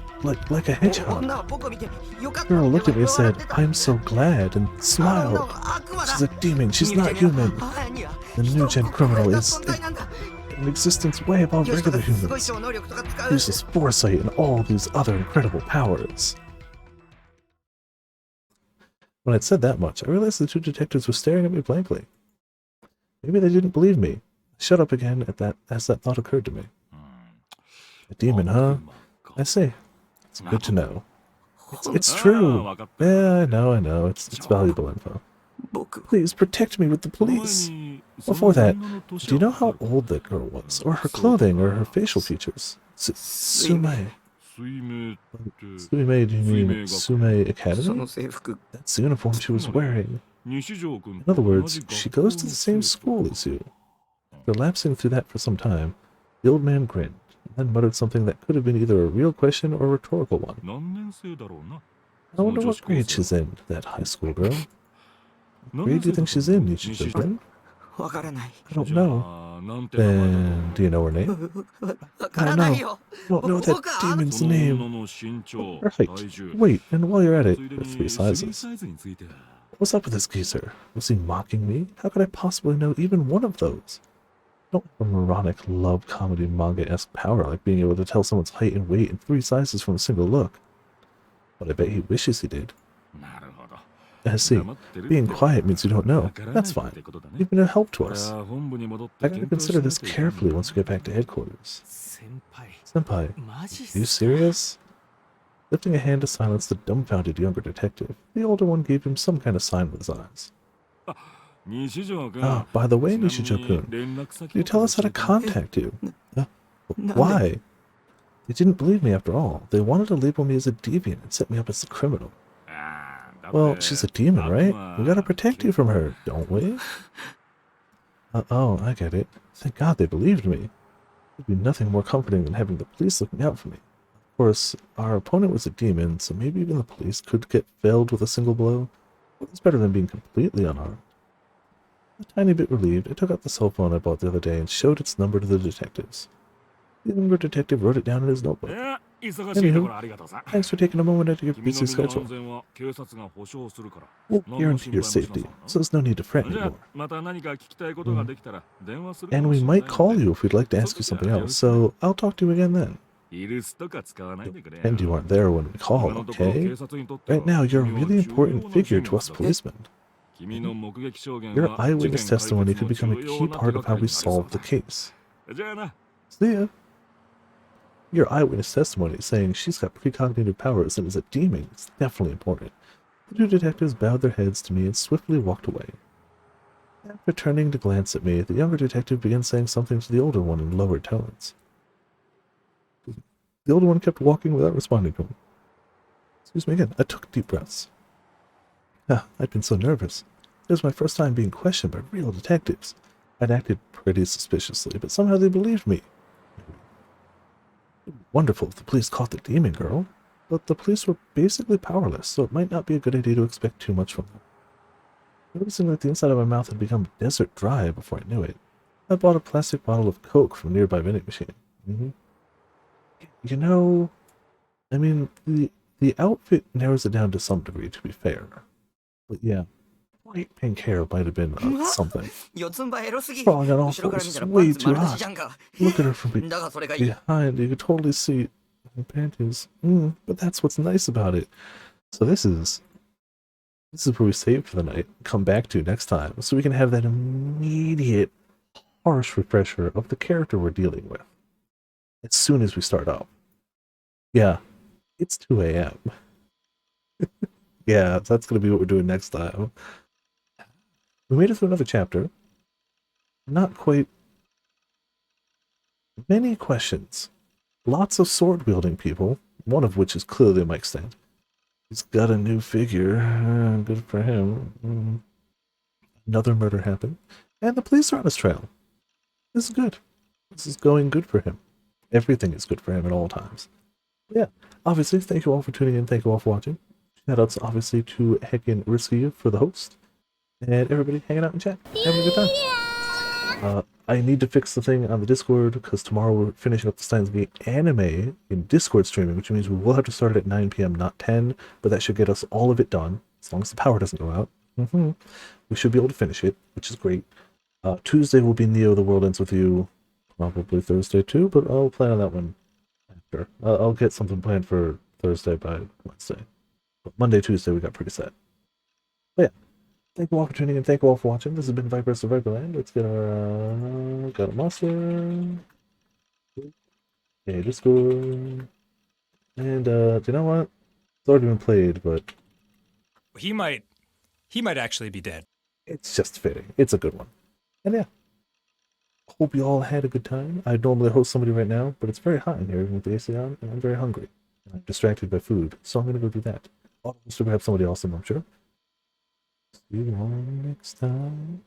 like a hedgehog. 女は僕を見てよかった The girl looked at me and 笑 said, ってた I'm so glad, and あの smiled. 悪魔だ She's a demon, she's not human. The new gen criminal is an existence way above regular humans. Uses foresight and all these other incredible powers. When I'd said that much, I realized the two detectives were staring at me blankly. Maybe they didn't believe me. I shut up again as that thought occurred to me. うん A demon, huh? 悪魔か I see. It's good to know. It's あー true. わかった Yeah, I know. It's valuable info. 僕 Please protect me with the お前 police. に Before その that, 女の年 do you know は how わかる old that girl was? Or her clothing, or her facial features? Sume. 水明って Sume, do you mean Sume そ Academy? の制服 That's the uniform she was wearing. 西条君 In と other 同 words, じ she 学校 goes to の the same 生徒 school as you. After lapsing through that for some time, the old man grinned, and then muttered something that could have been either a real question or a rhetorical one. 何年生だろうな I wonder what grade she's in, that high school girl. What grade do you think she's in, Nichijou-kun? わからない I don't じゃ know. あなんて名前だと Then, do you know her name? わからないよ I don't know that 僕は demon's その女 name. の身長 Her 体 height. 重 Wait, and while you're at it, ついで the に three スリー sizes. サイズについて What's up with this geezer? Was he mocking me? How could I possibly know even one of those? I don't have a moronic love comedy manga-esque power like being able to tell someone's height and weight in 3 sizes from a single look. But I bet he wishes he did. なるほど I see. 黙ってるって Being quiet means you don't know. わからない That's っ fine. てことだね You've been a help to これ us. は本部に戻って I gotta 検討し consider な this きゃいけない carefully once we get back to headquarters. 先輩 Senpai, マジっ are you すか serious? Lifting a hand to silence the dumbfounded younger detective, the older one gave him some kind of sign with his eyes. 西条君 Ah, by the way, ちなみに Nishijo-kun, 連絡先 could you tell us how to 教えて contact you? No. Why? They didn't believe me after all. They wanted to label me as a deviant and set me up as the criminal. あーだって Well, she's a demon, right? 悪魔 We gotta protect you from her, don't we? Oh, I get it. Thank God they believed me. There'd be nothing more comforting than having the police looking out for me. Of course, our opponent was a demon, so maybe even the police could get felled with a single blow. But it's better than being completely unarmed. A tiny bit relieved, I took out the cell phone I bought the other day and showed its number to the detectives. The younger detective wrote it down in his notebook. 忙しいところありがとうさ Thanks for taking a moment out of your 君の busy 身の schedule. 安全は警察が保証するから We'll 何の guarantee 心 your 配もしな safety, さ so there's no need to fret じゃあ anymore. また何か聞きたいことができたら電話するか And も we しれない might の call で you if we'd like to ask you something else, so I'll talk to you again then. イルスとか使わないでくれ And you aren't there when we 今 call, のところ okay? 警察にとっては Right now, you're a 君は really 重要 important な figure 人 to us 物だ policemen. 君の目撃証言 Your は eyewitness 事件解 testimony 決 could の become 重 a 要 key な part 手 of がか how り we になりそう solve the だ case. じゃあな See ya. Your eyewitness testimony saying she's got precognitive powers and is a demon is definitely important. The two detectives bowed their heads to me and swiftly walked away. After turning to glance at me, the younger detective began saying something to the older one in lowered tones. The older one kept walking without responding to him. Excuse me again. I took deep breaths. I'd been so nervous. It was my first time being questioned by real detectives. I'd acted pretty suspiciously, but somehow they believed me. Wonderful if the police caught the demon girl, but the police were basically powerless, so it might not be a good idea to expect too much from them. Noticing that the inside of my mouth had become desert dry before I knew it, I bought a plastic bottle of Coke from a nearby vending machine. You know, I mean, the outfit narrows it down to some degree, to be fair. But yeah, white pink hair might have been something. 四つん這エロすぎ Crawling on all 後ろから fours 見 is たらパ way ンツ too 丸出しじゃ hot. んか Look at her from だがそれがいい behind. You could totally see her panties. But that's what's nice about it. So this is where we save for the night. Come back to next time, so we can have that immediate harsh refresher of the character we're dealing with as soon as we start up. Yeah, it's 2 a.m. Yeah, that's gonna be what we're doing next time. We made it through another chapter. Not quite. Many questions. Lots of sword-wielding people, one of which is clearly a mic stand. He's got a new figure. Good for him. Another murder happened. And the police are on his trail. This is good. This is going good for him. Everything is good for him at all times. But yeah, obviously, thank you all for tuning in. Thank you all for watching. Shoutouts, obviously, to Heckin Risky for the host. And everybody hanging out in chat. Having a good time. I need to fix the thing on the Discord, because tomorrow we're finishing up the Steins Gate anime in Discord streaming, which means we will have to start it at 9 p.m., not 10, but that should get us all of it done, as long as the power doesn't go out. We should be able to finish it, which is great. Tuesday will be Neo, The World Ends With You, probably Thursday too, but I'll plan on that one after. I'll get something planned for Thursday by Wednesday. But Monday, Tuesday, we got pretty set. But yeah. Thank you all for tuning in. Thank you all for watching. This has been Vipers of Viperland. Let's get our got a monster. Okay, Discord. And do you know what? It's already been played, but He might actually be dead. it's just fitting. It's a good one. And yeah. Hope you all had a good time. I normally host somebody right now, but it's very hot in here with the AC on, and I'm very hungry. And I'm distracted by food, so I'm gonna go do that. I'll still have somebody else, I'm sure. See you all next time.